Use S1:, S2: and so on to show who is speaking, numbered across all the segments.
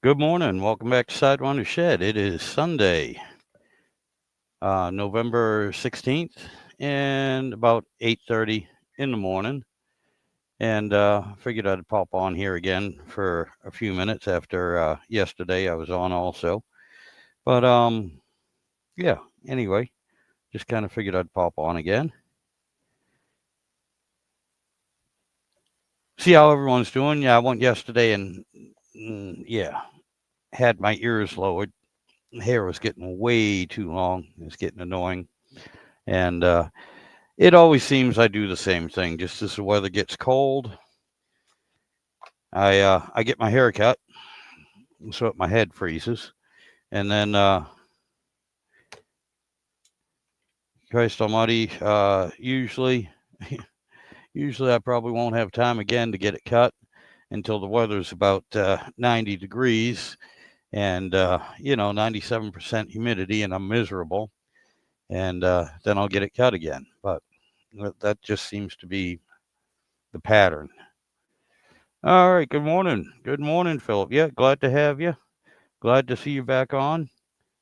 S1: Good morning. Welcome back to Sidewinder Shed. It is Sunday, November 16th, and about 8:30 in the morning. And figured I'd pop on here again for a few minutes after yesterday I was on also. But yeah. Anyway, just kind of figured I'd pop on again. See how everyone's doing. Yeah, I went yesterday and yeah, had my ears lowered. Hair was getting way too long. It was getting annoying. And it always seems I do the same thing. Just as the weather gets cold, I get my hair cut so that my head freezes, and then Christ Almighty, usually I probably won't have time again to get it cut until the weather's about 90 degrees and 97% humidity, and I'm miserable, and then I'll get it cut again. But that just seems to be the pattern. All right. Good morning. Good morning, Philip. Yeah, glad to have you. Glad to see you back on.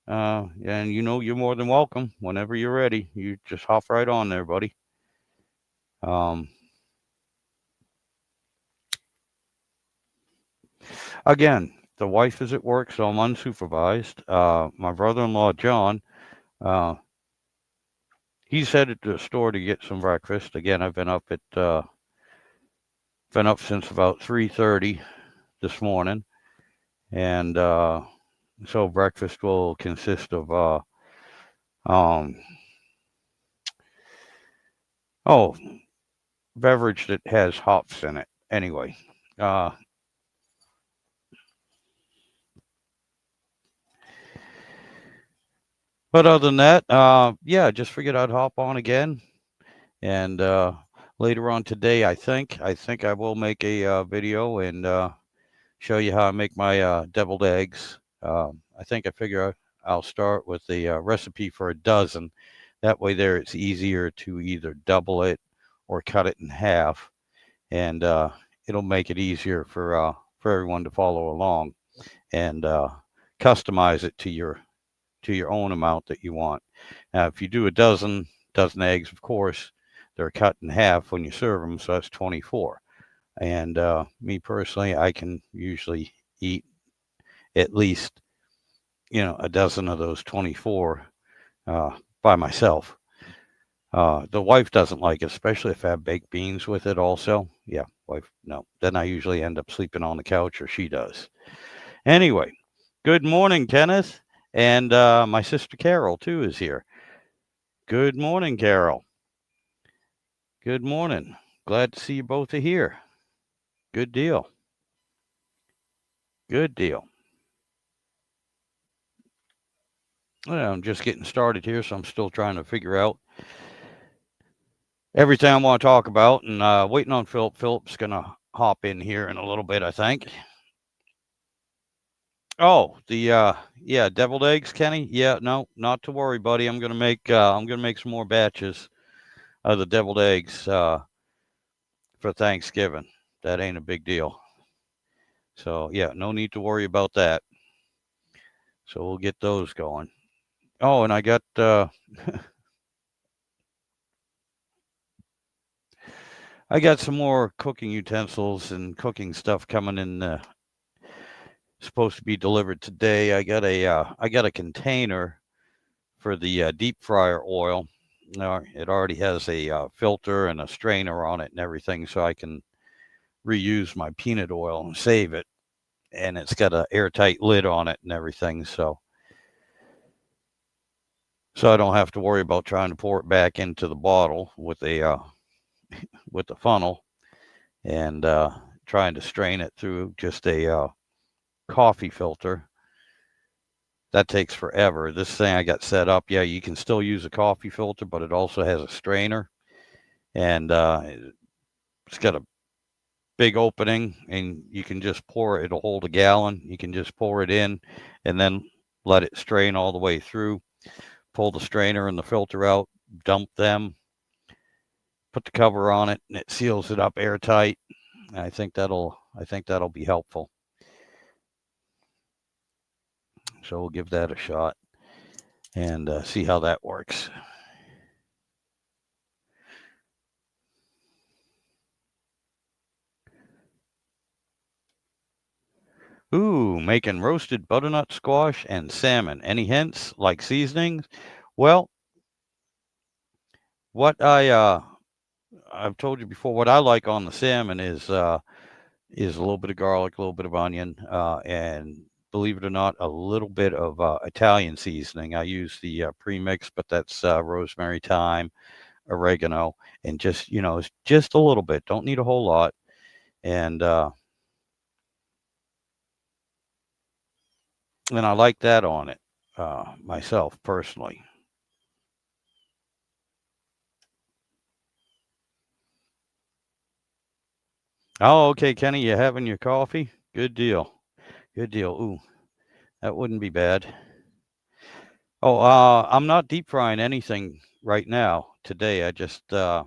S1: And you're more than welcome whenever you're ready. You just hop right on there, buddy. Um, Again, the wife is at work, so I'm unsupervised. My brother-in-law, John, uh, he's headed to the store to get some breakfast. Again, I've been up since about 3:30 this morning, and so breakfast will consist of um, oh, beverage that has hops in it. Anyway, uh, but other than that, yeah, just figured I'd hop on again, and later on today, I think I will make a video and show you how I make my deviled eggs. I think I figure I'll start with the recipe for a dozen. That way, there it's easier to either double it or cut it in half, and it'll make it easier for everyone to follow along and customize it to your own amount that you want. Now, if you do a dozen eggs, of course, they're cut in half when you serve them, so that's 24. And me personally, I can usually eat at least a dozen of those 24 uh, by myself. The wife doesn't like it, especially if I have baked beans with it. Also, yeah, wife, no. Then I usually end up sleeping on the couch, or she does. Anyway, good morning, Kenneth. And my sister Carol, too, is here. Good morning, Carol. Good morning. Glad to see you both are here. Good deal. Good deal. Well, I'm just getting started here, so I'm still trying to figure out everything I want to talk about, and waiting on Philip. Philip's going to hop in here in a little bit, I think. Oh, the yeah, deviled eggs, Kenny. Yeah, no, not to worry, buddy. I'm gonna make some more batches of the deviled eggs for Thanksgiving. That ain't a big deal. So yeah, no need to worry about that. So we'll get those going. Oh, and I got some more cooking utensils and cooking stuff coming in. Supposed to be delivered today. I got a container for the deep fryer oil. Now it already has a filter and a strainer on it and everything, so I can reuse my peanut oil and save it. And it's got an airtight lid on it and everything, so I don't have to worry about trying to pour it back into the bottle with the funnel and trying to strain it through just a coffee filter. That takes forever. This thing I got set up, yeah, you can still use a coffee filter, but it also has a strainer, and it's got a big opening, and you can just pour it. It'll hold a gallon. You can just pour it in, and then let it strain all the way through. Pull the strainer and the filter out, dump them, put the cover on it, and it seals it up airtight. I think I think that'll be helpful. So we'll give that a shot and see how that works. Ooh, making roasted butternut squash and salmon. Any hints like seasonings? Well, what I've told you before, what I like on the salmon is a little bit of garlic, a little bit of onion, and believe it or not, a little bit of Italian seasoning. I use the premix, but that's rosemary, thyme, oregano, and just it's just a little bit. Don't need a whole lot, and I like that on it myself personally. Oh, okay, Kenny, you having your coffee? Good deal. Good deal. Ooh, that wouldn't be bad. Oh, I'm not deep frying anything right now today. I just I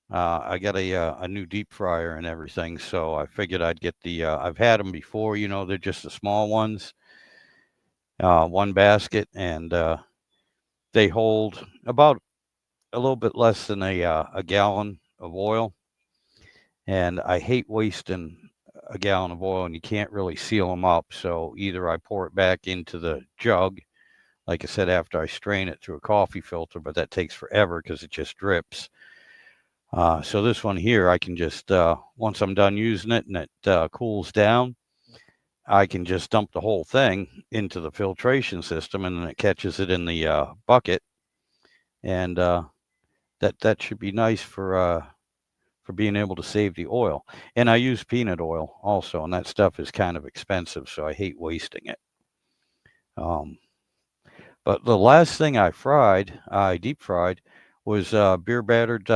S1: got a new deep fryer and everything, so I figured I'd get the. I've had them before, they're just the small ones, one basket, and they hold about a little bit less than a gallon of oil. And I hate wasting a gallon of oil, and you can't really seal them up. So either I pour it back into the jug, like I said, after I strain it through a coffee filter, but that takes forever because it just drips. So this one here, I can just, once I'm done using it and it cools down, I can just dump the whole thing into the filtration system, and then it catches it in the bucket. And that should be nice for being able to save the oil. And I use peanut oil also, and that stuff is kind of expensive, so I hate wasting it. But the last thing I deep fried, was beer battered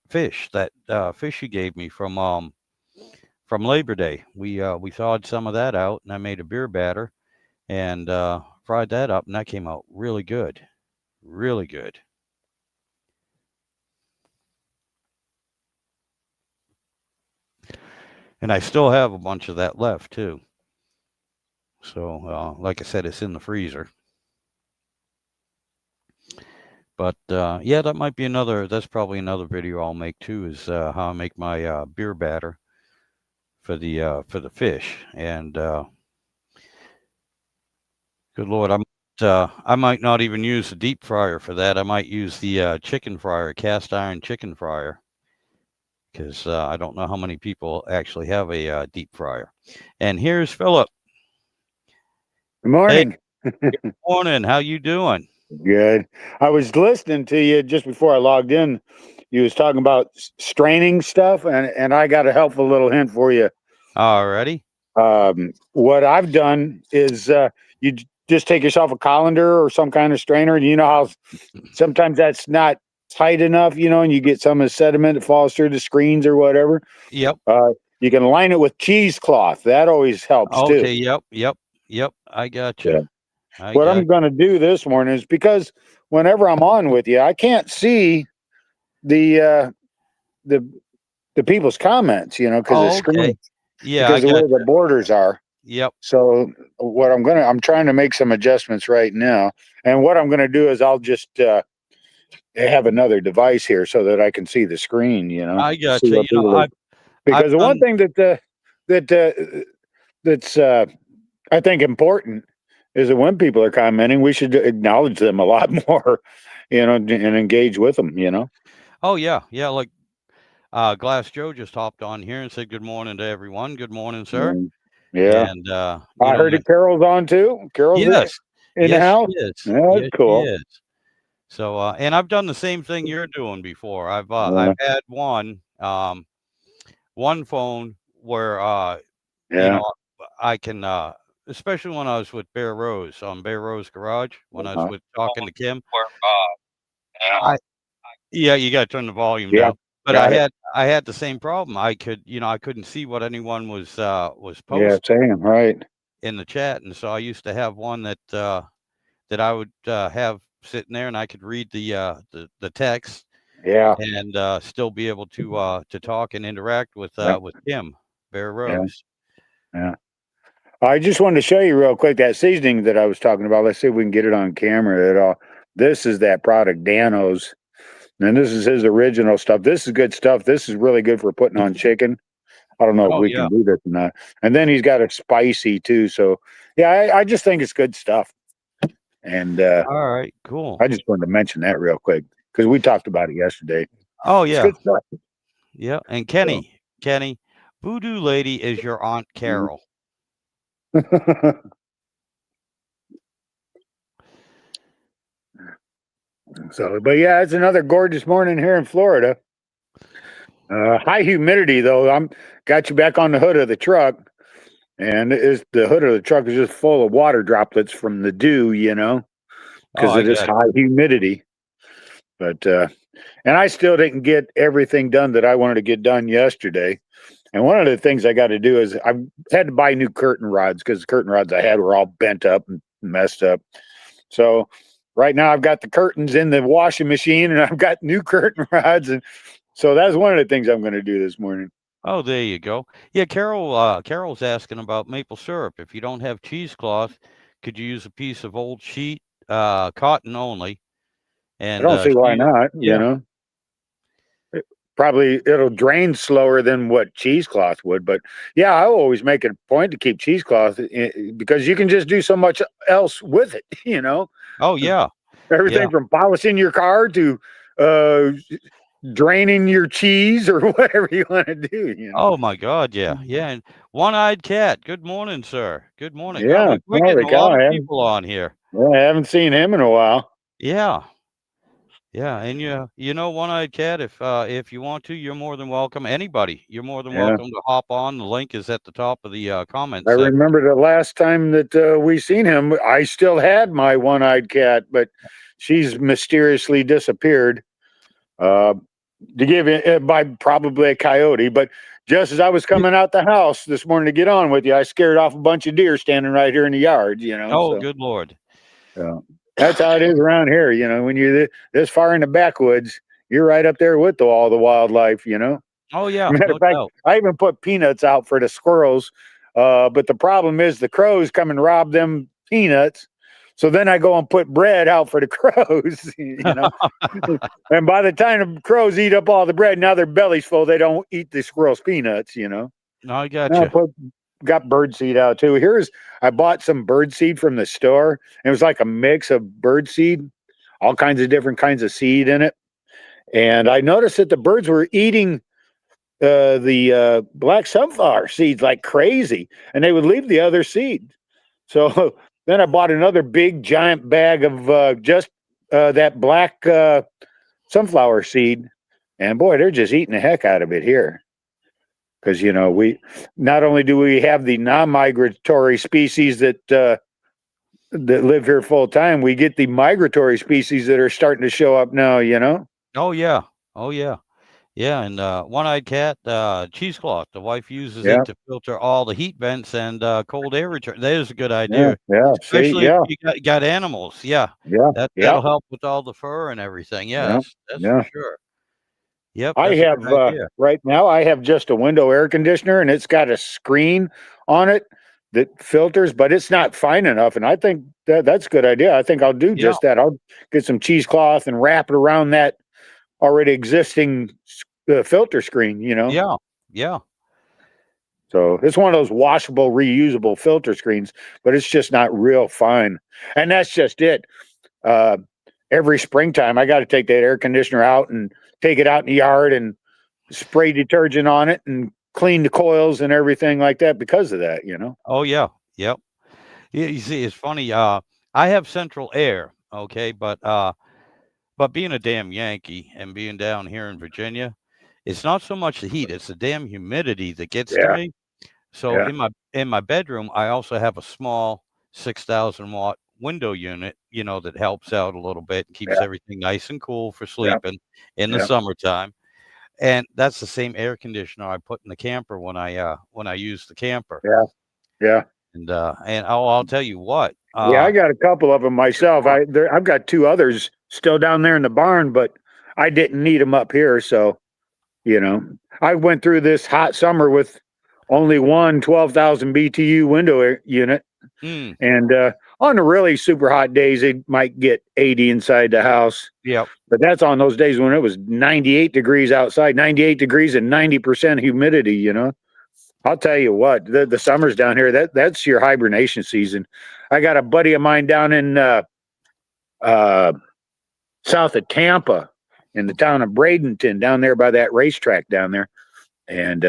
S1: fish. That fish you gave me from Labor Day. We thawed some of that out, and I made a beer batter and fried that up, and that came out really good, really good. And I still have a bunch of that left too. So, like I said, it's in the freezer. But yeah, that might be that's probably another video I'll make too, is how I make my beer batter for the fish. And good Lord, I might not even use the deep fryer for that. I might use the chicken fryer, cast iron chicken fryer, because I don't know how many people actually have a deep fryer. And here's Philip.
S2: Good morning.
S1: Hey, good morning. How you doing?
S2: Good. I was listening to you just before I logged in. You was talking about straining stuff, and I got a helpful little hint for you.
S1: Alrighty.
S2: What I've done is just take yourself a colander or some kind of strainer, and you know how sometimes that's not tight enough, and you get some of the sediment that falls through the screens or whatever.
S1: Yep.
S2: You can line it with cheesecloth. That always helps too.
S1: Okay. Yep. I got
S2: Yeah.
S1: you. I
S2: What
S1: got.
S2: I'm going to do this morning is, because whenever I'm on with you, I can't see the uh, the the people's comments, because the
S1: Oh,
S2: screen,
S1: okay. Yeah, I
S2: because of
S1: got
S2: where the
S1: you.
S2: borders are.
S1: Yep.
S2: So I'm trying to make some adjustments right now, and what I'm going to do is I'll just have another device here so that I can see the screen,
S1: I
S2: see
S1: got you.
S2: what people are.
S1: I've
S2: Because the one
S1: done.
S2: thing that that's I think important is that when people are commenting, we should acknowledge them a lot more, and engage with them.
S1: Oh yeah. Like Glass Joe just hopped on here and said good morning to everyone. Good morning, sir.
S2: Mm, yeah.
S1: And
S2: I heard that Carol's on too. Carol's
S1: yes,
S2: in the
S1: yes, she
S2: house.
S1: is.
S2: Yeah, that's
S1: Yes, she
S2: cool.
S1: is. So and I've done the same thing you're doing before. I've
S2: Yeah,
S1: had one phone where you
S2: yeah.
S1: know I can especially when I was with Bear Rose on Bear Rose Garage, when I was
S2: Uh-huh.
S1: with talking to Kim.
S2: Yeah.
S1: I Yeah, you gotta turn the volume
S2: Yeah,
S1: down. But
S2: got it.
S1: I had the same problem. I couldn't see what anyone was
S2: Yeah,
S1: posting
S2: same. Right.
S1: in the chat, and so I used to have one that I would have sitting there, and I could read the text
S2: Yeah.
S1: and still be able to talk and interact
S2: Yeah.
S1: with Kim spare
S2: Yeah.
S1: rows.
S2: Yeah. I just wanted to show you real quick that seasoning that I was talking about. Let's see if we can get it on camera at all. This is that product, Dano's. And this is his original stuff. This is good stuff. This is really good for putting on chicken. I don't know if
S1: Oh
S2: we
S1: yeah.
S2: can do this or not. And then he's got a spicy too. So yeah, I just think it's good stuff. And
S1: All right. Cool.
S2: I just wanted to mention that real quick because we talked about it yesterday.
S1: Oh
S2: It's
S1: yeah.
S2: good stuff.
S1: Yeah. And
S2: So,
S1: Kenny, Voodoo Lady is your Aunt Carol.
S2: so, but yeah, it's another gorgeous morning here in Florida. High humidity though. I'm got you back on the hood of the truck, and the hood of the truck is just full of water droplets from the dew,
S1: Oh,
S2: because
S1: I
S2: it is
S1: got
S2: high humidity. But and I still didn't get everything done that I wanted to get done yesterday. And one of the things I got to do is I had to buy new curtain rods because the curtain rods I had were all bent up and messed up. So right now I've got the curtains in the washing machine and I've got new curtain rods, and so that's one of the things I'm going to do this morning.
S1: Oh, there you go. Yeah, Carol's asking about maple syrup. If you don't have cheesecloth, could you use a piece of old sheet, cotton only?
S2: I
S1: And
S2: don't see why not.
S1: yeah.
S2: Probably it'll drain slower than what cheesecloth would, but yeah, I always make it a point to keep cheesecloth because you can just do so much else with it.
S1: Oh yeah. Yeah.
S2: Everything from polishing your car to uh, draining your cheese or whatever you want to do.
S1: Oh my God. Yeah. Yeah. And One-Eyed Cat. Good morning, sir. Good morning. God,
S2: Yeah,
S1: we're getting
S2: holy
S1: a lot
S2: cow,
S1: of people on here.
S2: I haven't seen him in a while.
S1: Yeah. Yeah. And One-Eyed Cat, if you want to, you're more than welcome. Anybody, you're more than
S2: Yeah,
S1: welcome to hop on. The link is at the top of the comment
S2: I
S1: section.
S2: remember the last time that we seen him. I still had my one-eyed cat, but she's mysteriously disappeared. To give it by probably a coyote. But just as I was coming out the house this morning to get on with you, I scared off a bunch of deer standing right here in the yard.
S1: Oh,
S2: So
S1: good Lord.
S2: that's how it is around here. When you're this far in the backwoods, you're right up there with all the wildlife.
S1: Oh yeah,
S2: Matter
S1: no
S2: of fact,
S1: doubt.
S2: I even put peanuts out for the squirrels. But the problem is the crows come and rob them peanuts. So then I go and put bread out for the crows, And by the time the crows eat up all the bread, now their belly's full. They don't eat the squirrel's peanuts.
S1: No, I got
S2: And I
S1: you.
S2: got bird seed out too. I bought some bird seed from the store. And it was like a mix of bird seed, all kinds of different kinds of seed in it. And I noticed that the birds were eating the black sunflower seeds like crazy, and they would leave the other seed. So then I bought another big giant bag of just that black sunflower seed, and boy, they're just eating the heck out of it here. Because we not only do we have the non-migratory species that live here full time, we get the migratory species that are starting to show up now.
S1: Oh yeah. Oh yeah. Yeah, and One-Eyed Cat, cheesecloth. The wife uses
S2: Yeah,
S1: it to filter all the heat vents and cold air return. That is a good
S2: yeah,
S1: idea,
S2: yeah. See,
S1: especially if
S2: yeah,
S1: you got animals. Yeah,
S2: yeah, yeah,
S1: that'll help with all the fur and everything. Yeah,
S2: yeah,
S1: that's for
S2: yeah.
S1: sure. Yep,
S2: I
S1: that's a
S2: have
S1: good idea.
S2: right now. I have just a window air conditioner, and it's got a screen on it that filters, but it's not fine enough. And I think that's a good idea. I think I'll do
S1: Yeah,
S2: just that. I'll get some cheesecloth and wrap it around that already existing filter screen.
S1: yeah, yeah.
S2: So it's one of those washable, reusable filter screens, but it's just not real fine. And that's just it. Uh, every springtime, I got to take that air conditioner out and take it out in the yard and spray detergent on it and clean the coils and everything like that because of that.
S1: Oh yeah, yep. Yeah, you see, it's funny. I have central air, okay, but being a damn Yankee and being down here in Virginia, it's not so much the heat; it's the damn humidity that gets to
S2: Yeah,
S1: me. So
S2: yeah,
S1: in my bedroom, I also have a small 6,000-watt window unit, that helps out a little bit and keeps
S2: yeah,
S1: everything nice and cool for
S2: yeah,
S1: sleeping in the
S2: yeah,
S1: summertime. And that's the same air conditioner I put in the camper when I use the camper.
S2: yeah, yeah.
S1: And I'll tell you what.
S2: Yeah, I got a couple of them myself. I've got two others still down there in the barn, but I didn't need them up here. So, I went through this hot summer with only one 12,000 BTU window unit.
S1: Mm,
S2: And on the really super hot days, it might get 80 inside the house.
S1: yep.
S2: But that's on those days when it was 98 degrees outside, 98 degrees and 90% humidity, you know. I'll tell you what, the summers down here, that's your hibernation season. I got a buddy of mine down in south of Tampa in the town of Bradenton, down there by that racetrack down there. And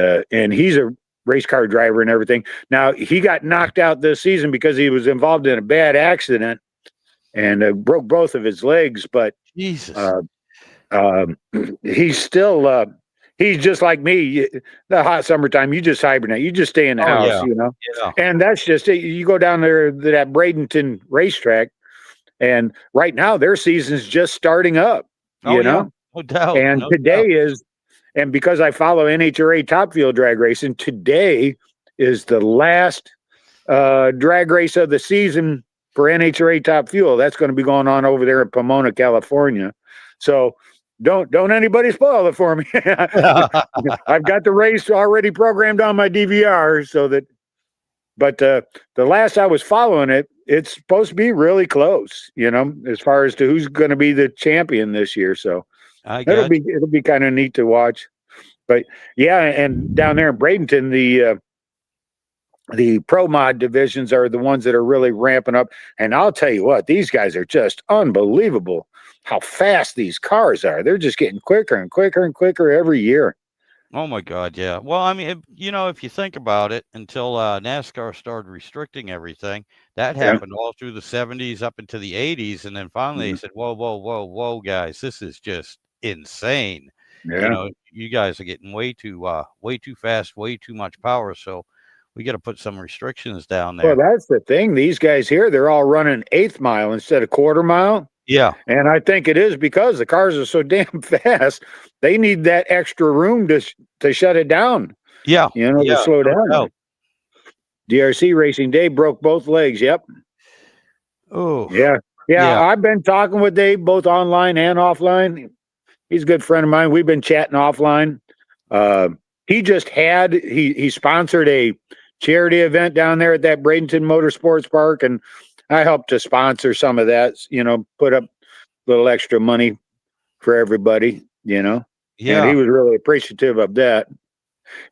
S2: he's a race car driver and everything. Now he got knocked out this season because he was involved in a bad accident and broke both of his legs. But
S1: Jesus.
S2: he's still he's just like me. The hot summertime, you just hibernate. You just stay in the house,
S1: Yeah.
S2: you know.
S1: Yeah.
S2: And that's just it. You go down there to that Bradenton racetrack, and right now their season's just starting up. You know,
S1: no doubt.
S2: and
S1: No
S2: today
S1: doubt.
S2: is, and because I follow NHRA Top Fuel drag racing, today is the last drag race of the season for NHRA Top Fuel. That's going to be going on over there in Pomona, California. So don't anybody spoil it for me. I've got the race already programmed on my DVR, so that. But the last I was following it, it's supposed to be really close, you know, as far as to who's going to be the champion this year. So it'll be kind of neat to watch. But yeah, and down there in Bradenton, the pro mod divisions are the ones that are really ramping up. And I'll tell you what, these guys are just unbelievable how fast these cars are. They're just getting quicker and quicker and quicker every year.
S1: Oh my God, yeah. Well, I mean, you know, if you think about it, until NASCAR started restricting everything, that happened all through the 70s up into the 80s, and then finally they said, "Whoa, whoa, whoa, whoa, guys, this is just insane."
S2: Yeah.
S1: You know, you guys are getting way too fast, way too much power, so we got to put some restrictions down there.
S2: Well, that's the thing. These guys here, they're all running 1/8 mile instead of 1/4 mile.
S1: Yeah.
S2: And I think it is because the cars are so damn fast. They need that extra room to shut it down.
S1: Yeah.
S2: You know, to slow down.
S1: doubt.
S2: DRC Racing Dave broke both legs. Yep.
S1: Oh.
S2: Yeah.
S1: Yeah.
S2: I've been talking with Dave both online and offline. He's a good friend of mine. We've been chatting offline. He just had he sponsored a charity event down there at that Bradenton Motorsports Park, and I helped to sponsor some of that, you know, put up a little extra money for everybody, you know.
S1: Yeah.
S2: And he was really appreciative of that.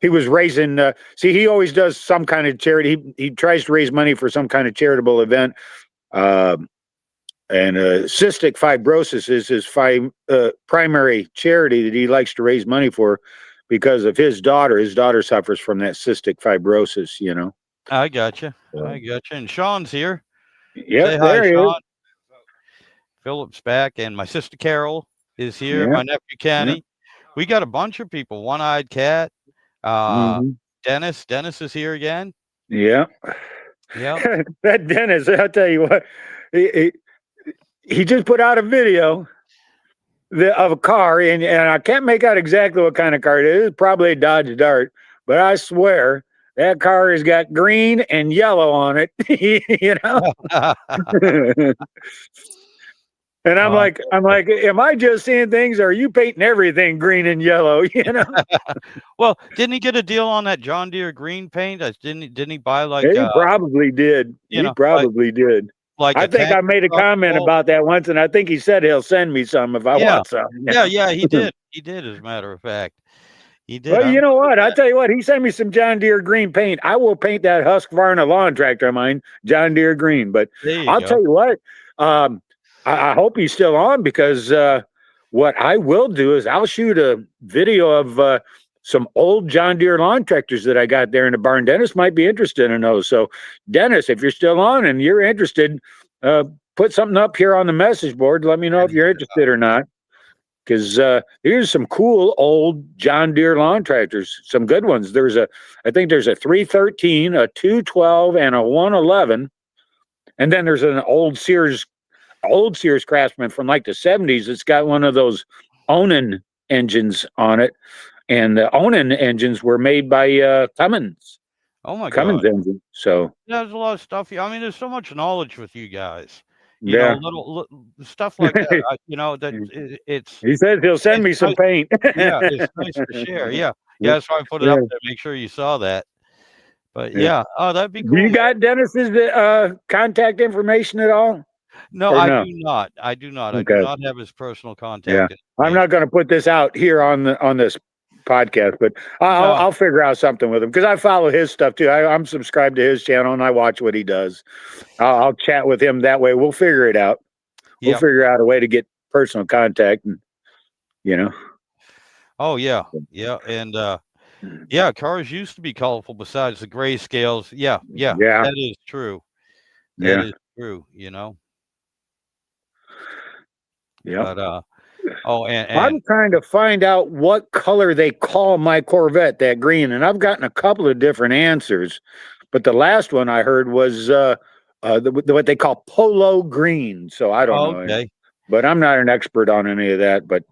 S2: He was raising, see, he always does some kind of charity. He tries to raise money for some kind of charitable event. And cystic fibrosis is his primary charity that he likes to raise money for because of his daughter. His daughter suffers from that cystic fibrosis, you know.
S1: I gotcha. And Sean's here.
S2: Yeah,
S1: Say
S2: there
S1: hi,
S2: he
S1: Sean.
S2: is.
S1: Philip's back, and my sister Carol is here.
S2: Yeah.
S1: My nephew Kenny. We got a bunch of people. One-eyed cat. Dennis. Dennis is here again.
S2: Yeah.
S1: Yeah.
S2: That Dennis, I'll tell you what, he just put out a video of a car, and I can't make out exactly what kind of car it is. It's probably a Dodge Dart, but I swear that car has got green and yellow on it, you know. And I'm like, am I just seeing things, or are you painting everything green and yellow? You know.
S1: Well, didn't he get a deal on that John Deere green paint? Didn't he buy like?
S2: He probably did. He probably did.
S1: Like
S2: I think I made a comment about that once, and I think he said he'll send me some if I want some.
S1: Yeah, he did. He did, as a matter of fact. He did.
S2: Well, you know what? I tell you what, he sent me some John Deere green paint. I will paint that Husqvarna lawn tractor of mine John Deere green. But I'll tell you what, I hope he's still on, because what I will do is I'll shoot a video of some old John Deere lawn tractors that I got there in the barn. Dennis might be interested in those. So, Dennis, if you're still on and you're interested, put something up here on the message board. Let me know if you're interested or not. Because here's some cool old John Deere lawn tractors, some good ones. I think there's a 313, a 212, and a 111. And then there's an old Sears Craftsman from like the 70s. It's got one of those Onan engines on it. And the Onan engines were made by Cummins.
S1: Oh my God.
S2: Cummins engine. So
S1: there's a lot of stuff. I mean, there's so much knowledge with you guys.
S2: You
S1: know, little stuff like that. You know, that it's.
S2: He says he'll send me some paint.
S1: Yeah, it's nice to share. Yeah, that's why I put it up there. Make sure you saw that. But
S2: Yeah.
S1: yeah, oh, that'd be
S2: Do
S1: cool,
S2: you
S1: man.
S2: got Dennis's contact information at all?
S1: No,
S2: Or
S1: I
S2: no?
S1: do not. I do not. I do
S2: Okay.
S1: not have his personal
S2: Yeah.
S1: contact
S2: I'm
S1: information.
S2: not going to put this out here on this podcast, but
S1: No.
S2: I'll figure out something with him because I follow his stuff too. I'm subscribed to his channel and I watch what he does. I'll chat with him that way. We'll figure it out. We'll
S1: Yep.
S2: figure out a way to get personal contact, and you know.
S1: Oh yeah. Yeah. And yeah, cars used to be colorful besides the grayscales. Yeah, yeah,
S2: Yeah.
S1: that is true. That
S2: Yeah.
S1: is true, you know.
S2: Yep.
S1: But oh, and
S2: I'm trying to find out what color they call my Corvette, that green, and I've gotten a couple of different answers, but the last one I heard was what they call polo green. So I don't know,
S1: okay.
S2: but I'm not an expert on any of that. But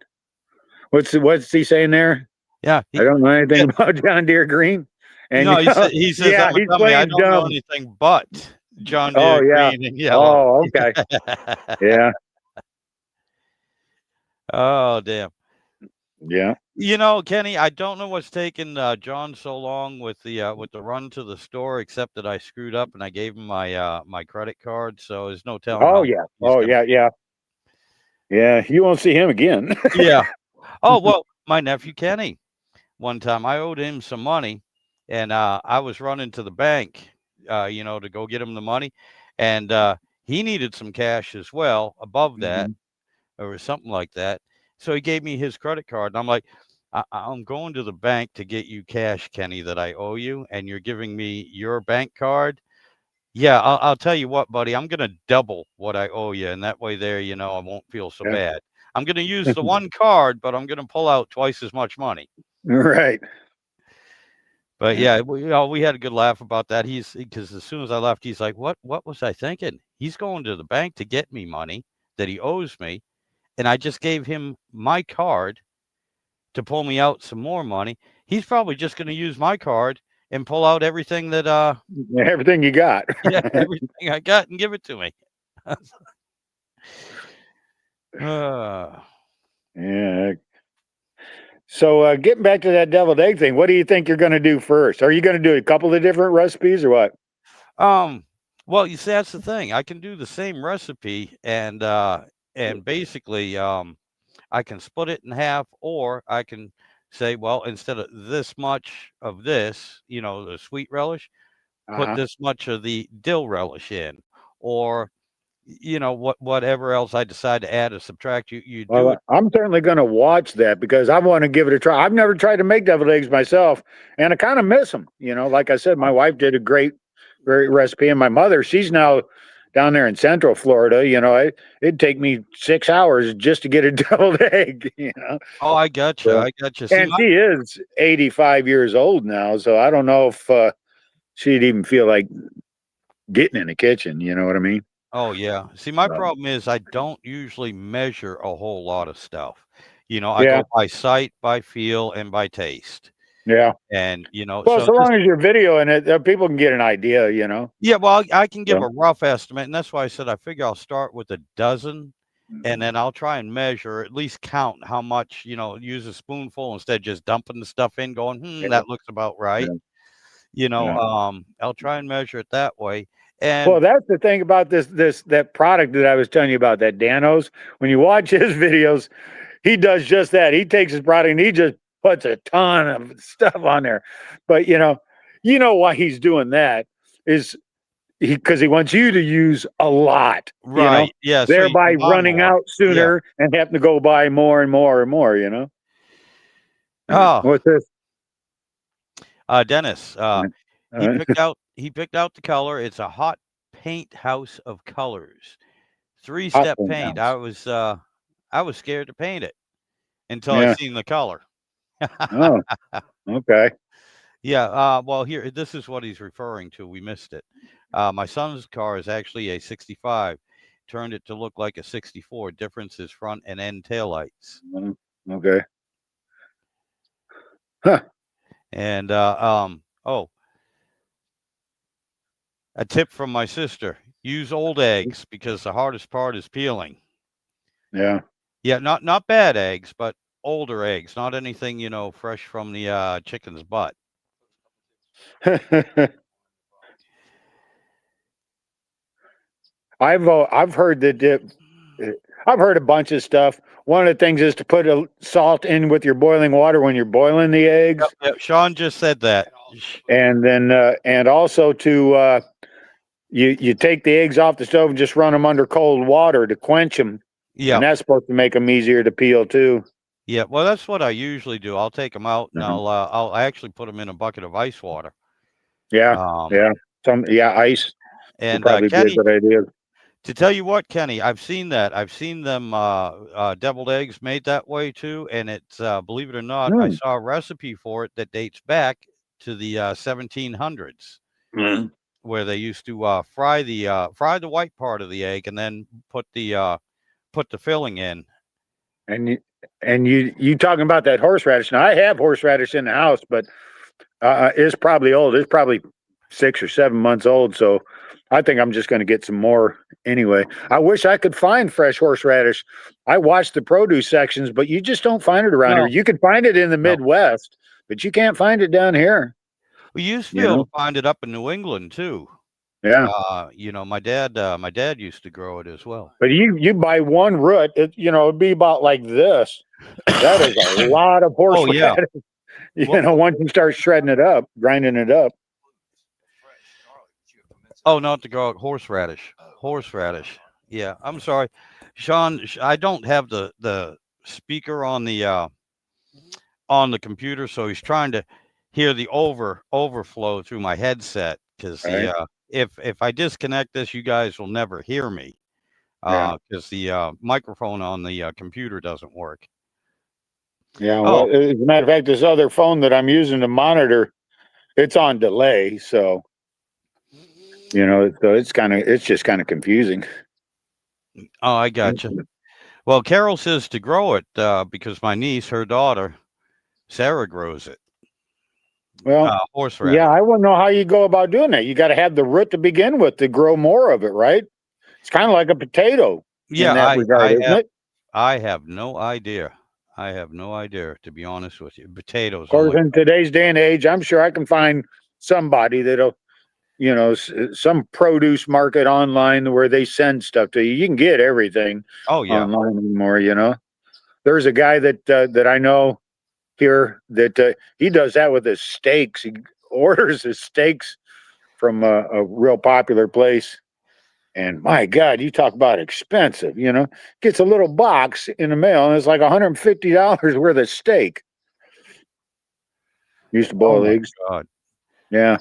S2: what's he saying there?
S1: Yeah,
S2: I don't know
S1: yeah,
S2: anything about John Deere green, and
S1: no, he says
S2: yeah,
S1: I'm a
S2: he's
S1: dummy. I
S2: playing
S1: don't know
S2: dumb.
S1: anything but John
S2: Oh
S1: Deere
S2: yeah.
S1: green and yellow.
S2: Oh okay. Yeah.
S1: Oh, damn.
S2: Yeah.
S1: You know, Kenny, I don't know what's taken John so long with the run to the store, except that I screwed up and I gave him my credit card, so there's no telling
S2: Oh
S1: how
S2: yeah.
S1: he's
S2: Oh
S1: gonna.
S2: yeah. Yeah. Yeah. You won't see him again.
S1: Yeah. Oh well, my nephew Kenny. One time I owed him some money, and I was running to the bank, to go get him the money, and he needed some cash as well above that,
S2: Mhm.
S1: or something like that. So he gave me his credit card, and I'm like, I'm going to the bank to get you cash, Kenny, that I owe you, and you're giving me your bank card. Yeah, I'll tell you what, buddy, I'm gonna double what I owe you, and that way there, I won't feel so
S2: Yeah.
S1: bad. I'm gonna use the one card, but I'm gonna pull out twice as much money.
S2: Right.
S1: But yeah, we had a good laugh about that. Because as soon as I left, he's like, "What was I thinking? He's going to the bank to get me money that he owes me, and I just gave him my card to pull me out some more money. He's probably just going to use my card and pull out everything that
S2: Everything you got.
S1: yeah, everything I got and give it to me." Uh,
S2: Yeah. So getting back to that deviled egg thing, what do you think you're going to do first? Are you going to do a couple of different recipes or what?
S1: um, well, you see, that's the thing. I can do the same recipe and basically I can split it in half, or I can say, well, instead of this much of this, the sweet relish, put
S2: Uh-huh.
S1: this much of the dill relish in, or whatever else I decide to add or subtract. You do
S2: Well,
S1: it.
S2: I'm certainly going to watch that because I want to give it a try. I've never tried to make deviled eggs myself, and I kind of miss them. Like I said, my wife did a great recipe, and my mother, she's now down there in Central Florida. It'd take me 6 hours just to get a deviled egg.
S1: Oh, I gotcha.
S2: So,
S1: I gotcha. See,
S2: and she is 85 years old now, so I don't know if she'd even feel like getting in the kitchen. You know what I mean?
S1: oh yeah. See, my
S2: So,
S1: problem is I don't usually measure a whole lot of stuff. I
S2: yeah,
S1: go by sight, by feel, and by taste.
S2: yeah.
S1: And
S2: Well,
S1: so
S2: so
S1: this.
S2: long as you're videoing it, people can get an idea.
S1: Yeah, well, I can give
S2: So,
S1: a rough estimate, and that's why I said I figure I'll start with a dozen, and then I'll try and measure, at least count how much, use a spoonful instead of just dumping the stuff in, going,
S2: yeah,
S1: that looks about right.
S2: yeah, yeah.
S1: I'll try and measure it that way. And
S2: Well, that's the thing about that product that I was telling you about, that Danos. When you watch his videos, he does just that. He takes his product and he just puts a ton of stuff on there. But why he's doing that is because he wants you to use a lot,
S1: right, yeah, so you
S2: thereby
S1: can buy
S2: running
S1: more.
S2: out
S1: Yeah.
S2: sooner and having to go buy more and more and more.
S1: Oh,
S2: What's this?
S1: Dennis, he
S2: Uh,
S1: picked out the color. It's a hot paint house of colors,
S2: hot
S1: three-step
S2: paint
S1: paint.
S2: house.
S1: I was scared to paint it until I
S2: Yeah.
S1: seen the color.
S2: Oh, okay.
S1: Yeah, well, here, this is what he's referring to. We missed it. My son's car is actually a 65. Turned it to look like a 64. Difference is front and end taillights.
S2: Okay. Huh.
S1: And oh, a tip from my sister: use old eggs because the hardest part is peeling.
S2: Yeah.
S1: Yeah, not bad eggs, but older eggs, not anything fresh from the chicken's butt.
S2: I've heard I've heard a bunch of stuff. One of the things is to put a salt in with your boiling water when you're boiling the eggs,
S1: Yep, Sean just said that.
S2: and then and also to you take the eggs off the stove and just run them under cold water to quench them,
S1: Yeah,
S2: and that's supposed to make them easier to peel too.
S1: yeah. Well, that's what I usually do. I'll take them out and
S2: Mhm.
S1: I'll actually put them in a bucket of ice water.
S2: Yeah,
S1: Um,
S2: yeah, ice would
S1: and
S2: probably be a
S1: Kenny,
S2: good idea.
S1: to tell you what, Kenny, I've seen that. I've seen them deviled eggs made that way too, and it's believe it or not, I
S2: Mm.
S1: saw a recipe for it that dates back to the 1700s,
S2: Mm.
S1: where they used to fry the white part of the egg and then put the filling in.
S2: And you talking about that horseradish? Now I have horseradish in the house, but it's probably old. It's probably 6 or 7 months old. So I think I'm just going to get some more anyway. I wish I could find fresh horseradish. I watch the produce sections, but you just don't find it around here.
S1: No,
S2: You can find it in the
S1: no.
S2: Midwest, but you can't find it down here.
S1: We used to be
S2: You
S1: able
S2: know?
S1: to find it up in New England too.
S2: Yeah.
S1: My dad used to grow it as well.
S2: But you buy one root, it'd be about like this. That is a lot of
S1: Oh yeah.
S2: horseradish.
S1: Well,
S2: Once you start shredding it up, grinding it up.
S1: oh, not to grow horseradish. Horseradish. Yeah, I'm sorry, Sean. I don't have the speaker on the computer, so he's trying to hear the overflow through my headset because
S2: Right.
S1: if I disconnect this, you guys will never hear me
S2: Yeah.
S1: because the microphone on the computer doesn't work.
S2: Yeah.
S1: Oh,
S2: Well, as a matter of fact, this other phone that I'm using to monitor, it's on delay. So, it's just kind of confusing.
S1: oh, I got you. Well, Carol says to grow it because my niece, her daughter, Sarah, grows it.
S2: Well,
S1: Horseradish.
S2: yeah, I wouldn't know how you go about doing that. You got to have the root to begin with to grow more of it, right? It's kind of like a potato in
S1: Yeah,
S2: that regard, isn't it?
S1: I have no idea. I have no idea, to be honest with you. Potatoes
S2: Of course,
S1: only.
S2: in today's day and age, I'm sure I can find somebody that'll, some produce market online where they send stuff to you. You can get everything
S1: Oh yeah.
S2: online anymore. There's a guy that I know here that he does that with his steaks. He orders his steaks from a real popular place. And my God, you talk about expensive, gets a little box in the mail and it's like $150 worth of steak. Used to
S1: Oh
S2: boil
S1: my
S2: eggs.
S1: God.
S2: Yeah.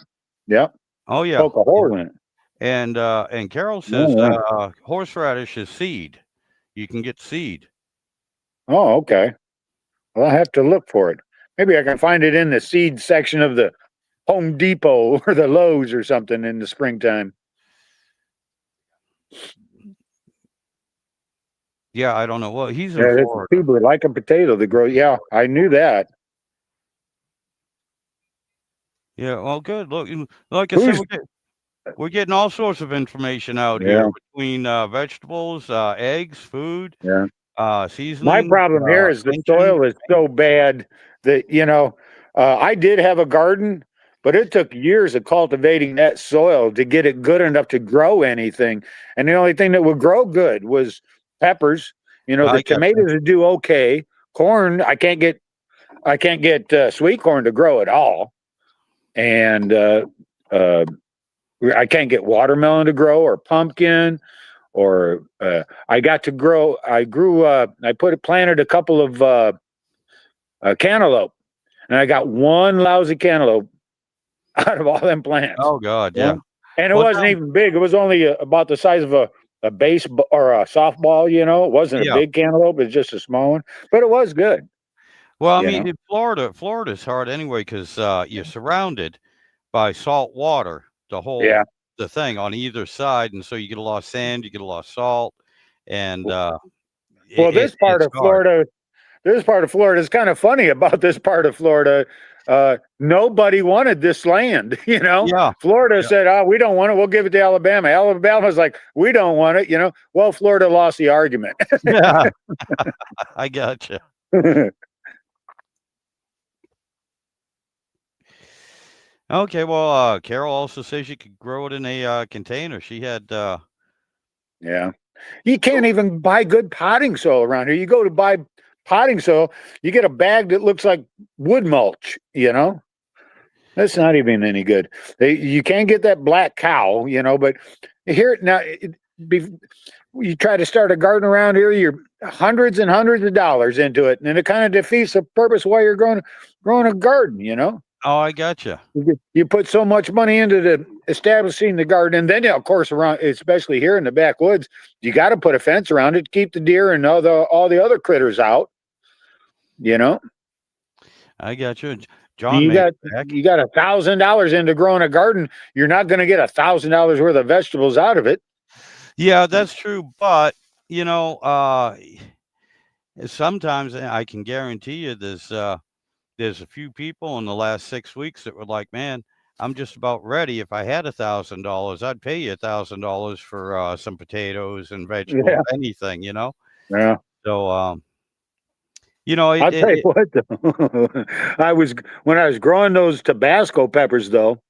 S2: Yep.
S1: Oh yeah.
S2: Poke a hole in it.
S1: And Carol
S2: Yeah,
S1: says
S2: yeah.
S1: horseradish is seed. You can get seed.
S2: Oh, okay. Well, I have to look for it. Maybe I can find it in the seed section of the Home Depot or the Lowe's or something in the springtime.
S1: Yeah, I don't know. Well, he's in
S2: Yeah, it's
S1: Florida.
S2: people that like a potato that grow. Yeah, I knew that.
S1: Yeah, well, good. Look, like I said, we're getting all sorts of information out here
S2: Yeah,
S1: between vegetables, eggs, food,
S2: yeah. My
S1: seasoning,
S2: problem here is the
S1: pension.
S2: soil is so bad that I did have a garden, but it took years of cultivating that soil to get it good enough to grow anything. And the only thing that would grow good was peppers. The
S1: I got you.
S2: tomatoes would do okay. Corn, I can't get sweet corn to grow at all, and uh, I can't get watermelon to grow or pumpkin or I got to grow. I grew. Planted a couple of cantaloupe, and I got one lousy cantaloupe out of all them plants.
S1: Oh God, yeah.
S2: One, and it
S1: Well,
S2: wasn't even big. It was only about the size of a baseball or a softball. It wasn't a
S1: yeah.
S2: big cantaloupe. It's just a small one, but it was good.
S1: Well, I
S2: You
S1: mean,
S2: know.
S1: in Florida's hard anyway because you're surrounded by salt water,
S2: Yeah.
S1: the thing on either side, and so you get a lot of sand, you get a lot of salt, and
S2: Well,
S1: it's hard.
S2: this part of Florida is kind of funny about this part of Florida. Nobody wanted this land,
S1: Yeah,
S2: Florida
S1: yeah,
S2: said, "Oh, we don't want it. We'll give it to Alabama." Alabama's like, "We don't want it." Well, Florida lost the argument.
S1: yeah. I gotcha. Okay, well, Carol also says you could grow it in a container. She had
S2: Yeah. You can't even buy good potting soil around here. You go to buy potting soil, you get a bag that looks like wood mulch, you know? That's not even any good. You can't get that black cow, you know, but here now, be, you try to start a garden around here, you're hundreds and hundreds of dollars into it, and it kind of defeats the purpose why you're growing a garden, you know?
S1: Oh, I gotcha.
S2: You put so much money into establishing the garden, and then of course around, especially here in the backwoods, you got to put a fence around it to keep the deer and all the other critters out. You know,
S1: I got you. John
S2: you
S1: made
S2: got
S1: it back.
S2: you got $1,000 into growing a garden. You're not going to get $1,000 worth of vegetables out of it.
S1: Yeah, that's true. But you know, sometimes I can guarantee you there's a few people in the last 6 weeks that were like, man, I'm just about ready. If I had $1,000, I'd pay you $1,000 for some potatoes and vegetables,
S2: Yeah,
S1: anything, you know.
S2: yeah.
S1: So you know,
S2: I'll tell you what, though. When I was growing those Tabasco peppers, though,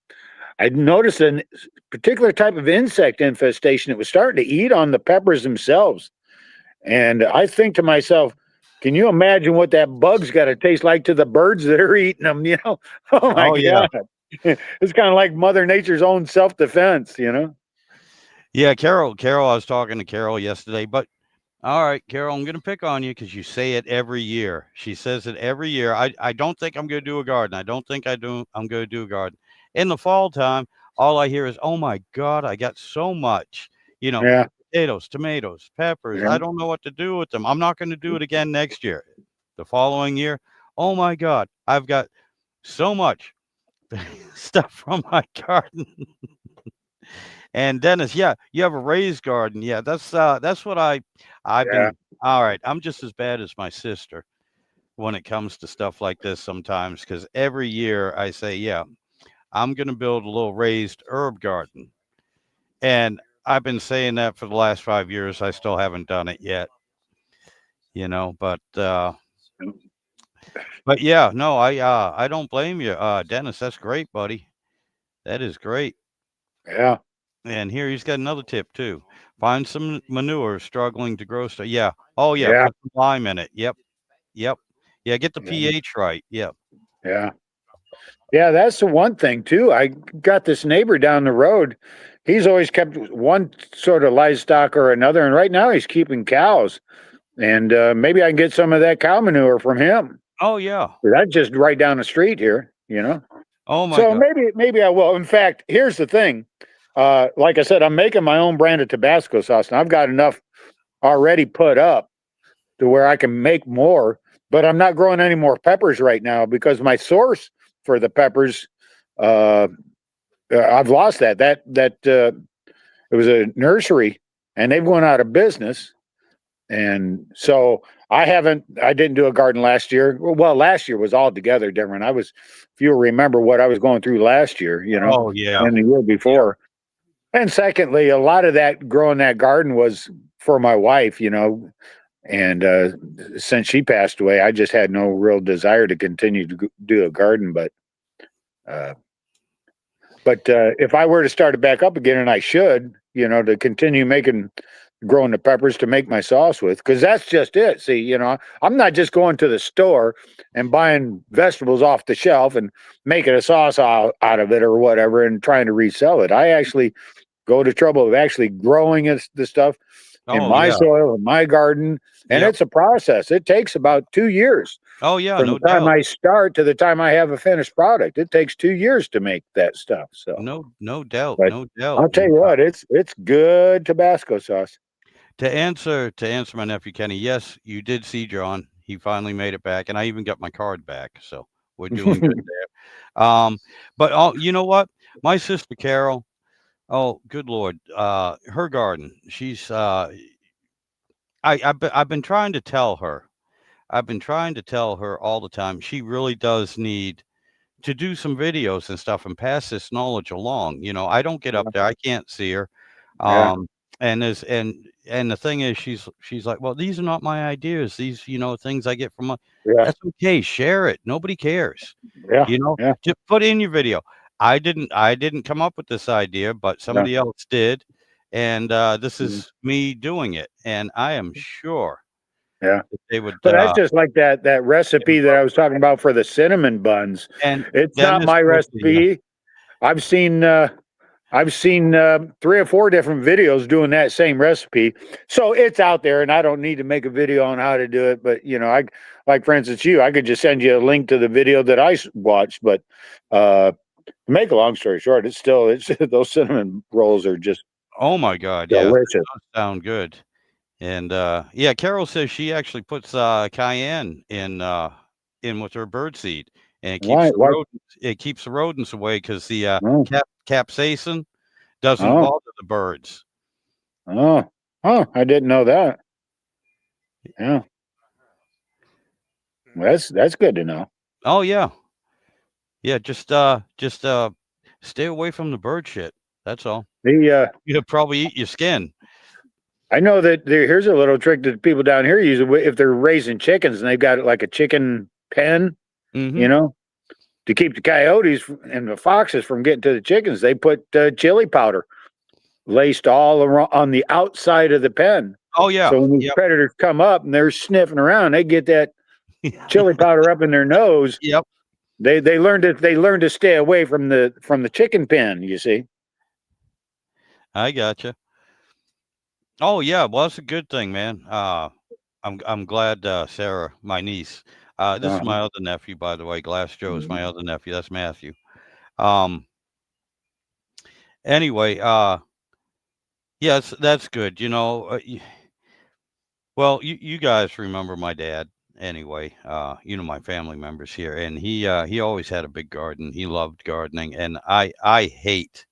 S2: I noticed a particular type of insect infestation that was starting to eat on the peppers themselves. And I think to myself, can you imagine what that bug's got to taste like to the birds that are eating them? You know, oh my
S1: oh yeah,
S2: God. It's kind of like Mother Nature's own self defense, you know?
S1: yeah. Carol, I was talking to Carol yesterday, but all right, Carol, I'm going to pick on you because you say it every year. She says it every year. I don't think I'm going to do a garden. I don't think I'm going to do a garden. In the fall time, all I hear is, oh my God, I got so much, you know,
S2: Yeah.
S1: potatoes, tomatoes, peppers.
S2: Yeah.
S1: I don't know what to do with them. I'm not going to do it again next year. The following year, oh my God, I've got so much stuff from my garden. And Dennis, yeah, you have a raised garden. Yeah, that's what I've
S2: Yeah.
S1: been. All right, I'm just as bad as my sister when it comes to stuff like this sometimes because every year I say, yeah, I'm going to build a little raised herb garden, and I've been saying that for the last 5 years. I still haven't done it yet, you know. But yeah, no, I don't blame you, Dennis. That's great, buddy. That is great.
S2: Yeah.
S1: And here he's got another tip too. Find some manure struggling to grow stuff. Yeah. Oh yeah.
S2: Yeah.
S1: Put some lime in it. Yep. Yep. Yeah. Get the
S2: Yeah.
S1: pH right. Yep.
S2: Yeah. Yeah, that's the one thing too. I got this neighbor down the road. He's always kept one sort of livestock or another, and right now he's keeping cows. And maybe I can get some of that cow manure from him.
S1: Oh yeah.
S2: That's just right down the street here, you know.
S1: Oh my
S2: So
S1: God.
S2: maybe I will. In fact, here's the thing. Like I said, I'm making my own brand of Tabasco sauce, and I've got enough already put up to where I can make more. But I'm not growing any more peppers right now because my source for the peppers, uh, I've lost that. It was a nursery, and they've gone out of business. And so I didn't do a garden last year. Well, last year was altogether different. If you'll remember what I was going through last year, you know,
S1: Oh yeah.
S2: and the year before. And secondly, a lot of that growing that garden was for my wife, you know, and since she passed away, I just had no real desire to continue to do a garden. Uh, but if I were to start it back up again, and I should, you know, to continue growing the peppers to make my sauce with, because that's just it. See, you know, I'm not just going to the store and buying vegetables off the shelf and making a sauce out of it or whatever and trying to resell it. I actually go to trouble of actually growing the stuff in
S1: Oh
S2: my
S1: yeah.
S2: soil, in my garden. And
S1: Yep.
S2: it's a process. It takes about 2 years
S1: Oh yeah.
S2: from
S1: No
S2: the time
S1: doubt.
S2: I start to the time I have a finished product. It takes 2 years to make that stuff. So,
S1: No doubt.
S2: but
S1: No doubt.
S2: I'll tell you what, it's good Tabasco sauce.
S1: To answer my nephew Kenny, yes, you did see John. He finally made it back, and I even got my card back. So we're doing good there. But you know what? My sister Carol. Oh, good Lord. Her garden. She's. I've been trying to tell her. I've been trying to tell her all the time. She really does need to do some videos and stuff and pass this knowledge along. You know, I don't get up there. I can't see her.
S2: Yeah,
S1: Um, and there's and the thing is, she's like, well, these are not my ideas. These, you know, things I get from my.
S2: yeah,
S1: That's okay. Share it. Nobody cares.
S2: yeah,
S1: You know,
S2: yeah,
S1: just put in your video. I didn't come up with this idea, but
S2: yeah,
S1: somebody else did. and this
S2: Mhm.
S1: is me doing it, and I am sure
S2: Yeah.
S1: that they would.
S2: But that's just like that recipe that I was talking about for the cinnamon buns.
S1: And
S2: It's not
S1: Dennis
S2: my
S1: would, yeah.
S2: recipe. I've seen I've seen 3 or 4 different videos doing that same recipe. So it's out there and I don't need to make a video on how to do it, but you know, I like for instance I could just send you a link to the video that I watched, but to make a long story short, it's those cinnamon rolls are just
S1: Oh my God, yeah,
S2: delicious.
S1: those sound good. And yeah, Carol says she actually puts cayenne in with her bird seed, and
S2: Why
S1: it keeps the rodents away because the
S2: oh,
S1: capsaicin doesn't
S2: oh,
S1: bother the birds.
S2: oh, oh, I didn't know that. Yeah. Well, that's good to know.
S1: Oh yeah, yeah. Just stay away from the bird shit. That's all.
S2: The
S1: You'll probably eat your skin.
S2: I know that here's a little trick that people down here use if they're raising chickens and they've got like a chicken pen,
S1: Mm-hmm.
S2: you know, to keep the coyotes and the foxes from getting to the chickens. They put chili powder laced all around on the outside of the pen.
S1: Oh yeah.
S2: So when these
S1: Yep.
S2: predators come up and they're sniffing around, they get that chili powder up in their nose.
S1: Yep.
S2: They learn to stay away from the chicken pen. You see.
S1: I gotcha. Oh yeah. Well, that's a good thing, man. I'm glad Sarah, my niece. This is
S2: Uh-huh.
S1: my other nephew, by the way. Glass Joe is my other nephew. That's Matthew. Um. Anyway. Yes, that's good. You know. Well, you guys remember my dad anyway. You know my family members here, and he always had a big garden. He loved gardening, and I hate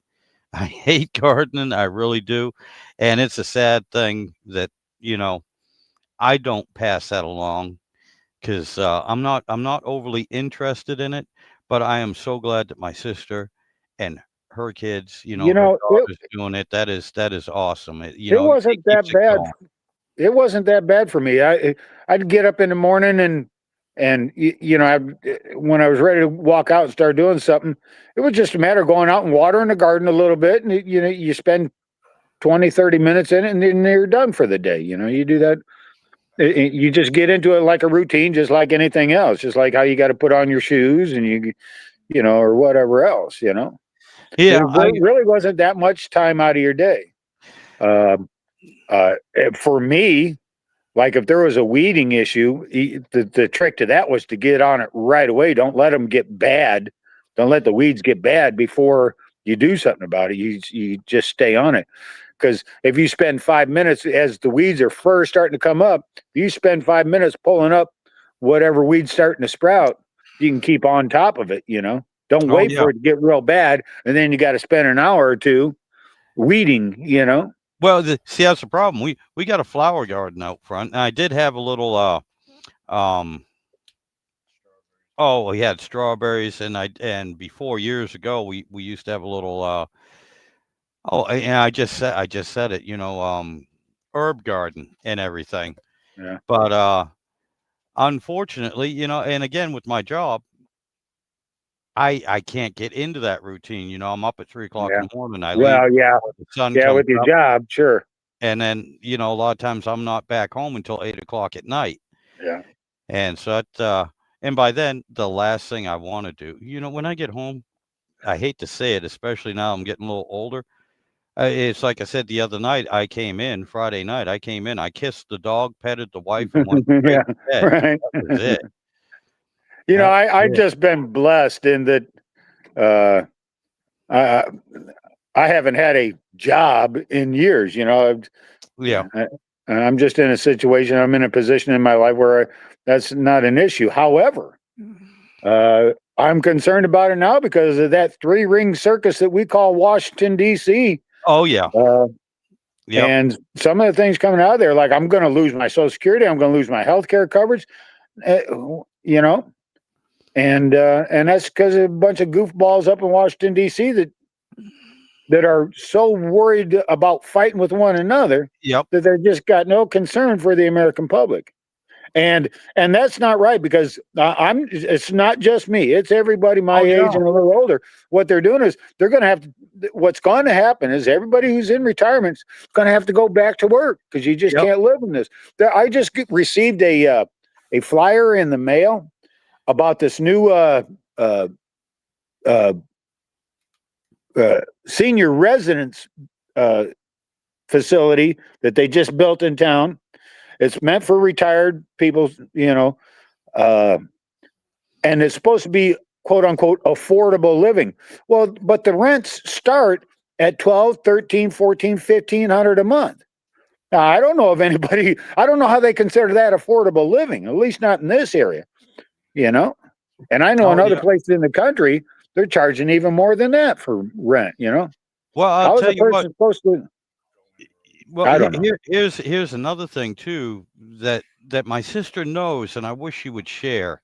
S1: I hate gardening. I really do, and it's a sad thing that you know I don't pass that along because I'm not overly interested in it, but I am so glad that my sister and her kids, you know,
S2: You
S1: her
S2: know,
S1: daughter's doing it. That is awesome. You
S2: it
S1: know, it
S2: wasn't
S1: keeps
S2: that
S1: it
S2: bad.
S1: going.
S2: It wasn't that bad for me. I'd get up in the morning and you know when I was ready to walk out and start doing something, it was just a matter of going out and watering the garden a little bit, and you know you spend 20, 30 minutes in it, and then you're done for the day. You know you do that. You just get into it like a routine, just like anything else, just like how you got to put on your shoes and you know or whatever else. You know
S1: Yeah,
S2: really wasn't that much time out of your day. Um, for me, like if there was a weeding issue, the trick to that was to get on it right away. Don't let them get bad. Don't let the weeds get bad before you do something about it. You just stay on it because if you spend 5 minutes as the weeds are first starting to come up, you spend 5 minutes pulling up whatever weeds starting to sprout. You can keep on top of it. You know, don't
S1: oh
S2: wait
S1: yeah.
S2: for it to get real bad, and then you got to spend an hour or two weeding. You know.
S1: Well, see, that's the problem. We got a flower garden out front, and I did have a little um oh, we had strawberries, and before years ago we used to have a little oh, and I just said it, you know, herb garden and everything.
S2: Yeah.
S1: But unfortunately, you know, and again with my job, I can't get into that routine. You know, I'm up at 3 o'clock in
S2: Yeah.
S1: the morning. I leave
S2: Well, yeah.
S1: before the sun
S2: Yeah,
S1: comes
S2: with your
S1: up,
S2: job, sure.
S1: and then you know a lot of times I'm not back home until 8 o'clock at night.
S2: Yeah.
S1: And so that, and by then, the last thing I want to do, you know, when I get home, I hate to say it, especially now I'm getting a little older. It's like I said the other night, I came in Friday night, I came in, I kissed the dog, petted the wife, and went straight
S2: Yeah,
S1: to bed.
S2: right.
S1: That was it.
S2: You know,
S1: That
S2: I've
S1: was it.
S2: just been blessed in that uh I I haven't had a job in years, you know.
S1: Yeah.
S2: I, I'm just in a situation, I'm in a position in my life where that's not an issue. However, I'm concerned about it now because of that three-ring circus that we call Washington D.C.
S1: Oh, yeah.
S2: Uh,
S1: Yep.
S2: and some of the things coming out of there, like I'm going to lose my Social Security, I'm going to lose my health care coverage, uh, you know, and that's because of a bunch of goofballs up in Washington D.C. that are so worried about fighting with one another
S1: Yep.
S2: that they're just got no concern for the American public. And that's not right because it's not just me, it's everybody my
S1: Oh
S2: age
S1: yeah.
S2: and a little older. What they're doing is they're going to have to, what's going to happen is everybody who's in retirement is going to have to go back to work because you just
S1: Yep.
S2: can't live in this. I just received a flyer in the mail about this new uh, uh, senior residence uh, facility that they just built in town. It's meant for retired people, uh, and it's supposed to be quote unquote affordable living. Well, but the rents start at 12, 13, 14, 1500 a month. Now, I don't know of anybody, I don't know how they consider that affordable living, at least not in this area, you know? And I know in
S1: Oh
S2: other
S1: yeah.
S2: places in the country, they're charging even more than that for rent.
S1: Well, I'll
S2: How is
S1: tell
S2: a
S1: you what.
S2: person supposed to?
S1: Well,
S2: I don't know.
S1: here's another thing too that my sister knows, and I wish she would share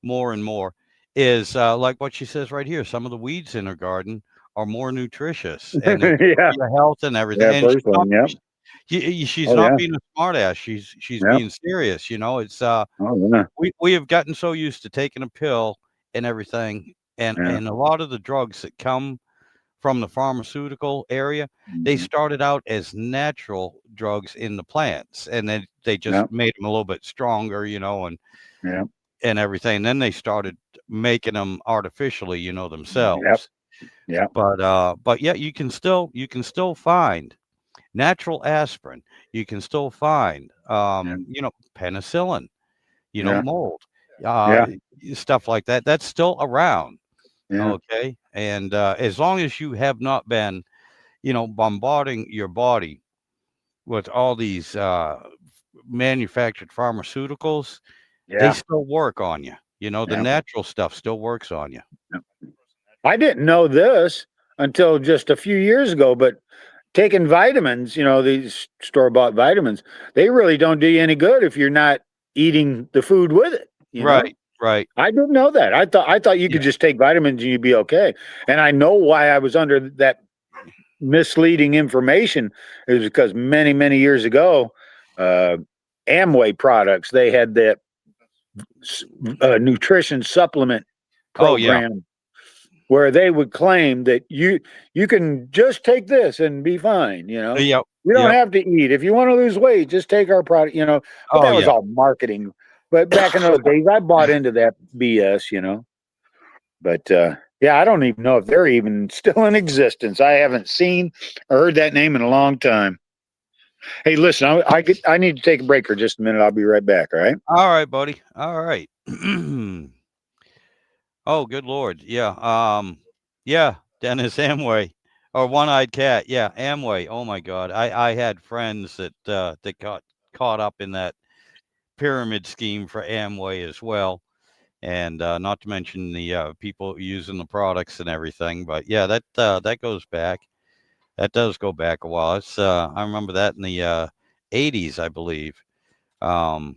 S1: more and more. Is like what she says right here. Some of the weeds in her garden are more nutritious, and they're good for
S2: Yeah.
S1: your health and everything.
S2: Yeah.
S1: And
S2: Personally. Yeah.
S1: she's
S2: Oh,
S1: not
S2: yeah.
S1: being a smartass. She's
S2: Yeah.
S1: being serious. It's
S2: Oh, yeah.
S1: we have gotten so used to taking a pill and everything, and
S2: Yeah.
S1: a lot of the drugs that come from the pharmaceutical area, they
S2: Mhm.
S1: started out as natural drugs in the plants, and then they just
S2: Yeah.
S1: made them a little bit stronger,
S2: Yeah.
S1: and everything. Then they started making them artificially,
S2: Yep.
S1: themselves.
S2: Yeah.
S1: But yeah, you can still find natural aspirin. You can still find
S2: Yeah.
S1: penicillin,
S2: Yeah.
S1: mold, uh,
S2: Yeah.
S1: stuff like that. That's still around.
S2: Yeah.
S1: Okay, and as long as you have not been bombarding your body with all these manufactured pharmaceuticals, they
S2: Yeah.
S1: still work on you. The
S2: Yeah.
S1: natural stuff still works on you.
S2: I didn't know this until just a few years ago, but taking vitamins, these store bought vitamins, they really don't do you any good if you're not eating the food with it.
S1: Right, right.
S2: I didn't know that. I thought you
S1: Yeah,
S2: could just take vitamins and you'd be okay. And I know why I was under that misleading information is because many, many years ago, uh, Amway products, they had that nutrition supplement
S1: oh yeah.
S2: program where they would claim that you can just take this and be fine.
S1: Yep,
S2: You don't
S1: yep.
S2: have to eat. If you want to lose weight, just take our product. But
S1: Oh
S2: that was
S1: yeah.
S2: all marketing. But back in those days, I bought into that BS. But yeah, I don't even know if they're even still in existence. I haven't seen or heard that name in a long time. Hey, listen, I need to take a break for just a minute. I'll be right back. All right.
S1: All right, buddy. All right. Oh, good Lord. Yeah. Yeah, Dennis Amway or One-Eyed Cat. Yeah, Amway. Oh my God. I had friends that got caught up in that pyramid scheme for Amway as well. And not to mention the people using the products and everything. But yeah, that goes back. That does go back a while. I remember that in the 80s, I believe. Um,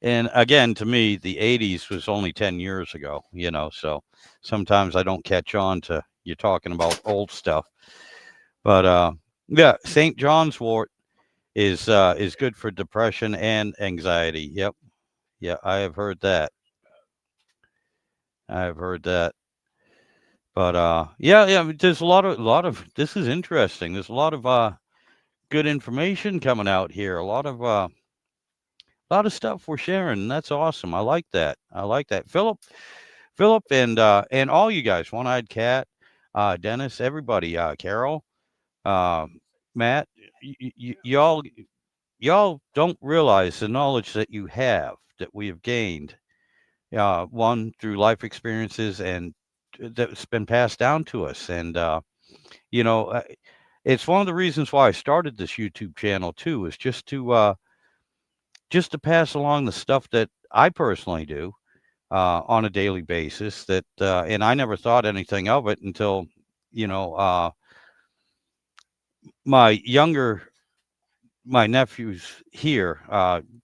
S1: and again, to me, the 80s was only 10 years ago. So sometimes I don't catch on to you talking about old stuff. But yeah, St. John's wort is good for depression and anxiety. Yep. Yeah, I have heard that. I have heard that. But yeah, there's a lot of this is interesting. There's a lot of good information coming out here. A lot of stuff we're sharing. And that's awesome. I like that. I like that. Philip and all you guys, One-Eyed Cat, Dennis, everybody, Carol, uh, Matt, y'all don't realize the knowledge that you have that we have gained, one through life experiences and that's been passed down to us. And you know, uh, it's one of the reasons why I started this YouTube channel too, is just to pass along the stuff that I personally do on a daily basis. And I never thought anything of it until you know uh, my younger my nephews here,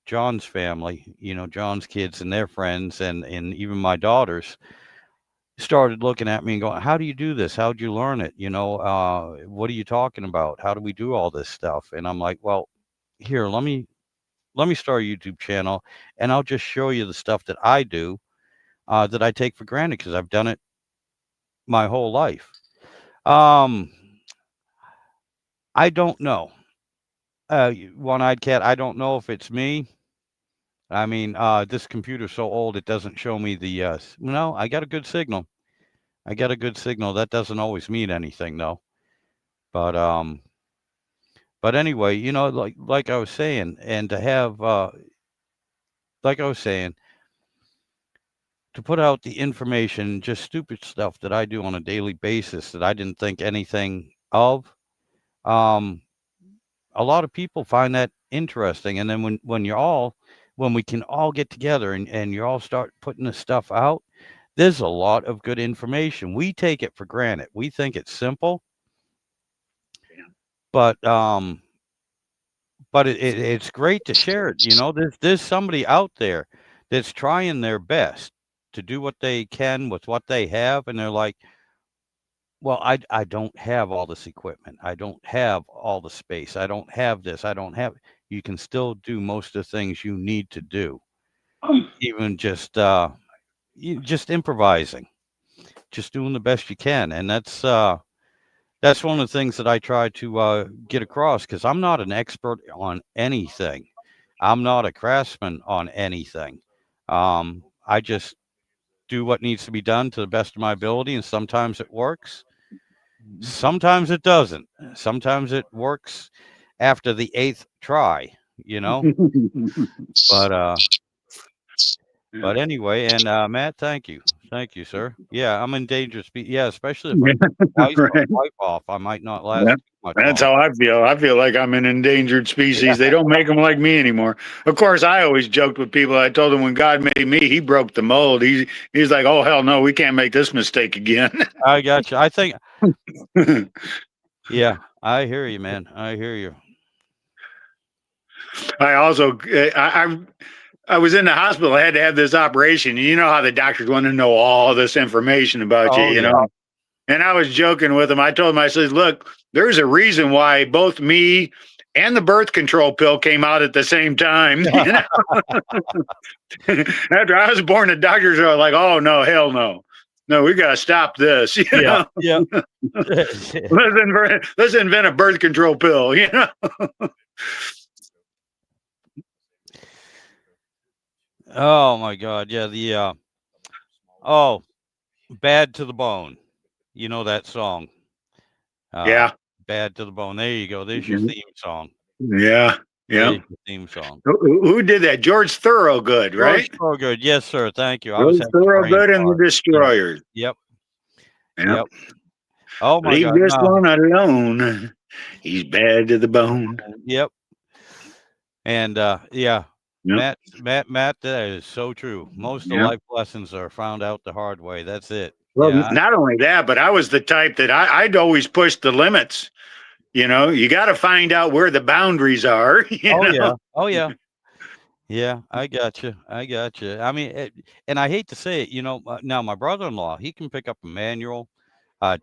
S1: John's family, John's kids and their friends, and even my daughters started looking at me and going, "How do you do this? How'd you learn it? What are you talking about? How do we do all this stuff?" And I'm like, "Well, here, let me let me start a YouTube channel, and I'll just show you the stuff that I do that I take for granted because I've done it my whole life. Um, I don't know. One-eyed cat. I don't know if it's me. I mean, this computer's so old it doesn't show me the. No, I got a good signal. I got a good signal. That doesn't always mean anything though. But anyway, like I was saying, and to have like I was saying, to put out the information, just stupid stuff that I do on a daily basis that I didn't think anything of. Um, a lot of people find that interesting, and then when we can all get together and you all start putting this stuff out, there's a lot of good information. We take it for granted. We think it's simple, but it's great to share it. There's somebody out there that's trying their best to do what they can with what they have, and they're like, well, I don't have all this equipment. I don't have all the space. I don't have this. I don't have. You can still do most of the things you need to do, even just improvising, just doing the best you can, and that's one of the things that I try to get across because I'm not an expert on anything. I'm not a craftsman on anything. I just do what needs to be done to the best of my ability, and sometimes it works. Sometimes it doesn't. Sometimes it works after the 8th try, But but anyway, and Matt, thank you, sir. Yeah, I'm endangered species. Yeah, especially if I ice my wife off, I might not last too much
S2: That's
S1: longer.
S2: how I feel. I feel like I'm an endangered species.
S1: Yeah.
S2: They don't make them like me anymore. Of course, I always joked with people. I told them when God made me, He broke the mold. He's like, oh hell no, we can't make this mistake again.
S1: I got you. I think. Yeah, I hear you, man. I hear you.
S2: I also, I was in the hospital. I had to have this operation. You know how the doctors want to know all this information about you,
S1: Oh,
S2: you
S1: yeah.
S2: know? And I was joking with him. I told him, I said, look, there's a reason why both me and the birth control pill came out at the same time. You know? After I was born, the doctors are like, oh, no, hell no. No, we got to stop this. You know?
S1: Yeah.
S2: Let's invent a birth control pill, you know?
S1: Oh my God. Yeah. Bad to the Bone. You know that song?
S2: Yeah.
S1: Bad to the Bone. There you go. There's your theme song.
S2: Yeah. Yeah.
S1: There's your theme song.
S2: Who did that? George Thorogood, right?
S1: George Thorogood. Yes, sir. Thank you.
S2: George Thorogood and the Destroyers.
S1: Yep.
S2: Yep.
S1: Oh my
S2: Leave
S1: God.
S2: this one alone. He's bad to the bone.
S1: Yep. And yeah.
S2: Yep.
S1: Matt, that is so true. Most of the life lessons are found out the hard way. That's it.
S2: Well, not only that, but I was the type that I'd always push the limits. You know, you got to find out where the boundaries are.
S1: Yeah. Oh yeah. Yeah, I got you. I mean, and I hate to say it, now my brother-in-law, he can pick up a manual,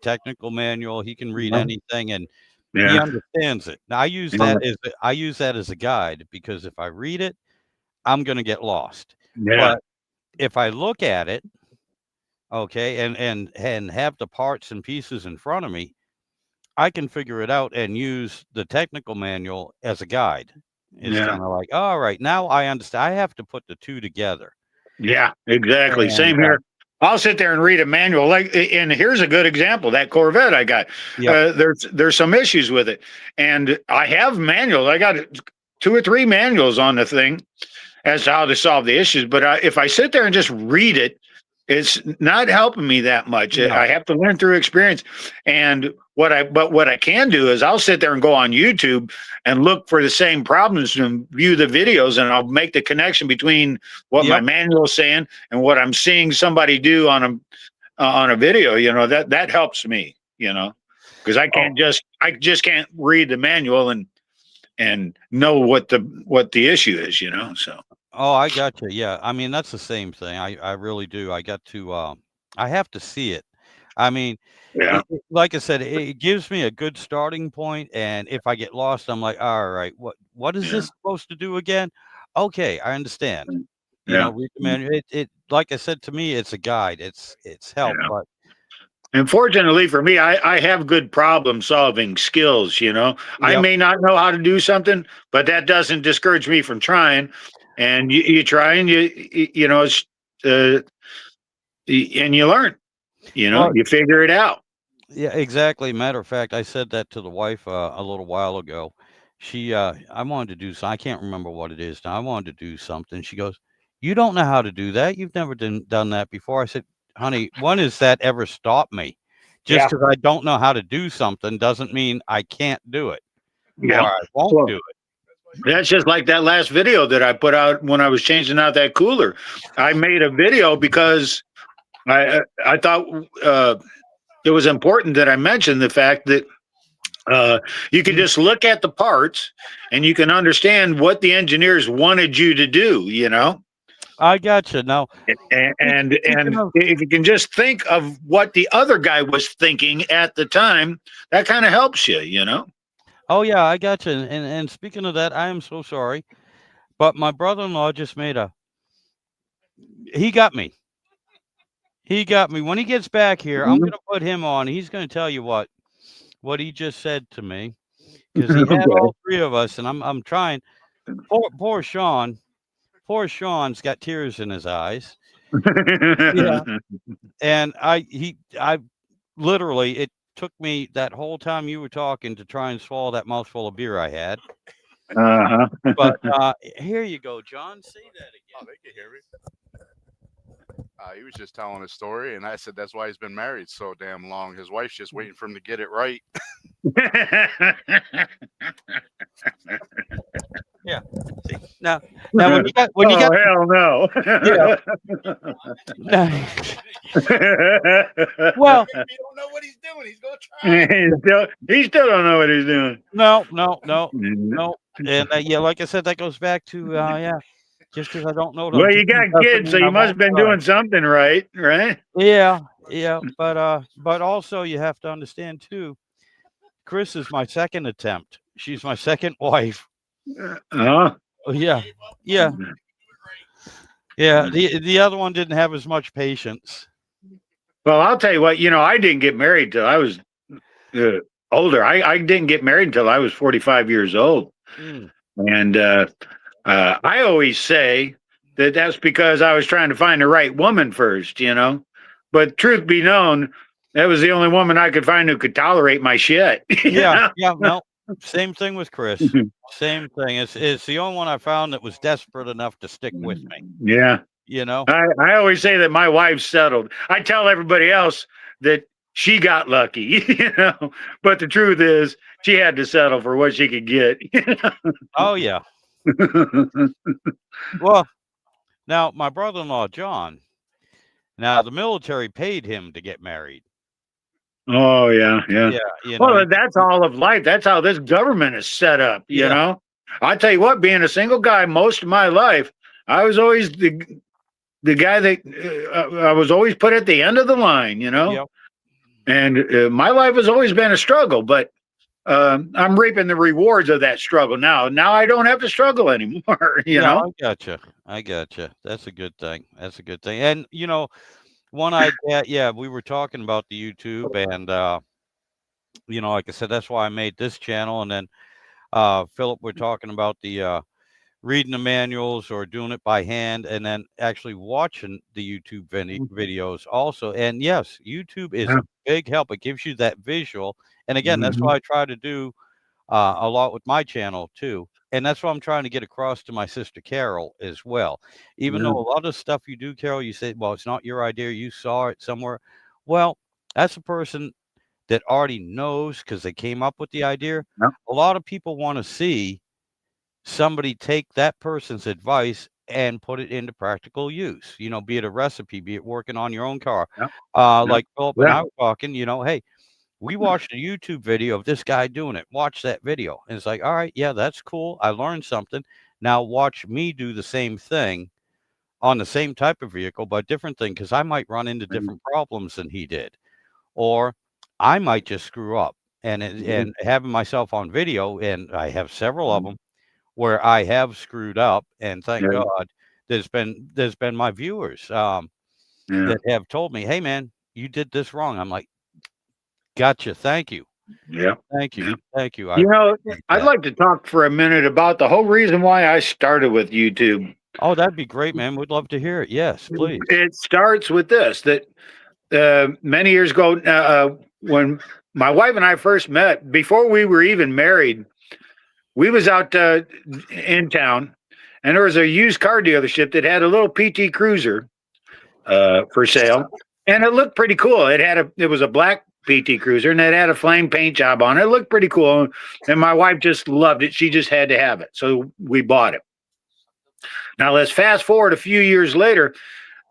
S1: technical manual. He can read anything, and he understands it. Now I use that as a guide because if I read it, I'm going to get lost.
S2: Yeah.
S1: But if I look at it, okay, and have the parts and pieces in front of me, I can figure it out and use the technical manual as a guide. It's kind of like, all right, now I understand. I have to put the two together.
S2: Yeah, exactly. Same here. I'll sit there and read a manual. And here's a good example. That Corvette I got. There's some issues with it, and I have manuals. I got 2 or 3 manuals on the thing as to how to solve the issues. But if I sit there and just read it, it's not helping me that much. No. I have to learn through experience. And what I can do is I'll sit there and go on YouTube and look for the same problems and view the videos, and I'll make the connection between what my manual is saying and what I'm seeing somebody do on a video. You know, that helps me, because I just can't read the manual and know what the issue is, so.
S1: Oh, I got you. Yeah. I mean, that's the same thing. I really do. I got to, I have to see it. I mean, like I said, it gives me a good starting point. And if I get lost, I'm like, all right, what is this supposed to do again? Okay, I understand. You
S2: Yeah.
S1: know, read the manual. It like I said, to me, it's a guide. It's help,
S2: Yeah.
S1: but
S2: And fortunately for me, I have good problem solving skills. I
S1: yep.
S2: may not know how to do something, but that doesn't discourage me from trying. And you try and it's, and you learn.
S1: Well,
S2: You figure it out.
S1: yeah, exactly. Matter of fact, I said that to the wife a little while ago. I wanted to do I can't remember what it is now. I wanted to do something. She goes, "You don't know how to do that. You've never done that before." I said, "Honey, when has that ever stopped me? Just
S2: Yeah.
S1: because I don't know how to do something doesn't mean I can't do it or
S2: Yeah.
S1: I won't
S2: Well,
S1: do it."
S2: that's just like that last video that I put out when I was changing out that cooler. I made a video because I thought it was important that I mentioned the fact that you can just look at the parts and you can understand what the engineers wanted you to do.
S1: I gotcha. Now,
S2: And
S1: speaking of,
S2: if you can just think of what the other guy was thinking at the time, that kind of helps you.
S1: oh yeah, I gotcha. And speaking of that, I am so sorry, but my brother-in-law just made a. He got me. He got me. When he gets back here, I'm
S2: Mhm.
S1: gonna put him on. He's gonna tell you what he just said to me because he had
S2: Okay.
S1: all three of us, and I'm trying. Poor Sean. Poor Sean's got tears in his eyes. Yeah, and I literally it took me that whole time you were talking to try and swallow that mouthful of beer I had.
S2: Uh-huh.
S1: But here you go, John. Say that
S3: Oh,
S1: again.
S3: they can hear me. He was just telling a story, and I said that's why he's been married so damn long. His wife's just waiting for him to get it right.
S1: Yeah. See now when you
S2: Oh,
S1: got
S2: hell no.
S1: yeah. Now, well,
S3: He don't know what he's doing. He's gonna try.
S2: he still don't know what he's doing.
S1: no, and yeah, like I said, that goes back to yeah. Just because I don't know what I'm
S2: Well, you
S1: doing
S2: got
S1: doesn't
S2: kids, so
S1: mean I
S2: you must
S1: won't
S2: have been
S1: try.
S2: doing something right, right?
S1: Yeah, yeah, but also you have to understand too. Chris is my second attempt. She's my second wife.
S2: Uh,
S1: Oh, yeah, yeah, yeah. The other one didn't have as much patience.
S2: well, I'll tell you what. I didn't get married till I was uh, older. I didn't get married until I was 45 years old,
S1: Mm,
S2: and I always say that that's because I was trying to find the right woman first. But truth be known, that was the only woman I could find who could tolerate my shit.
S1: yeah, yeah. No, same thing with Chris. Same thing. It's the only one I found that was desperate enough to stick with me.
S2: Yeah.
S1: You know.
S2: I always say that my wife settled. I tell everybody else that she got lucky. But the truth is she had to settle for what she could get.
S1: Oh yeah. Well, now my brother-in-law John. Now the military paid him to get married.
S2: Oh yeah, yeah.
S1: Yeah, you know.
S2: Well, that's all of life. That's how this government is set up.
S1: Yeah.
S2: I tell you what, being a single guy most of my life, I was always the guy that I was always put at the end of the line.
S1: Yep.
S2: And my life has always been a struggle, but I'm reaping the rewards of that struggle now. Now I don't have to struggle anymore.
S1: Yeah, I gotcha. I gotcha. That's a good thing. That's a good thing. And one idea, yeah, we were talking about the YouTube and like I said, that's why I made this channel. And then Philip, we're talking about the reading the manuals or doing it by hand and then actually watching the YouTube videos also. And yes, YouTube is
S2: Yeah.
S1: a big help. It gives you that visual. And again, that's
S2: Mhm.
S1: why I try to do a lot with my channel too. And that's what I'm trying to get across to my sister Carol as well. Even
S2: Yeah.
S1: though a lot of stuff you do, Carol, you say, well, it's not your idea. You saw it somewhere. Well, that's a person that already knows because they came up with the idea.
S2: Yeah.
S1: A lot of people want to see somebody take that person's advice and put it into practical use, be it a recipe, be it working on your own car.
S2: Yeah. Yeah.
S1: Like Philip and
S2: Yeah.
S1: I were talking, hey, we watched a YouTube video of this guy doing it. Watch that video. And it's like, all right, yeah, that's cool. I learned something. Now watch me do the same thing on the same type of vehicle, but different thing, because I might run into different problems than he did. Or I might just screw up. And having myself on video, and I have several of them, where I have screwed up, and thank
S2: Yeah.
S1: God there's been my viewers
S2: Yeah.
S1: that have told me, "Hey man, you did this wrong." I'm like, "Gotcha, thank you,
S2: Yeah.
S1: thank you,
S2: Yeah.
S1: thank you." I
S2: You know,
S1: appreciate
S2: I'd
S1: that.
S2: like to talk for a minute about the whole reason why I started with YouTube.
S1: Oh, that'd be great, man. We'd love to hear it. Yes, please.
S2: It starts with this that many years ago, when my wife and I first met, before we were even married, we was out in town, and there was a used car dealership that had a little PT Cruiser for sale, and it looked pretty cool. It was a black PT Cruiser, and it had a flame paint job on it. It looked pretty cool, and my wife just loved it. She just had to have it, so we bought it. Now let's fast forward a few years later,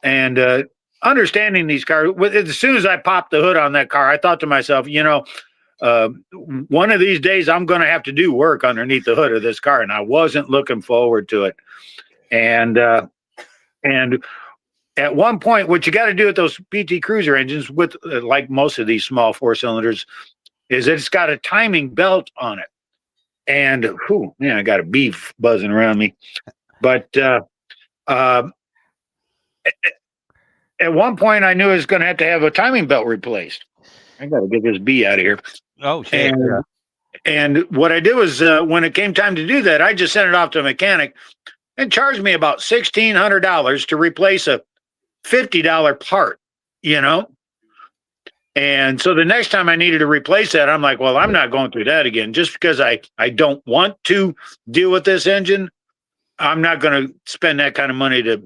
S2: and understanding these cars. As soon as I popped the hood on that car, I thought to myself, uh, one of these days I'm going to have to do work underneath the hood of this car, and I wasn't looking forward to it. And at one point, what you got to do with those PT Cruiser engines, with like most of these small 4 cylinders, is that it's got a timing belt on it. And whew, man, I got a beef buzzing around me. But uh, at one point, I knew I was going to have a timing belt replaced. I got to get this bee out of here.
S1: Oh shit.
S2: And
S1: Yeah.
S2: and what I did was, when it came time to do that, I just sent it off to a mechanic and charged me about $1,600 to replace a $50 part, you know? And so the next time I needed to replace that, I'm like, well, I'm not going through that again. Just because I don't want to deal with this engine, I'm not going to spend that kind of money to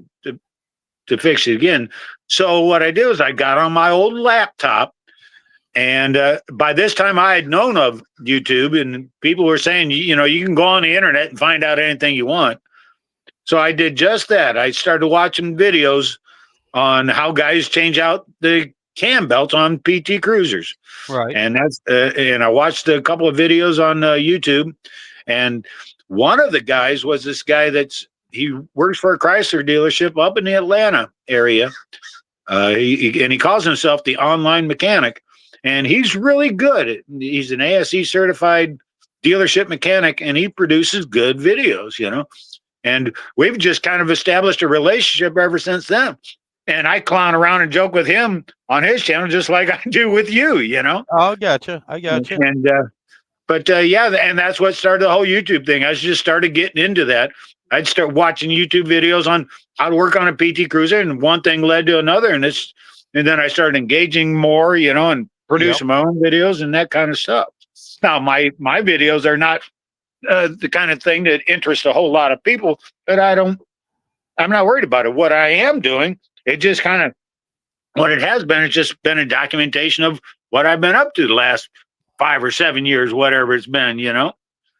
S2: fix it again. So what I did was I got on my old laptop, and by this time I had known of YouTube, and people were saying, you can go on the internet and find out anything you want. So I did just that. I started watching videos on how guys change out the cam belts on PT Cruisers.
S1: Right.
S2: And and I watched a couple of videos on YouTube, and one of the guys was this guy he works for a Chrysler dealership up in the Atlanta area. He calls himself the online mechanic, and he's really good. He's an ASE certified dealership mechanic, and he produces good videos, and we've just kind of established a relationship ever since then. And I clown around and joke with him on his channel, just like I do with you,
S1: Oh, I gotcha.
S2: And yeah, and that's what started the whole YouTube thing. I just started getting into that. I'd start watching YouTube videos on how to work on a PT Cruiser, and one thing led to another, and then I started engaging more, and producing my own videos and that kind of stuff. Now, my videos are not the kind of thing that interests a whole lot of people, but I'm not worried about it. What I am doing, it just kind of, what it has been, it's just been a documentation of what I've been up to the last 5 or 7 years, whatever it's been,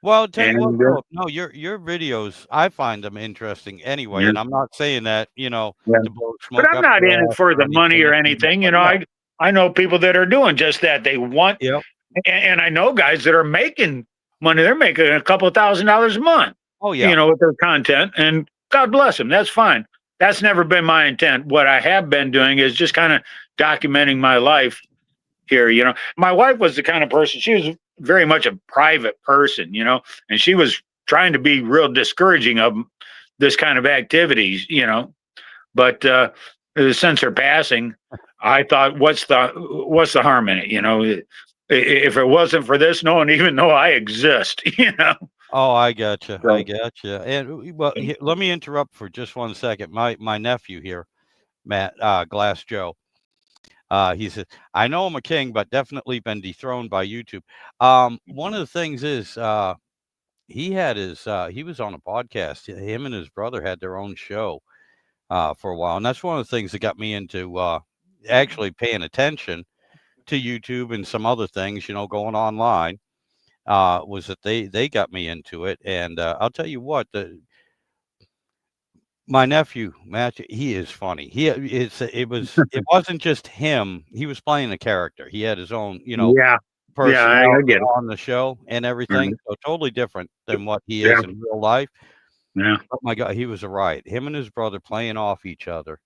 S1: Well, tell you what,
S2: And
S1: Philip, no, your videos, I find them interesting anyway,
S2: yeah,
S1: and I'm not saying that,
S2: yeah.
S1: to blow
S2: But
S1: smoke
S2: I'm
S1: up
S2: not
S1: your
S2: in it
S1: ass
S2: for
S1: or
S2: the money or
S1: anything.
S2: anything.
S1: Yeah.
S2: I know people that are doing just that. They want,
S1: Yep.
S2: and I know guys that are making money. They're making a couple of $1,000s a month,
S1: Oh yeah.
S2: with their content, and God bless them. That's fine. That's never been my intent. What I have been doing is just kind of documenting my life here. My wife was the kind of person, she was very much a private person, and she was trying to be real discouraging of this kind of activities, but since her passing, I thought, what's the harm in it? If it wasn't for this, no one even know I exist,
S1: Oh, I gotcha.
S2: So,
S1: I gotcha. And well, let me interrupt for just 1 second. My nephew here, Matt Glass Joe. He said, "I know I'm a king, but definitely been dethroned by YouTube." One of the things is he was on a podcast. Him and his brother had their own show for a while, and that's one of the things that got me into actually paying attention to YouTube and some other things, going online. Was that they got me into it, and I'll tell you what, my nephew Matt, he is funny. It wasn't just him. He was playing a character. He had his own,
S2: yeah,
S1: personality
S2: I get it.
S1: on the show and everything. So totally different than what he
S2: Yeah.
S1: is in real life.
S2: Yeah.
S1: Oh my God, he was a riot. Him and his brother playing off each other.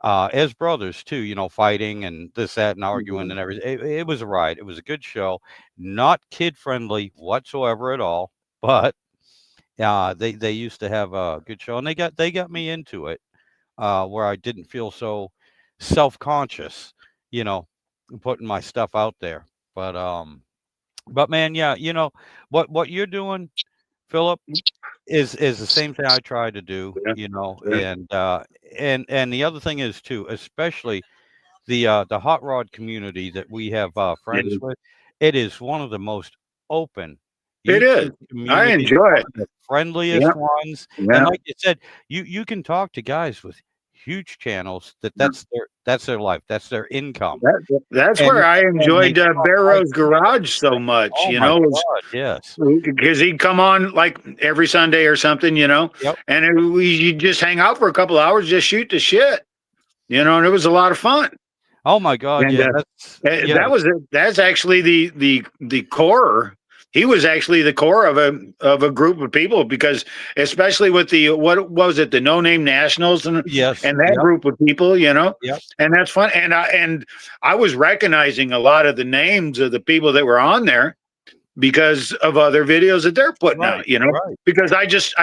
S1: As brothers too, fighting and this, that, and arguing and everything. It was a riot. It was a good show, not kid friendly whatsoever at all. But They used to have a good show, and they got me into it, where I didn't feel so self-conscious, you know, putting my stuff out there. But but man, yeah, what you're doing, Philip, is the same thing I try to do,
S2: Yeah, yeah,
S1: and the other thing is too, especially the hot rod community that we have friends
S2: yeah.
S1: with. It is one of the most open
S2: It is.
S1: YouTube
S2: I
S1: communities,
S2: enjoy
S1: one
S2: it.
S1: of the friendliest
S2: Yeah,
S1: ones. And
S2: yeah,
S1: like you said, you can talk to guys with huge channels
S2: yeah.
S1: that's their life, that's their income,
S2: That's
S1: and
S2: where I
S1: and they
S2: enjoyed
S1: talk right
S2: Barrow's
S1: to you.
S2: Garage so much,
S1: Oh
S2: you
S1: my
S2: know,
S1: God, yes.
S2: because he'd come on like every Sunday or something, you know,
S1: Yep.
S2: and you just hang out for a couple hours, just shoot the shit, you know, and it was a lot of fun.
S1: Oh my God,
S2: And
S1: yeah, yeah,
S2: that's actually the core. He was actually the core of a group of people because especially with the what was it, the No Name Nationals
S1: yes,
S2: and that
S1: yep,
S2: group of people, you know,
S1: yep,
S2: and that's fun. And I was recognizing a lot of the names of the people that were on there because of other videos that they're putting
S1: right,
S2: out, you know,
S1: right,
S2: because I just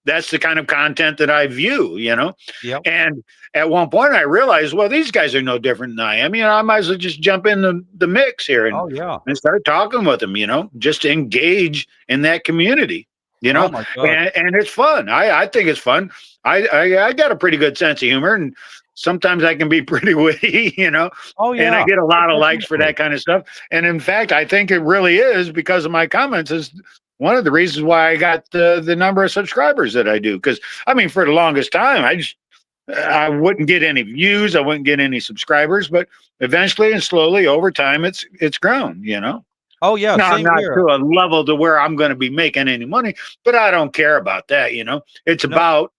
S2: that's the kind of content that I view, you know.
S1: yep.
S2: And at one point I realized, well, these guys are no different than I am. You know, I might as well just jump in the mix here
S1: Oh yeah.
S2: and start talking with them, you know, just to engage in that community, you
S1: Oh
S2: know,
S1: my God.
S2: and it's fun. I think it's fun. I got a pretty good sense of humor and sometimes I can be pretty witty, you know,
S1: Oh
S2: and I
S1: yeah.
S2: get a
S1: Oh,
S2: lot of likes for
S1: definitely.
S2: that kind of stuff. And in fact, I think it really is because of my comments is one of the reasons why I got the number of subscribers that I do. Because I mean, for the longest time, I wouldn't get any views, I wouldn't get any subscribers, but eventually and slowly over time, it's grown. You know.
S1: Oh yeah,
S2: Now I'm
S1: same
S2: not
S1: here.
S2: to a level to where I'm going to be making any money, but I don't care about that. You know,
S1: No,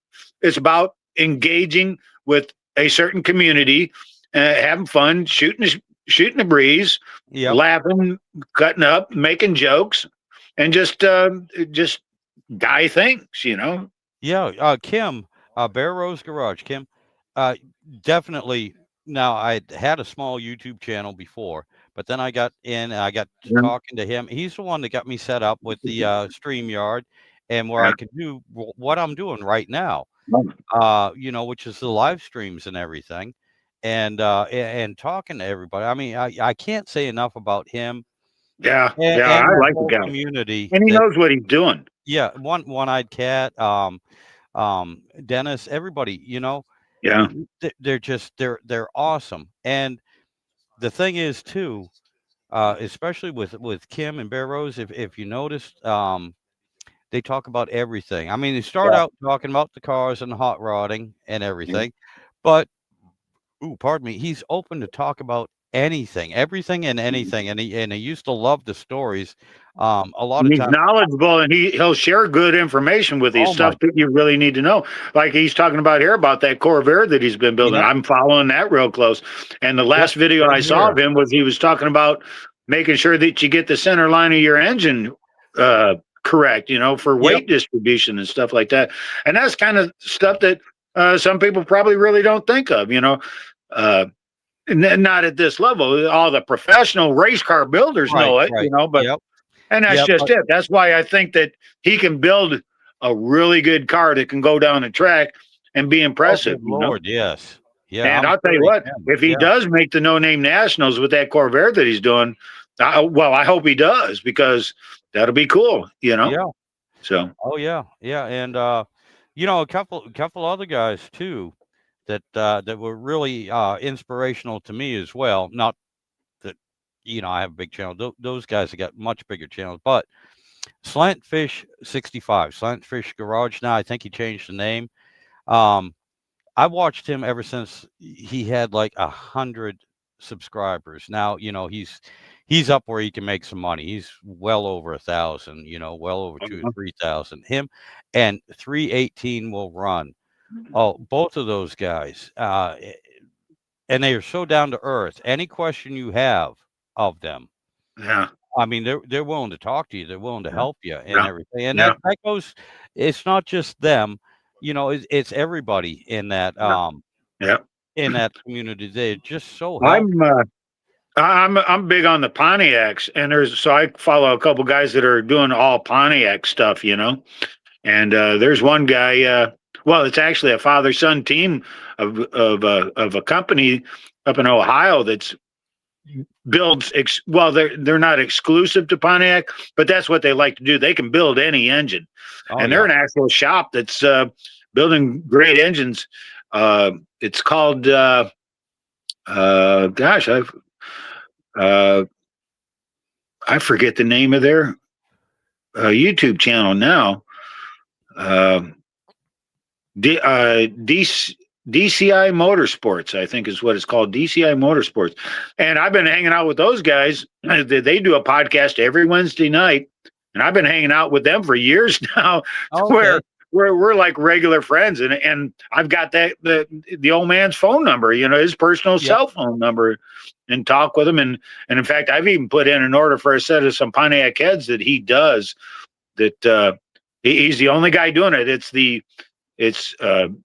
S2: it's about engaging with a certain community, having fun, shooting the breeze,
S1: yep.
S2: laughing, cutting up, making jokes, and just guy things. You know.
S1: Yeah, Kim, Bear Rose Garage, Kim, uh, definitely. Now, I had a small YouTube channel before, but then I got in and I got to
S2: Yeah.
S1: talking to him. He's the one that got me set up with the StreamYard and where
S2: Yeah.
S1: I could do what I'm doing right now, which is the live streams and everything, and talking to everybody. I mean, I can't say enough about him
S2: Yeah,
S1: and,
S2: yeah,
S1: and
S2: I
S1: that
S2: like the
S1: whole
S2: guy,
S1: community
S2: and he
S1: that,
S2: knows what he's doing.
S1: yeah, one-eyed cat, Dennis, everybody,
S2: Yeah,
S1: they're just they're awesome. And the thing is too, especially with Kim and Bear Rose, if you noticed, they talk about everything. I mean, they start
S2: yeah,
S1: out talking about the cars and the hot rodding and
S2: yeah.
S1: everything, but ooh, pardon me, he's open to talk about anything, everything and anything, and he used to love the stories. A lot of
S2: He's
S1: times,
S2: knowledgeable, and he'll share good information with you,
S1: oh my,
S2: stuff that you really need to know. Like he's talking about here about that Corvair that he's been building.
S1: yep,
S2: I'm following that real close. And the
S1: yep,
S2: last video I
S1: same
S2: saw
S1: here,
S2: of him was he was talking about making sure that you get the center line of your engine correct, you know, for
S1: yep,
S2: weight distribution and stuff like that. And that's kind of stuff that some people probably really don't think of, you know. Uh, not at this level. All the professional race car builders
S1: right,
S2: know it, you
S1: right,
S2: know, but
S1: yep,
S2: and that's
S1: yep,
S2: just it. That's why I think that he can build a really good car that can go down the track and be
S1: oh,
S2: impressive,
S1: good
S2: you know.
S1: lord, yes. Yeah,
S2: And
S1: I'm
S2: I'll tell
S1: sure
S2: you
S1: he
S2: what,
S1: can.
S2: if he
S1: Yeah.
S2: does make the No Name Nationals with that Corvair that he's doing, well, I hope he does because that'll be cool, you know.
S1: Yeah.
S2: So
S1: Oh, yeah. Yeah, and, a couple other guys too that were really, inspirational to me as well. Not that, I have a big channel. Those guys have got much bigger channels, but Slantfish 65, Slantfish Garage now, I think he changed the name. Um I watched him ever since he had like 100 subscribers. Now, he's up where he can make some money. He's well over 1,000, well over two or 3,000. Him and 318 will run. Oh, both of those guys, and they are so down to earth. Any question you have of them,
S2: yeah,
S1: I mean, they're willing to talk to you. They're willing to
S2: yeah,
S1: help you and
S2: yeah,
S1: everything. And
S2: yeah,
S1: that goes. It's not just them. It's everybody
S2: yeah, yeah.
S1: in that community. They're just so
S2: I'm
S1: helpful.
S2: I'm big on the Pontiacs, and there's so I follow a couple guys that are doing all Pontiac stuff, you know. And there's one guy. Well, it's actually a father-son team of a company up in Ohio that's builds. Well, they're not exclusive to Pontiac, but that's what they like to do. They can build any engine,
S1: Oh,
S2: and
S1: yeah.
S2: they're an actual shop that's building great engines. It's called. Gosh, I forget the name of their YouTube channel now. DCI Motorsports, I think is what it's called, DCI Motorsports. And I've been hanging out with those guys. They do a podcast every Wednesday night, and I've been hanging out with them for years now,
S1: Okay.
S2: where we're like regular friends. And I've got the old man's phone number, his personal cell phone number, and talk with him. And in fact, I've even put in an order for a set of some Pontiac heads that he does. That he's the only guy doing it. It's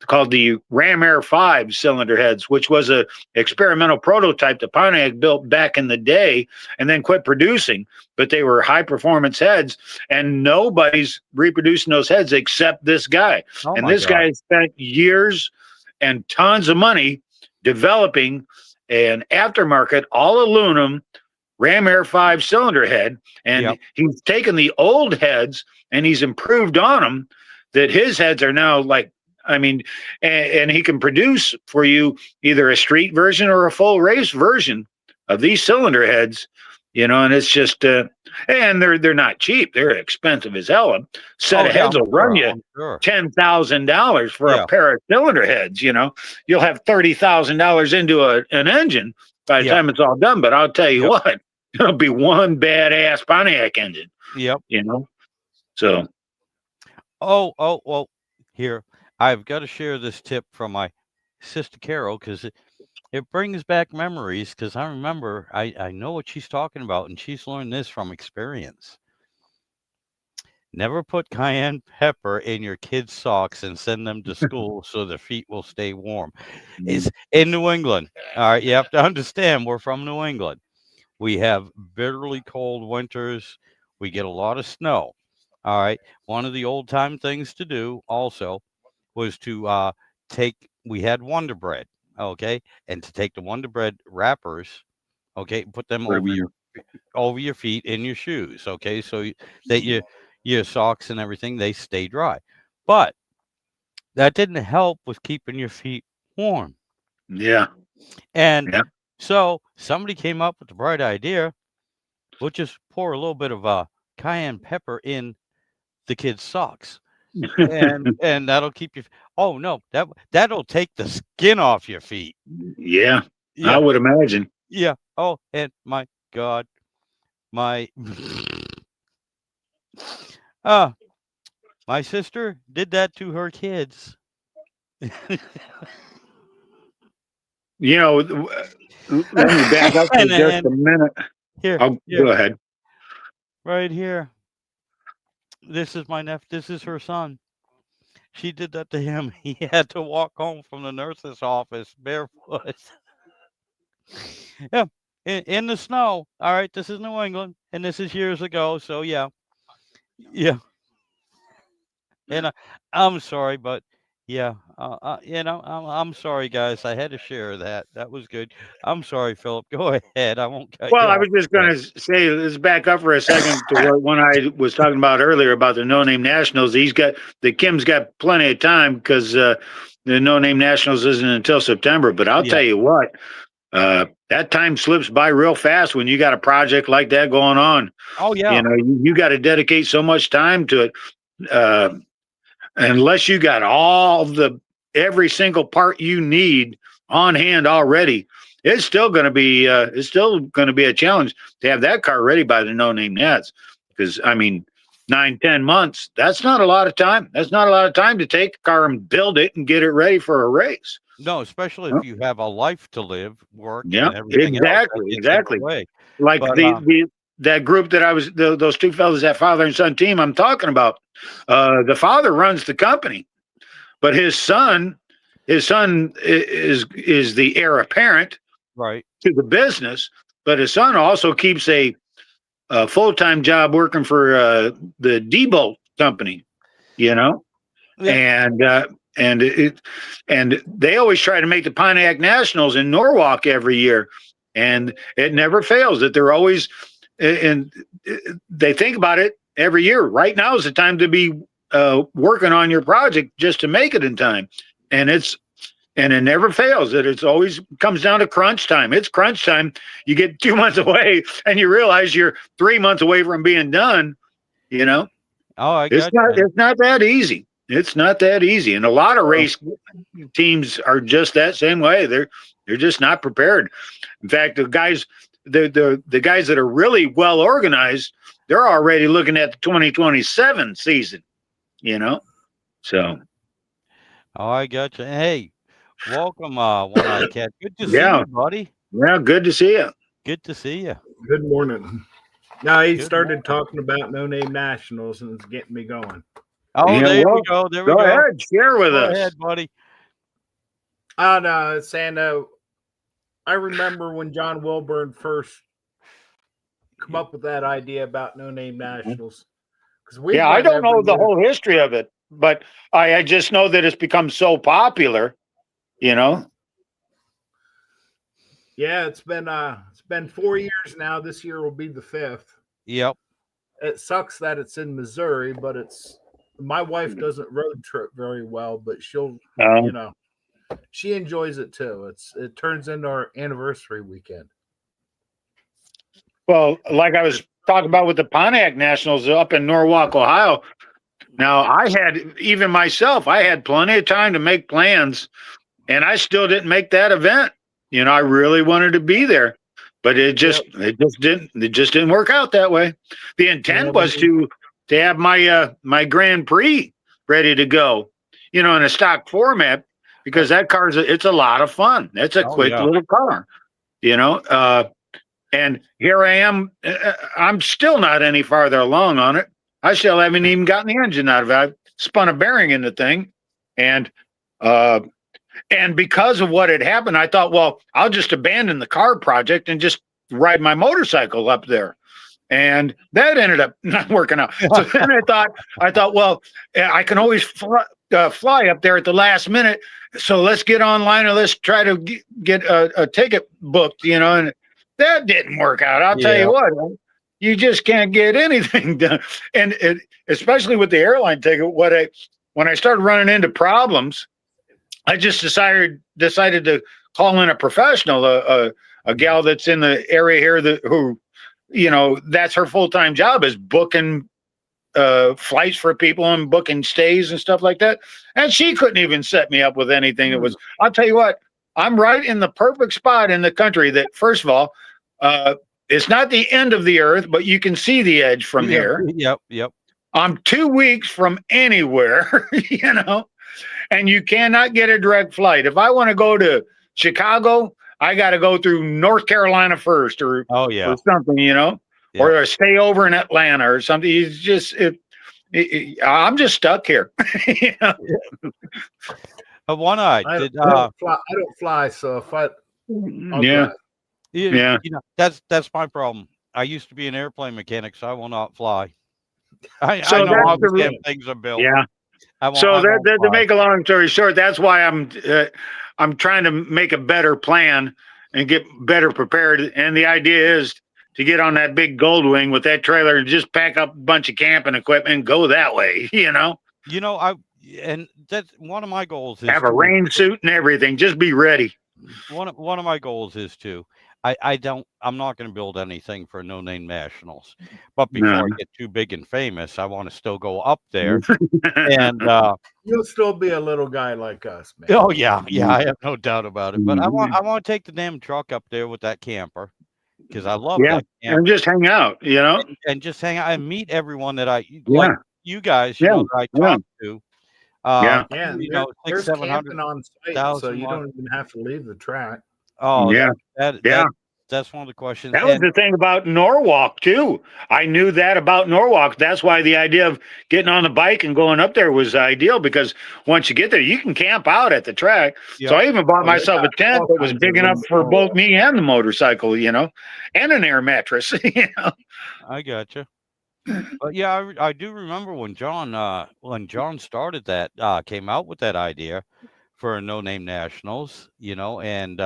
S2: called the Ram Air 5 cylinder heads, which was a experimental prototype that Pontiac built back in the day and then quit producing. But they were high performance heads, and nobody's reproducing those heads except this guy.
S1: Oh,
S2: And
S1: my
S2: this
S1: God.
S2: guy spent years and tons of money developing an aftermarket all aluminum Ram Air 5 cylinder head. And he's taken the old heads and he's improved on them, that his heads are now like, and he can produce for you either a street version or a full race version of these cylinder heads, and it's just, and they're not cheap. They're expensive as hell. A set of heads will run you $10,000 for a pair of cylinder heads. You'll have $30,000 into an engine by the time it's all done. But I'll tell you what, it'll be one badass Pontiac engine.
S1: Yep.
S2: So.
S1: Oh, well, here, I've got to share this tip from my sister Carol, because it brings back memories, because I remember, I know what she's talking about, and she's learned this from experience. Never put cayenne pepper in your kids' socks and send them to school so their feet will stay warm. It's in New England. All right, you have to understand, we're from New England. We have bitterly cold winters. We get a lot of snow. All right. One of the old time things to do also was to we had Wonder Bread, okay, and to take the Wonder Bread wrappers, okay, put them over your feet in your shoes, okay, so that your socks and everything, they stay dry. But that didn't help with keeping your feet warm.
S2: Yeah.
S1: And so somebody came up with the bright idea, we'll just pour a little bit of cayenne pepper in the kids' socks, and that'll keep you. Oh no, that'll take the skin off your feet.
S2: Yeah, I would imagine.
S1: Yeah. Oh, and my God, my my sister did that to her kids.
S2: Let me back up for just a minute.
S1: Here,
S2: go ahead.
S1: Right here. This is my nephew. This is her son. She did that to him. He had to walk home from the nurse's office barefoot. Yeah, in the snow. All right, this is New England, and this is years ago. So yeah. And I'm sorry, but I'm sorry, guys. I had to share that. That was good. I'm sorry, Philip. Go ahead. I won't cut you
S2: Well, I
S1: off.
S2: was just going to say, let's back up for a second to what when I was talking about earlier about the No Name Nationals. Kim's got plenty of time because the No Name Nationals isn't until September. But I'll tell you what, that time slips by real fast when you got a project like that going on.
S1: Oh yeah.
S2: You got to dedicate so much time to it. Unless you got every single part you need on hand already, it's still going to be a challenge to have that car ready by the No Name Nats. Because 9-10 months, that's not a lot of time. That's not a lot of time to take a car and build it and get it ready for a race.
S1: No, especially if you have a life to live, work.
S2: Yeah,
S1: and everything
S2: exactly.
S1: Else.
S2: Like that group that those two fellas, that father and son team I'm talking about. The father runs the company, but his son is the heir apparent,
S1: right,
S2: to the business. But his son also keeps a full-time job working for the D-Bolt company, you know,
S1: Yeah.
S2: and they always try to make the Pontiac Nationals in Norwalk every year, and it never fails. That they're always and they think about it every year. Right now is the time to be working on your project just to make it in time, and it never fails. That it's always comes down to crunch time. It's crunch time. You get 2 months away, and you realize you're 3 months away from being done. You know,
S1: Oh, I
S2: it's
S1: got
S2: not.
S1: you.
S2: It's not that easy. It's not that easy, and a lot of race teams are just that same way. They're just not prepared. In fact, the guys that are really well organized, they're already looking at the 2027 season. You know, so
S1: Oh, I got you. Hey, welcome, One-Eyed Cat. Good to see
S2: yeah,
S1: you, buddy.
S2: well, good to see you.
S1: Good to see you.
S4: Good morning. Now he
S1: Good
S4: started
S1: morning.
S4: talking about No Name Nationals and it's getting me going.
S1: Oh,
S2: Yeah,
S1: there we
S2: well,
S1: go. There we
S2: Go
S1: go.
S2: ahead, share with
S1: Go
S2: us.
S1: ahead, buddy.
S4: Oh no, Sando. I remember when John Wilburn first come up with that idea about No Name Nationals. Because we
S2: Yeah, I don't know the whole history of it, but I just know that it's become so popular. You know,
S4: Yeah, it's been 4 years now. This year will be the 5th.
S1: Yep.
S4: It sucks that it's in Missouri, but it's my wife doesn't road trip very well, but she'll you know she enjoys it too. It turns into our anniversary weekend.
S2: well, like I was talking about with the Pontiac Nationals up in Norwalk, Ohio. Now, I had plenty of time to make plans, and I still didn't make that event. You know, I really wanted to be there, but it just didn't work out that way. The intent was to have my Grand Prix ready to go, you know, in a stock format, because that car's it's a lot of fun. It's a quick little car, you know. And here I am. I'm still not any farther along on it. I still haven't even gotten the engine out of it. I've spun a bearing in the thing, and because of what had happened, I thought, well, I'll just abandon the car project and just ride my motorcycle up there. And that ended up not working out. So then I thought, well, I can always fly up there at the last minute. So let's get online and let's try to get a ticket booked, you know, and that didn't work out. I'll tell you what, you just can't get anything done. And especially with the airline ticket, when I started running into problems, I just decided to call in a professional, a gal that's in the area here who, you know, that's her full-time job, is booking flights for people and booking stays and stuff like that. And she couldn't even set me up with anything that was, I'll tell you what, I'm right in the perfect spot in the country that, first of all, it's not the end of the earth, but you can see the edge from here.
S1: Yep.
S2: I'm 2 weeks from anywhere, you know, and you cannot get a direct flight. If I want to go to Chicago, I got to go through North Carolina first, or something, you know, or stay over in Atlanta or something. It's just I'm just stuck here. You know?
S1: One-Eyed.
S4: I don't fly, so if I'll drive.
S1: You know, that's my problem. I used to be an airplane mechanic, so I will not fly. I know how the damn things are built.
S2: Yeah. To make a long story short, that's why I'm trying to make a better plan and get better prepared. And the idea is to get on that big Goldwing with that trailer and just pack up a bunch of camping equipment and go that way. You know.
S1: You know, and that's one of my goals is
S2: have a rain suit and everything. Just be ready.
S1: One of my goals is to. I'm not going to build anything for No Name Nationals, but before I get too big and famous, I want to still go up there. And
S4: you'll still be a little guy like us, man.
S1: Oh yeah, I have no doubt about it. But I want to take the damn truck up there with that camper, because I love that camper.
S2: And just hang out, you know,
S1: and just hang out and meet everyone that I like. You guys, you know, that I talk to.
S4: You know, there's 700 on site, so you don't even have to leave the track.
S1: Oh that's one of the questions.
S2: That was the thing about Norwalk too. I knew that about Norwalk. That's why the idea of getting on the bike and going up there was ideal, because once you get there, you can camp out at the track. So I even bought myself a tent that was big enough for both me and the motorcycle, you know, and an air mattress. You know,
S1: I gotcha. But yeah, I do remember when John started that, came out with that idea for No Name Nationals, and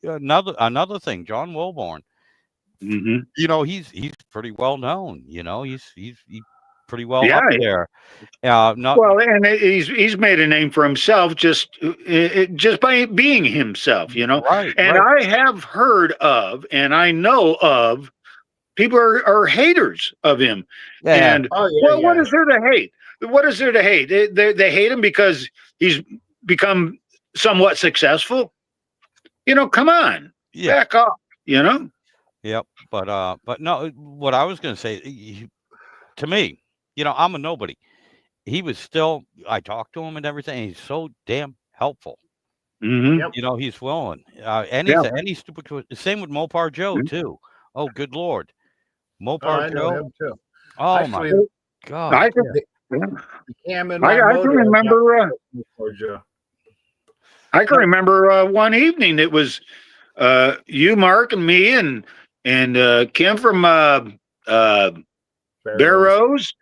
S1: another thing, John Wilborn,
S2: Hmm.
S1: he's pretty well known, he's pretty well
S2: Yeah.
S1: up there. Not
S2: Well, and he's made a name for himself just by being himself,
S1: right,
S2: And
S1: right,
S2: I have heard of, and I know of people are haters of him.
S1: yeah,
S2: And
S4: Oh yeah,
S2: well, what
S4: yeah.
S2: is there to hate? What is there to hate? They hate him because he's become somewhat successful. Come on,
S1: yeah,
S2: back off.
S1: yep. But no, what I was going to say, to me, I'm a nobody. He was still. I talked to him and everything. And he's so damn helpful.
S2: Hmm.
S4: Yep.
S1: He's willing.
S2: Yeah.
S1: Any stupid. Same with Mopar Joe too. Oh, good lord,
S4: Oh,
S1: Mopar
S4: I know
S1: Joe.
S4: him too.
S1: Oh my
S4: Actually,
S1: god.
S2: I can,
S4: the cam in
S2: I,
S4: my
S2: I can
S4: motor.
S2: remember.
S4: For Joe.
S2: I can remember one evening. It was you, Mark, and me, and Kim from Barrows,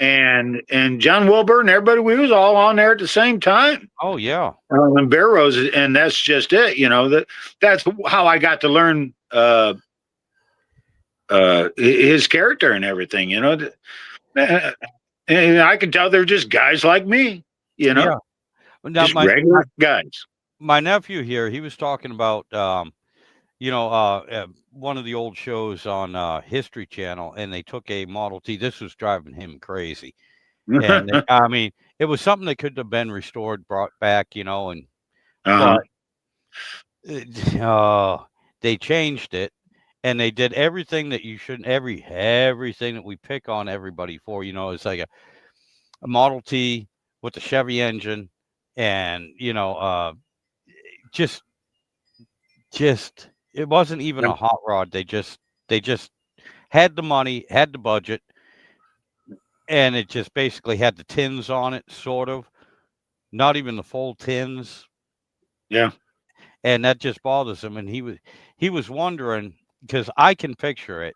S2: and John Wilbur and everybody. We was all on there at the same time.
S1: Oh yeah.
S2: And Barrows, and that's just it. That's how I got to learn his character and everything. And I could tell they're just guys like me.
S1: Yeah. Now
S2: Just regular guys.
S1: my nephew here, he was talking about one of the old shows on History Channel, and they took a Model T. This was driving him crazy. And I mean, it was something that could have been restored, brought back, and
S2: Uh-huh.
S1: but they changed it, and they did everything that you shouldn't. Everything that we pick on everybody for, it's like a Model T with the Chevy engine, and just it wasn't even a hot rod. They just had the money, had the budget, and it just basically had the tins on it, sort of, not even the full tins.
S2: Yeah.
S1: And that just bothers him. And he was wondering, because I can picture it,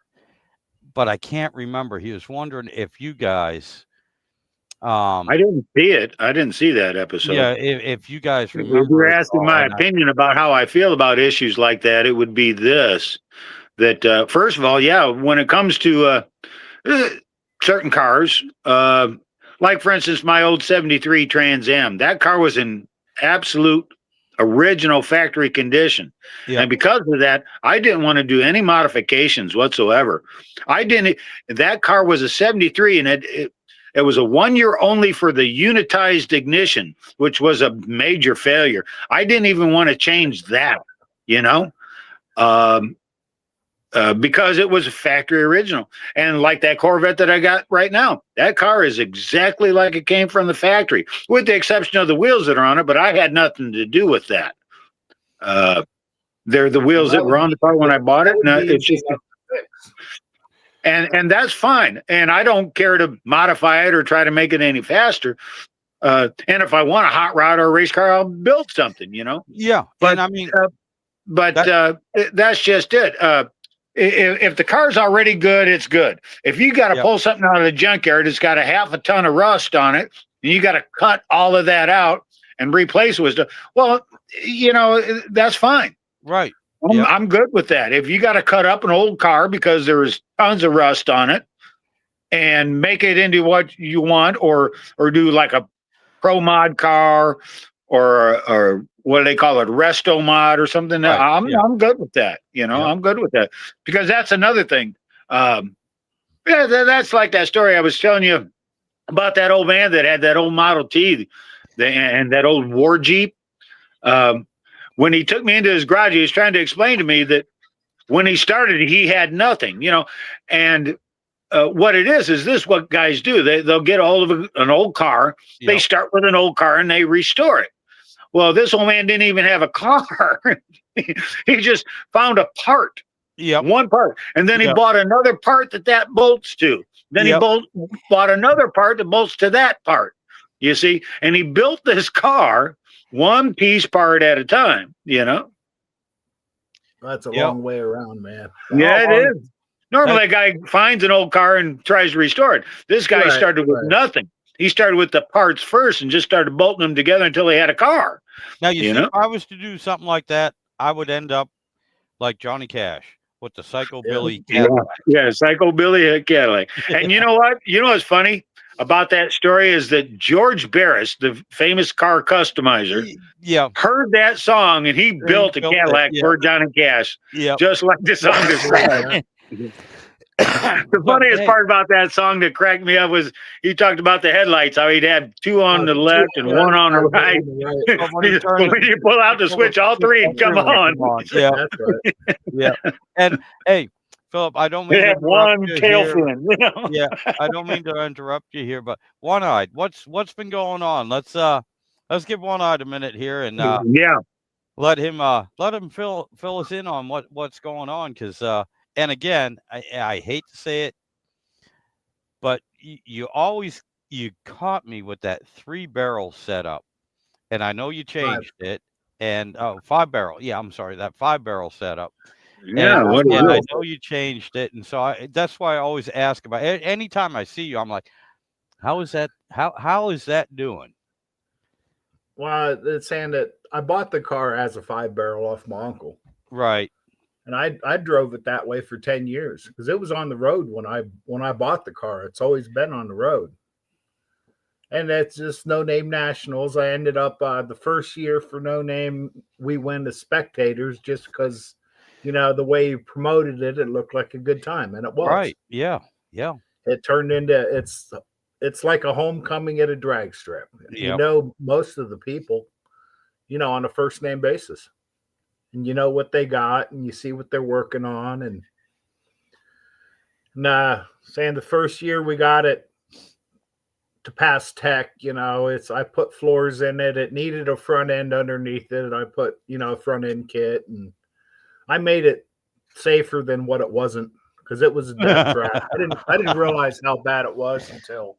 S1: but I can't remember. He was wondering if you guys,
S2: I didn't see it. I didn't see that episode.
S1: yeah, if you guys
S2: If
S1: remember.
S2: you're
S1: it
S2: asking
S1: all,
S2: my
S1: and
S2: opinion about how I feel about issues like that, it would be this: that first of all, yeah, when it comes to certain cars, like for instance, my old '73 Trans Am, that car was in absolute original factory condition,
S1: Yeah.
S2: and because of that, I didn't want to do any modifications whatsoever. I didn't. That car was a '73, and it was a 1 year only for the unitized ignition, which was a major failure. I didn't even want to change that, because it was a factory original. And like that Corvette that I got right now, that car is exactly like it came from the factory, with the exception of the wheels that are on it, but I had nothing to do with that. They're the wheels that were on the car when I bought it. And it's just... And that's fine. And I don't care to modify it or try to make it any faster. And if I want a hot rod or a race car, I'll build something,
S1: Yeah.
S2: But
S1: And I mean,
S2: that's just it. If the car's already good, it's good. If you got to pull something out of the junkyard, it's got a half a ton of rust on it, and you got to cut all of that out and replace it with stuff. Well, that's fine.
S1: right.
S2: I'm good with that. If you got to cut up an old car because there was tons of rust on it and make it into what you want, or do like a pro mod car or what do they call it, resto mod or something,
S1: Right,
S2: I'm good with that. I'm good with that, because that's another thing. That's like that story I was telling you about that old man that had that old Model T and that old war Jeep. When he took me into his garage, he was trying to explain to me that when he started, he had nothing, and what it is this what guys do. They'll get a hold of an old car.
S1: Yep.
S2: They start with an old car and they restore it. Well, this old man didn't even have a car. He just found a part.
S1: Yep.
S2: One part. And then he bought another part that bolts to. Then he bought another part that bolts to that part. You see? And he built this car one piece part at a time,
S4: That's a long way around, man.
S2: Yeah, it is. Normally, a guy finds an old car and tries to restore it. This guy started with nothing. He started with the parts first and just started bolting them together until he had a car.
S1: Now, you see, if I was to do something like that, I would end up like Johnny Cash with the Psycho Billy Cadillac.
S2: Yeah, Psycho Billy Cadillac. And you know what? You know what's funny about that story is that George Barris, the famous car customizer, heard that song and he built a Cadillac for Johnny Cash. Just like the song described. The funniest part about that song that cracked me up was he talked about the headlights, how he'd have two on the left and one on the right. When you pull out the switch, all three would come on.
S1: Yeah, that's right. Yeah. And hey, Philip, I don't mean
S2: to one tail fin. You know?
S1: Yeah, I don't mean to interrupt you here, but One-Eyed, what's been going on? Let's give One-Eyed a minute here and let him fill us in on what's going on, because and again, I hate to say it, but you caught me with that 3-barrel setup, and I know you changed it, and 5-barrel. Yeah, I'm sorry, that 5-barrel setup.
S2: Yeah,
S1: and I know you changed it, and so that's why I always ask about it. Anytime I see you, I'm like, how is that? How is that doing?
S4: Well, it's saying that I bought the car as a 5-barrel off my uncle.
S1: Right.
S4: And I drove it that way for 10 years because it was on the road when I bought the car. It's always been on the road. And that's just No Name Nationals. I ended up the first year for No Name, we win the spectators just because, you know, the way you promoted it, it looked like a good time. And it was.
S1: Right. Yeah. Yeah.
S4: It turned into, it's like a homecoming at a drag strip. Yep. You know, most of the people, you know, on a first name basis. And you know what they got, and you see what they're working on. And saying the first year we got it to pass tech, you know, I put floors in it. It needed a front end underneath it. And I put, you know, a front end kit, and I made it safer than what it wasn't because it was a death trap. I didn't realize how bad it was until,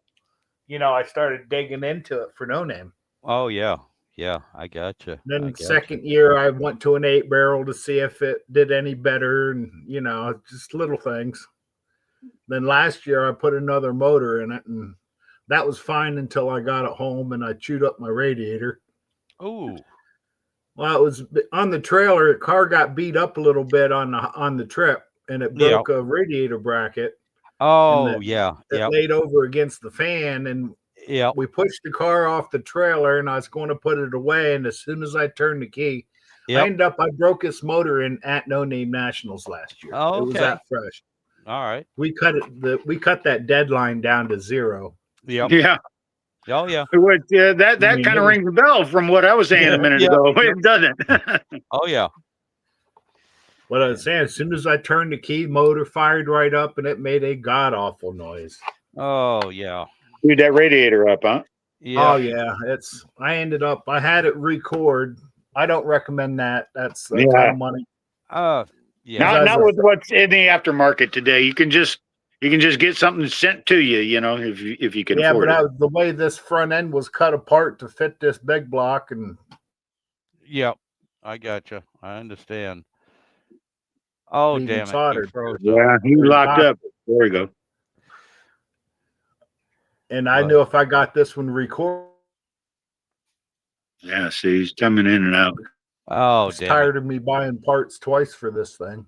S4: you know, I started digging into it for No Name.
S1: Oh yeah. Yeah, I gotcha.
S4: Then second year, I went to an 8-barrel to see if it did any better, and you know, just little things. Then last year, I put another motor in it, and that was fine until I got it home and I chewed up my radiator.
S1: Oh,
S4: well, it was on the trailer. The car got beat up a little bit on the trip, and it broke a radiator bracket.
S1: Oh,
S4: it laid over against the fan, and we pushed the car off the trailer, and I was going to put it away. And as soon as I turned the key, I broke this motor at No Name Nationals last year.
S1: Oh, okay.
S4: It was that fresh.
S1: All right.
S4: We cut that deadline down to 0.
S1: Yep.
S2: Yeah.
S1: Oh yeah.
S2: That kind of rings a bell from what I was saying a minute ago. It doesn't.
S1: Oh yeah.
S4: What I was saying, as soon as I turned the key, motor fired right up, and it made a god awful noise.
S1: Oh yeah.
S2: Screwed that radiator up, huh?
S4: Yeah. Oh yeah. I had it record. I don't recommend that. That's a ton of money.
S1: Yeah.
S2: Not with what's in the aftermarket today. You can just get something sent to you, you know, if you can afford it.
S4: Yeah, but the way this front end was cut apart to fit this big block, and
S1: I gotcha. I understand. Oh damn it!
S2: He locked up. There we go.
S4: And I knew if I got this one recorded.
S2: Yeah, see, he's coming in and out.
S1: Oh,
S4: damn! Tired of me buying parts twice for this thing.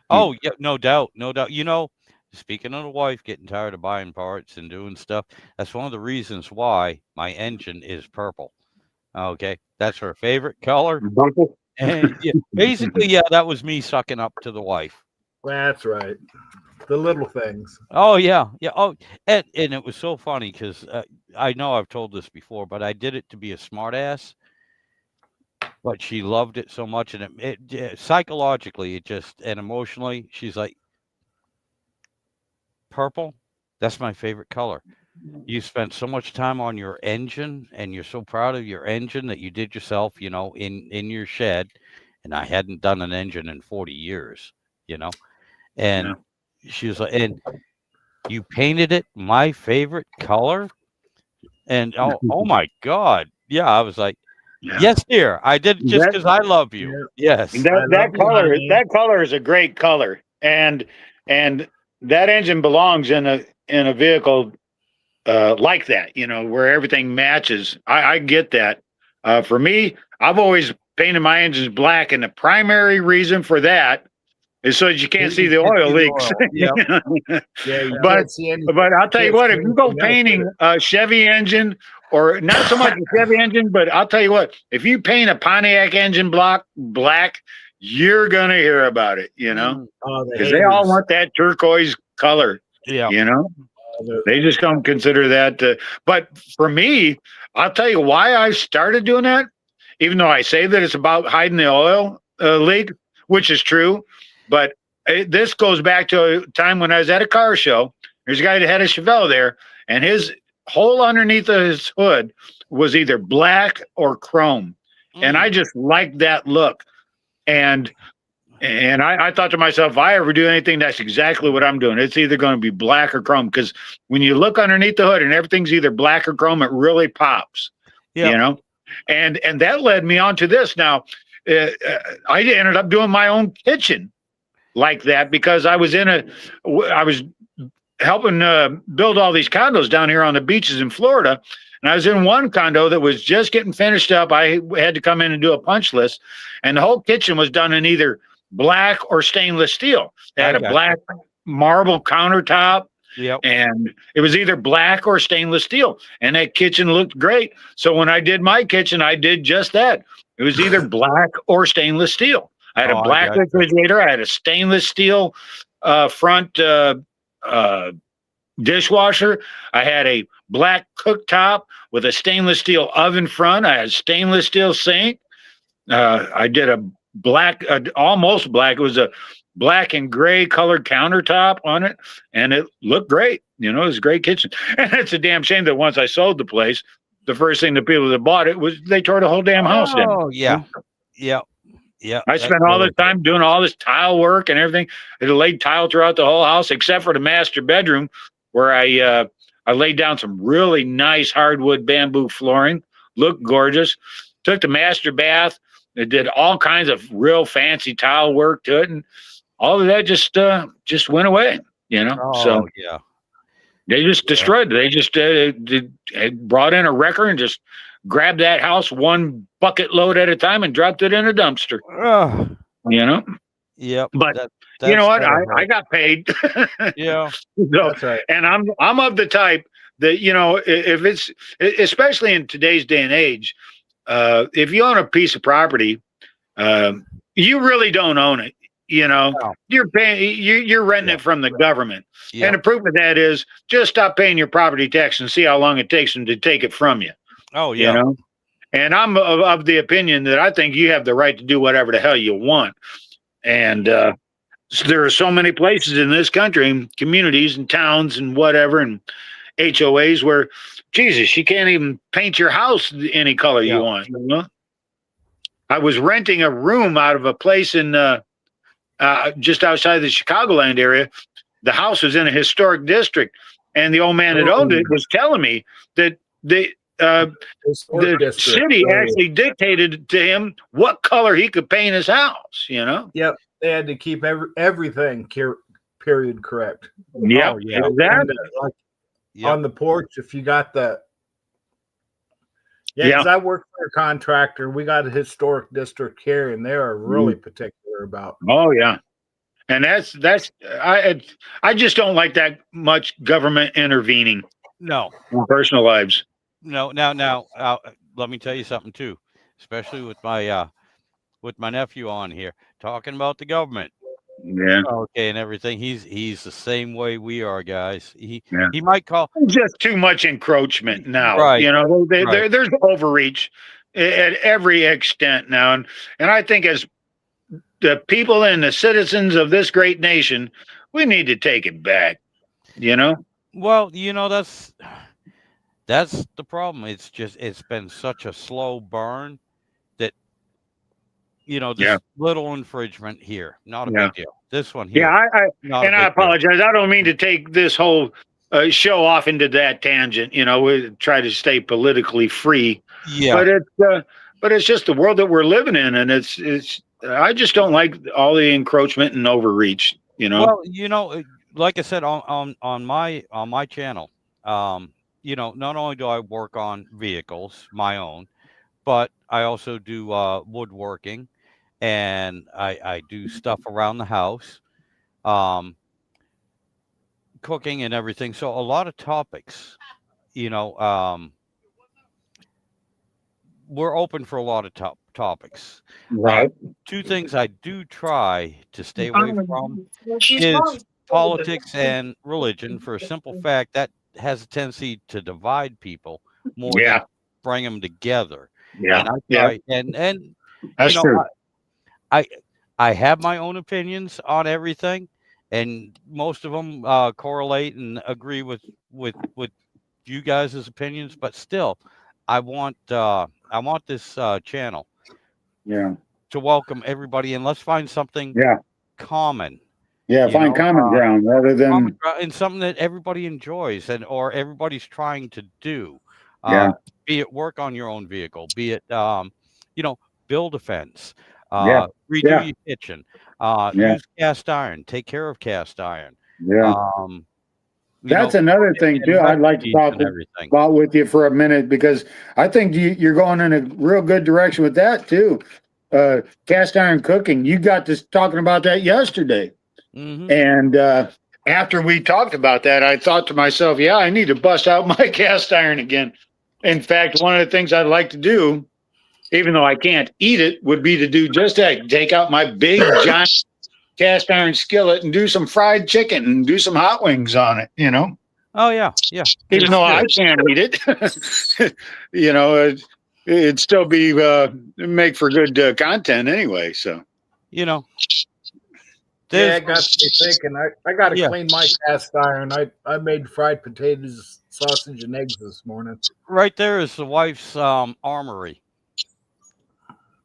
S1: Oh yeah, no doubt, no doubt. You know, speaking of the wife getting tired of buying parts and doing stuff, that's one of the reasons why my engine is purple. Okay, that's her favorite color. And basically, that was me sucking up to the wife.
S4: That's right. The little things.
S1: Oh yeah, yeah. Oh, and it was so funny because I know I've told this before, but I did it to be a smartass. But she loved it so much, and it psychologically, and emotionally, she's like, purple. That's my favorite color. You spent so much time on your engine, and you're so proud of your engine that you did yourself, you know, in your shed. And I hadn't done an engine in 40 years, you know, and. She was like, and you painted it my favorite color, and oh my God, yeah, I was like, yes, dear, I did it just because I love you. Yes,
S2: that color is a great color, and that engine belongs in a vehicle like that, you know, where everything matches. I get that. For me, I've always painted my engines black, and the primary reason for that is so that you can't see the oil leaks.
S1: Yep.
S4: Yeah, you
S2: But
S4: can't see any.
S2: but I'll tell you
S4: can't
S2: what,
S4: see
S2: if you go
S4: anything else
S2: painting
S4: with
S2: a Chevy engine, or not so much a Chevy engine, but I'll tell you what, if you paint a Pontiac engine block black, you're gonna hear about it, you know,
S4: the
S2: because they all
S4: haters.
S2: want that turquoise color,
S1: Yeah.
S2: you know.
S4: The-
S2: They just don't consider that. But for me, I'll tell you why I started doing that. Even though I say that it's about hiding the oil leak, which is true, but this goes back to a time when I was at a car show. There's a guy that had a Chevelle there, and his hole underneath of his hood was either black or chrome, and I just liked that look. And I thought to myself, if I ever do anything, that's exactly what I'm doing. It's either going to be black or chrome, because when you look underneath the hood and everything's either black or chrome, it really pops.
S1: Yeah.
S2: You know, and that led me on to this. Now, I ended up doing my own kitchen like that, because I was helping build all these condos down here on the beaches in Florida. And I was in one condo that was just getting finished up. I had to come in and do a punch list, and the whole kitchen was done in either black or stainless steel. They had a black marble countertop,
S1: Yep.
S2: and it was either black or stainless steel. And that kitchen looked great. So when I did my kitchen, I did just that. It was either black or stainless steel. I had a black refrigerator. I had a stainless steel front dishwasher. I had a black cooktop with a stainless steel oven front. I had a stainless steel sink. I did a black, almost black. It was a black and gray colored countertop on it, and it looked great. You know, it was a great kitchen. And it's a damn shame that once I sold the place, the first thing the people that bought it was they tore the whole damn house down.
S1: Oh, yeah. Yeah. Yeah.
S2: I spent all this time doing all this tile work and everything. It laid tile throughout the whole house, except for the master bedroom, where I laid down some really nice hardwood bamboo flooring. Looked gorgeous. Took the master bath. It did all kinds of real fancy tile work to it, and all of that just went away. You know, so
S1: yeah,
S2: they just destroyed it. They just brought in a wrecker and just grabbed that house one bucket load at a time and dropped it in a dumpster. You know.
S1: Yep.
S2: But you know what? I got paid.
S1: Yeah.
S2: So,
S4: That's right.
S2: and I'm of the type that, you know, if it's, especially in today's day and age, if you own a piece of property, you really don't own it. You know, you're paying, you're renting it from the government. And the proof of that is just stop paying your property tax and see how long it takes them to take it from you.
S1: Oh, yeah.
S2: You know, and I'm of the opinion that I think you have the right to do whatever the hell you want. And there are so many places in this country, communities and towns and whatever, and HOAs where, Jesus, you can't even paint your house any color you want. You know? I was renting a room out of a place in just outside the Chicagoland area. The house was in a historic district, and the old man that owned it was telling me that the city actually dictated to him what color he could paint his house. You know.
S4: Yep, they had to keep everything period correct.
S2: Yeah,
S4: exactly. On the porch, if you got the because I work for a contractor. We got a historic district here, and they are really particular about.
S2: Oh yeah, and that's I just don't like that much government intervening.
S1: No,
S2: in personal lives.
S1: No. Now, let me tell you something too, especially with my nephew on here talking about the government.
S2: Yeah.
S1: Okay, and everything. He's the same way we are, guys. He might call
S2: just too much encroachment now.
S1: Right.
S2: You know, there's overreach at every extent now, and I think as the people and the citizens of this great nation, we need to take it back. You know.
S1: Well, you know that's the problem. It's been such a slow burn that. You know, this little infringement here, not a big deal. This one here.
S2: Yeah, I apologize. I don't mean to take this whole show off into that tangent. You know, we try to stay politically free. Yeah. But it's just the world that we're living in, and it's. I just don't like all the encroachment and overreach. You know.
S1: Well, you know, like I said on my channel, not only do I work on vehicles, my own, but I also do woodworking, and I do stuff around the house, um, cooking and everything. So a lot of topics, you know, we're open for a lot of topics.
S2: Right.
S1: Two things I do try to stay away from is politics and religion, for a simple fact that has a tendency to divide people more than
S2: Yeah.
S1: bring them together.
S2: Yeah.
S1: And I
S2: Yeah.
S1: try, and
S2: That's true.
S1: I have my own opinions on everything, and most of them correlate and agree with you guys' opinions. But still, I want this channel
S2: Yeah.
S1: to welcome everybody, and let's find something
S2: Yeah.
S1: common.
S2: Yeah.
S1: You
S2: Find
S1: know,
S2: common ground rather than.
S1: and something that everybody enjoys or everybody's trying to do.
S2: Yeah.
S1: Be it work on your own vehicle, be it build a fence,
S2: Yeah.
S1: redo
S2: Yeah.
S1: your kitchen,
S2: Yeah.
S1: use cast iron, take care of cast iron.
S2: Yeah. That's another thing too. I'd like to talk about with you for a minute, because I think you're going in a real good direction with that too. Cast iron cooking. You got this talking about that yesterday.
S1: Mm-hmm.
S2: And after we talked about that, I thought to myself, yeah, I need to bust out my cast iron again. In fact, one of the things I'd like to do, even though I can't eat it, would be to do just that. Take out my big giant cast iron skillet and do some fried chicken and do some hot wings on it,
S1: Oh yeah.
S2: Even though I can't eat it, it'd still be make for good content anyway. So,
S4: yeah, it got me thinking. I got to clean my cast iron. I made fried potatoes, sausage, and eggs this morning.
S1: Right there is the wife's armory.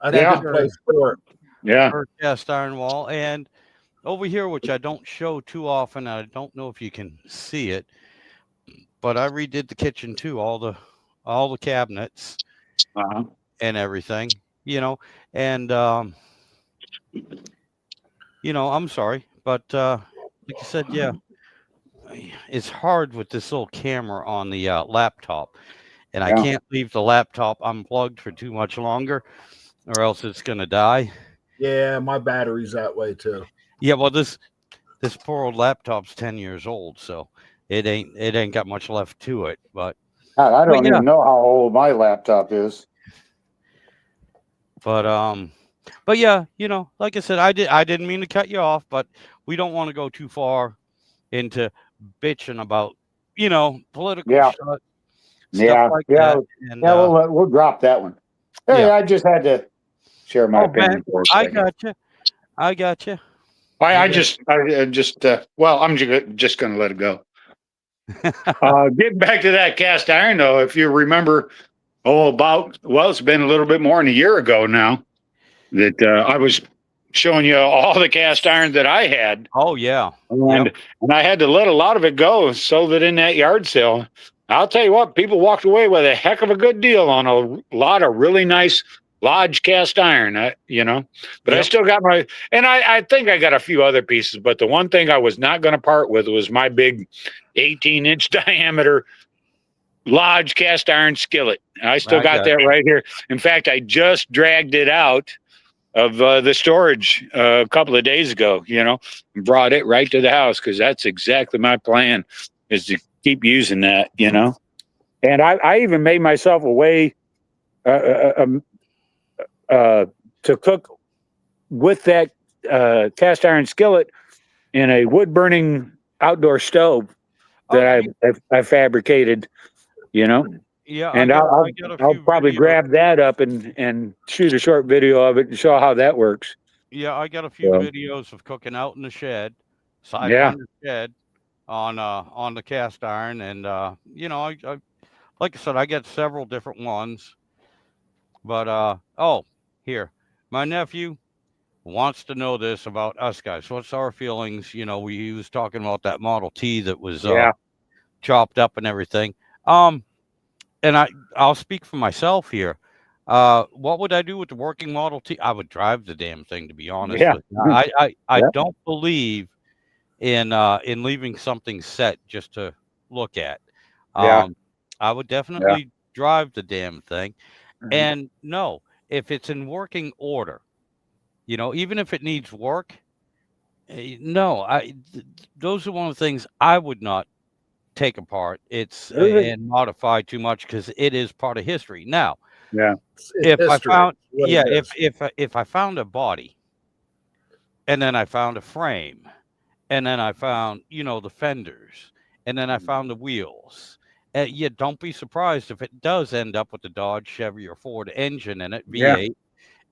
S4: I think a good place for it.
S2: Yeah.
S1: Her cast iron wall, and over here, which I don't show too often, I don't know if you can see it, but I redid the kitchen too, all the cabinets and everything, and I'm sorry, but like I said, yeah, it's hard with this little camera on the laptop, and I can't leave the laptop unplugged for too much longer, or else it's gonna die.
S4: Yeah, my battery's that way too.
S1: Yeah, well, this poor old laptop's 10 years old, so it ain't got much left to it. But
S2: I don't even know how old my laptop is.
S1: But yeah, like I said, I didn't mean to cut you off, but we don't want to go too far into bitching about political stuff like that. And,
S2: we'll drop that one. Hey, I just had to share my opinion.
S1: I got you.
S2: I'm just going to let it go. Getting back to that cast iron, though, if you remember, it's been a little bit more than a year ago now that I was showing you all the cast iron that I had.
S1: Oh, yeah.
S2: And I had to let a lot of it go, sold it in that yard sale. I'll tell you what, people walked away with a heck of a good deal on a lot of really nice Lodge cast iron, but I still got and I think I got a few other pieces, but the one thing I was not going to part with was my big 18-inch diameter Lodge cast iron skillet. I still got that right here. In fact, I just dragged it out of the storage a couple of days ago, and brought it right to the house, because that's exactly my plan, is to keep using that, And I even made myself a way to cook with that cast iron skillet in a wood burning outdoor stove that I fabricated,
S1: Yeah,
S2: and I'll probably grab that up and shoot a short video of it and show how that works.
S1: Yeah, I got a few videos of cooking out in the shed, on the shed, on the cast iron, and I like I said, I got several different ones. But here, my nephew wants to know this about us guys. What's our feelings? He was talking about that Model T that was chopped up and everything. And I'll speak for myself here. What would I do with the working Model T? I would drive the damn thing, to be honest with you. I don't believe in leaving something set just to look at.
S2: Yeah.
S1: I would definitely drive the damn thing. And no, if it's in working order, even if it needs work, no, those are one of the things I would not take apart. It's and modify too much because it is part of history. Now,
S2: Yeah.
S4: It's
S1: if I
S4: history,
S1: found,
S4: what it
S1: yeah,
S4: is.
S1: if I found a body, and then I found a frame, and then I found, the fenders, and then I found the wheels. Yeah, don't be surprised if it does end up with the Dodge, Chevy, or Ford engine in it,
S2: Yeah.
S1: V8,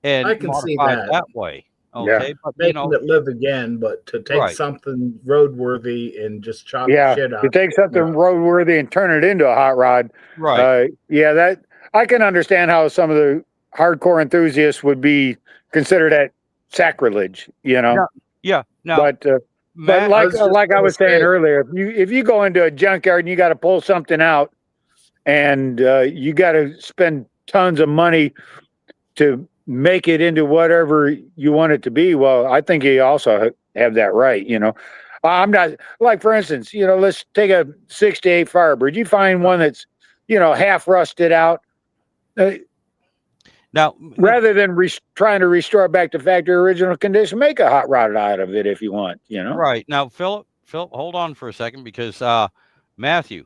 S4: I
S1: and
S4: can see
S1: modify it
S4: that.
S1: that way.
S2: Yeah.
S1: Okay, but
S4: Making it live again, but to take
S1: right,
S4: something roadworthy and just chop the
S2: Yeah.
S4: shit
S2: To
S4: out.
S2: take something roadworthy and turn it into a hot rod.
S1: right,
S2: Yeah, that I can understand how some of the hardcore enthusiasts would be considered that sacrilege,
S1: yeah, yeah. Now,
S2: But
S1: Matt,
S2: like
S4: just
S2: like I
S4: gonna
S2: was saying
S4: say-
S2: earlier, if you go into a junkyard and you got to pull something out, and you got to spend tons of money to make it into whatever you want it to be, well, I think you also have that right. I'm not like, for instance, let's take a '68 Firebird. You find one that's half rusted out.
S1: now,
S2: Rather than trying to restore it back to factory original condition, make a hot rod out of it if you want.
S1: right now, Philip, hold on for a second because Matthew,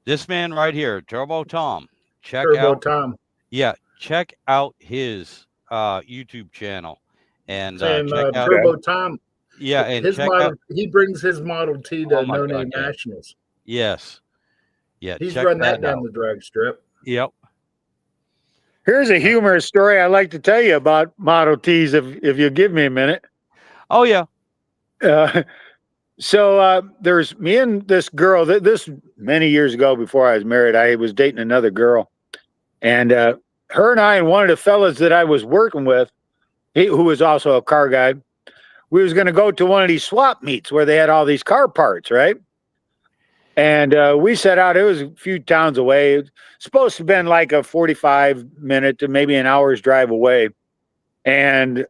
S1: this man right here, Turbo Tom, check
S4: Turbo
S1: out,
S4: Tom
S1: check out his YouTube channel, and
S4: saying
S1: check out,
S4: Turbo Tom.
S1: yeah, and
S4: His
S1: check
S4: model,
S1: out,
S4: he brings his Model T to
S1: oh my
S4: No
S1: God,
S4: Name
S1: yeah.
S4: Nationals.
S1: Yes, yeah,
S4: He's
S1: check
S4: run that
S1: that
S4: down
S1: out.
S4: the drag strip.
S1: Yep.
S2: Here's a humorous story I'd like to tell you about Model Ts, if you give me a minute.
S1: Oh yeah.
S2: So there's me and this girl. This many years ago, before I was married, I was dating another girl, and her and I and one of the fellas that I was working with, who was also a car guy, we was going to go to one of these swap meets where they had all these car parts, right? And we set out. It was a few towns away. It's supposed to have been like a 45-minute to maybe an hour's drive away, and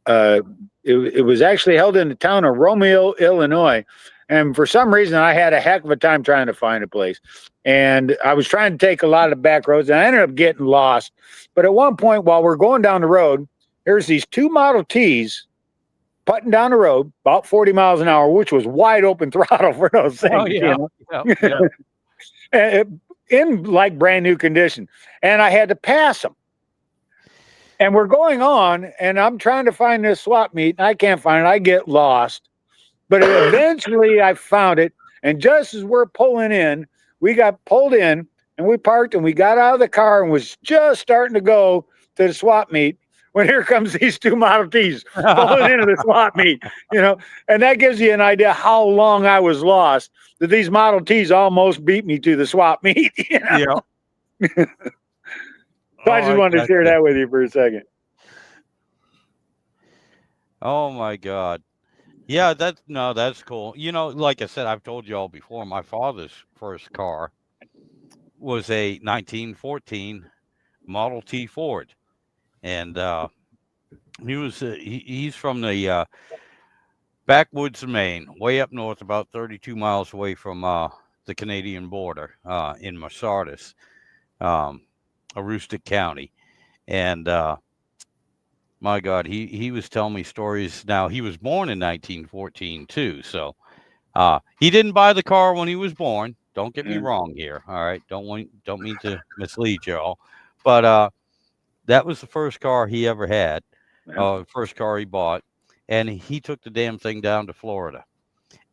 S2: it was actually held in the town of Romeo, Illinois. And for some reason, I had a heck of a time trying to find a place. And I was trying to take a lot of back roads, and I ended up getting lost. But at one point, while we're going down the road, there's these two Model Ts putting down the road about 40 miles an hour, which was wide open throttle for those things.
S1: Oh yeah.
S2: And in like brand new condition. And I had to pass them. And we're going on, and I'm trying to find this swap meet, and I can't find it. I get lost. But eventually I found it. And just as we're pulling in, we got pulled in, and we parked, and we got out of the car and was just starting to go to the swap meet when here comes these two Model Ts pulling into the swap meet, and that gives you an idea how long I was lost, that these Model Ts almost beat me to the swap meet.
S1: Yeah.
S2: So I just wanted to share that with you for a second.
S1: Oh my God. Yeah, that's cool. Like I said, I've told you all before, my father's first car was a 1914 Model T Ford. And he's from the backwoods of Maine, way up north, about 32 miles away from the Canadian border in Masardis, Aroostook County. And my God, he was telling me stories. Now, he was born in 1914 too, so he didn't buy the car when he was born. Don't get me wrong here. All right, don't mean to mislead y'all, but that was the first car he ever had, first car he bought, and he took the damn thing down to Florida.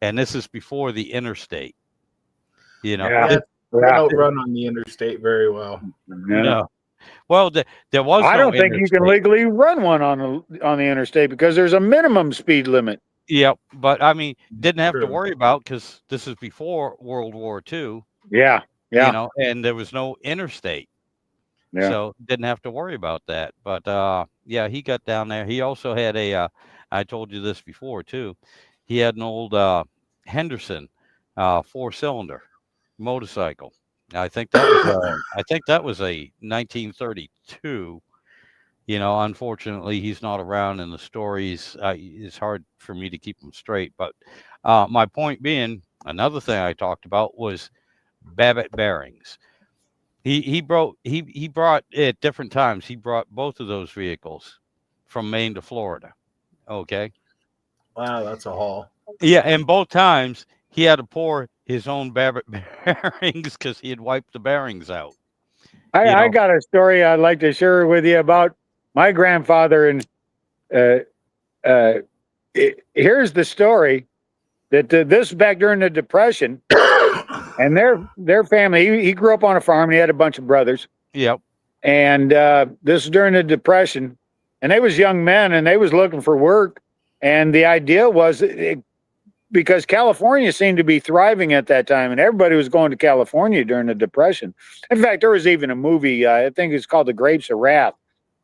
S1: And this is before the interstate.
S4: They don't run on the interstate very well.
S1: No. Well, there was.
S2: I
S1: no
S2: don't think you can legally run one on the interstate because there's a minimum speed limit.
S1: Yeah, but I mean, didn't have to worry about, because this is before World War II.
S2: Yeah.
S1: And there was no interstate.
S2: Yeah.
S1: So didn't have to worry about that. But yeah, he got down there. He also had I told you this before too. He had an old Henderson 4-cylinder motorcycle. I think that was a 1932. You know, unfortunately, he's not around, and the stories it's hard for me to keep them straight. But my point being, another thing I talked about was Babbitt bearings. He brought at different times. He brought both of those vehicles from Maine to Florida. Okay.
S4: Wow, that's a haul.
S1: Yeah, and both times he had to pour his own Babbitt bearings because he had wiped the bearings out.
S2: I got a story I'd like to share with you about my grandfather. And here's the story that this was back during the Depression, and their family. He grew up on a farm. And he had a bunch of brothers.
S1: Yep.
S2: And this was during the Depression, and they was young men, and they was looking for work. And the idea was because California seemed to be thriving at that time, and everybody was going to California during the Depression. In fact, there was even a movie, I think it's called The Grapes of Wrath,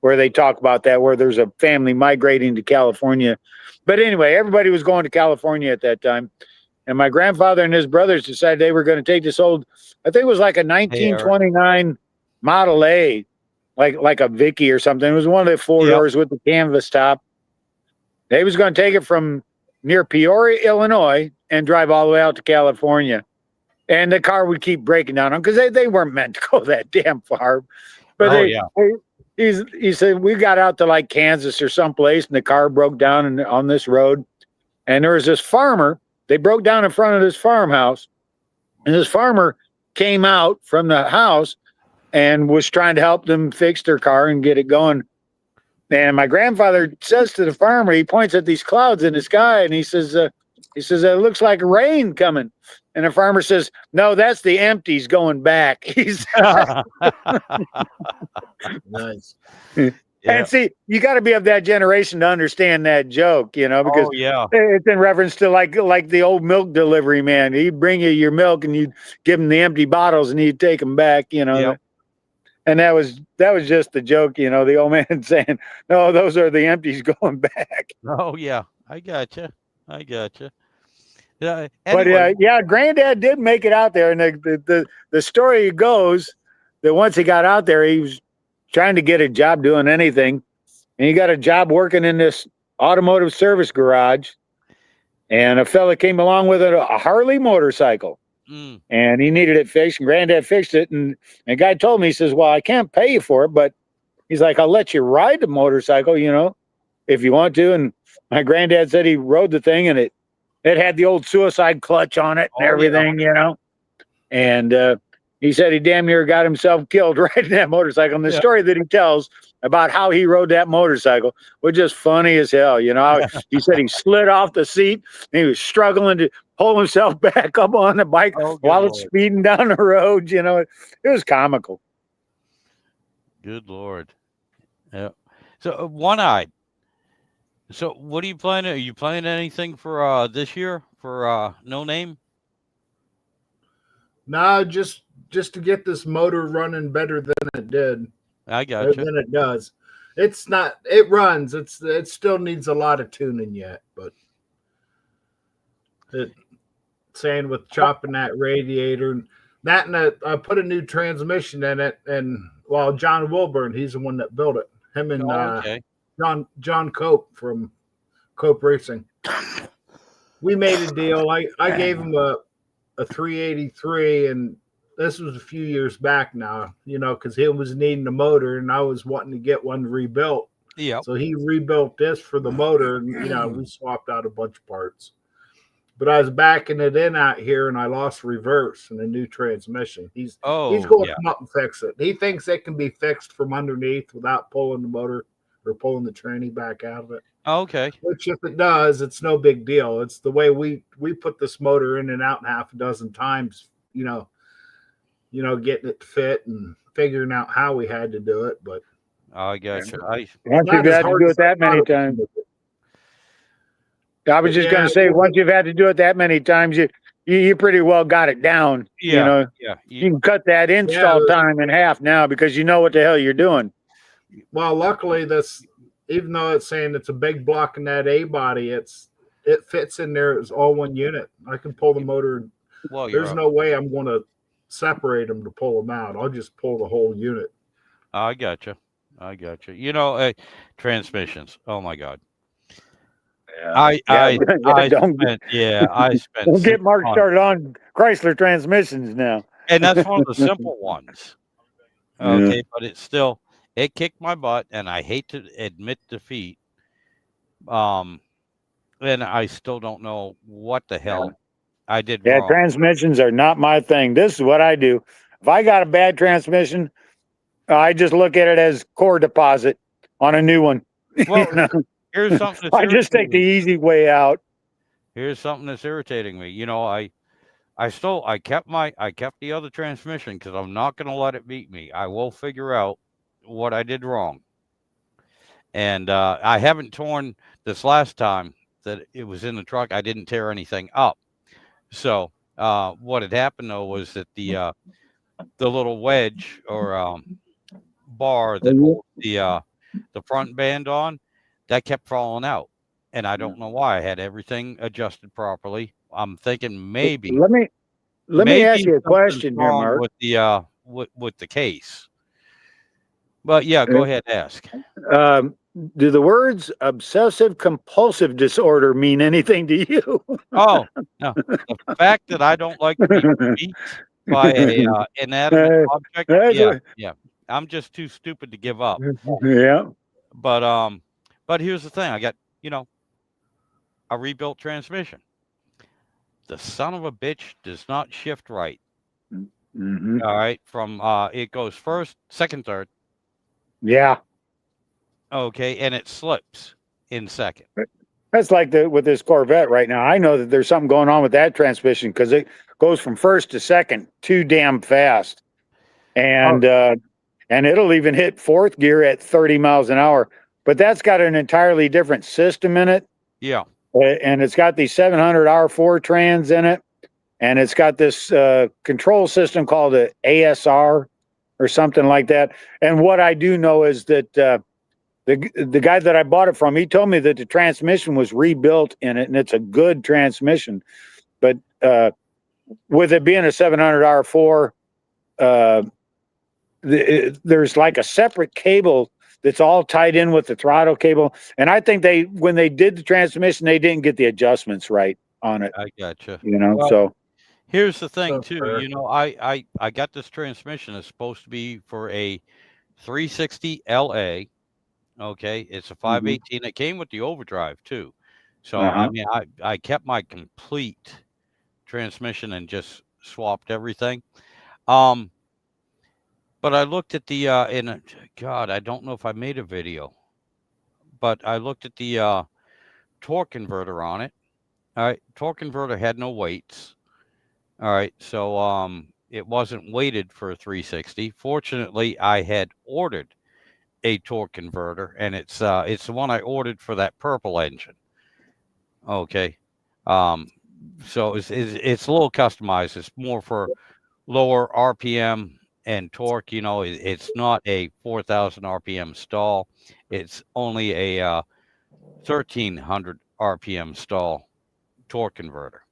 S2: where they talk about that, where there's a family migrating to California. But anyway, everybody was going to California at that time. And my grandfather and his brothers decided they were going to take this old, I think it was like a 1929 Model A, like a Vicky or something. It was one of the four doors with the canvas top. They was going to take it from near Peoria, Illinois, and drive all the way out to California. And the car would keep breaking down on because they weren't meant to go that damn far. But he said we got out to like Kansas or someplace, and the car broke down on this road. And there was this farmer. They broke down in front of this farmhouse, and this farmer came out from the house and was trying to help them fix their car and get it going. And my grandfather says to the farmer, he points at these clouds in the sky, and he says, it looks like rain coming. And the farmer says, no, that's the empties going back. He's
S4: nice.
S2: And see, you got to be of that generation to understand that joke, because it's in reference to like the old milk delivery man. He'd bring you your milk and you'd give him the empty bottles and he'd take them back, And that was just the joke, the old man saying, no, those are the empties going back.
S1: Oh, yeah. I gotcha.
S2: Anyway. But Granddad did make it out there. And the story goes that once he got out there, he was trying to get a job doing anything. And he got a job working in this automotive service garage. And a fella came along with a Harley motorcycle. And he needed it fixed, and Granddad fixed it. And the guy told me, he says, well, I can't pay you for it, but he's like, I'll let you ride the motorcycle, if you want to. And my granddad said he rode the thing, and it had the old suicide clutch on it and everything, And he said he damn near got himself killed riding that motorcycle. And the story that he tells about how he rode that motorcycle was just funny as hell. He said he slid off the seat and he was struggling to pull himself back up on the bike while it's speeding down the road. It was comical.
S1: Good Lord. Yeah. So One-Eyed. So what are you planning? Are you planning anything for this year for No Name?
S4: No, just to get this motor running better than it did.
S1: I got you.
S4: Than it does. It's not. It runs. It still needs a lot of tuning yet, but saying with chopping that radiator, and I put a new transmission in it, and John Wilburn, he's the one that built it. Him and John Cope from Cope Racing. We made a deal. I gave him a 383, and this was a few years back now, because he was needing a motor and I was wanting to get one rebuilt.
S1: Yeah.
S4: So he rebuilt this for the motor, and we swapped out a bunch of parts. But I was backing it in out here, and I lost reverse and a new transmission. He's going to come up and fix it. He thinks it can be fixed from underneath without pulling the motor or pulling the tranny back out of it.
S1: Okay.
S4: Which, if it does, it's no big deal. It's the way we put this motor in and out half a dozen times, getting it to fit and figuring out how we had to do it. But
S1: I got you.
S2: Once you've had to do it that many times. I was just going to say, once you've had to do it that many times, you pretty well got it down.
S1: Yeah.
S2: You can cut that install time in half now because you know what the hell you're doing.
S4: Well, luckily, even though it's saying it's a big block in that A body, it fits in there as all one unit. I can pull the motor.
S1: Well,
S4: there's no way I'm going to separate them to pull them out. I'll just pull the whole unit.
S1: I gotcha. I got you. You know, transmissions. Oh my God.
S2: Yeah.
S1: I
S2: Yeah,
S1: I
S2: don't
S1: spent I spent
S2: don't
S1: 6
S2: get Mark
S1: months,
S2: started on Chrysler transmissions now.
S1: and that's one of the simple ones.
S2: Yeah.
S1: Okay, but it's still it kicked my butt, and I hate to admit defeat. Um, and I still don't know what the hell I did
S2: Yeah,
S1: wrong.
S2: transmissions are not my thing. This is what I do. If I got a bad transmission, I just look at it as core deposit on a new one.
S1: Well,
S2: You know?
S1: here's something that's
S2: I just take the
S1: irritating.
S2: easy way out.
S1: Here's something that's irritating me. You know, I kept the other transmission because I'm not going to let it beat me. I will figure out what I did wrong. And I haven't torn this last time that it was in the truck. I didn't tear anything up. So what had happened though was that the little wedge or bar that holds the front band on, that kept falling out, and I don't know why. I had everything adjusted properly. I'm thinking
S2: Let me ask
S1: maybe
S2: you a
S1: something's
S2: question here,
S1: wrong
S2: Mark.
S1: with the with the case. But yeah, go ahead, ask.
S2: Um, do the words obsessive compulsive disorder mean anything to you?
S1: Oh, no. The fact that I don't like to be beat by a inanimate object,
S2: That's
S1: yeah,
S2: what-
S1: yeah. I'm just too stupid to give up.
S2: yeah.
S1: But here's the thing. I got, a rebuilt transmission. The son of a bitch does not shift right.
S2: Mhm.
S1: All right. From it goes first, second, third.
S2: Yeah.
S1: Okay, and it slips in second.
S2: That's like with this Corvette right now. I know that there's something going on with that transmission because it goes from first to second too damn fast. And it'll even hit fourth gear at 30 miles an hour. But that's got an entirely different system in it.
S1: Yeah.
S2: And it's got these 700 R4 trans in it. And it's got this control system called a ASR or something like that. And what I do know is that the guy that I bought it from, he told me that the transmission was rebuilt in it, and it's a good transmission. But with it being a 700 R4, there's like a separate cable that's all tied in with the throttle cable. And I think when they did the transmission, they didn't get the adjustments right on it.
S1: I gotcha.
S2: Well,
S1: so here's the thing
S4: So
S1: too.
S4: fair.
S1: I got this transmission. It's supposed to be for a 360 LA. Okay, it's a 518. It came with the overdrive too. So I mean, I kept my complete transmission and just swapped everything. But I looked at the God, I don't know if I made a video, but I looked at the torque converter on it. All right, torque converter had no weights. All right, so it wasn't weighted for a 360. Fortunately, I had ordered a torque converter, and it's the one I ordered for that purple engine. Okay, so it's a little customized. It's more for lower RPM and torque. It's not a 4,000 RPM stall. It's only a 1,300 RPM stall torque converter.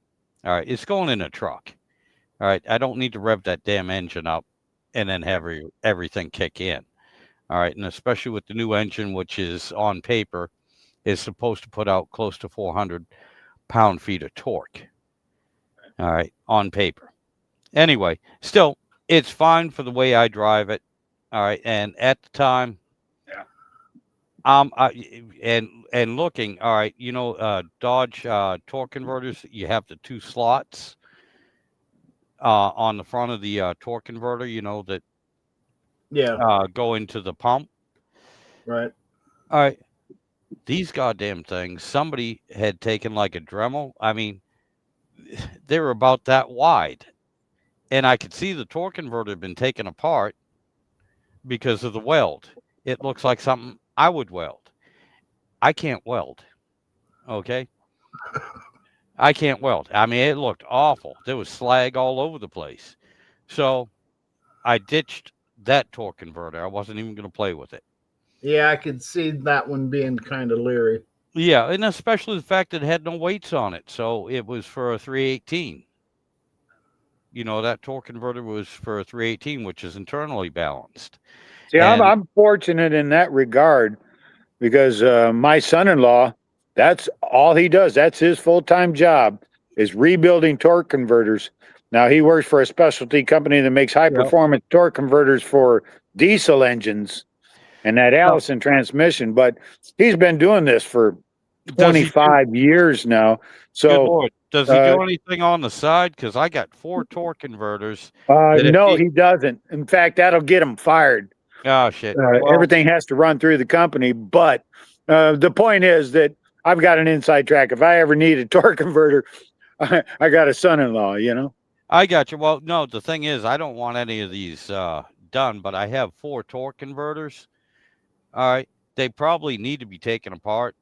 S1: All right, it's going in a truck. All right, I don't need to rev that damn engine up and then have everything kick in. All right, and especially with the new engine, which is on paper, is supposed to put out close to 400 pound-feet of torque. All right, on paper. Anyway, still, it's fine for the way I drive it. All right, and at the time, and looking, all right, Dodge torque converters, you have the 2 slots on the front of the torque converter, that go into the pump.
S4: Right.
S1: All right. These goddamn things, somebody had taken like a Dremel. I mean, they were about that wide. And I could see the torque converter had been taken apart because of the weld. It looks like something I would weld. I can't weld. Okay. I can't weld. I mean, it looked awful. There was slag all over the place. So I ditched that torque converter. I wasn't even going to play with it.
S4: Yeah, I could see that one being kind of leery.
S1: Yeah, and especially the fact that it had no weights on it. So it was for a 318. that torque converter was for a 318, which is internally balanced.
S2: See,
S1: And
S2: I'm fortunate in that regard because my son-in-law, that's all he does. That's his full-time job is rebuilding torque converters. Now he works for a specialty company that makes high performance torque converters for diesel engines and that Allison transmission, but he's been doing this for
S1: does he do,
S2: 25 years now.
S1: good
S2: So
S1: Lord, does he do anything on the side? Because I got 4 torque converters. that if
S2: no,
S1: he-
S2: he doesn't. In fact, that'll get him fired.
S1: Oh shit! Well,
S2: Everything has to run through the company. But the point is that I've got an inside track. If I ever need a torque converter, I got a son-in-law,
S1: I got you. Well, no, the thing is, I don't want any of these done, but I have 4 torque converters. All right, they probably need to be taken apart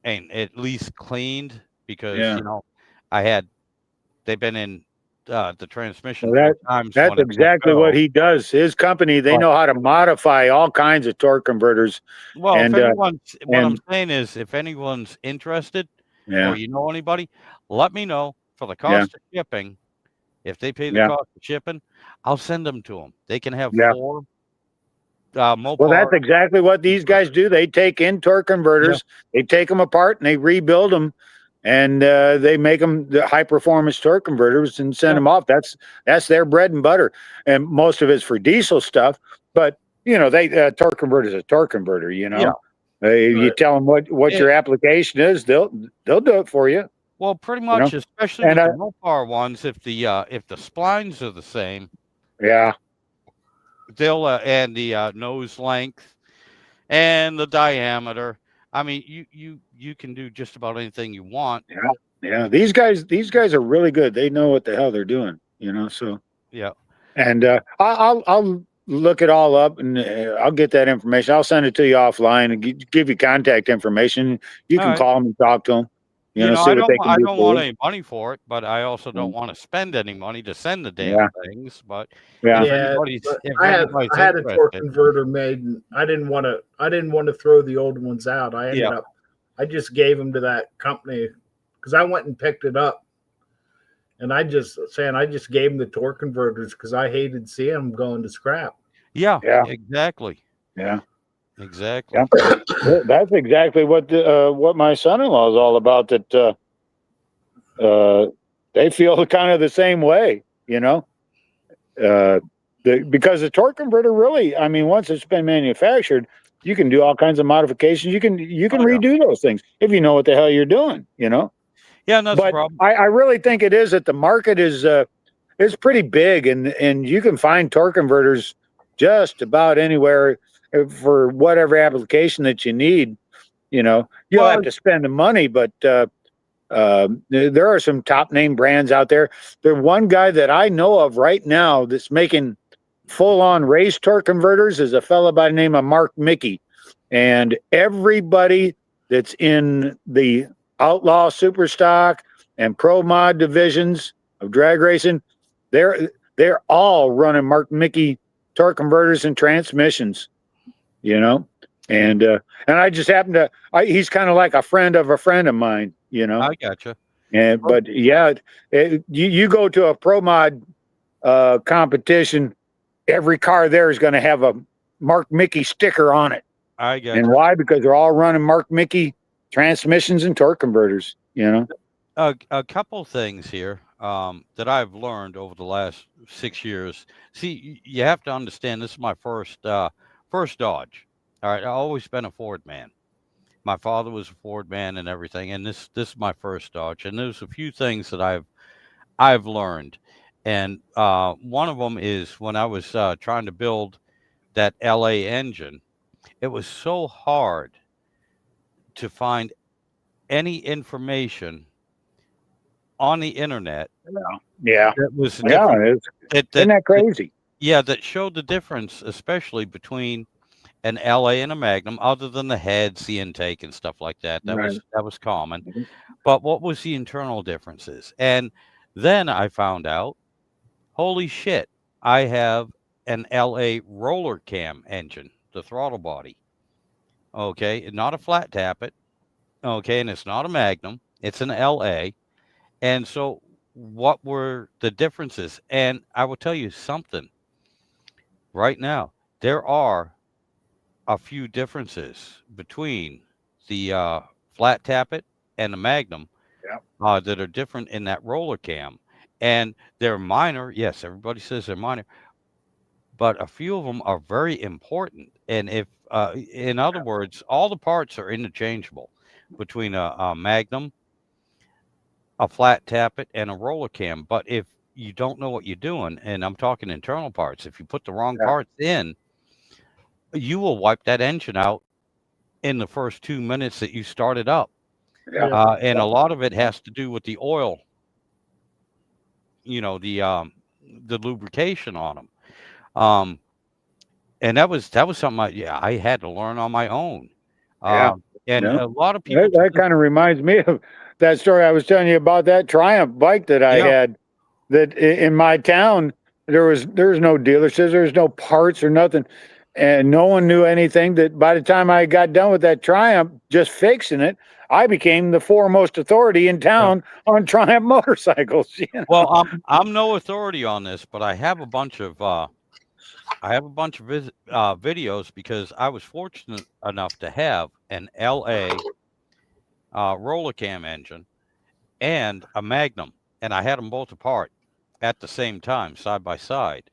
S1: and at least cleaned because
S2: Yeah.
S1: they've been in the transmission
S2: Well,
S1: 4 times.
S2: That's
S1: when it let
S2: exactly what
S1: go.
S2: he does. His company, they
S1: Right.
S2: know how to modify all kinds of torque converters.
S1: Well,
S2: And,
S1: if anyone's, what I'm
S2: and-
S1: saying is, if anyone's interested
S2: Yeah.
S1: or you know anybody, let me know for the cost of shipping. If they pay the
S2: Yeah.
S1: cost of shipping, I'll send them to them. They can have
S2: Yeah.
S1: 4
S2: Well,
S1: Mopar.
S2: that's exactly what these guys do. They take in torque converters, they take them apart, and they rebuild them, and they make them the high performance torque converters and send them off. That's their bread and butter, and most of it's for diesel stuff. But they torque converter is a torque converter. You
S4: Right.
S2: tell them what your application is, they'll do it for you.
S1: Well, pretty much, especially
S2: And,
S1: with the Mopar ones, if the splines are the same,
S2: Yeah,
S1: they'll and the nose length and the diameter. I mean, you can do just about anything you want.
S2: yeah. These guys are really good. They know what the hell they're doing. So.
S1: Yeah.
S2: And I'll look it all up and I'll get that information. I'll send it to you offline and give you contact information. You
S1: All
S2: can
S1: right.
S2: call them and talk to them. See
S1: I
S2: what they can
S1: I
S2: do
S1: don't
S2: for
S1: want
S2: you.
S1: any money for it, but I also don't want to spend any money to send the damn
S2: Yeah.
S1: things. But
S2: Yeah.
S1: if
S4: Yeah,
S1: anybody's,
S4: but
S1: if
S4: I
S1: anybody's
S4: had a torque
S1: interested,
S4: converter made, and I didn't want to throw the old ones out. I just gave them to that company because I went and picked it up, and I just gave them the torque converters because I hated seeing them going to scrap.
S1: yeah,
S2: Yeah.
S1: exactly,
S2: Yeah.
S1: exactly.
S2: Yeah. That's exactly what my son-in-law is all about. That they feel kind of the same way, because the torque converter really, I mean, once it's been manufactured, you can do all kinds of modifications. You can
S1: Oh, yeah.
S2: redo those things if you know what the hell you're doing.
S1: Yeah, and that's the
S2: But
S1: problem.
S2: I really think it is that the market is pretty big, and you can find torque converters just about anywhere for whatever application that you need. You'll have to spend the money, but there are some top name brands out there. There's one guy that I know of right now that's making full on race torque converters is a fella by the name of Mark Mickey, and everybody that's in the Outlaw Super Stock and Pro Mod divisions of drag racing, they're all running Mark Mickey torque converters and transmissions, and I just happen to he's kind of like a friend of mine,
S1: I gotcha.
S2: and but yeah, you go to a Pro Mod competition, every car there is going to have a Mark Mickey sticker on it.
S1: I gotcha.
S2: And why? Because they're all running Mark Mickey transmissions and torque converters,
S1: A couple things here that I've learned over the last 6 years. See, you have to understand this is my first Dodge. All right, I've always been a Ford man. My father was a Ford man and everything, and this is my first Dodge. And there's a few things that I've learned, and one of them is when I was trying to build that LA engine, it was so hard to find any information on the internet
S2: Yeah.
S1: that was
S2: Yeah.
S1: different,
S2: Isn't that crazy?
S1: that showed the difference, especially between an LA and a Magnum, other than the heads, the intake, and stuff like that. That was common.
S2: Mhm.
S1: But what was the internal differences? And then I found out, holy shit, I have an LA roller cam engine, the throttle body. Okay, not a flat tappet. Okay, and it's not a Magnum. It's an LA. And so what were the differences. And I will tell you something right now. There are a few differences between the flat tappet and the Magnum that are different in that roller cam. And they're minor. Yes, everybody says they're minor, but a few of them are very important. And if, in other words, all the parts are interchangeable between a Magnum, a flat tappet, and a roller cam. But if you don't know what you're doing, and I'm talking internal parts, if you put the wrong parts in, you will wipe that engine out in the first 2 minutes that you start it up. And a lot of it has to do with the oil, the lubrication on them. And that was something I had to learn on my own. And a lot of people
S2: that kind of reminds me of that story I was telling you about that Triumph bike that I had. That in my town there was no dealerships, there's no parts or nothing, and no one knew anything. That by the time I got done with that Triumph, just fixing it, I became the foremost authority in town on Triumph motorcycles. You know?
S1: Well, I'm no authority on this, but I have a bunch of videos because I was fortunate enough to have an LA roller cam engine and a Magnum, and I had them both apart at the same time, side by side.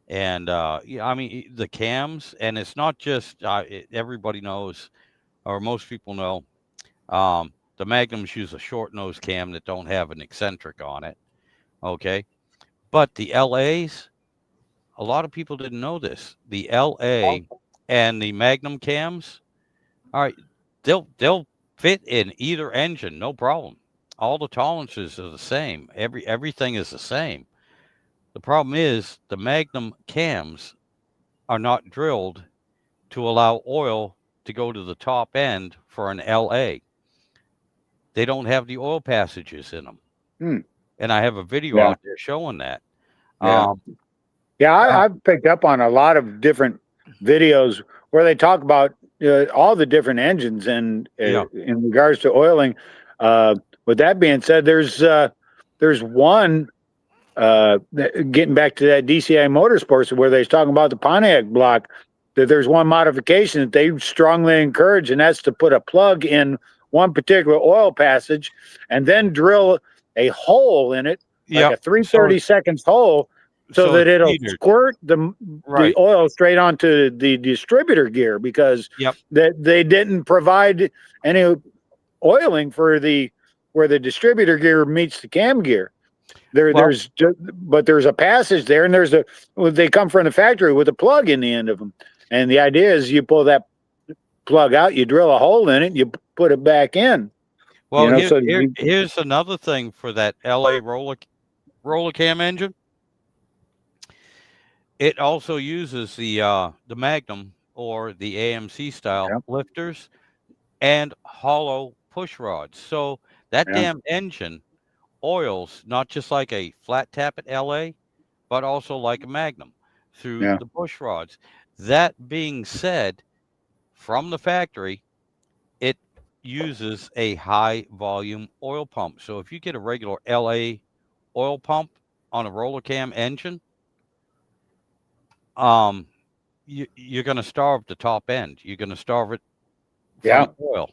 S1: And I mean, the cams, and it's not just everybody knows, or most people know, the Magnums use a short nose cam that don't have an eccentric on it. Okay, but the LAs, a lot of people didn't know this. The LA and the Magnum cams, all right, they'll fit in either engine, no problem. All the tolerances are the same. Everything is the same. The problem is the Magnum cams are not drilled to allow oil to go to the top end for an LA. They don't have the oil passages in them. And I have a video out there showing that.
S2: I've picked up on a lot of different videos where they talk about all the different engines and in regards to oiling. With that being said, there's one getting back to that DCI Motorsports where they're talking about the Pontiac block, that there's one modification that they strongly encourage, and that's to put a plug in one particular oil passage and then drill a hole in it, like a 330 seconds hole, so that it'll squirt the oil straight onto the distributor gear, because they didn't provide any oiling for where the distributor gear meets the cam gear. There's a passage there, and they come from the factory with a plug in the end of them. And the idea is you pull that plug out, you drill a hole in it, you put it back in.
S1: Well, here's another thing for that LA roller cam engine. It also uses the Magnum or the AMC style lifters and hollow push rods. So that damn engine oils not just like a flat tappet LA, but also like a Magnum through the push rods. That being said, from the factory, it uses a high volume oil pump. So if you get a regular LA oil pump on a roller cam engine, you're going to starve the top end. You're going to starve it from oil.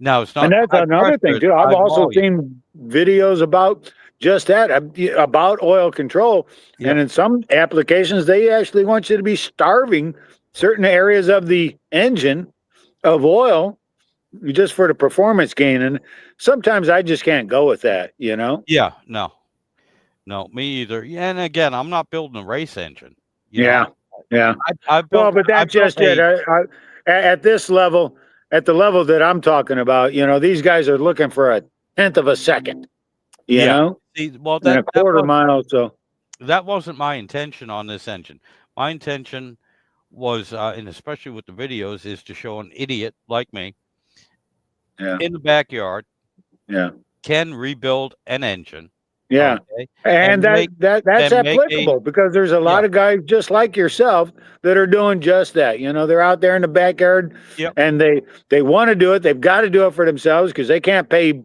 S1: Now it's not.
S2: And that's another thing too. I've also seen videos about just that, about oil control. And in some applications, they actually want you to be starving certain areas of the engine of oil just for the performance gain. And sometimes I just can't go with that, you know?
S1: Yeah, no, me either. Yeah, and again, I'm not building a race engine.
S2: I built, well, but that's just it. At this level, at the level that I'm talking about, you know, these guys are looking for a tenth of a second, you know,
S1: well,
S2: and a quarter mile. So
S1: that wasn't my intention on this engine. My intention was, and especially with the videos, is to show an idiot like me in the backyard can rebuild an engine.
S2: And that's applicable because there's a lot of guys just like yourself that are doing just that. You know, they're out there in the backyard and they want to do it. They've got to do it for themselves because they can't pay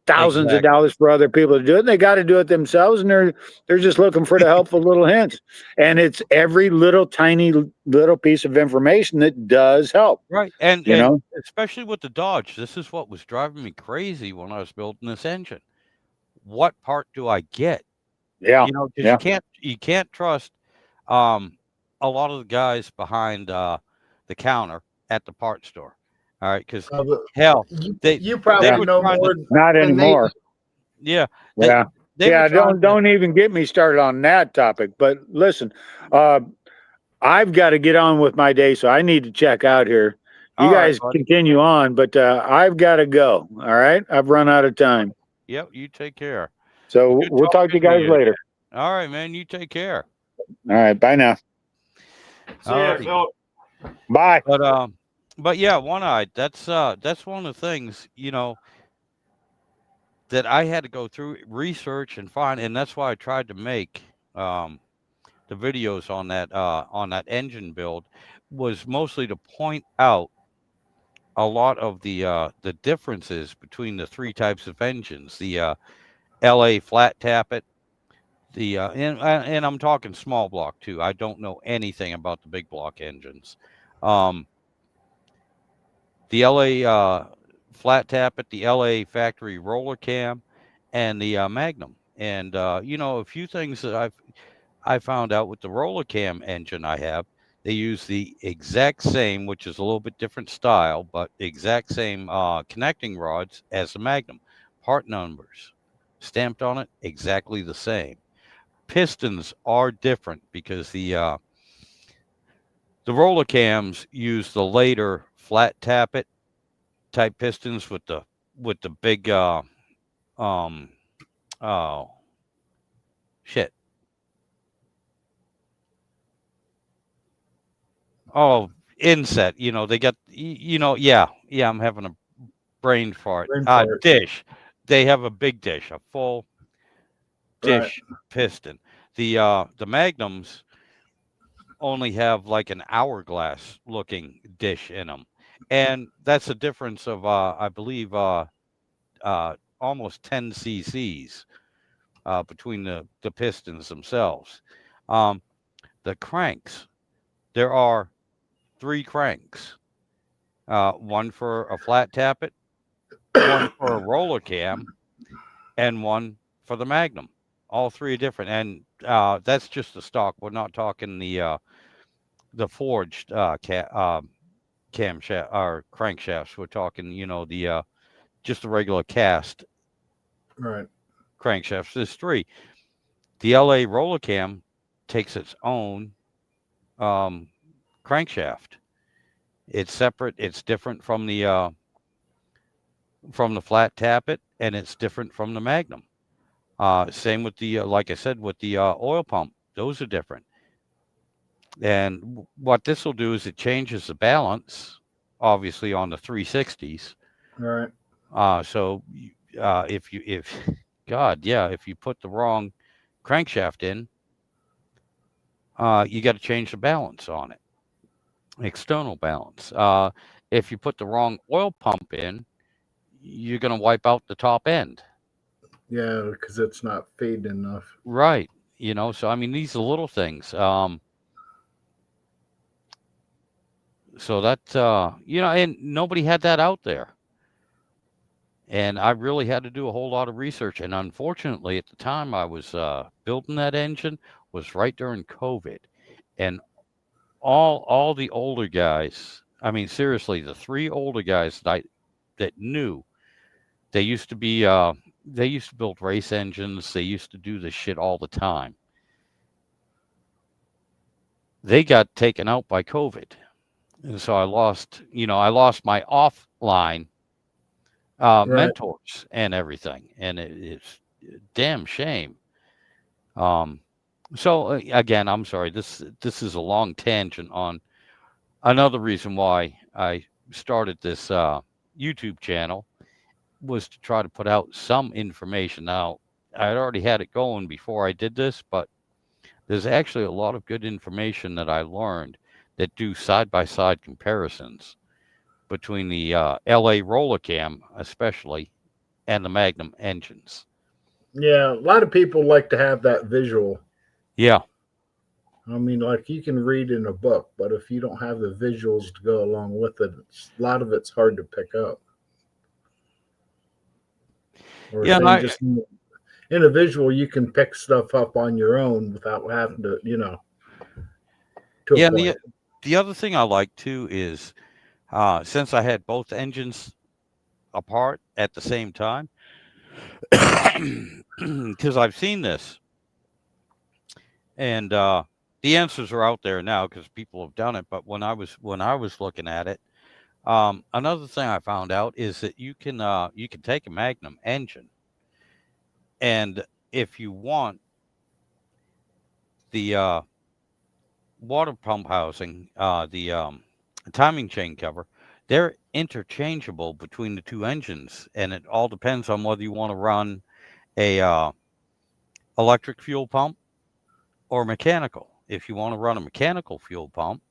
S2: thousands of
S1: Exactly.
S2: dollars for other people to do it. And they got to do it themselves, and they're just looking for the helpful little hints. And it's every little tiny little piece of information that does help.
S1: Right. And
S2: You know,
S1: especially with the Dodge, this is what was driving me crazy when I was building this engine. What part do I get?
S2: yeah,
S1: You know, because
S2: yeah.
S1: you can't trust a lot of the guys behind the counter at the parts store. All right, because hell,
S4: you,
S1: they
S4: you
S1: they
S4: probably
S2: Yeah.
S1: were
S4: know
S1: trying
S4: more
S1: to
S2: Not
S4: than they
S2: anymore.
S1: yeah
S2: Yeah.
S1: they were
S2: Yeah,
S1: trying to
S2: don't even get me started on that topic. But listen, uh, I've got to get on with my day, so I need to check out here. You
S1: all right,
S2: guys
S1: buddy.
S2: continue on, but I've got to go. All right, I've run out of time.
S1: Yep, you take care.
S2: So
S1: Good
S2: we'll talk to
S1: talking
S2: you
S1: to
S2: guys
S1: you
S2: later.
S1: again. All right, man. You take care.
S2: All right, bye now.
S4: See
S1: All
S4: ya,
S1: righty.
S4: Philip.
S2: Bye.
S1: But yeah, one-eyed. That's one of the things, you know, that I had to go through research and find, and that's why I tried to make the videos on that engine build, was mostly to point out a lot of the differences between the three types of engines. The LA flat tappet, and I'm talking small block too. I don't know anything about the big block engines. The LA flat tappet, the LA factory roller cam, and the Magnum. And you know, a few things that I found out with the roller cam engine I have, they use the exact same, which is a little bit different style, but the exact same connecting rods as the Magnum. Part numbers stamped on it exactly the same. Pistons are different because the roller cams use the later flat tappet type pistons with the big um oh shit oh inset, you know, they got you know, yeah, I'm having a brain fart.
S4: Brain fart.
S1: Dish, they have a big dish, a full
S4: Right.
S1: dish piston. The Magnums only have like an hourglass looking dish in them, and that's a difference of I believe almost 10 cc's between the pistons themselves. Um, the cranks, there are 3 cranks, one for a flat tappet, one for a roller cam, and one for the Magnum. All 3 are different, and that's just the stock. We're not talking the forged camshaft or crankshafts. We're talking, you know, the just the regular cast
S4: Right.
S1: crankshafts. There's 3. The LA roller cam takes its own crankshaft. It's separate. It's different from the flat tappet, and it's different from the Magnum. Same with the like I said with the oil pump. Those are different. And what this will do is it changes the balance, obviously on the 360s.
S4: Right.
S1: So if God, yeah, if you put the wrong crankshaft in, you got to change the balance on it, external balance. If you put the wrong oil pump in, you're going to wipe out the top end.
S4: Yeah, because it's not fading enough.
S1: Right. You know, so I mean, these are little things. So that, you know, and nobody had that out there. And I really had to do a whole lot of research. And unfortunately, at the time I was building that engine was right during COVID. And all the older guys, I mean, seriously, the 3 older guys that knew, they used to be, they used to build race engines. They used to do this shit all the time. They got taken out by COVID. And so I lost my offline
S4: Right.
S1: mentors and everything. And it's a damn shame. So again, I'm sorry. This is a long tangent on another reason why I started this YouTube channel, was to try to put out some information. Now, I had already had it going before I did this, but there's actually a lot of good information that I learned that do side-by-side comparisons between the LA roller cam, especially, and the Magnum engines.
S4: Yeah, a lot of people like to have that visual.
S1: Yeah.
S4: I mean, like you can read in a book, but if you don't have the visuals to go along with it, a lot of it's hard to pick up. Or
S1: Yeah,
S4: saying just in a visual, you can pick stuff up on your own without having to, to
S1: yeah.
S4: a point.
S1: The other thing I like too is since I had both engines apart at the same time, because I've seen this, and the answers are out there now because people have done it. But when I was looking at it, another thing I found out is that you can take a Magnum engine, and if you want the water pump housing, the timing chain cover, they're interchangeable between the two engines, and it all depends on whether you want to run a electric fuel pump or mechanical. If you want to run a mechanical fuel pump,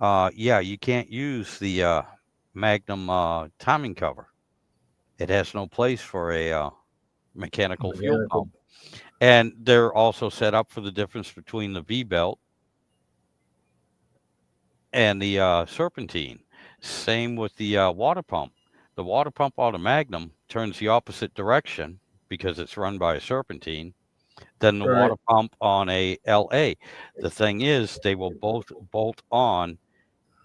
S1: yeah, you can't use the Magnum timing cover. It has no place for a mechanical fuel pump. And they're also set up for the difference between the V-belt and the serpentine. Same with the water pump. The water pump on a Magnum turns the opposite direction because it's run by a serpentine than the water pump on a LA. The thing is, they will both bolt on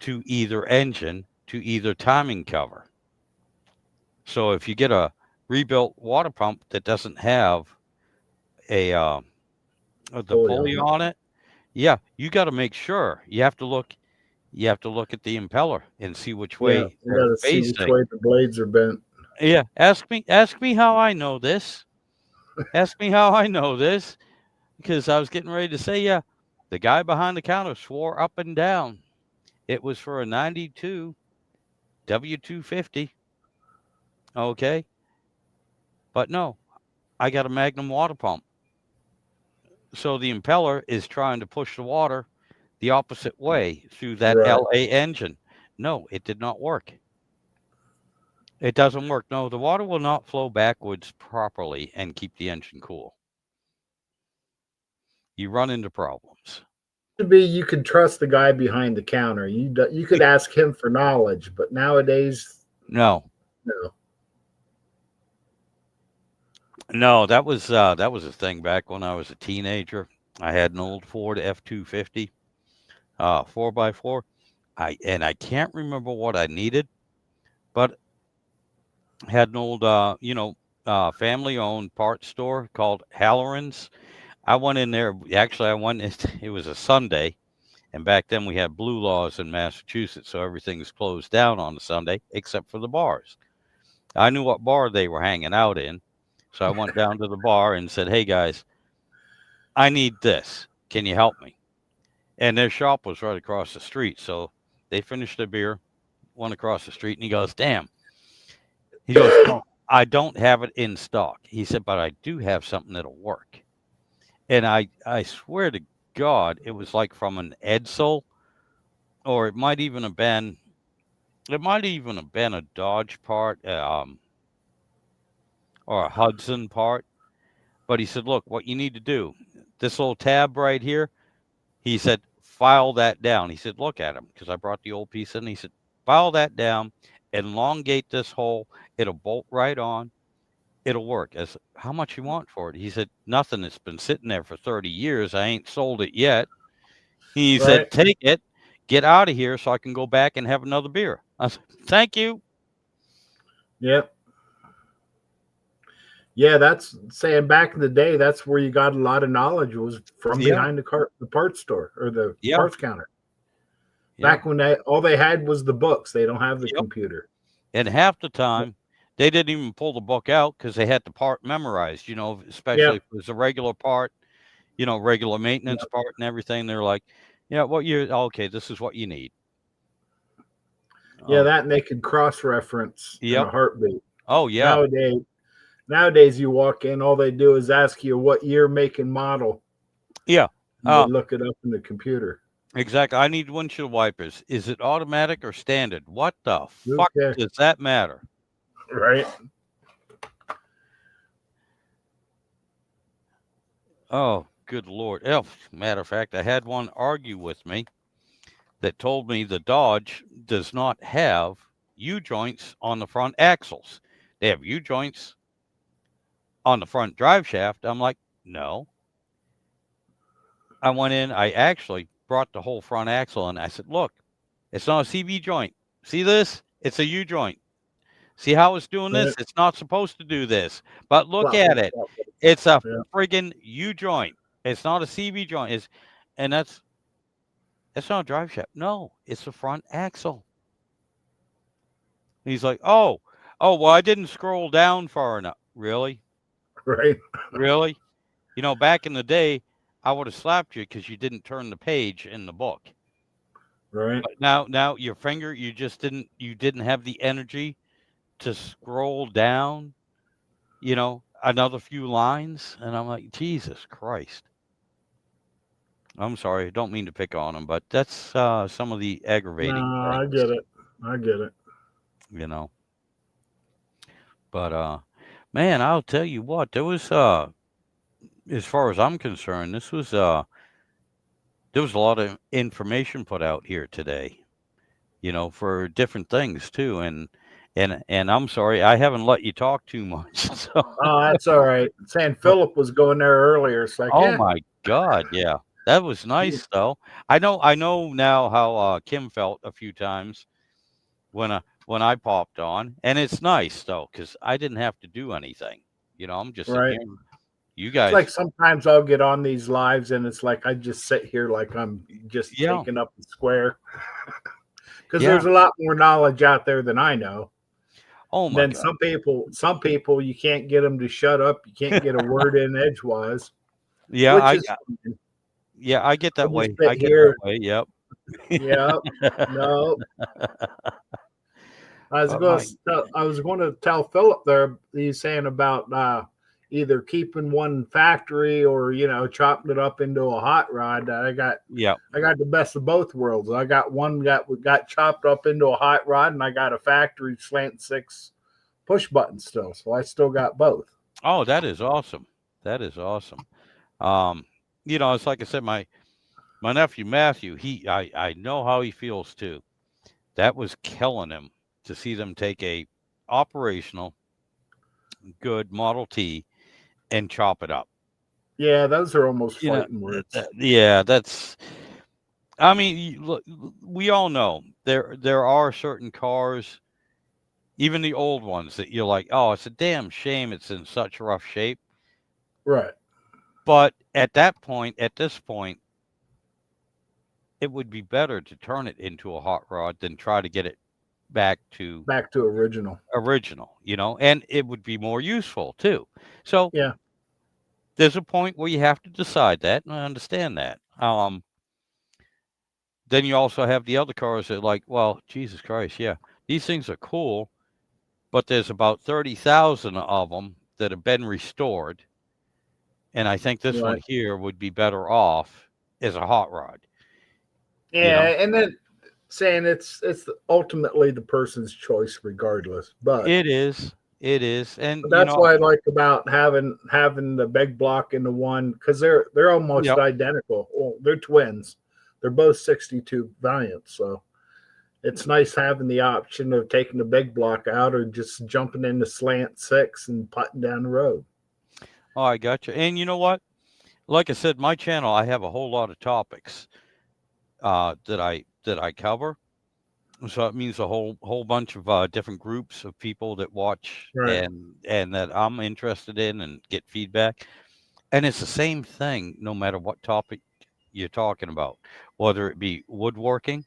S1: to either engine, to either timing cover. So if you get a rebuilt water pump that doesn't have a the pulley on it, yeah, you got to make sure. You have to look at the impeller and see which way
S4: you got to see which way the blades are bent.
S1: Yeah, ask me how I know this. Ask me how I know this, because I was getting ready to say, yeah, the guy behind the counter swore up and down it was for a 92 W250. Okay. But no, I got a Magnum water pump. So the impeller is trying to push the water the opposite way through that LA engine. No, it did not work. It doesn't work. No, the water will not flow backwards properly and keep the engine cool. You run into problems.
S4: To be, you could trust the guy behind the counter. You could ask him for knowledge, but nowadays,
S1: no. That was a thing back when I was a teenager. I had an old Ford F-250, 4x4. I can't remember what I needed, but I had an old family-owned parts store called Halloran's. I went in there. Actually, it was a Sunday, and back then we had blue laws in Massachusetts, so everything's closed down on a Sunday except for the bars. I knew what bar they were hanging out in, so I went down to the bar and said, "Hey guys, I need this. Can you help me?" And their shop was right across the street, so they finished their beer, went across the street, and he goes, "Damn." He goes, "Oh, I don't have it in stock." He said, "But I do have something that'll work." And I swear to God, it was like from an Edsel, or it might even have been a Dodge part, or a Hudson part. But he said, "Look, what you need to do, this little tab right here," he said, "file that down." He said, "Look at him," because I brought the old piece in. He said, "File that down, elongate this hole. It'll bolt right on. It'll work." I said, "How much you want for it?" He said, "Nothing. It's been sitting there for 30 years. I ain't sold it yet." He said, "Take it, get out of here so I can go back and have another beer." I said, "Thank you."
S4: Yep. Yeah, that's saying back in the day, that's where you got a lot of knowledge, was from behind the parts store or the parts counter. Back when all they had was the books. They don't have the computer.
S1: And half the time, they didn't even pull the book out because they had the part memorized, especially if it was a regular part, regular maintenance part and everything. They're like, "Yeah, okay, this is what you need."
S4: Yeah, that, and they could cross-reference in a heartbeat.
S1: Oh, yeah.
S4: Nowadays, you walk in, all they do is ask you what year, make, and model.
S1: Yeah.
S4: You look it up in the computer.
S1: Exactly. I need windshield wipers. Is it automatic or standard? What the fuck does that matter?
S4: Right.
S1: Oh, good Lord. Oh, matter of fact, I had one argue with me that told me the Dodge does not have U-joints on the front axles. They have U-joints on the front drive shaft. I'm like, no. I went in, I actually brought the whole front axle and I said, look, it's not a CV joint. See this? It's a U joint. See how it's doing this?
S4: Right.
S1: It's not supposed to do this. But look
S4: Flop,
S1: at it.
S4: flop, flop.
S1: It's a
S4: Yeah.
S1: friggin' U joint. It's not a CV joint. And that's not a drive shaft. No, it's the front axle. He's like, oh, well, I didn't scroll down far enough. Really?
S4: Right.
S1: Really? You know, back in the day, I would have slapped you because you didn't turn the page in the book.
S4: Right.
S1: But now your finger, you didn't have the energy to scroll down, another few lines. And I'm like, Jesus Christ. I'm sorry. I don't mean to pick on him, but that's some of the aggravating
S4: No, I
S1: things,
S4: get it. I get it.
S1: you know. But man, I'll tell you what, there was as far as I'm concerned, there was a lot of information put out here today, for different things too. And I'm sorry, I haven't let you talk too much. So.
S4: Oh, that's all right. Saying Philip was going there earlier. It's like,
S1: Oh
S4: yeah,
S1: my God, yeah, that was nice though. I know now how Kim felt a few times when I popped on, and it's nice though because I didn't have to do anything. I'm just sitting
S4: right.
S1: here. You
S4: It's
S1: guys,
S4: like sometimes I'll get on these lives and it's like I just sit here like I'm just
S1: yeah,
S4: taking up the square because
S1: yeah.
S4: there's a lot more knowledge out there than I know.
S1: Oh my
S4: Then
S1: God,
S4: some people you can't get them to shut up. You can't get a word in edgewise,
S1: yeah,
S4: which is fine.
S1: I get that
S4: I'll just
S1: way.
S4: sit
S1: I get that
S4: here.
S1: way. Yep.
S4: Yeah, no.
S1: But my,
S4: I was going to tell Philip there. He's saying about either keeping one factory or chopping it up into a hot rod. I got
S1: yeah.
S4: the best of both worlds. I got one got chopped up into a hot rod, and I got a factory slant 6 push button still. So I still got both.
S1: Oh, that is awesome. That is awesome. It's like I said, my nephew Matthew. I know how he feels too. That was killing him to see them take a operational good Model T and chop it up.
S4: Yeah, those are almost
S1: You know,
S4: fighting words.
S1: yeah, that's. I mean, look, we all know there are certain cars, even the old ones, that you're like, oh, it's a damn shame it's in such rough shape.
S4: Right.
S1: But at this point, it would be better to turn it into a hot rod than try to get it back to
S4: original.
S1: And it would be more useful too. So
S4: Yeah.
S1: there's a point where you have to decide that, and I understand that. Then you also have the other cars that are like, well, Jesus Christ, yeah, these things are cool, but there's about 30,000 of them that have been restored, and I think this one
S4: Right.
S1: here would be better off as a hot rod.
S4: Yeah, and then saying it's ultimately the person's choice regardless. But
S1: It is, and
S4: that's what I like about having the big block in the one because they're almost
S1: Yep.
S4: identical. Well, they're twins. They're both 62 Valiant, so it's nice having the option of taking the big block out or just jumping into slant 6 and putting down the road.
S1: Oh, I got you. And you know what? Like I said, my channel, I have a whole lot of topics that I cover. So it means a whole bunch of different groups of people that watch
S4: Right.
S1: and that I'm interested in and get feedback. And it's the same thing no matter what topic you're talking about, whether it be woodworking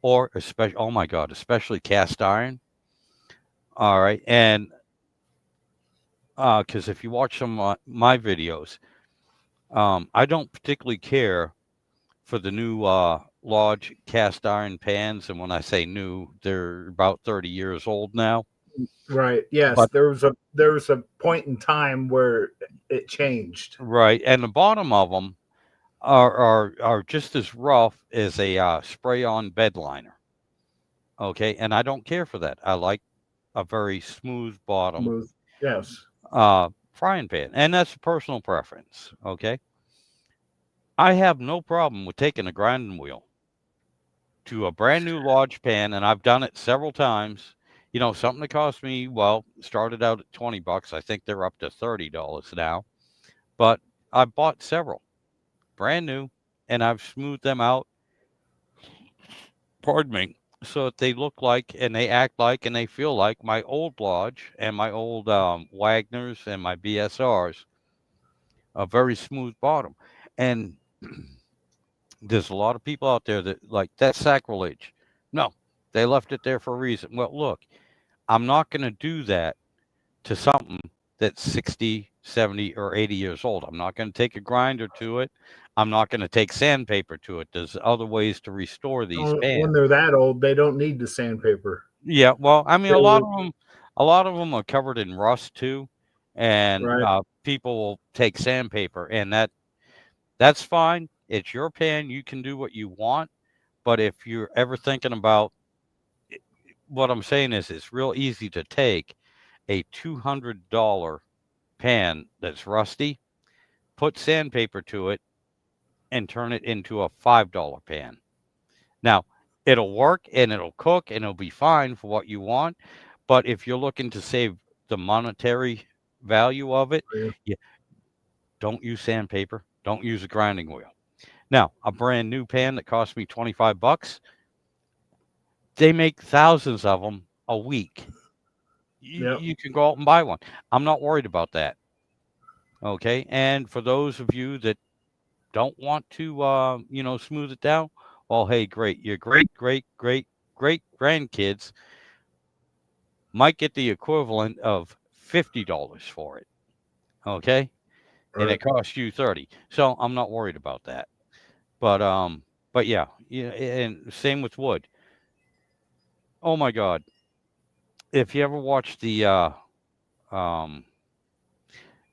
S1: or especially cast iron. All right. And because if you watch some of my videos, I don't particularly care for the new large cast iron pans. And when I say new, they're about 30 years old now.
S4: Right. Yes.
S1: But
S4: there was a point in time where it changed.
S1: right. And the bottom of them are just as rough as a spray-on bed liner. Okay. And I don't care for that. I like a very smooth bottom
S4: Yes.
S1: frying pan. And that's a personal preference. Okay. I have no problem with taking a grinding wheel to a brand new lodge pan, and I've done it several times. You know, something that cost me, well, started out at $20. I think they're up to $30 now. But I bought several brand new, and I've smoothed them out, pardon me, so that they look like and they act like and they feel like my old lodge and my old Wagners and my BSRs, a very smooth bottom. And there's a lot of people out there that like that's sacrilege. No, they left it there for a reason. Well, look, I'm not going to do that to something that's 60, 70, or 80 years old. I'm not going to take a grinder to it. I'm not going to take sandpaper to it. There's other ways to restore these
S4: When
S1: pans.
S4: they're that old, they don't need the sandpaper.
S1: Yeah, well, I mean,
S4: They would-
S1: a lot of them are covered in rust too, and
S4: Right.
S1: people will take sandpaper, and that's fine. It's your pan. You can do what you want. But if you're ever thinking about what I'm saying is, it's real easy to take a $200 pan that's rusty, put sandpaper to it, and turn it into a $5 pan. Now, it'll work and it'll cook and it'll be fine for what you want. But if you're looking to save the monetary value of it,
S4: Yeah.
S1: you don't use sandpaper. Don't use a grinding wheel. Now, a brand new pan that cost me $25, they make thousands of them a week.
S4: Yep.
S1: You can go out and buy one. I'm not worried about that. Okay. And for those of you that don't want to, smooth it down, well, hey, great. Your great grandkids might get the equivalent of $50 for it. Okay. And
S4: Right.
S1: it costs you 30. So I'm not worried about that. But yeah, and same with wood. Oh my God. If you ever watch the um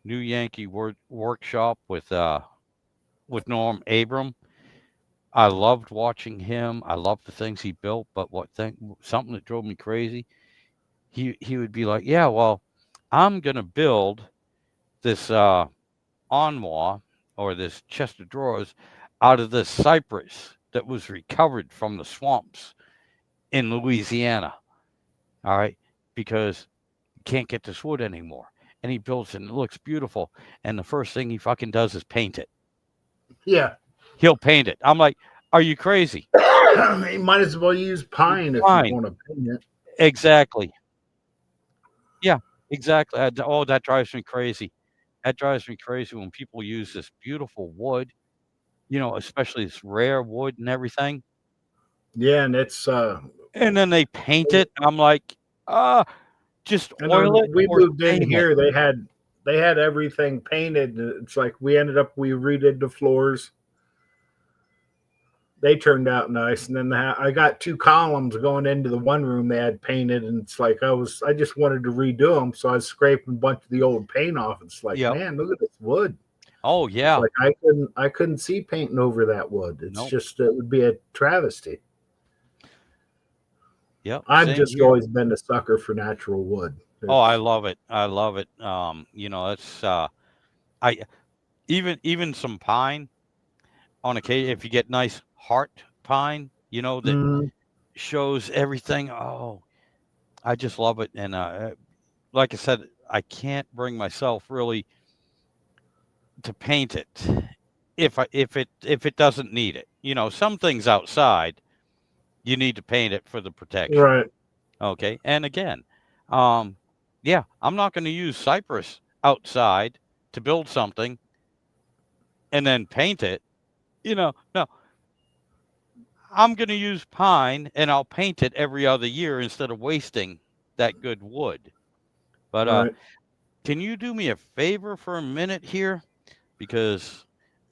S1: New Yankee Workshop with Norm Abram, I loved watching him. I loved the things he built, but something that drove me crazy, he would be like, "Yeah, well, I'm gonna build this armoire or this chest of drawers out of this cypress that was recovered from the swamps in Louisiana. All right, because you can't get this wood anymore." And he builds it and it looks beautiful. And the first thing he fucking does is paint it.
S4: Yeah.
S1: He'll paint it. I'm like, are you crazy?
S4: You might as well use pine if
S1: Fine.
S4: you want to paint it.
S1: Exactly. Yeah, exactly. That drives me crazy. That drives me crazy when people use this beautiful wood, especially this rare wood and everything,
S4: Yeah, and it's
S1: and then they paint it. And I'm like, just
S4: and
S1: oil
S4: when
S1: it
S4: we
S1: or
S4: moved in
S1: stain it.
S4: here, they had everything painted. It's like we redid the floors. They turned out nice, and then I got 2 columns going into the one room they had painted, and it's like I just wanted to redo them, so I was scraping a bunch of the old paint off. It's like,
S1: Yep.
S4: man, look at this wood.
S1: Oh
S4: It's
S1: yeah.
S4: like I couldn't see painting over that wood. It's
S1: Nope.
S4: just it would be a travesty.
S1: Yep.
S4: I've
S1: Same
S4: just
S1: here.
S4: always been a sucker for natural wood.
S1: Oh, I love it. I love it. It's I even some pine on occasion if you get nice heart pine, that
S4: Mhm.
S1: shows everything. Oh, I just love it. And like I said, I can't bring myself really to paint it if it doesn't need it. Some things outside you need to paint it for the protection.
S4: Right.
S1: Okay. And again, yeah, I'm not going to use cypress outside to build something and then paint it. No, I'm going to use pine and I'll paint it every other year instead of wasting that good wood. But
S4: Right.
S1: can you do me a favor for a minute here? Because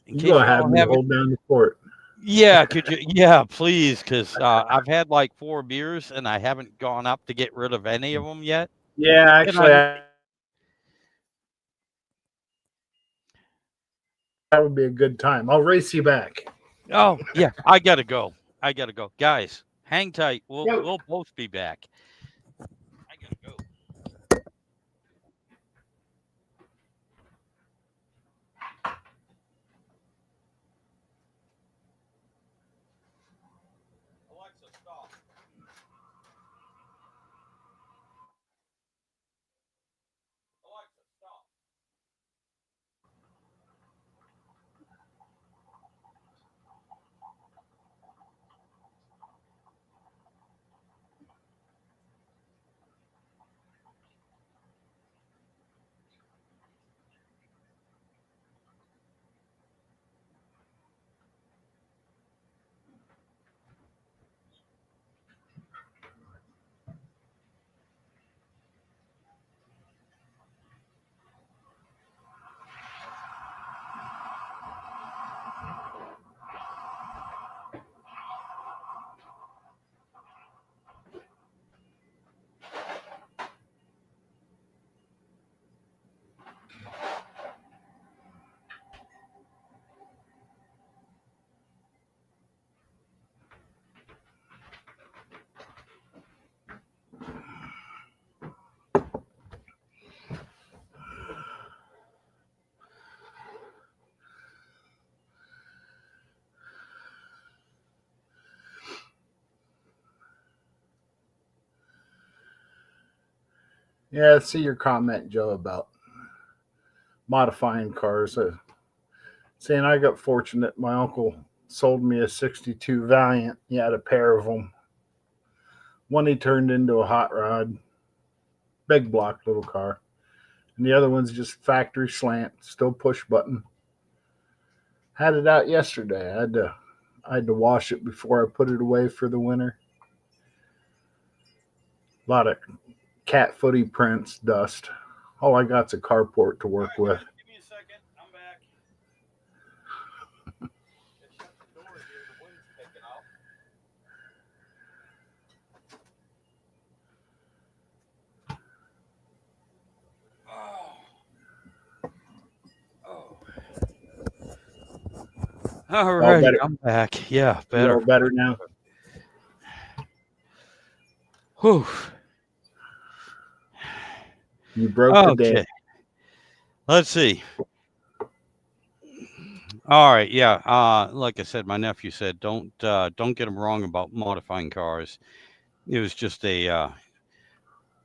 S1: in
S4: You
S1: case
S4: go
S1: you
S4: ahead
S1: don't
S4: and
S1: have it,
S4: hold down the fort.
S1: yeah, could you? Yeah, please, because I've had like 4 beers and I haven't gone up to get rid of any of them yet.
S4: Yeah,
S1: And
S4: actually, that would be a good time. I'll race you back.
S1: Oh yeah, I gotta go. Guys, hang tight.
S4: Yep.
S1: We'll both be back. I gotta go.
S4: Yeah, I see your comment, Joe, about modifying cars. Saying I got fortunate. My uncle sold me a 62 Valiant. He had a pair of them. One he turned into a hot rod, big block little car. And the other one's just factory slant, still push button. Had it out yesterday. I had to wash it before I put it away for the winter. A lot of cat footy prints, dust. All I got's a carport to work with.
S1: Give me a second. I'm back. Shut the door here. The wind's picking up. All right,
S4: better.
S1: I'm back. Yeah,
S4: You know
S1: better.
S4: better now.
S1: Whew.
S4: You broke the day.
S1: Okay. Let's see. All right, yeah. Like I said, my nephew said, don't get him wrong about modifying cars. It was just a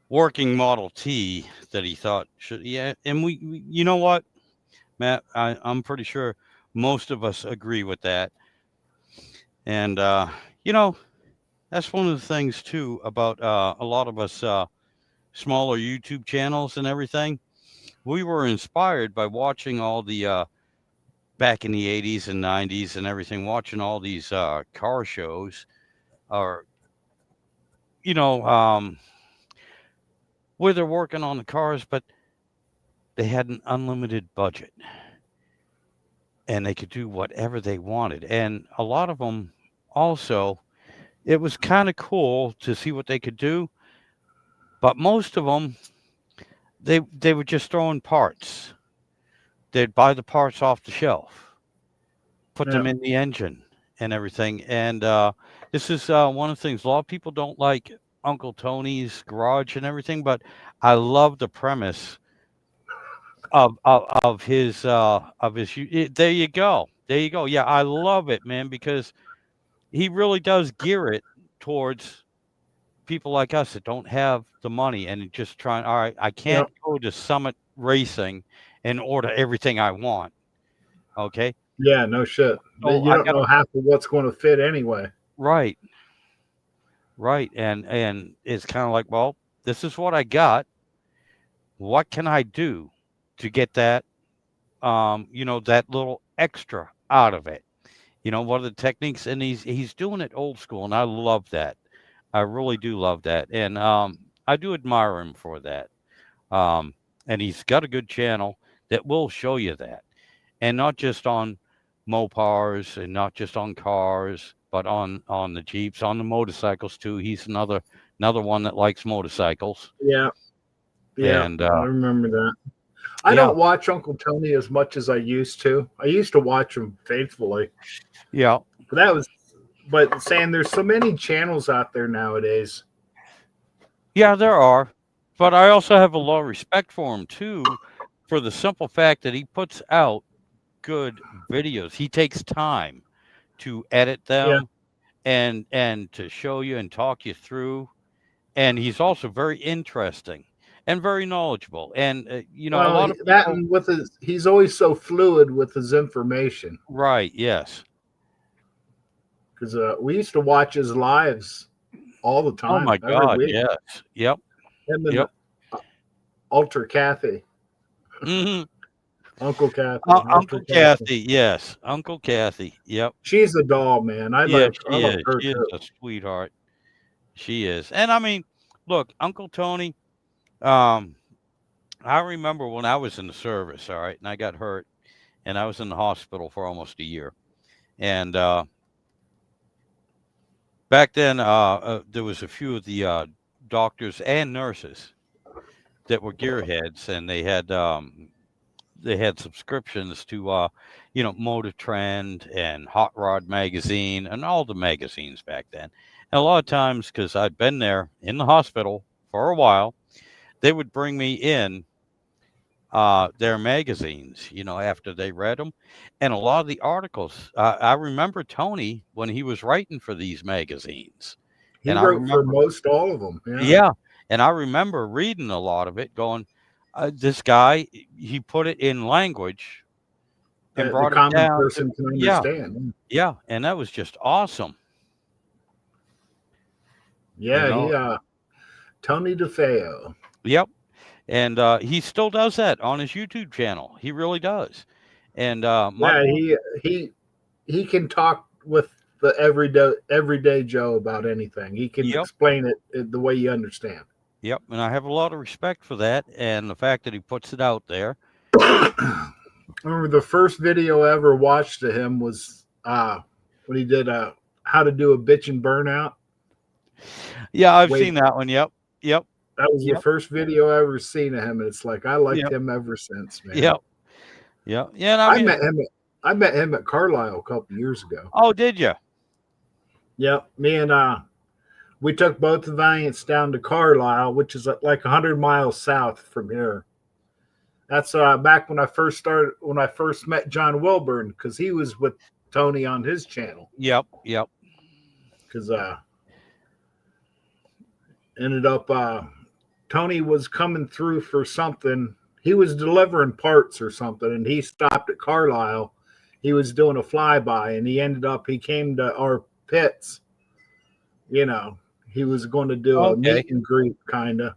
S1: working Model T that he thought should. Yeah, and we you know what, Matt, I'm pretty sure most of us agree with that. And you know, that's one of the things too about a lot of us smaller YouTube channels and everything. We were inspired by watching all the back in the 80s and 90s and everything, watching all these car shows, or you know, where they're working on the cars, but they had an unlimited budget and they could do whatever they wanted. And a lot of them also, it was kind of cool to see what they could do, but most of them, they were just throwing parts. They'd buy the parts off the shelf, put them
S4: Yeah.
S1: in the engine and everything. And this is one of the things a lot of people don't like Uncle Tony's garage and everything, but I love the premise of his there you go. There you go. Yeah, I love it, man, because he really does gear it towards people like us that don't have the money and just trying, all right, I can't
S4: Yep.
S1: go to Summit Racing and order everything I want. Okay.
S4: Yeah, no shit.
S1: So
S4: You
S1: I
S4: don't
S1: got
S4: know half of what's going to fit anyway.
S1: right. Right. And it's kind of like, well, this is what I got. What can I do to get that that little extra out of it? What are the techniques? And he's doing it old school, and I love that. I really do love that. And I do admire him for that. And he's got a good channel that will show you that. And not just on Mopars and not just on cars, but on the Jeeps, on the motorcycles too. He's another one that likes motorcycles.
S4: Yeah. Yeah.
S1: And
S4: I remember that. I
S1: yeah,
S4: don't watch Uncle Tony as much as I used to. I used to watch him faithfully.
S1: yeah,
S4: But saying there's so many channels out there nowadays.
S1: yeah, there are. But I also have a lot of respect for him too, for the simple fact that he puts out good videos. He takes time to edit them and to show you and talk you through. And he's also very interesting and very knowledgeable. And a
S4: Well,
S1: lot of
S4: that
S1: people,
S4: and with he's always so fluid with his information.
S1: right? Yes.
S4: Because we used to watch his lives all the
S1: Oh
S4: time.
S1: my
S4: every
S1: God.
S4: week.
S1: Yes. Yep.
S4: Him and
S1: Yep.
S4: Ultra Kathy,
S1: hmm
S4: Uncle Kathy,
S1: Uncle Kathy. Yes. Uncle Kathy. Yep.
S4: She's a doll, man. I
S1: Yeah,
S4: love
S1: she is.
S4: her
S1: She is
S4: too.
S1: a sweetheart. She is. And I mean, look, Uncle Tony, um, I remember when I was in the service, all right, and I got hurt and I was in the hospital for almost a year. And back then, there was a few of the doctors and nurses that were gearheads, and they had subscriptions to Motor Trend and Hot Rod magazine and all the magazines back then. And a lot of times, because I'd been there in the hospital for a while, they would bring me in their magazines, after they read them. And a lot of the articles, I remember Tony when he was writing for these magazines.
S4: He
S1: And I
S4: wrote for
S1: remember,
S4: most all of them. Yeah.
S1: yeah. And I remember reading a lot of it, going, "This guy, he put it in language and
S4: that the
S1: brought it
S4: common
S1: down to
S4: person can
S1: yeah,
S4: understand.
S1: yeah, and that was just awesome." You
S4: Yeah,
S1: know,
S4: Tony DeFeo.
S1: yep. And he still does that on his YouTube channel. He really does. And my
S4: Yeah,
S1: boy,
S4: he can talk with the everyday Joe about anything. He can
S1: yep,
S4: explain it the way you understand.
S1: yep. And I have a lot of respect for that, and the fact that he puts it out there.
S4: I remember the first video I ever watched of him was when he did how to do a bitch and burnout.
S1: Yeah, I've
S4: Wait,
S1: seen that one. Yep, yep,
S4: that was the
S1: yep,
S4: first video I ever seen of him, and it's like I liked
S1: yep,
S4: him ever since, man.
S1: yep, yep. Yeah, and I
S4: I
S1: mean,
S4: met him. I met him at Carlisle a couple years ago.
S1: oh, did you?
S4: Yep, me and we took both the Valiants down to Carlisle, which is like 100 miles south from here. That's back when I first met John Wilburn, because he was with Tony on his channel.
S1: Yep, yep.
S4: Because ended up Tony was coming through for something. He was delivering parts or something, and he stopped at Carlisle. He was doing a flyby, and he came to our pits. You know, he was going to do a
S1: Okay.
S4: meet and greet kind of,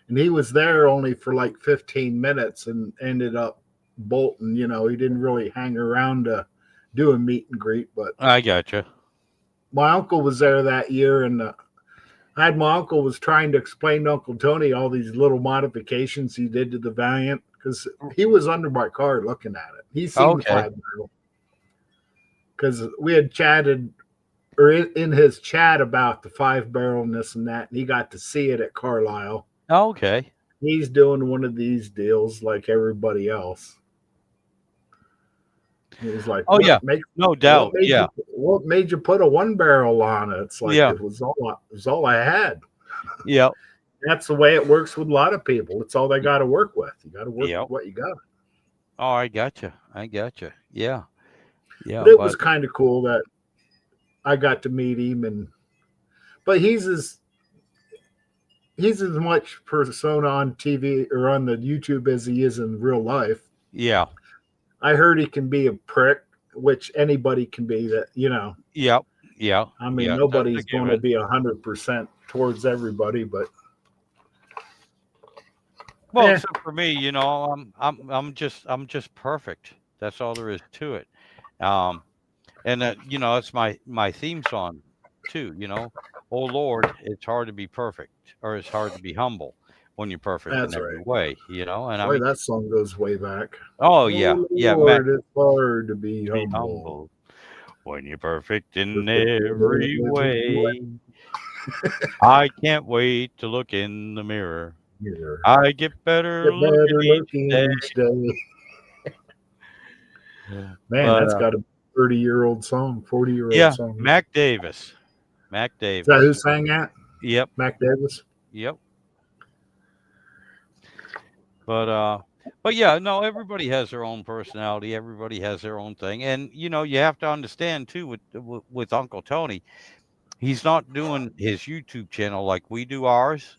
S4: and he was there only for like 15 minutes and ended up bolting. You know, he didn't really hang around to do a meet and greet, but
S1: I gotcha.
S4: my uncle was there that year, and I had my uncle was trying to explain to Uncle Tony all these little modifications he did to the Valiant, because he was under my car looking at it. He seen the
S1: Okay.
S4: 5-barrel, because we had chatted or in his chat about the 5-barrel and this and that, and he got to see it at Carlisle.
S1: Okay.
S4: He's doing one of these deals like everybody else. He was like,
S1: Oh, yeah. No doubt. Yeah.
S4: What made you put a 1-barrel on it? It's like
S1: Yeah.
S4: it was all I had.
S1: Yep.
S4: That's the way it works with a lot of people. It's all they got to work with. You got to work
S1: Yep.
S4: with what you got.
S1: Oh, I gotcha. I gotcha. Yeah. Yeah.
S4: But it was kind of cool that I got to meet him, but he's as much persona on TV or on the YouTube as he is in real life.
S1: Yeah.
S4: I heard he can be a prick, which anybody can be. That, you know.
S1: Yep. Yeah.
S4: I mean,
S1: yeah,
S4: nobody's going to be 100% towards everybody, but
S1: well,
S4: Eh.
S1: except for me, you know, I'm just perfect. That's all there is to it. And that, you know, it's my theme song too. You know, oh Lord, it's hard to be perfect, or it's hard to be humble when you're perfect
S4: That's
S1: in every
S4: right.
S1: way. You know, and I
S4: boy,
S1: mean,
S4: that song goes way back.
S1: oh yeah, yeah,
S4: Lord, it's hard to be
S1: be
S4: humble.
S1: humble when you're perfect in
S4: Perfect in
S1: every
S4: every
S1: way. I can't wait to look in the mirror.
S4: Here.
S1: I get better
S4: Get better
S1: looking
S4: looking
S1: day.
S4: each day. Man,
S1: But,
S4: that's got a 30-year-old song, 40-year-old
S1: yeah,
S4: song.
S1: Mac Davis. Mac
S4: Is
S1: Davis.
S4: that who sang that?
S1: Yep,
S4: Mac Davis?
S1: yep. But yeah, no, everybody has their own personality. Everybody has their own thing. And, you know, you have to understand too with Uncle Tony, he's not doing his YouTube channel like we do ours.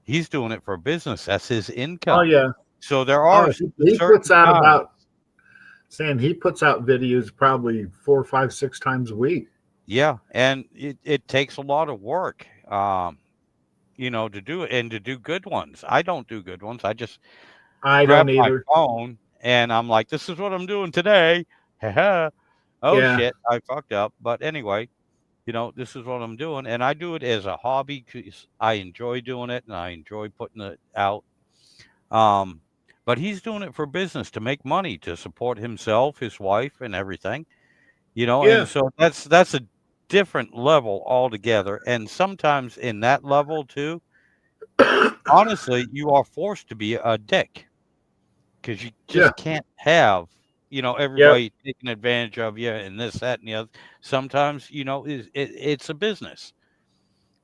S1: He's doing it for business. That's his income.
S4: Oh, yeah.
S1: So there are
S4: He
S1: certain
S4: puts out
S1: times-
S4: he puts out videos probably 4, 5, 6 times a week.
S1: Yeah, and it takes a lot of work, you know, to do it and to do good ones. I don't do good ones. I just
S4: I
S1: grab
S4: don't
S1: my
S4: either.
S1: phone and I'm like, this is what I'm doing today. Oh
S4: Yeah.
S1: shit, I fucked up. But anyway, you know, this is what I'm doing, and I do it as a hobby because I enjoy doing it and I enjoy putting it out. But he's doing it for business to make money to support himself, his wife, and everything. You know,
S4: Yeah.
S1: and so that's a different level altogether. And sometimes in that level too, honestly, you are forced to be a dick because you just can't have, you know, everybody taking advantage of you and this, that, and the other. Sometimes, you know, it's a business.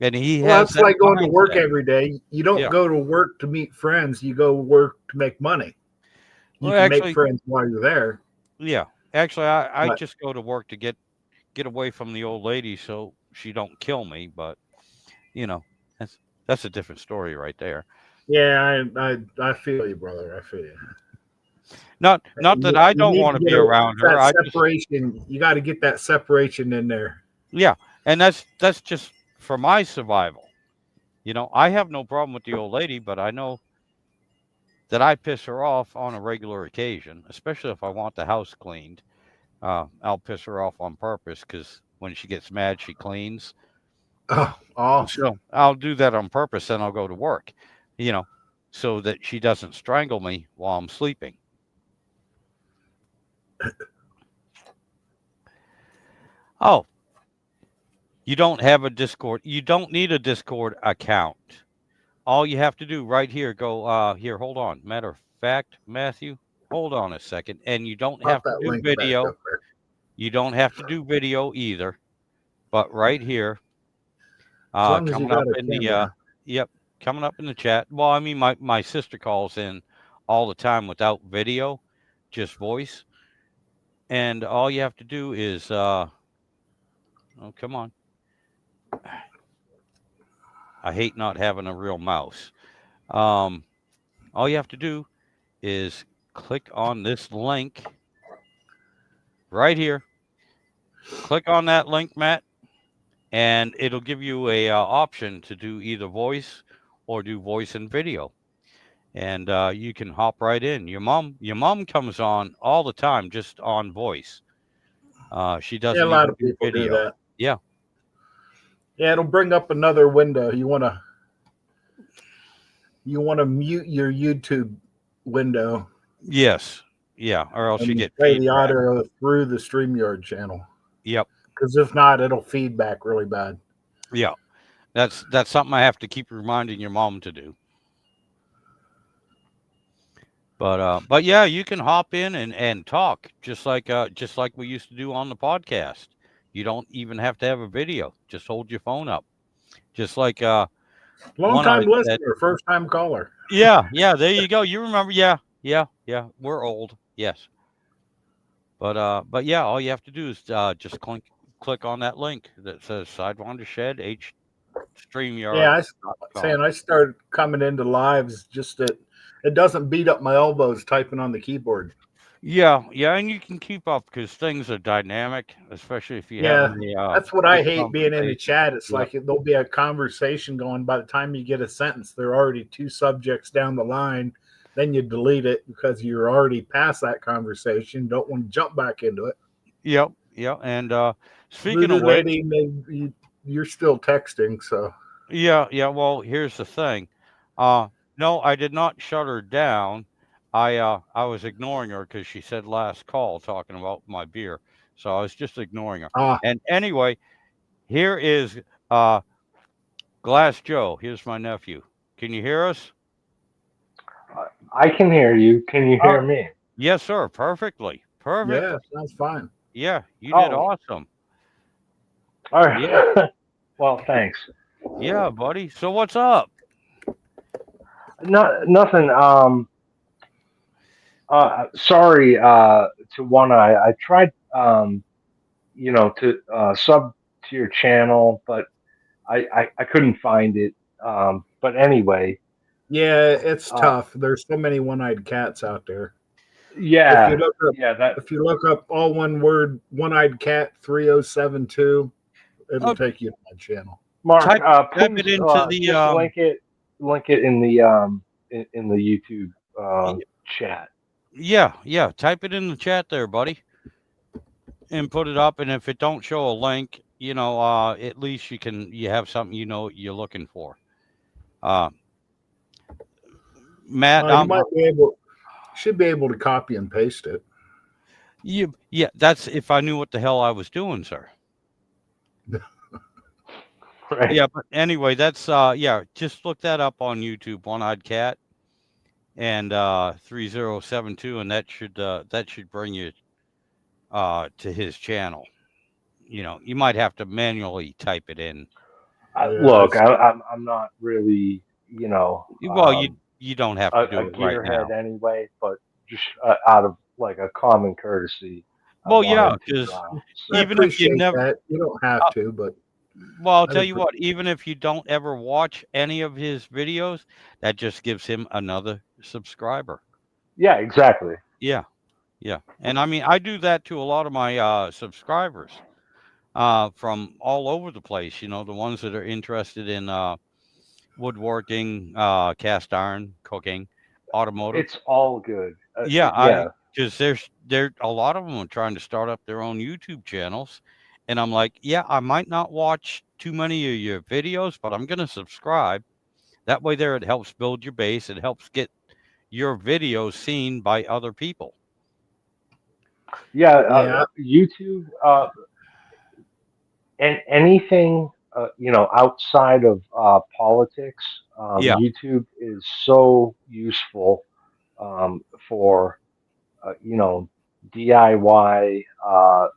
S1: And he
S4: Well,
S1: has
S4: that's
S1: that
S4: like going to work
S1: mindset.
S4: every day. You don't
S1: Yeah.
S4: go to work to meet friends. You go work to make money. You
S1: Well,
S4: can
S1: actually-
S4: make friends while you're there.
S1: Yeah. Actually, I
S4: But-
S1: just go to work to get away from the old lady so she don't kill me. But, you know, That's a different story right there.
S4: Yeah, I feel you, brother. I feel you.
S1: Not that I
S4: You
S1: don't
S4: need
S1: want
S4: to
S1: to
S4: get
S1: be around her.
S4: that
S1: I just,
S4: separation. You got to get that separation in there.
S1: yeah, and that's just for my survival. I have no problem with the old lady, but I know that I piss her off on a regular occasion, especially if I want the house cleaned. I'll piss her off on purpose because when she gets mad, she cleans.
S4: Oh, awesome.
S1: So I'll do that on purpose, and I'll go to work, you know, so that she doesn't strangle me while I'm sleeping. Oh, you don't have a Discord. You don't need a Discord account. All you have to do right here, go here, hold on. Matter of fact, Matthew, hold on a second. And you don't
S4: Pop
S1: have to
S4: that
S1: do
S4: link back
S1: video.
S4: up there.
S1: You don't have to do video either. But right here,
S4: As long as you
S1: coming up
S4: got a
S1: in the
S4: camera.
S1: yep, coming up in the chat. Well, I mean my sister calls in all the time without video, just voice. And all you have to do is oh, come on. I hate not having a real mouse. All you have to do is click on this link right here. Click on that link, Matt, and it'll give you a option to do either voice or do voice and video. And you can hop right in. Your mom comes on all the time, just on voice. She
S4: Yeah,
S1: doesn't
S4: a lot
S1: even
S4: of
S1: do
S4: people do
S1: video.
S4: that.
S1: Yeah.
S4: Yeah, it'll bring up another window. You want to mute your YouTube window
S1: Yes. Yeah. Or else you
S4: and
S1: get
S4: play the
S1: feedback.
S4: audio through the StreamYard channel.
S1: Yep.
S4: Because if not, it'll feedback really bad.
S1: Yeah. That's something I have to keep reminding your mom to do. But yeah, you can hop in and talk just like we used to do on the podcast. You don't even have to have a video. Just hold your phone up. Just like
S4: Long
S1: one
S4: time
S1: I said.
S4: listener, first time caller.
S1: Yeah, there you go. You remember? Yeah. We're old. Yes. But yeah, all you have to do is just click on that link that says Sidewinder Shed H StreamYard.
S4: Yeah, I started coming into lives just that it doesn't beat up my elbows typing on the keyboard.
S1: Yeah, and you can keep up because things are dynamic, especially if you have
S4: that's what I hate being in the chat. It's
S1: Yep.
S4: like there'll be a conversation going. By the time you get a sentence, there are already two subjects down the line. Then you delete it because you're already past that conversation. Don't want to jump back into it.
S1: Yep. And speaking
S4: Voodoo
S1: of which,
S4: lady, you're still texting, so
S1: yeah. Well, here's the thing. No, I did not shut her down. I was ignoring her because she said last call talking about my beer, so I was just ignoring her. And anyway, here is Glass Joe. Here's my nephew. Can you hear us?
S5: I can hear you. Can you hear me?
S1: Yes, sir. Perfectly.
S4: yeah, sounds fine.
S1: Yeah, you did
S5: Oh.
S1: awesome.
S5: All right.
S1: Yeah.
S5: Well, thanks.
S1: Yeah, buddy. So what's up?
S5: Nothing. Sorry. To One Eye. I tried. To sub to your channel, but I couldn't find it. But anyway.
S4: Yeah, it's tough. There's so many one-eyed cats out there.
S5: Yeah.
S4: If you look up all one word, one-eyed cat 3072, it'll take you to my channel.
S5: Mark,
S1: type
S5: please,
S1: it into the
S5: just link it in the in the YouTube chat.
S1: Yeah. Type it in the chat there, buddy, and put it up. And if it don't show a link, at least you have something you're looking for. Matt,
S4: you should be able to copy and paste it.
S1: Yeah, that's if I knew what the hell I was doing, sir.
S5: Right.
S1: Yeah, but anyway, that's just look that up on YouTube, One-Eyed Cat and 3072, and that should bring you to his channel. You might have to manually type it in.
S5: Look, I'm not really,
S1: well, you don't have to do
S5: a
S1: it right now
S5: anyway, but just out of like a common courturity.
S1: Well, yeah, because
S4: I
S1: even if you
S4: appreciate
S1: never,
S4: that. You don't have to, but
S1: Well, I'll
S4: That
S1: tell
S4: is
S1: you
S4: re-
S1: what, even if you don't ever watch any of his videos, that just gives him another subscriber.
S5: Yeah, exactly.
S1: Yeah, yeah. And I mean, I do that to a lot of my subscribers from all over the place, the ones that are interested in woodworking, cast iron, cooking, automotive.
S5: It's all good.
S1: Yeah,
S5: Yeah,
S1: because there a lot of them are trying to start up their own YouTube channels, and I'm like, yeah, I might not watch too many of your videos, but I'm gonna subscribe. That way, there it helps build your base. It helps get your videos seen by other people.
S5: yeah.
S4: yeah,
S5: YouTube and anything outside of politics.
S1: Yeah,
S5: YouTube is so useful for you know DIY,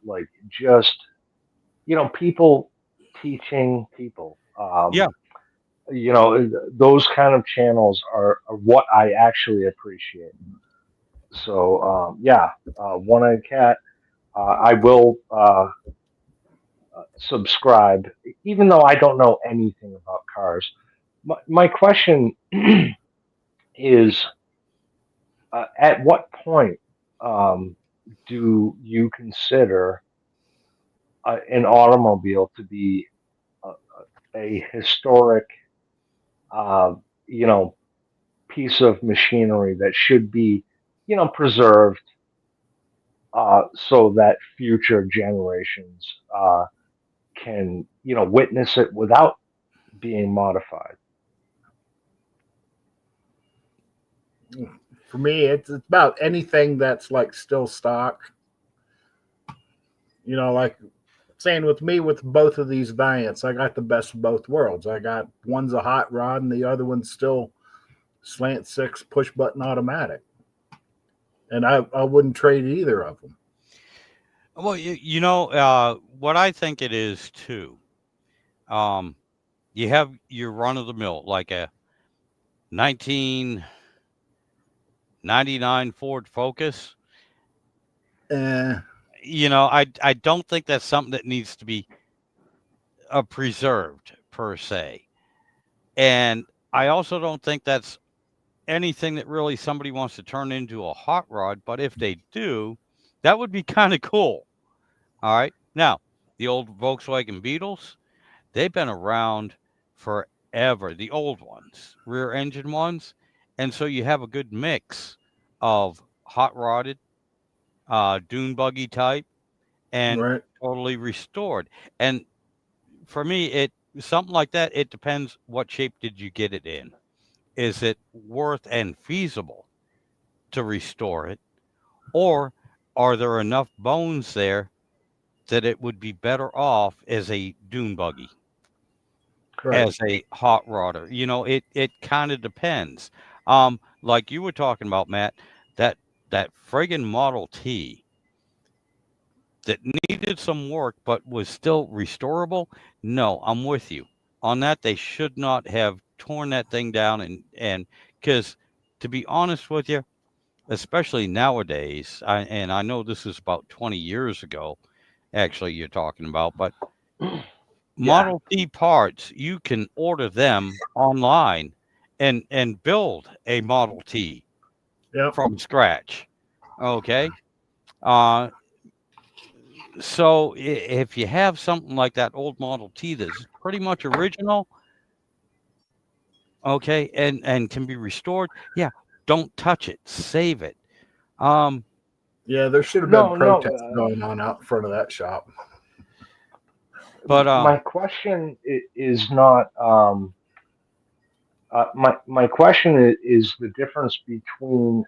S5: like just people teaching people.
S1: yeah.
S5: Those kind of channels are what I actually appreciate. So yeah, One-Eyed Cat. I will subscribe, even though I don't know anything about cars. My question is, at what point um, do you consider an automobile to be a, a historic, uh, you know, piece of machinery that should be, preserved so that future generations can, witness it without being modified?
S4: for me, it's about anything that's like still stock. Like saying with me with both of these Valiants, I got the best of both worlds. I got one's a hot rod and the other one's still slant six push button automatic, and I wouldn't trade either of them.
S1: Well, what I think it is too. Um, you have your run of the mill, like a 1999 Ford Focus.
S4: Eh,
S1: I don't think that's something that needs to be preserved per se. And I also don't think that's anything that really somebody wants to turn into a hot rod. But if they do, that would be kind of cool. All right. Now, the old Volkswagen Beetles, they've been around forever, the old ones, rear engine ones. And so you have a good mix of hot rodded, dune buggy type, and
S4: right.
S1: totally restored. And for me, something like that, it depends what shape did you get it in. Is it worth and feasible to restore it? Or are there enough bones there that it would be better off as a dune buggy,
S4: Right.
S1: as a hot rodder? It kind of depends. Like you were talking about, Matt, that that friggin' Model T that needed some work but was still restorable. No, I'm with you on that. They should not have torn that thing down and because to be honest with you, especially nowadays, and I know this is about 20 years ago, actually you're talking about, but
S5: Yeah.
S1: Model T parts, you can order them online and build a Model T
S4: Yep.
S1: from scratch. Okay. Uh, so if you have something like that old Model T that's pretty much original, okay, and can be restored, yeah, don't touch it, save it. Um,
S4: Yeah, there should have been
S5: No, no.
S4: protests going on out in front of that shop.
S1: but
S5: My question is not. My question is the difference between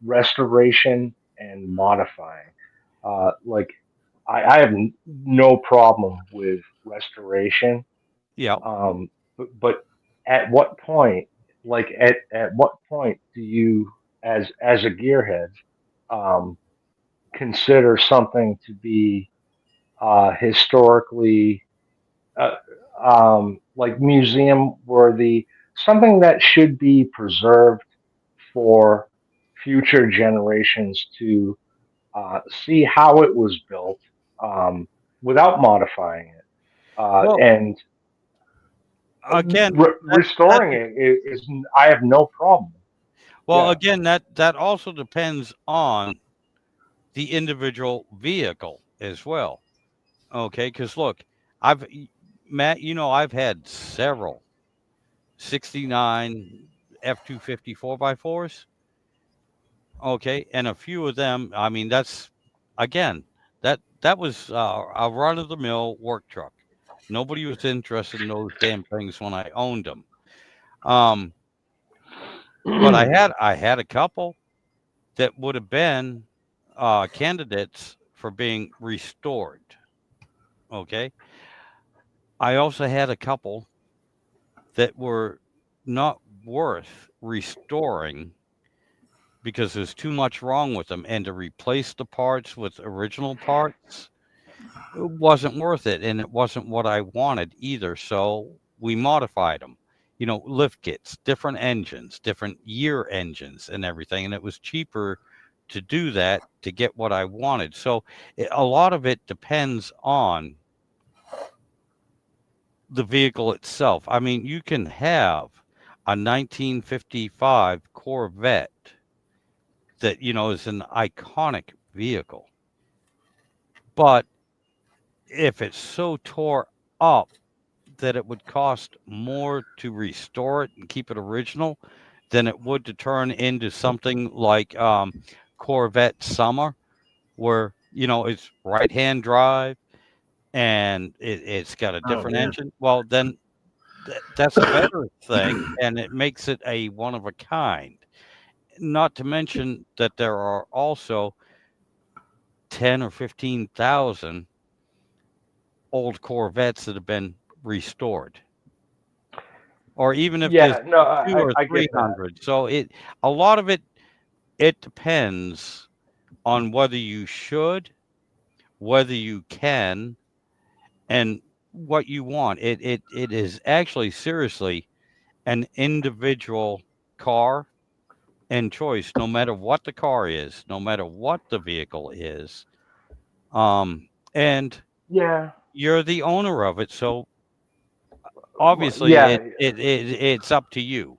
S5: restoration and modifying. Like, I have no problem with restoration,
S1: yeah,
S5: but at what point, like at what point do you, as a gearhead, um, consider something to be historically uh, like museum worthy, something that should be preserved for future generations to see how it was built, without modifying it? And
S1: again,
S5: restoring it is, I have no problem.
S1: Well,
S5: Yeah.
S1: again, that also depends on the individual vehicle as well. Okay, because look, Matt, I've had several 69 F-250 4x4s. Okay, and a few of them, I mean, that's again, that was a run of the mill work truck. Nobody was interested in those damn things when I owned them. But I had a couple that would have been candidates for being restored. Okay. I also had a couple that were not worth restoring because there's too much wrong with them. And to replace the parts with original parts, it wasn't worth it. And it wasn't what I wanted either. So we modified them. Lift kits, different engines, different year engines and everything. And it was cheaper to do that to get what I wanted. So a lot of it depends on the vehicle itself. I mean, you can have a 1955 Corvette that, is an iconic vehicle. But if it's so tore up that it would cost more to restore it and keep it original than it would to turn into something like Corvette Summer, where, it's right-hand drive and it's got a different engine. Well, then that's a better thing, and it makes it a one of a kind. Not to mention that there are also 10 or 15,000 old Corvettes that have been restored, or even if there's two or
S5: I
S1: 300. So a lot of it depends on whether you should, whether you can, and what you want. It is actually seriously an individual car and choice, no matter what the car is, no matter what the vehicle is. And
S5: Yeah.
S1: you're the owner of it, so obviously
S5: Yeah.
S1: it's up to you.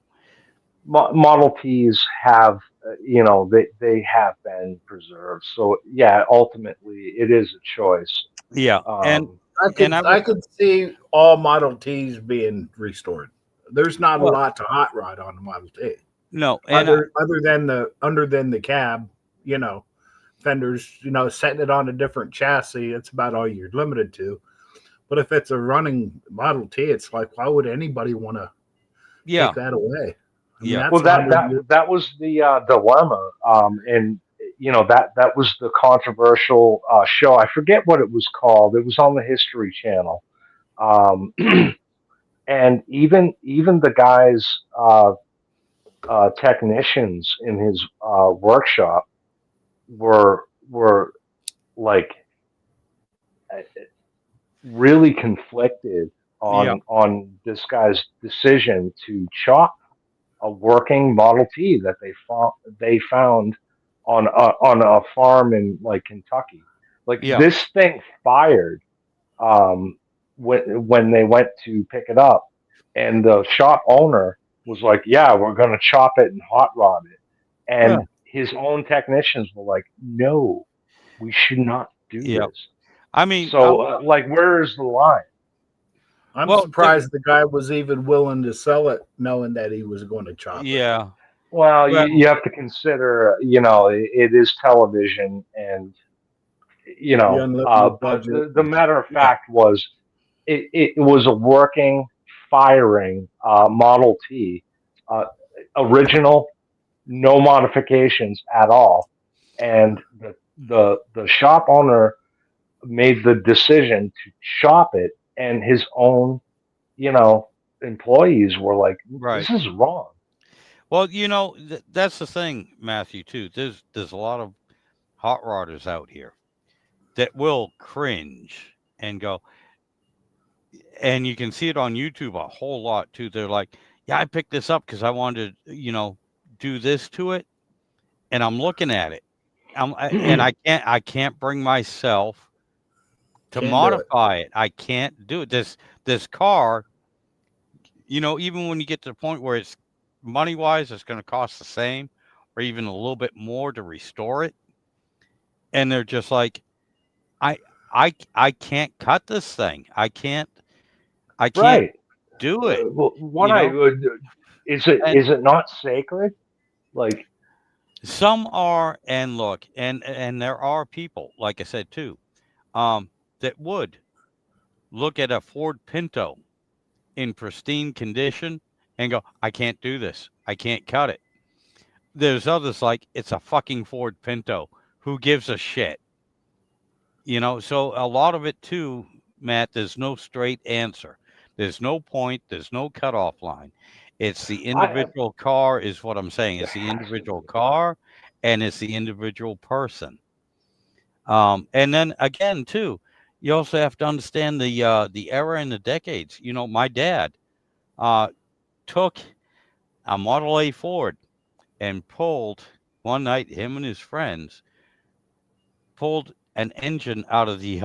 S5: Model Ts have, they have been preserved. So yeah, ultimately it is a choice.
S1: Yeah, and
S4: I could see all Model Ts being restored. There's not a
S1: Well-
S4: lot to hot rod on the Model T.
S1: no, and
S4: Other than the cab, fenders, setting it on a different chassis, it's about all you're limited to. But if it's a running Model T, it's like, why would anybody want to take that away? I mean,
S1: Yeah.
S4: that's
S5: Well,
S4: 100 years.
S5: that was the dilemma, and that was the controversial show. I forget what it was called. It was on the History Channel, and even the guys, technicians in his workshop were like really conflicted on this guy's decision to chop a working Model T that they found on a farm in like Kentucky. Like this thing fired when they went to pick it up, and the shop owner was like, "Yeah, we're going to chop it and hot rod it," and his own technicians were like, "No, we should not do this."
S1: I mean,
S5: so where is the line?
S4: I'm surprised the guy was even willing to sell it, knowing that he was going to chop it.
S1: Yeah.
S5: Well, you have to consider, it is television, and but the matter of fact was, it was a working, firing Model T, original, no modifications at all, and the shop owner made the decision to chop it, and his own, employees were like, "This is wrong."
S1: Well, that's the thing, Matthew, too. There's a lot of hot rodders out here that will cringe and go, and you can see it on YouTube a whole lot too. They're like, "Yeah, I picked this up because I wanted to, do this to it," and I'm looking at it, and I can't bring myself to
S4: Can't do it.
S1: modify it. I can't do it. This car, even when you get to the point where it's money wise, it's going to cost the same or even a little bit more to restore it. And they're just like, I can't cut this thing. I can't
S5: Right.
S1: do it.
S5: Well, what
S1: You
S5: I
S1: know?
S5: would is it not sacred? Like,
S1: Some are, and look, and there are people, like I said too, that would look at a Ford Pinto in pristine condition and go, I can't do this. I can't cut it. There's others like, it's a fucking Ford Pinto. Who gives a shit? So a lot of it too, Matt, there's no straight answer. There's no point. There's no cutoff line. It's the
S5: I
S1: individual car, is what I'm saying.
S5: there
S1: It's the
S5: has to
S1: individual
S5: be.
S1: car and it's the individual person. And then again, too, you also have to understand the era and the decades. My dad took a Model A Ford and pulled one night. Him and his friends pulled an engine out of the.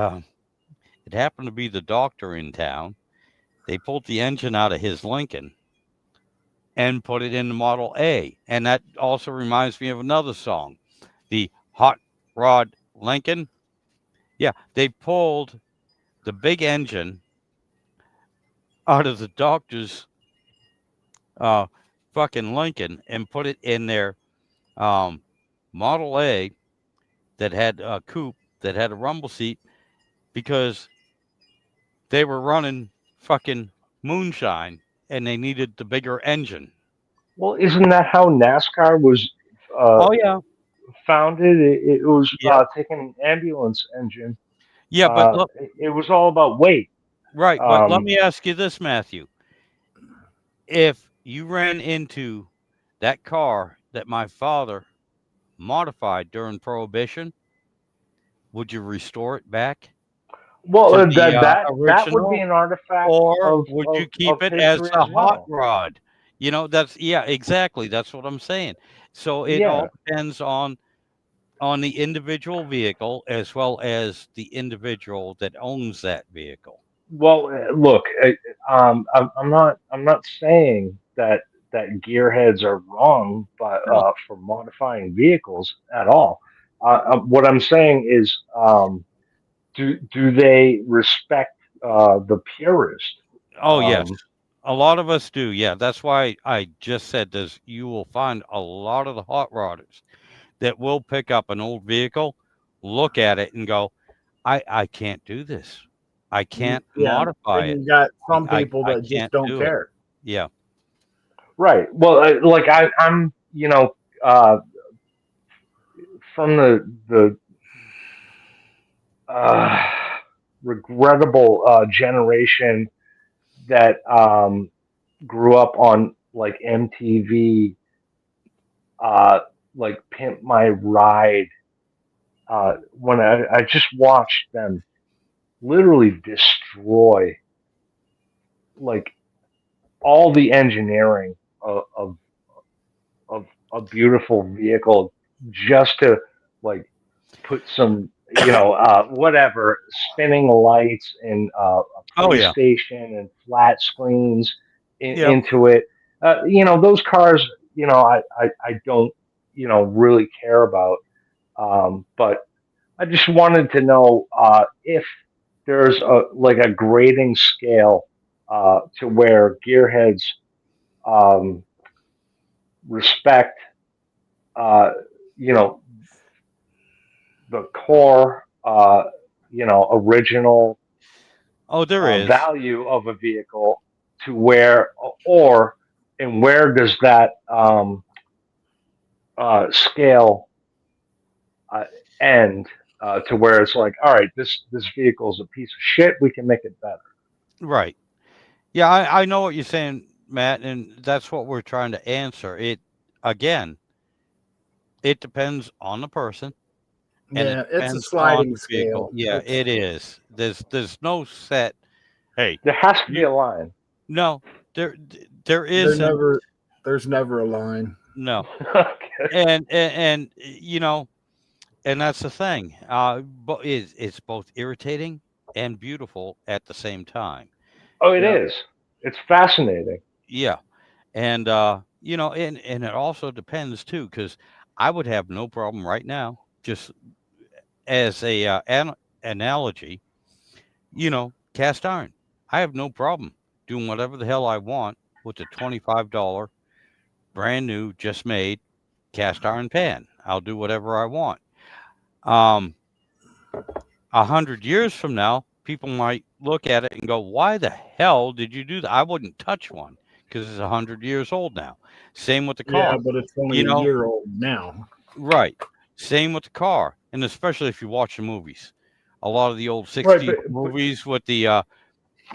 S1: It happened to be the doctor in town. They pulled the engine out of his Lincoln and put it in the Model A, and that also reminds me of another song, the Hot Rod Lincoln. Yeah, they pulled the big engine out of the doctor's fucking Lincoln and put it in their Model A that had a coupe that had a rumble seat because they were running fucking moonshine and they needed the bigger engine.
S5: Well, isn't that how NASCAR was uh,
S1: Oh yeah,
S5: founded? It was
S1: yeah,
S5: taking an ambulance engine.
S1: yeah. But look,
S5: It was all about weight.
S1: right. But let
S5: Um,
S1: me ask you this, Matthew: if you ran into that car that my father modified during Prohibition, would you restore it back
S5: well,
S1: to the
S5: that would be
S1: original,
S5: an artifact
S1: or
S5: of,
S1: would you
S5: of
S1: keep
S5: of
S1: it as
S5: history
S1: a
S5: as
S1: hot
S5: well.
S1: rod? That's yeah, exactly. That's what I'm saying. So it
S5: Yeah.
S1: all depends on the individual vehicle as well as the individual that owns that vehicle.
S5: Well, look, I'm not saying that gearheads are wrong, but
S1: No.
S5: for modifying vehicles at all. What I'm saying is, do they respect the purist?
S1: Oh yes.
S5: Um,
S1: A lot of us do. Yeah, that's why I just said this. You will find a lot of the hot rodders that will pick up an old vehicle, look at it, and go, "I can't do this. I can't
S4: Yeah,
S1: modify
S4: and
S1: it.
S4: you got some
S1: I
S4: people
S1: I
S4: that just
S1: can't
S4: don't
S1: do it."
S4: care.
S1: Yeah.
S5: right. Well, like I'm, from the uh, regrettable generation that grew up on like MTV, uh, like Pimp My Ride. When I just watched them literally destroy like all the engineering of a beautiful vehicle just to like put some whatever spinning lights and a
S1: Oh yeah.
S5: PlayStation and flat screens
S1: Yep.
S5: into it. Those cars. I don't really care about. But I just wanted to know if there's a grading scale to where gearheads um, respect uh, you know the core original
S1: Oh, there is.
S5: value of a vehicle to where or and where does that scale uh, end to where it's like, all right, this vehicle is a piece of shit. We can make it better.
S1: Right. Yeah, I know what you're saying, Matt, and that's what we're trying to answer. Again, it depends on the person and it
S4: Yeah, it's a
S1: depends on
S4: sliding
S1: the vehicle.
S4: scale.
S1: Yeah,
S4: It's
S1: it is. There's no set. Hey,
S5: There has to be
S1: you
S5: a line.
S1: no, there
S4: there
S1: isn't.
S4: never there's never a line.
S1: No,
S5: Okay.
S1: and and that's the thing. But it's both irritating and beautiful at the same time.
S5: Oh, it
S4: Yeah.
S5: is. It's fascinating.
S1: Yeah. And, you know, and it also depends too, because I would have no problem right now, just as a analogy, you know, cast iron. I have no problem doing whatever the hell I want with a $25 brand new, just made cast iron pan. I'll do whatever I want. 100 years from now, people might look at it and go, "Why the hell did you do that?" I wouldn't touch one because it's 100 years old now. Same with the
S4: Yeah,
S1: car,
S4: but it's only
S1: you
S4: a
S1: know.
S4: year old now.
S1: Right. Same with the car, and especially if you watch the movies. A lot of the old
S4: Right,
S1: 60s movies with the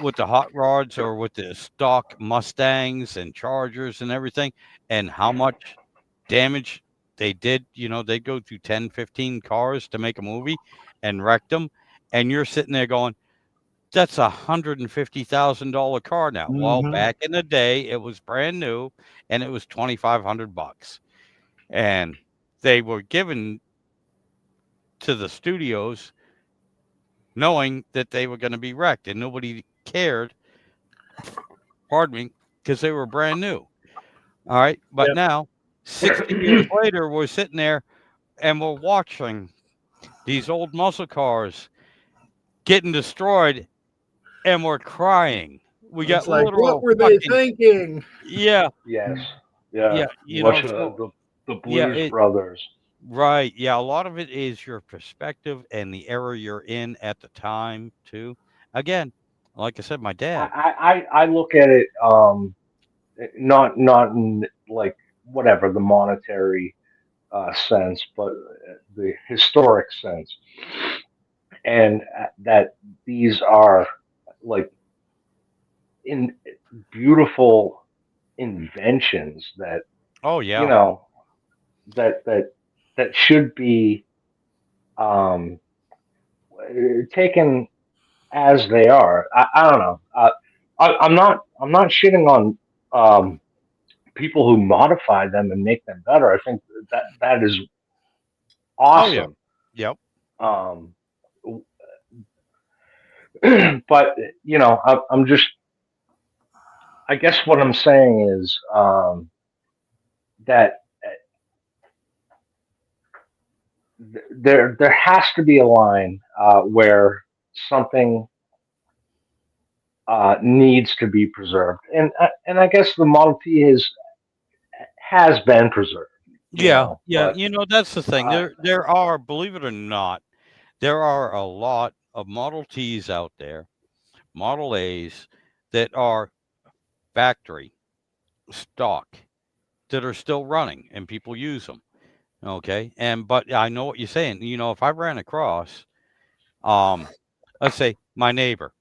S1: hot rods or with the stock Mustangs and Chargers and everything, and how much damage they did. You know, they'd go through 10, 15 cars to make a movie and wrecked them. And you're sitting there going, that's $150,000 car now. Well,
S4: Mhm.
S1: back in the day, it was brand new and it was $2,500. And they were given to the studios knowing that they were going to be wrecked and nobody cared, pardon me, because they were brand new. All right. But
S4: Yep.
S1: now, 60 years later, we're sitting there and we're watching these old muscle cars getting destroyed and we're crying. We got
S4: It's like, what
S1: literal
S4: were they
S1: fucking,
S4: thinking?
S1: yeah,
S5: Yes. Yeah.
S1: yeah, you know,
S5: Watch
S1: so
S5: the
S1: yeah,
S5: Blues Brothers.
S1: right. Yeah, a lot of it is your perspective and the era you're in at the time, too. Again, like I said, my dad.
S5: I look at it not in like whatever the monetary sense, but the historic sense, and that these are like in beautiful inventions that
S1: Oh,
S5: you
S1: yeah.
S5: know that should be um, taken as they are. I don't know. I'm not shitting on people who modify them and make them better. I think that is
S1: Oh, yeah.
S5: awesome.
S1: Yep.
S5: Um, but I'm just. I guess what I'm saying is that there has to be a line where something needs to be preserved, and I guess the Model T has been preserved,
S1: Yeah. Yeah.
S5: but
S1: You know, that's the thing.
S5: uh,
S1: There are, believe it or not, there are a lot of Model Ts out there, Model A's that are factory stock that are still running and people use them. Okay. But I know what you're saying. You know, if I ran across, um, let's say my neighbor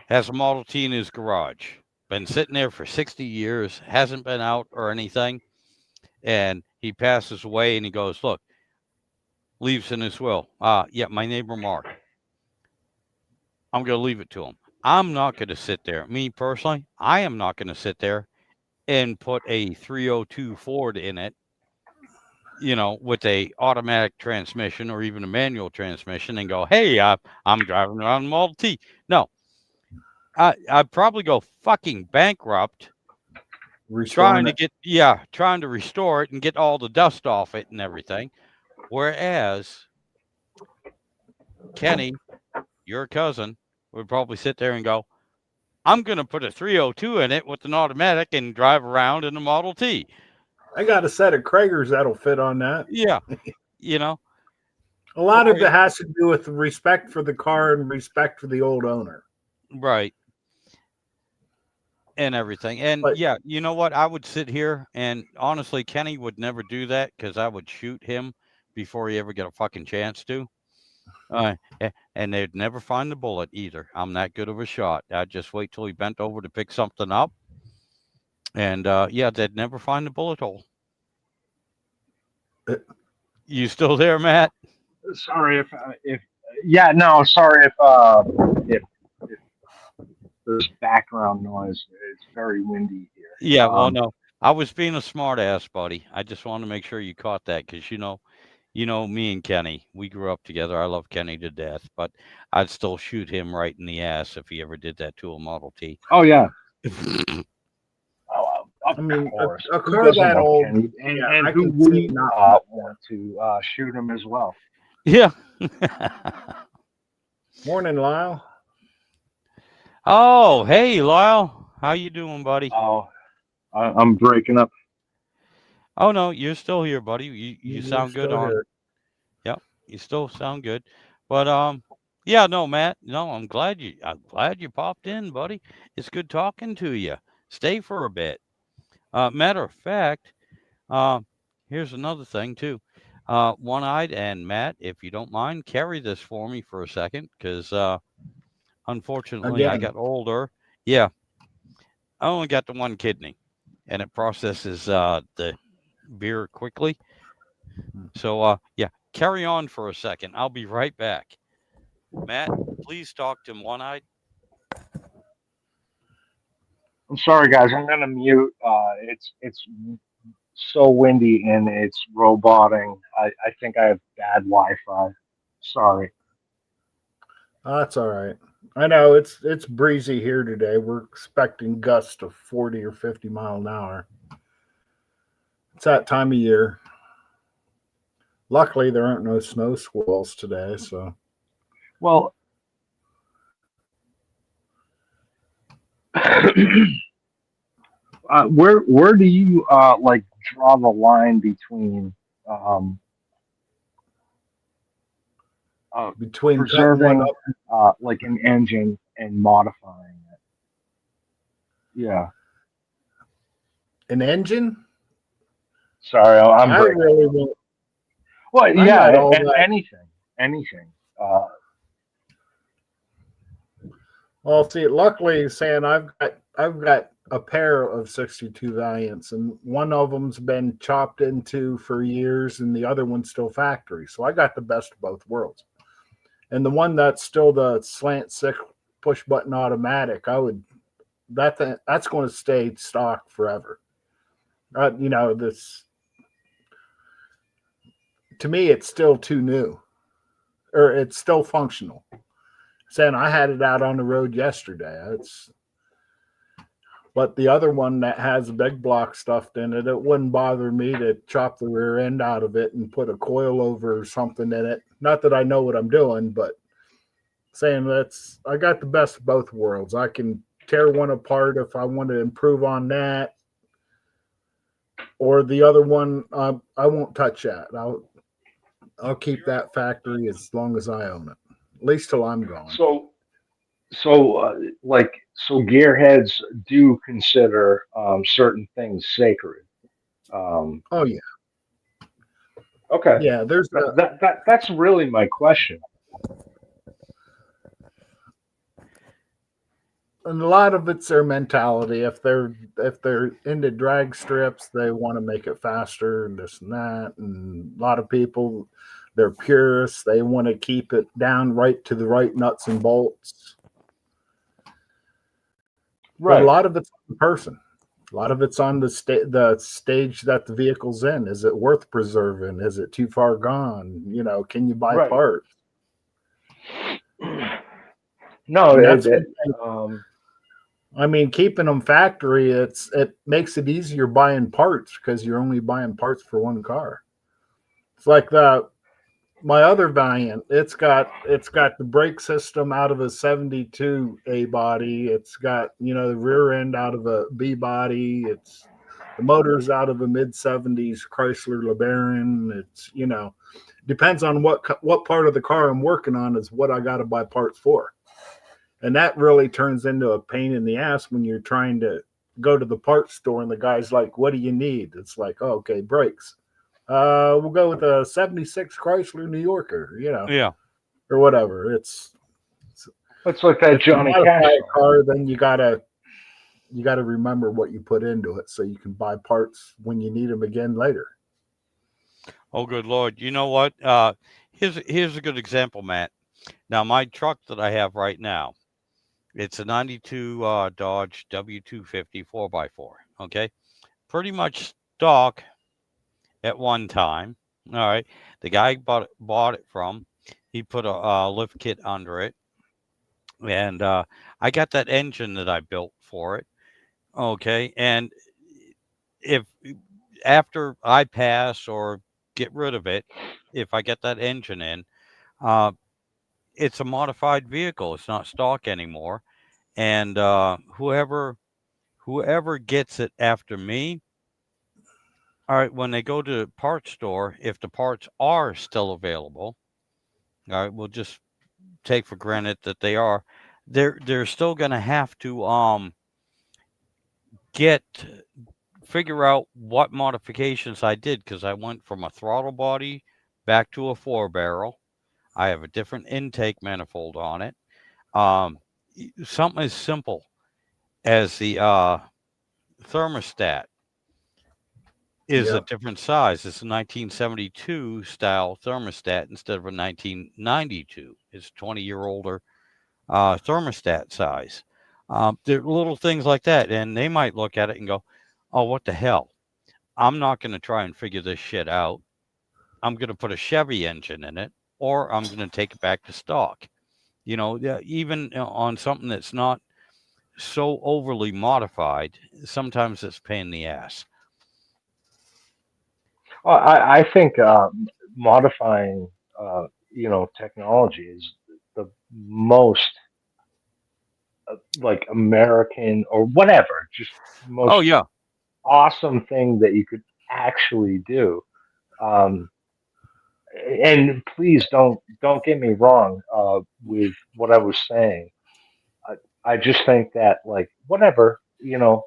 S1: has a Model T in his garage, been sitting there for 60 years, hasn't been out or anything, and he passes away and he goes, look, leaves in his will. Yeah, my neighbor Mark. I'm going to leave it to him. I'm not going to sit there. Me personally, I am not going to sit there and put a 302 Ford in it, you know, with a automatic transmission or even a manual transmission and go, hey, I'm driving around Model T. No, I'd probably go fucking bankrupt
S4: Restoring it.
S1: trying to restore it and get all the dust off it and everything. Whereas Kenny, your cousin, would probably sit there and go, I'm going to put a 302 in it with an automatic and drive around in a Model T.
S4: I got a set of Kragers that'll fit on that.
S1: Yeah. You know,
S4: A lot of it has to do with respect for the car and respect for the old owner.
S1: right. And everything. And
S4: But-
S1: yeah, you know what? I would sit here and honestly, Kenny would never do that because I would shoot him before he ever get a fucking chance to. And they'd never find the bullet either. I'm that good of a shot. I'd just wait till he bent over to pick something up. And yeah, they'd never find the bullet hole. You still there, Matt?
S5: sorry if sorry if there's background noise. It's very windy here.
S1: Yeah, well, no. I was being a smart ass, buddy. I just want to make sure you caught that because, you know, You know, me and Kenny, we grew up together. I love Kenny to death, but I'd still shoot him right in the ass if he ever did that to a Model T.
S5: Oh yeah. Oh, of
S4: I mean,
S5: course.
S4: a
S5: Who
S4: car
S5: doesn't
S4: that
S5: love
S4: old,
S5: Kenny? And
S4: yeah,
S5: and
S4: I
S5: who
S4: can see
S5: wouldn't
S4: not.
S5: want to shoot him as well?
S1: Yeah.
S4: Morning, Lyle.
S1: Oh, hey, Lyle. How you doing, buddy?
S5: Oh, I'm breaking up.
S1: Oh, no, you're still here, buddy. You
S4: You're
S1: sound good
S4: still
S1: on.
S4: here.
S1: Yep, you still sound good. But yeah, no, Matt. No, I'm glad you popped in, buddy. It's good talking to you. Stay for a bit. Matter of fact, uh, here's another thing too. One-eyed and Matt, if you don't mind, carry this for me for a second, because unfortunately I
S4: Again,
S1: got older. Yeah, I only got the one kidney, and it processes the beer quickly. So yeah, carry on for a second. I'll be right back. Matt, please talk to One-eyed.
S5: I'm sorry, guys. I'm gonna mute. It's so windy and it's roboting. I think I have bad Wi-Fi. Sorry.
S4: that's all right. I know it's breezy here today. We're expecting gusts of 40 or 50 miles an hour. It's that time of year. Luckily, there aren't no snow squalls today, so
S5: Well, where do you like draw the line between um,
S4: between cutting one
S5: preserving
S4: up,
S5: like an engine and modifying it? Yeah.
S4: an engine,
S5: Sorry, I'm
S4: I
S5: breaking.
S4: really won't.
S5: Well,
S4: I'm
S5: yeah,
S4: not all
S5: and
S4: that.
S5: anything.
S4: Well, see, luckily, saying I've got a pair of 62 Valiants, and one of them's been chopped into for years, and the other one's still factory. So I got the best of both worlds. And the one that's still the slant six push button automatic, that's going to stay stock forever. This to me, it's still too new, or it's still functional. Saying I had it out on the road yesterday. But the other one that has a big block stuffed in it, it wouldn't bother me to chop the rear end out of it and put a coil over or something in it. Not that I know what I'm doing, but saying I got the best of both worlds. I can tear one apart if I want to improve on that, or the other one, I won't touch that. I'll keep that factory as long as I own it, at least till I'm gone.
S5: So gearheads do consider certain things sacred.
S4: Oh yeah,
S5: Okay,
S4: yeah.
S5: that's really my question.
S4: And a lot of it's their mentality. If they're into drag strips, they want to make it faster and this and that. And a lot of people, they're purists. They want to keep it down right to the right nuts and bolts. But a
S5: Right.
S4: lot of it's on the person. A lot of it's on the stage that the vehicle's in. Is it worth preserving? Is it too far gone? Can you buy
S5: Right.
S4: parts?
S5: No,
S4: And that's I mean, keeping them factory, it makes it easier buying parts because you're only buying parts for one car. It's like my other Valiant. It's got the brake system out of a 72 A body. It's got the rear end out of a B body. It's the motors out of a mid 70s Chrysler LeBaron. It's depends on what part of the car I'm working on is what I got to buy parts for. And that really turns into a pain in the ass when you're trying to go to the parts store and the guy's like, "What do you need?" It's like, oh, "Okay, brakes. We'll go with a 76 Chrysler New Yorker,
S1: Yeah.
S4: or whatever." It's
S5: like that
S4: if you
S5: Johnny
S4: modify
S5: Cash
S4: a
S5: song.
S4: car, then you gotta remember what you put into it so you can buy parts when you need them again later.
S1: Oh, good Lord. You know what? Here's a good example, Matt. Now, my truck that I have right now, it's a 92 Dodge W250 4x4. Okay. Pretty much stock at one time. All right. The guy bought it from. He put a lift kit under it, and I got that engine that I built for it. Okay, and if after I pass or get rid of it, if I get that engine in, uh, it's a modified vehicle. It's not stock anymore, and whoever gets it after me, all right, when they go to the parts store, if the parts are still available, all right, we'll just take for granted that they are. They're still going to have to get figure out what modifications I did because I went from a throttle body back to a 4-barrel. I have a different intake manifold on it. Something as simple as the thermostat is a different size. It's a 1972 style thermostat instead of a 1992. It's 20-year-older thermostat size. There are little things like that, and they might look at it and go, "Oh, what the hell? I'm not going to try and figure this shit out. I'm going to put a Chevy engine in it, or I'm going to take it back to stock." You know, even on something that's not so overly modified, sometimes it's a pain in the ass.
S5: Well, I think modifying, technology is the most like American or whatever, just most
S1: Oh yeah,
S5: awesome thing that you could actually do. Um, and please don't get me wrong with what I was saying. I just think that like whatever a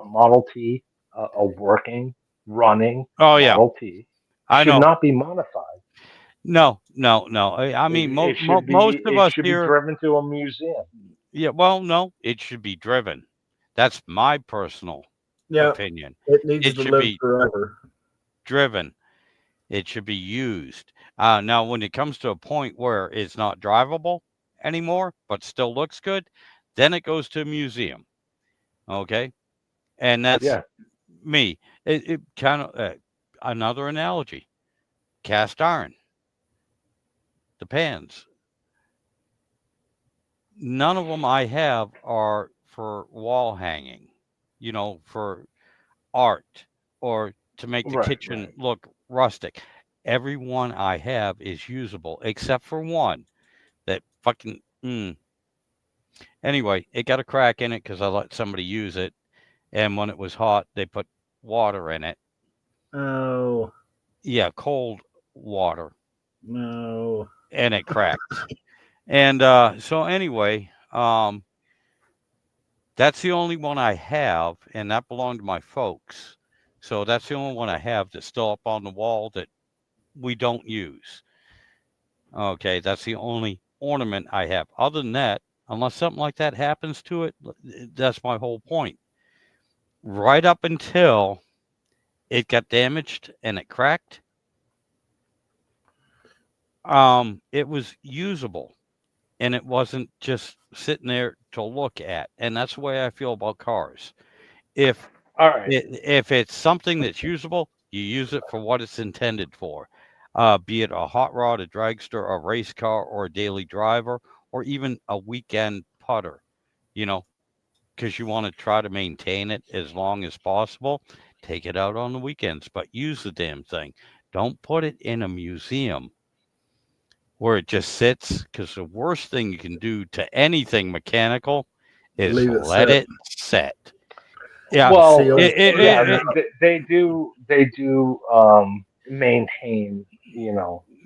S5: Model T, a working running
S1: oh yeah,
S5: Model T
S1: I
S5: should
S1: know.
S5: not be modified.
S1: No, no, no. I
S5: It,
S1: mean,
S5: it should
S1: most
S5: be
S1: of
S5: it
S1: us
S5: should be
S1: here.
S5: driven to a museum.
S1: Yeah, well, no, it should be driven. That's my personal
S4: Yeah,
S1: opinion.
S4: it needs
S1: It
S4: to
S1: should
S4: live
S1: be
S4: forever.
S1: driven. It should be used. Now, when it comes to a point where it's not drivable anymore, but still looks good, then it goes to a museum. Okay, and that's
S5: Yeah.
S1: me. It kind of another analogy: cast iron, the pans. None of them I have are for wall hanging. You know, for art or to make the
S5: Right.
S1: kitchen
S5: Right.
S1: look rustic. Every one I have is usable except for one that fucking. Anyway, it got a crack in it because I let somebody use it, and when it was hot, they put water in it.
S4: Oh
S1: Yeah, cold water,
S4: no.
S1: and it cracked. And so anyway, that's the only one I have, and that belonged to my folks. So that's the only one I have that's still up on the wall that we don't use. Okay, that's the only ornament I have. Other than that, unless something like that happens to it, that's my whole point. Right up until it got damaged and it cracked, it was usable and it wasn't just sitting there to look at. And that's the way I feel about cars. If
S5: All right.
S1: if it's something that's usable, you use it for what it's intended for. Be it a hot rod, a dragster, a race car, or a daily driver, or even a weekend putter, you know, because you want to try to maintain it as long as possible. Take it out on the weekends, but use the damn thing. Don't put it in a museum where it just sits, because the worst thing you can do to anything mechanical is
S4: Leave it
S1: let
S4: set.
S1: it sit. Yeah,
S5: Well,
S4: Seal.
S5: yeah, they do maintain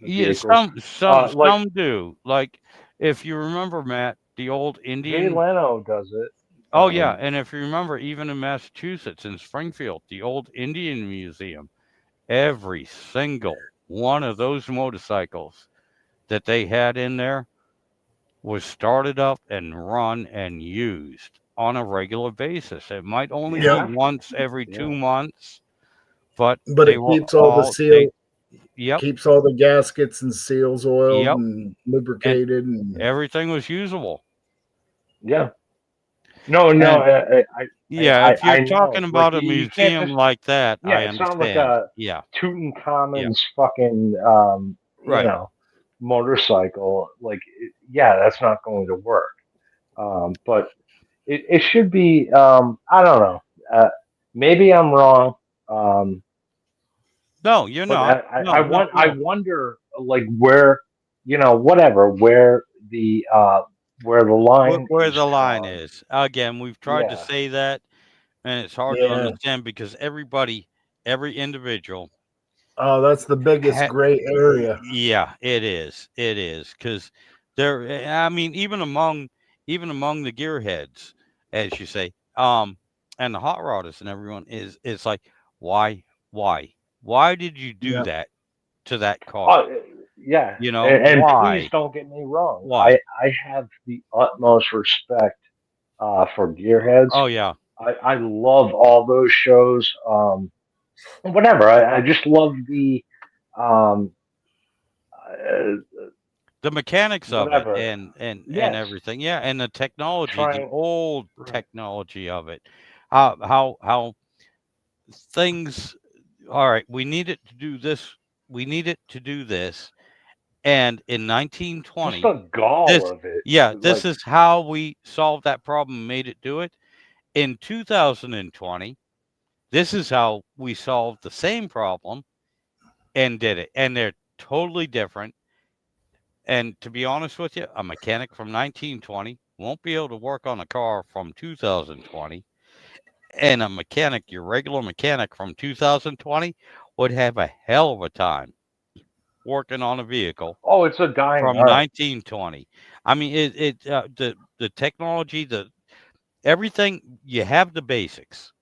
S5: the
S1: yeah,
S5: vehicles. Like
S1: some do. Like if you remember, Matt, the old
S5: Jay
S1: Indian.
S5: Leno does it.
S1: Oh yeah, and if you remember, even in Massachusetts, in Springfield, the old Indian Museum, every single one of those motorcycles that they had in there was started up and run and used on a regular basis. It might only be
S5: Yeah.
S1: once every
S5: Yeah.
S1: 2 months, but
S4: But
S1: they
S4: it
S1: were
S4: keeps all the seal,
S1: yep,
S4: keeps all the gaskets and seals oiled
S1: yep,
S4: and
S1: and
S4: lubricated, and
S1: everything was usable.
S5: Yeah. No, no,
S1: Yeah, if
S5: I
S1: you're
S5: know.
S1: talking
S5: Like
S1: about a
S5: you can't
S1: museum
S5: just.
S1: like that,
S5: Yeah,
S1: I
S5: it's not like
S1: understand.
S5: a
S1: Yeah,
S5: Tutankhamun's fucking,
S1: right.
S5: motorcycle. Like, yeah, that's not going to work. But it should be. I don't know. Maybe I'm wrong. Um,
S1: No, you're
S5: but
S1: not. No, no,
S5: I
S1: no.
S5: wonder, like, where, whatever, where the line
S1: Where
S5: is
S1: the line
S5: drawn.
S1: is. Again, we've tried to
S5: Yeah.
S1: say that, and it's hard to
S4: Yeah.
S1: understand because every individual,
S4: Oh, that's the biggest
S1: ha-
S4: gray area.
S1: yeah, it is. It is because there. I mean, even among the gearheads, as you say, and the hot rodders and everyone is. It's like, why, why, why did you do
S4: Yeah.
S1: that to that car?
S5: Oh, yeah.
S1: You know
S5: And please
S1: why?
S5: don't get me wrong.
S1: Why?
S5: I have the utmost respect for gearheads.
S1: Oh yeah,
S5: I love all those shows. Whatever. I just love the um,
S1: the mechanics of it
S5: whatever.
S1: and
S5: Yes.
S1: everything. Yeah, and the technology, the
S5: Trying.
S1: old
S5: Right.
S1: technology of it. How things. All right, we needed to do this. We needed to do this, and in
S5: Just
S1: 1920,
S5: the gall
S1: this
S5: of it.
S1: yeah, this
S5: Like,
S1: is how we solved that problem and made it do it. In 2020, this is how we solved the same problem and did it, and they're totally different. And to be honest with you, a mechanic from 1920 won't be able to work on a car from 2020. And a mechanic, your regular mechanic from 2020, would have a hell of a time working on a vehicle
S5: oh, it's a dying
S1: from
S5: art.
S1: 1920. I mean, the technology, the everything, you have the basics.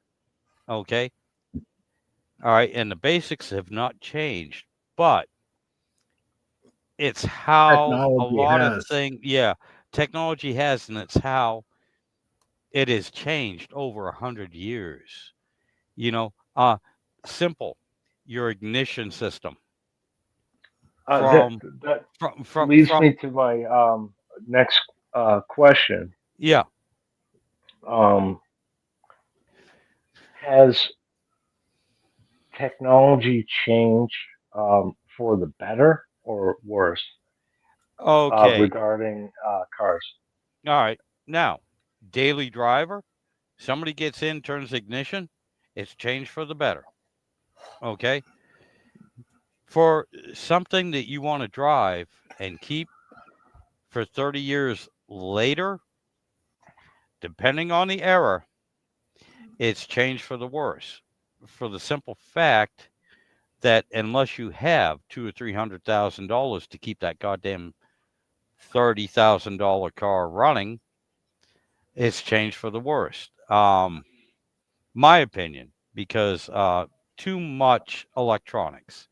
S1: Okay. All right. And the basics have not changed, but it's how a
S4: Technology
S1: lot of
S4: has.
S1: things, yeah, technology has, and it's how it has changed over 100 years. You know, simple, your ignition system
S5: That
S1: from
S5: that
S1: from
S5: leads me to my next question.
S1: yeah.
S5: Um, has technology changed for the better or worse
S1: Okay.
S5: regarding cars?
S1: All right. Now, daily driver, somebody gets in, turns ignition, it's changed for the better. Okay. For something that you want to drive and keep for 30 years later, depending on the era, it's changed for the worse. For the simple fact that unless you have two or $300,000 to keep that goddamn $30,000 car running, it's changed for the worst. My opinion, because too much electronics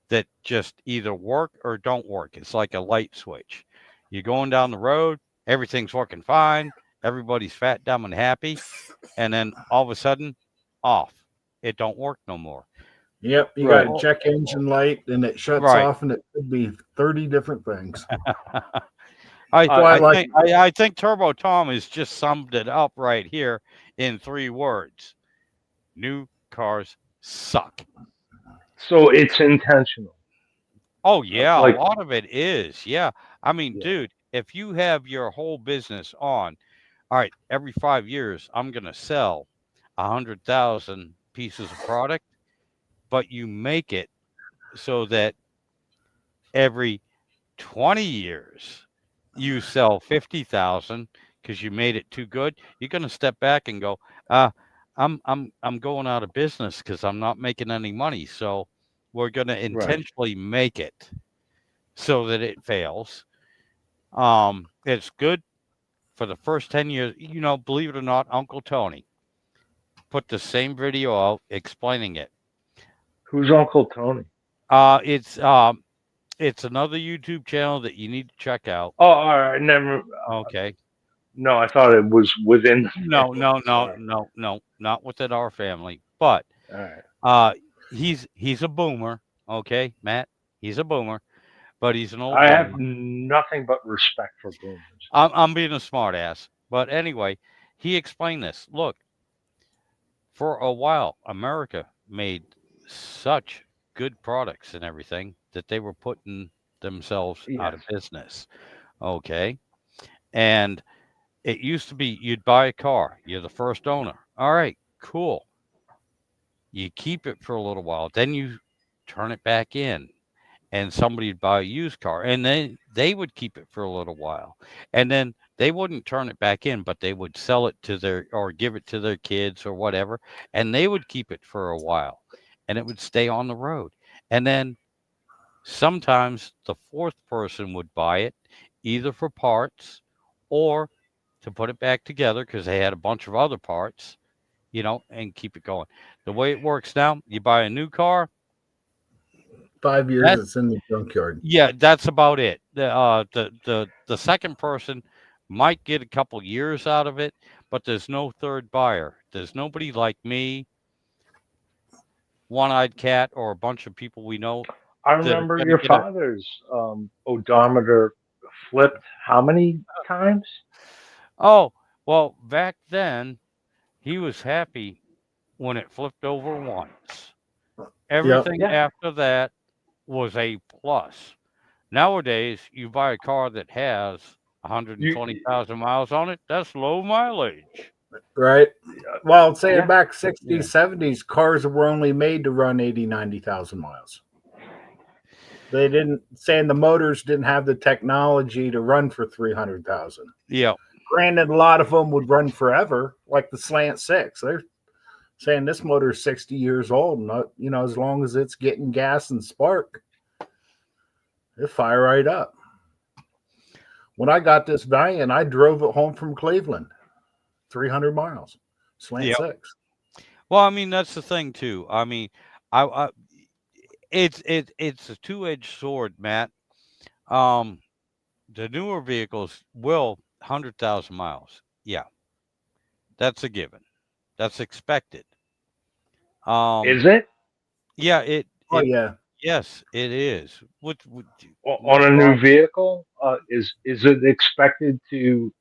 S1: that just either work or don't work. It's like a light switch. You're going down the road, everything's working fine, everybody's fat, dumb, and happy, and then all of a sudden, off. It don't work no more.
S4: Yep, you
S5: Right.
S4: got check engine light and it shuts
S1: Right.
S4: off, and it could be 30 different things.
S1: I think Turbo Tom has just summed it up right here in 3 words. New cars suck.
S5: So it's intentional.
S1: Oh yeah,
S5: Like,
S1: a lot of it is. Yeah. I mean,
S5: yeah.
S1: dude, if you have your whole business on, all right, every 5 years I'm going to sell 100,000 pieces of product, but you make it so that every 20 years you sell 50,000 because you made it too good, you're going to step back and go, I'm going out of business because I'm not making any money. So we're going to intentionally make it so that it fails. It's good for the first 10 years. You know, believe it or not, Uncle Tony put the same video out explaining it.
S5: Who's Uncle Tony?
S1: It's another YouTube channel that you need to check out.
S5: Oh, all right. Never.
S1: Okay.
S5: No, I thought it was within.
S1: No,
S5: Sorry.
S1: not within our family. But
S5: All right.
S1: he's a boomer. Okay, Matt, he's a boomer, but he's an old
S5: I have
S1: boomer.
S5: nothing but respect for boomers.
S1: I'm being a smart ass. But anyway, he explained this. Look, for a while, America made such good products and everything that they were putting themselves out of
S5: Yes.
S1: business. Okay. And it used to be you'd buy a car, you're the first owner. All right, cool. You keep it for a little while, then you turn it back in, and somebody would buy a used car, and then they would keep it for a little while, and then they wouldn't turn it back in, but they would sell it to their or give it to their kids or whatever, and they would keep it for a while, and it would stay on the road. And then sometimes the fourth person would buy it either for parts or to put it back together because they had a bunch of other parts, and keep it going. The way it works now, you buy a new car.
S4: 5 years,
S1: That
S4: it's in the junkyard.
S1: Yeah, that's about it. The second person might get a couple years out of it, but there's no third buyer. There's nobody like me, One-Eyed Cat, or a bunch of people we know
S5: I
S1: that are
S5: remember
S1: going to
S5: your
S1: get a.
S5: father's odometer flipped how many times?
S1: Oh, well, back then he was happy when it flipped over once.
S4: Yep.
S1: Everything
S5: Yeah.
S1: after that was a plus. Nowadays, you buy a car that has
S5: You
S1: 120,000 miles on it. That's low mileage.
S4: Right. Well, saying
S5: yeah.
S4: back 60s,
S5: Yeah.
S4: 70s, cars were only made to run 80, 90,000 miles. They didn't, saying the motors didn't have the technology to run for 300,000.
S1: Yeah.
S4: Granted, a lot of them would run forever, like the Slant 6. They're saying this motor is 60 years old, and as long as it's getting gas and spark, it fire right up. When I got this Valiant, I drove it home from Cleveland, 300 miles, Slant
S1: Yeah.
S4: 6.
S1: Well, I mean, that's the thing too. I mean, I it's a two-edged sword, Matt. Um, the newer vehicles will 100,000 miles. Yeah, that's a given. That's expected.
S5: Is it
S1: Yeah,
S4: Oh,
S1: it
S4: yeah.
S1: yes, it is.
S5: on
S1: No
S5: a new
S1: problem.
S5: vehicle? Is it expected to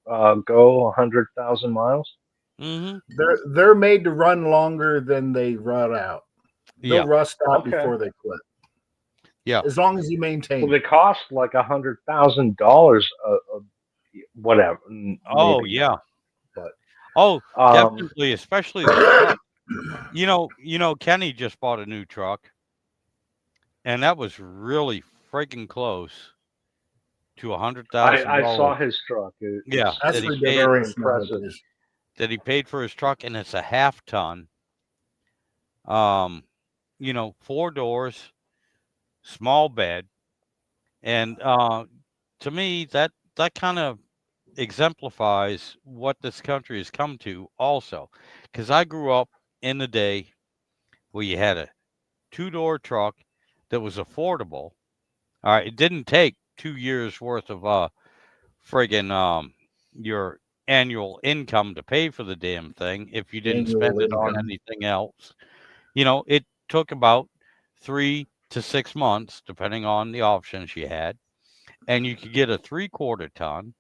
S5: go 100,000 miles?
S1: Mm-hmm.
S4: They're made to run longer than they run out. They'll
S1: Yeah,
S4: rust out
S5: Okay.
S4: before they quit,
S1: yeah.
S4: as long as you maintain
S5: Well, they
S4: it.
S5: cost like $100,000. Whatever,
S1: Oh,
S5: maybe
S1: yeah.
S5: not. But
S1: Oh,
S5: um,
S1: definitely, especially the truck. Kenny just bought a new truck, and that was really freaking close to
S5: I
S1: $100,000.
S5: saw his truck.
S1: Yeah,
S4: That's
S1: that he
S5: It's
S1: paid
S5: very
S4: ridiculous
S5: impressive.
S4: nowadays.
S1: for his truck, and it's a half ton. Um, 4 doors, small bed, and to me that kind of exemplifies what this country has come to. Also, because I grew up in the day where you had a 2-door truck that was affordable. All right, it didn't take 2 years worth of friggin' your annual income to pay for the damn thing if you didn't spend
S4: Annual
S1: it on
S4: income.
S1: anything else. It took about 3 to 6 months, depending on the options you had, and you could get a 3/4 ton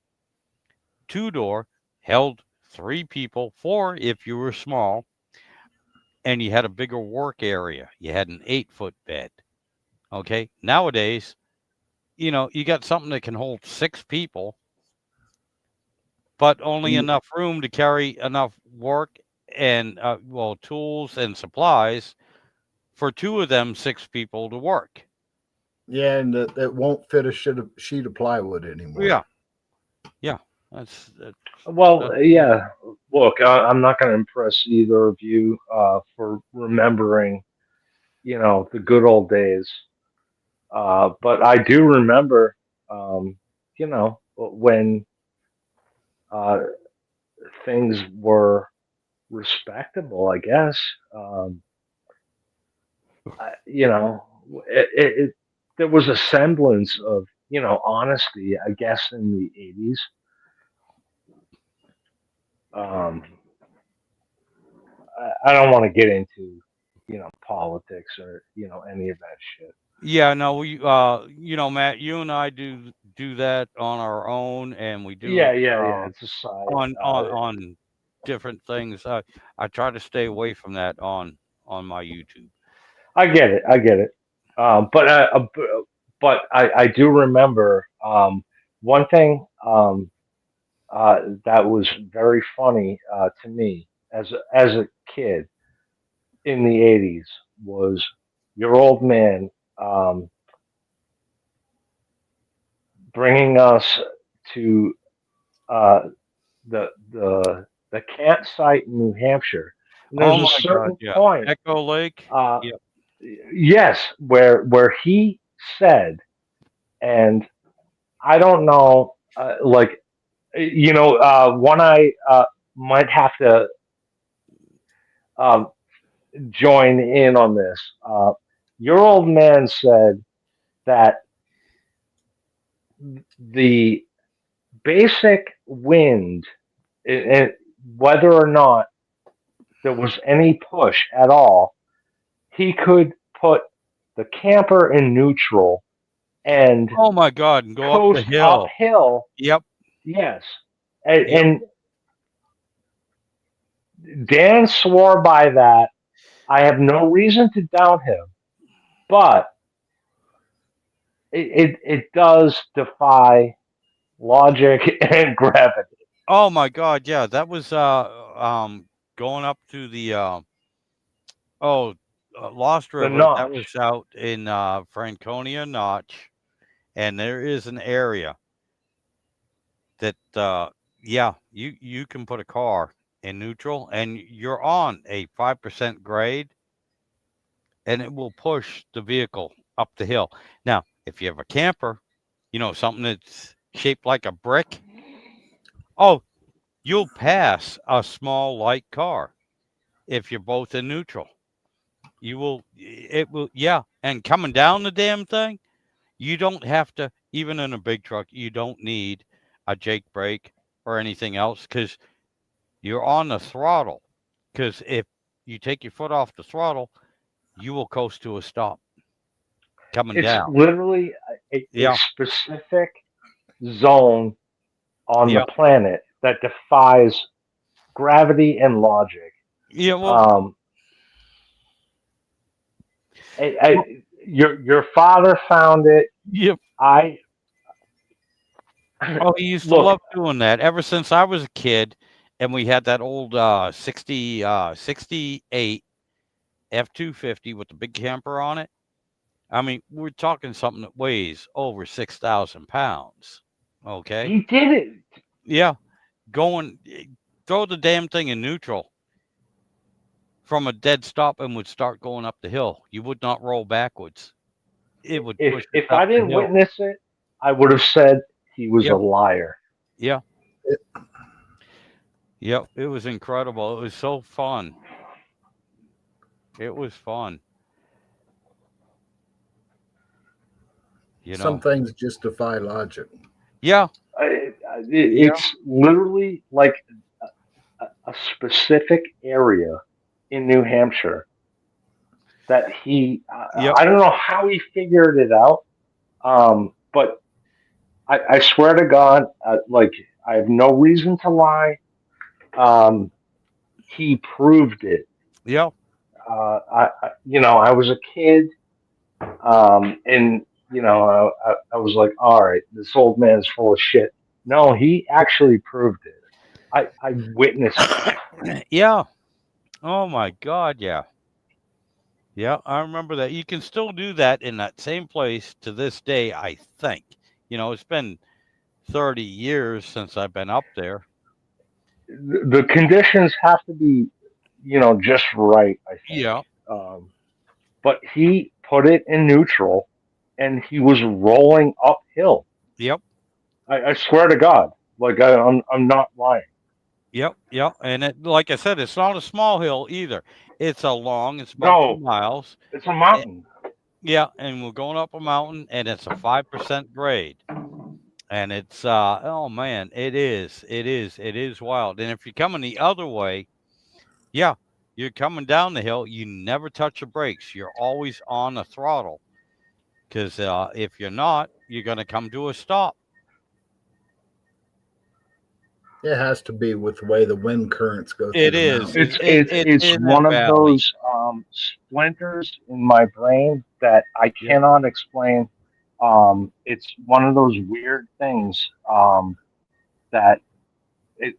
S1: 2-door, held 3 people, 4 if you were small, and you had a bigger work area. You had an 8-foot bed. Okay, nowadays, you got something that can hold 6 people, but only
S4: And
S1: enough room to carry enough work and tools and supplies for 2 of them 6 people to work.
S4: yeah, and that won't fit a sheet of plywood anymore.
S1: Yeah, that's
S5: Well, yeah. Look, I'm not going to impress either of you for remembering, the good old days. But I do remember, when uh, things were respectable, I guess. Um, you know, there was a semblance of, honesty, I guess, in the 80s. Um, I don't want to get into, politics or, any of that shit.
S1: yeah. No, we Matt, you and I do that on our own, and we do
S5: Yeah,
S1: it
S5: yeah, yeah. It's a side.
S1: on different things. I try to stay away from that on my YouTube.
S5: I get it. I get it. But I do remember one thing that was very funny to me as a kid in the '80s was your old man um, bringing us to uh, the campsite in New Hampshire. And there's
S1: Oh
S5: a
S1: my God,
S5: certain
S1: yeah.
S5: point,
S1: Echo Lake.
S5: uh,
S1: Yeah.
S5: yes, where he said, and I don't know, one I might have to um, join in on this. Your old man said that the basic wind, and whether or not there was any push at all, he could put the camper in neutral and
S1: Oh my God, and go up the
S5: coast
S1: hill.
S5: uphill.
S1: Yep.
S5: Yes, and,
S1: Yep.
S5: Dan swore by that. I have no reason to doubt him, but it does defy logic and gravity.
S1: Oh my God, yeah. That was going up to the oh Lost
S5: The
S1: River. That
S5: notch.
S1: was out in Franconia Notch, and there is an area that yeah, you can put a car in neutral and you're on a 5% grade and it will push the vehicle up the hill. Now, if you have a camper, something that's shaped like a brick, oh, you'll pass a small light car if you're both in neutral. Yeah. And coming down the damn thing, you don't have to, even in a big truck, you don't need a Jake brake or anything else because you're on the throttle. Because if you take your foot off the throttle, you will coast to a stop coming
S5: It's
S1: down.
S5: literally a
S1: Yeah.
S5: specific zone on the
S1: Yeah.
S5: planet that defies gravity and logic.
S1: Yeah. Well,
S5: Um, your father found it.
S1: yeah.
S5: I
S1: Oh, he used to
S5: look.
S1: love doing that ever since I was a kid. And we had that old 68 F-250 with the big camper on it. I mean, we're talking something that weighs over 6,000 pounds. Okay.
S5: He did it.
S1: Yeah. Throw the damn thing in neutral from a dead stop and would start going up the hill. You would not roll backwards. It would push it
S5: If
S1: up
S5: I
S1: the
S5: didn't
S1: hill.
S5: witness it, I would have said he was a
S1: Yeah.
S5: liar.
S1: Yeah. Yep. It was incredible. It was so fun. It was fun.
S4: Some things just defy logic.
S1: Yeah. Yeah.
S5: It's literally like a specific area in New Hampshire that
S1: Yep.
S5: I don't know how he figured it out, but I swear to God, like I have no reason to lie. Um, he proved it.
S1: Yeah.
S5: I was a kid, and I was like, all right, this old man's full of shit. No, he actually proved it. I witnessed it.
S1: Yeah. Oh my God. Yeah. Yeah. I remember that. You can still do that in that same place to this day, I think. It's been 30 years since I've been up there.
S5: The conditions have to be, just right. I think.
S1: Yeah.
S5: But he put it in neutral, and he was rolling uphill.
S1: Yep.
S5: I swear to God, like I'm not lying.
S1: Yep. Yep. And like I said, it's not a small hill either. It's it's about 2
S5: No,
S1: miles.
S5: it's a mountain.
S1: Yeah. And we're going up a mountain and it's a 5% grade. And it's, oh man, it is wild. And if you're coming the other way, yeah, you're coming down the hill. You never touch the brakes. You're always on the throttle. Because if you're not, you're going to come to a stop.
S4: It has to be with the way the wind currents go through
S1: It
S4: the
S1: is.
S4: mountains.
S5: It's
S1: In that
S5: one of
S1: valley.
S5: those splinters in my brain that I
S4: Yeah.
S5: cannot explain. It's one of those weird things that it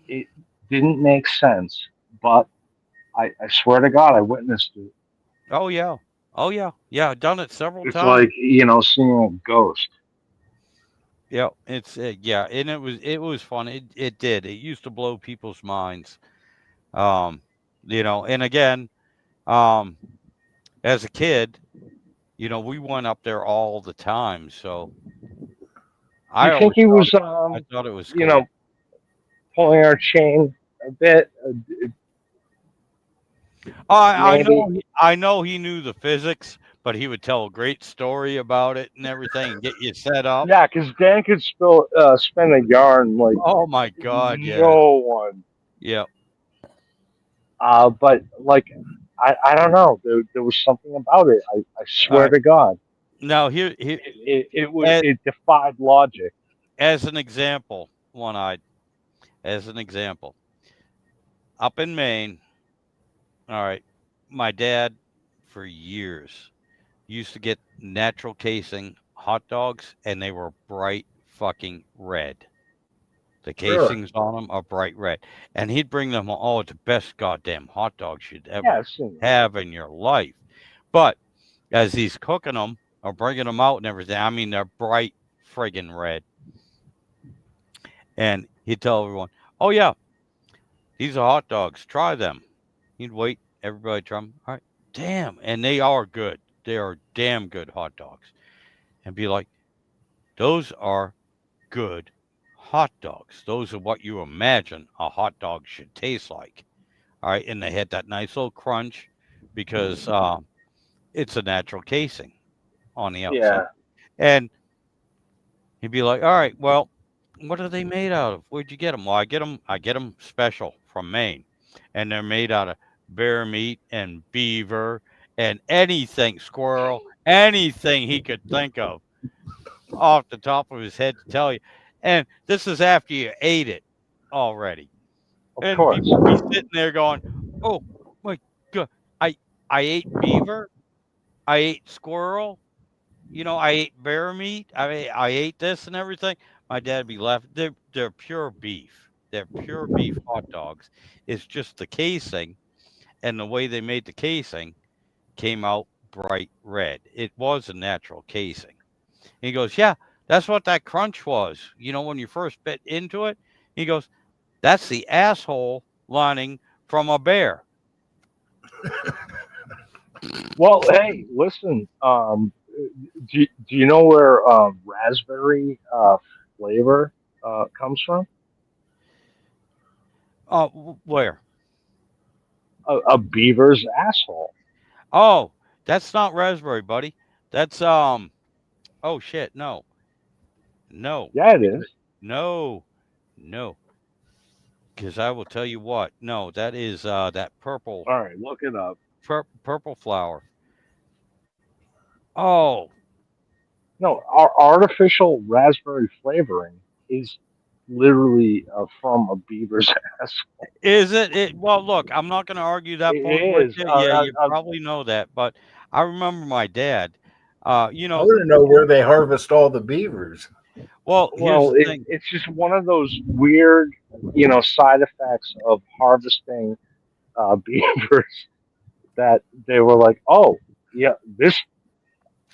S5: it didn't make sense, but I swear to God, I witnessed it.
S1: Oh yeah. Oh yeah. Yeah. I've done it several
S5: It's
S1: times.
S5: like seeing a ghost.
S1: Yeah. It's yeah, and it was fun. It did. It used to blow people's minds. Um, and again, um, as a kid, we went up there all the time. So
S5: Do
S1: I
S5: you think
S1: always
S5: he
S1: thought
S5: was
S1: I thought it was
S5: you
S1: cool.
S5: know pulling our chain a bit? Maybe.
S1: I know he knew the physics, but he would tell a great story about it and everything and get you set up.
S5: Yeah, because Dan could spin a yarn like
S1: Oh my God, yes.
S5: no one.
S1: Yeah.
S5: But like, I don't know. There was something about it. I
S1: All
S5: swear
S1: right.
S5: to God,
S1: Now here as,
S5: it defied logic.
S1: as an example, one-eyed, as an example, up in Maine, all right, my dad for years used to get natural casing hot dogs and they were bright fucking red. The
S4: Really?
S1: casings on them are bright red. And he'd bring them, oh, it's the best goddamn hot dogs you'd
S5: Yeah,
S1: ever
S5: I've seen it.
S1: have in your life. But as he's cooking them or bringing them out and everything, I mean, they're bright friggin' red. And he'd tell everyone, oh, yeah, these are hot dogs. Try them. He'd wait. Everybody try them. All right. Damn. And they are good. They are damn good hot dogs. And be like, those are good hot dogs. Those are what you imagine a hot dog should taste like. All right. And they had that nice little crunch because it's a natural casing on the outside.
S5: Yeah.
S1: And he'd be like, all right, well, what are they made out of? Where'd you get them? Well, I get them special from Maine. And they're made out of bear meat and beaver and anything, squirrel, anything he could think of off the top of his head to tell you. And this is after you ate it already.
S5: Of
S1: And
S5: course.
S1: people be sitting there going, "Oh my God, I ate beaver, I ate squirrel, I ate bear meat, I ate this and everything." My dad be laughing. They're pure beef. They're pure beef hot dogs. It's just the casing and the way they made the casing came out bright red. It was a natural casing. And he goes, "Yeah, that's what that crunch was. When you first bit into it." He goes, "That's the asshole lining from a bear."
S5: Well, hey, listen. Do you know where raspberry flavor comes from?
S1: Where?
S5: A beaver's asshole.
S1: Oh, that's not raspberry, buddy. That's Oh shit, no, no,
S5: Yeah, it is.
S1: no, no. Because I will tell you what. No, that is that purple
S5: All right, look it up.
S1: purple flower. Oh,
S5: No, our artificial raspberry flavoring is literally from a beaver's asshole.
S1: is it? Well, look, I'm not going to argue that point
S5: It
S1: with
S5: is.
S1: you. Yeah, you probably know that, but I remember my dad.
S4: I want to know where they harvest all the beavers.
S1: Well, here's
S5: Well,
S1: the thing.
S5: it's just one of those weird, side effects of harvesting beavers that they were like, oh, yeah, this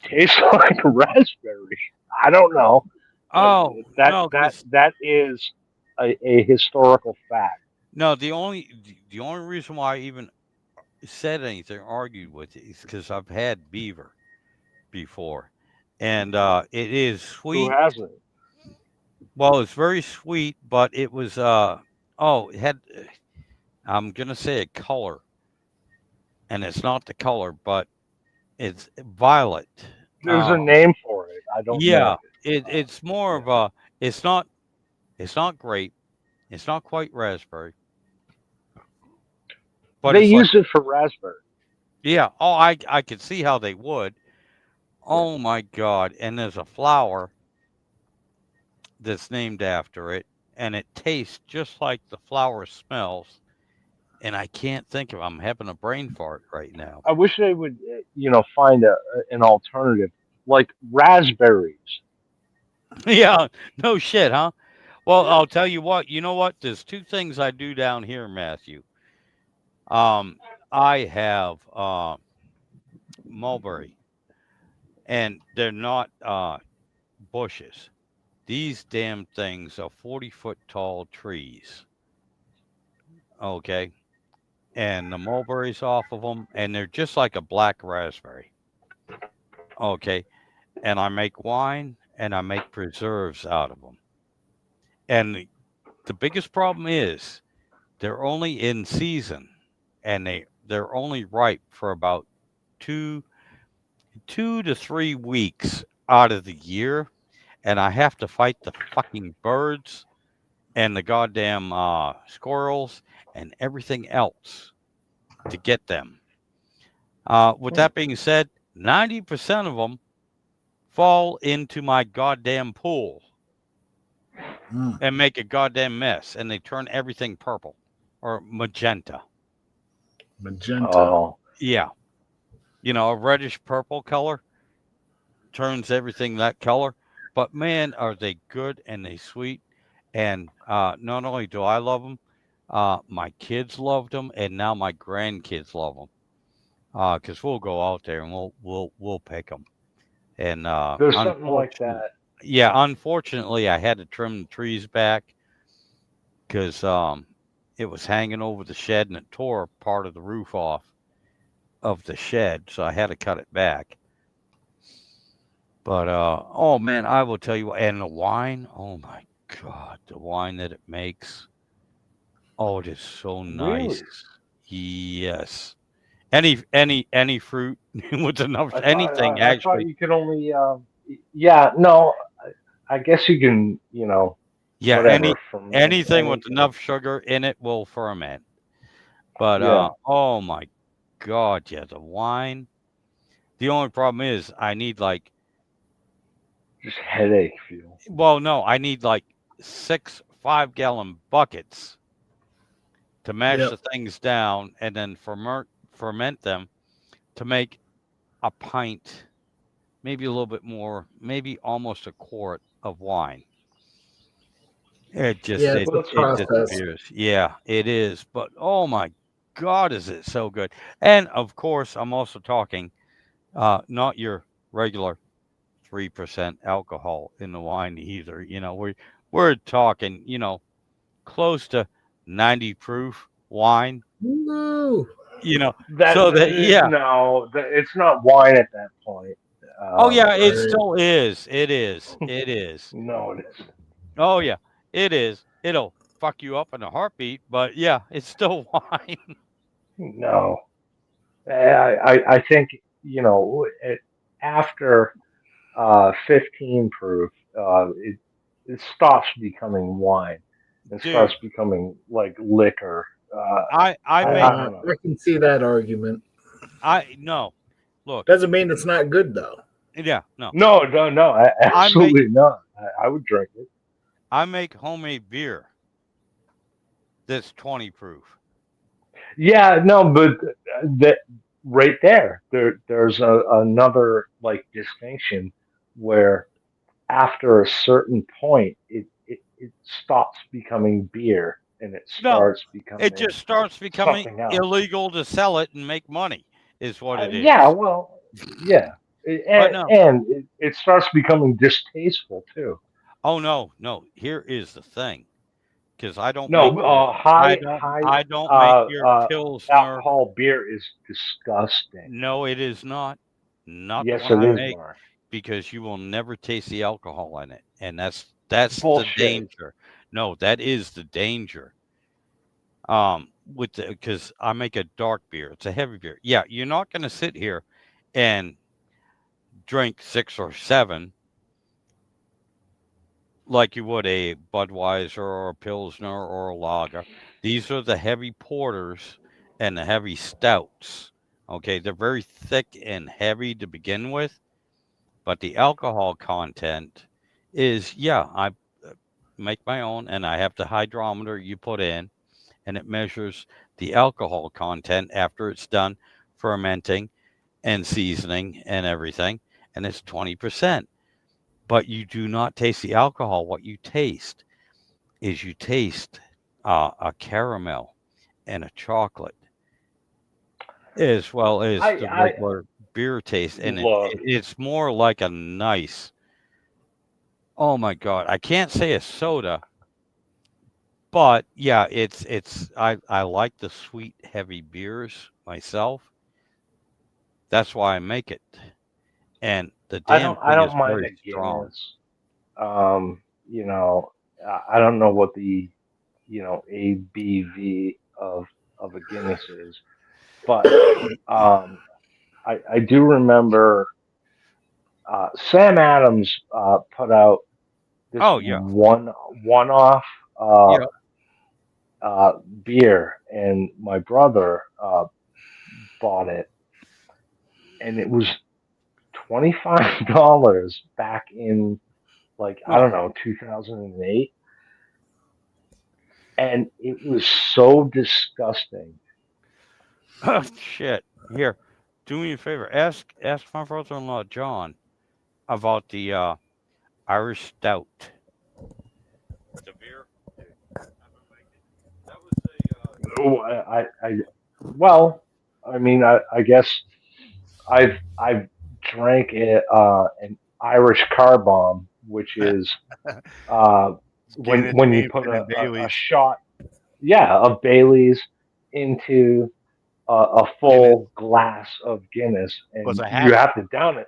S5: tastes like raspberry. I don't know.
S1: Oh
S5: That
S1: no,
S5: that is a historical fact.
S1: no. The only reason why I even said anything, argued with it, is because I've had beaver before, and it is
S5: Who
S1: sweet.
S5: hasn't?
S1: Well, it's very sweet, but it was it had. I'm gonna say a color, and it's not the color, but it's violet.
S5: There's a name for it. I don't
S1: Yeah,
S5: know.
S1: it's more of a. It's not grape. It's not quite raspberry, but
S5: They
S1: it's like,
S5: use it for raspberry.
S1: yeah. Oh, I could see how they would. Oh my God! And there's a flower that's named after it, and it tastes just like the flower smells. And I can't think of. I'm having a brain fart right now.
S5: I wish they would, find an alternative like raspberries.
S1: Yeah, no shit, huh? Well, I'll tell you what. You know what? There's two things I do down here, Matthew. Um, I have mulberry, and they're not bushes. These damn things are 40-foot tall trees. Okay, and the mulberries off of them, and they're just like a black raspberry. Okay, and I make wine and I make preserves out of them. And the biggest problem is they're only in season, and they're only ripe for about two 2 to 3 weeks out of the year, and I have to fight the fucking birds and the goddamn squirrels and everything else to get them. With that being said, 90% of them fall into my goddamn pool and make a goddamn mess, and they turn everything purple or magenta.
S4: Magenta.
S5: Oh,
S1: Yeah. A reddish purple color turns everything that color. But man, are they good and they sweet. And not only do I love them, my kids loved them, and now my grandkids love them. Because we'll go out there and we'll pick them. And
S5: there's something like that.
S1: Yeah, unfortunately, I had to trim the trees back because it was hanging over the shed and it tore part of the roof off of the shed, so I had to cut it back. But oh man, I will tell you, and the wine, oh my God, the wine that it makes, oh, it is so nice.
S5: Really?
S1: Yes, any fruit with enough anything
S5: I thought
S1: actually.
S5: you could only. Yeah, no. I guess you can.
S1: Yeah,
S5: Whatever from
S1: anything with
S5: anything.
S1: enough sugar in it will ferment. But
S5: Yeah.
S1: oh my God, yeah, the wine. The only problem is I need like,
S5: Just headache feel.
S1: well, no, I need like 6 5-gallon buckets to mash
S4: Yep.
S1: the things down and then ferment them to make a pint, maybe a little bit more, maybe almost a quart of wine. It just
S4: Yeah,
S1: it,
S4: it's a
S1: it
S4: process.
S1: disappears. Yeah, it is. But oh my God, is it so good? And of course, I'm also talking not your regular 3% alcohol in the wine either. We're talking, close to 90 proof wine.
S4: Woo!
S1: So that yeah.
S5: No, it's not wine at that point.
S1: Oh yeah, it
S4: Right.
S1: still is. It is. It is.
S5: No, it isn't.
S1: Oh yeah, it is. It'll fuck you up in a heartbeat, but yeah, it's still wine.
S5: No, I think after 15 proof, it stops becoming wine and
S1: Dude,
S5: starts becoming like liquor.
S1: I
S5: don't know.
S4: I can see that argument.
S1: no. Look,
S4: Doesn't mean it's not good though.
S1: yeah, no.
S5: No, absolutely not. I would drink it.
S1: I make homemade beer that's 20 proof.
S5: Yeah, no, but that right there's another like distinction where after a certain point it stops becoming beer and it
S1: No,
S5: starts becoming
S1: it just starts becoming
S5: something else.
S1: illegal to sell it and make money, is what it is.
S5: Yeah, well, yeah,
S1: But no.
S5: and it starts becoming distasteful too.
S1: Oh no. Here is the thing, because I don't
S5: No,
S1: make
S5: high
S1: I don't make your pilsner.
S5: alcohol beer is disgusting.
S1: No, it is not. Not
S5: Yes,
S1: the one
S5: it
S1: I
S5: is,
S1: make,
S5: Mark.
S1: because you will never taste the alcohol in it, and that's the
S5: Bullshit.
S1: danger. No, that is the danger. Because I make a dark beer. It's a heavy beer. Yeah, you're not going to sit here and drink 6 or 7 like you would a Budweiser or a Pilsner or a lager. These are the heavy porters and the heavy stouts. Okay, they're very thick and heavy to begin with, but the alcohol content is, yeah, make my own, and I have the hydrometer you put in, and it measures the alcohol content after it's done fermenting and seasoning and everything, and it's 20%. But you do not taste the alcohol. What you taste is a caramel and a chocolate, as well as the
S5: I
S1: regular beer taste, and
S5: look.
S1: it's more like a nice. Oh my god, I can't say a soda, but yeah, I like the sweet heavy beers myself. That's why I make it, and the damn
S5: I
S1: thing is
S5: don't mind
S1: very
S5: a
S1: strong.
S5: Guinness. You know, I don't know what the ABV of a Guinness is, but I do remember Sam Adams put out this
S1: Oh yeah,
S5: one off uh,
S1: yeah.
S5: beer, and my brother bought it, and it was $25 back in like I
S1: Oh
S5: don't know 2008, and it was so disgusting.
S1: shit. Here, do me a favor. Ask my brother-in-law John about the Irish Stout. The beer. That was
S5: Oh, well, I mean, I guess I've drank an Irish car bomb, which is uh,
S3: Guinness,
S5: when you put
S3: Jameson, and
S5: a
S3: Bailey's.
S5: shot, yeah, of Bailey's into a
S3: Guinness
S5: full glass of Guinness,
S3: was
S5: and
S3: a
S5: you
S3: half.
S5: have to down it.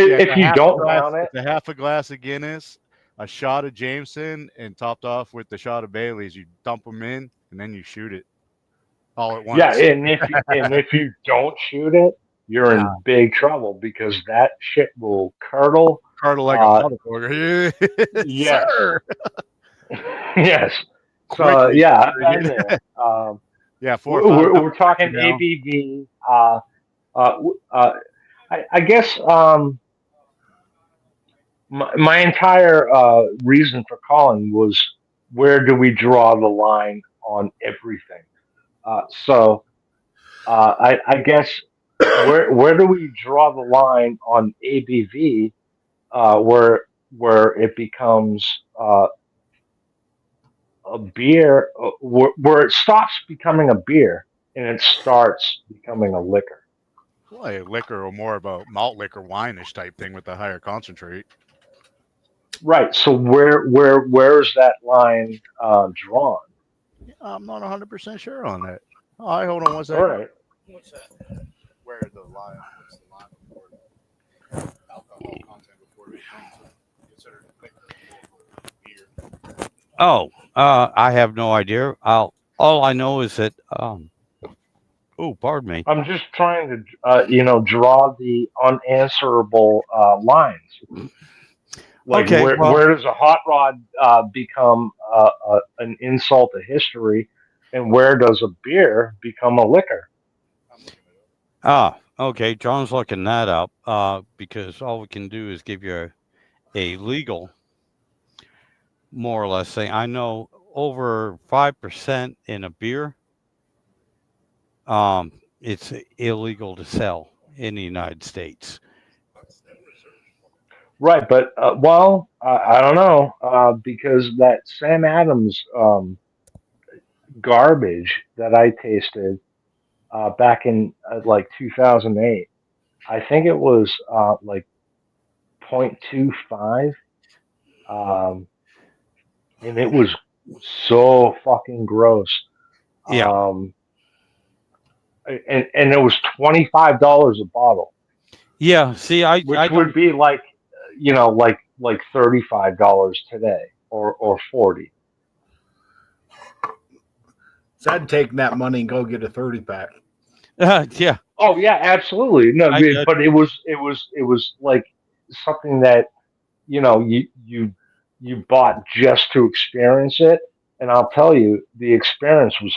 S3: Yeah, it's
S5: If
S3: a
S5: you
S3: half a
S5: don't
S3: glass.
S5: down it,
S3: It's a half a glass of Guinness, a shot of Jameson, and topped off with the shot of Bailey's. You dump them in, and then you shoot it all at
S5: yeah,
S3: once.
S5: and if you don't shoot it, you're
S3: Ah,
S5: in big trouble because that shit will curdle.
S3: curdle like a
S5: Uh,
S3: motherfucker.
S5: yes,
S3: Sir.
S5: yes. So
S3: Quickly.
S5: yeah, I've been there.
S3: Yeah, 4 or 5
S5: We're talking
S3: now.
S5: ABV. I guess my entire reason for calling was where do we draw the line on everything? I guess where do we draw the line on ABV where it becomes a beer, where it stops becoming a beer and it starts becoming a liquor?
S3: Well, liquor or more about malt liquor, wine-ish type thing with the higher concentrate.
S5: Right. So where is that line drawn?
S3: Yeah, I'm not 100% sure on that. Oh, I hold on one
S5: All
S3: second.
S5: right.
S1: What's that?
S3: Where the line? What's the line before alcohol content before it becomes considered liquor or beer?
S1: Oh, I have no idea. All I know is that oh, pardon me.
S5: I'm just trying to draw the unanswerable lines. Like
S1: Okay, well,
S5: where does a hot rod become an insult to history, and where does a beer become a liquor?
S1: okay. John's looking that up because all we can do is give you a legal, more or less thing. I know over 5% in a beer, it's illegal to sell in the United States.
S5: Right, but I don't know because that Sam Adams garbage that I tasted back in like 2008, I think it was like 0.25, um, and it was so fucking gross.
S1: Yeah,
S5: Um, and it was $25 a bottle,
S1: yeah. See, I
S5: which would
S1: don't.
S5: be like like $35 today or 40.
S4: So I'd take that money and go get a 30 pack.
S1: Yeah,
S5: Oh yeah, absolutely. No,
S1: I did.
S5: but it was like something that you bought just to experience it, and I'll tell you, the experience was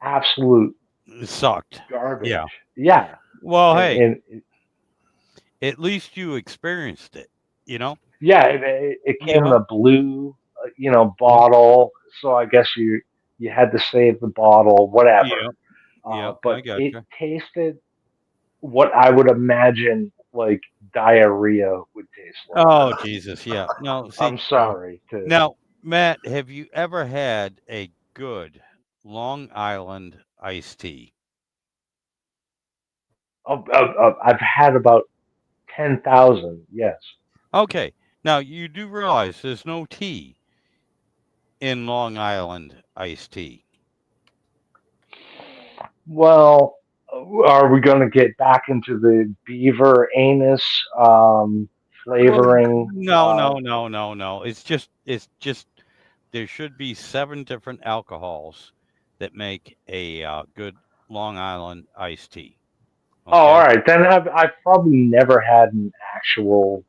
S5: absolute
S1: It sucked.
S5: garbage.
S1: Yeah.
S5: Yeah,
S1: Well,
S5: and,
S1: hey,
S5: and
S1: at least you experienced it. You know.
S5: yeah, it
S1: You
S5: came in
S1: know.
S5: a blue, bottle. So I guess you had to save the bottle, whatever.
S1: Yep. Yep. I
S5: But it
S1: gotcha.
S5: tasted what I would imagine like diarrhea would taste like.
S1: Oh Jesus. Yeah. No.
S5: I'm
S1: See.
S5: sorry to.
S1: Now, Matt, have you ever had a good Long Island iced tea?
S5: I've had about 10,000. Yes.
S1: Okay. Now you do realize there's no tea in Long Island iced tea.
S5: Well, are we going to get back into the beaver anus
S1: Well,
S5: flavoring?
S1: no. It's just there should be 7 different alcohols that make a good Long Island iced tea.
S5: Oh, all
S1: Okay.
S5: right. Then I've probably never had an actual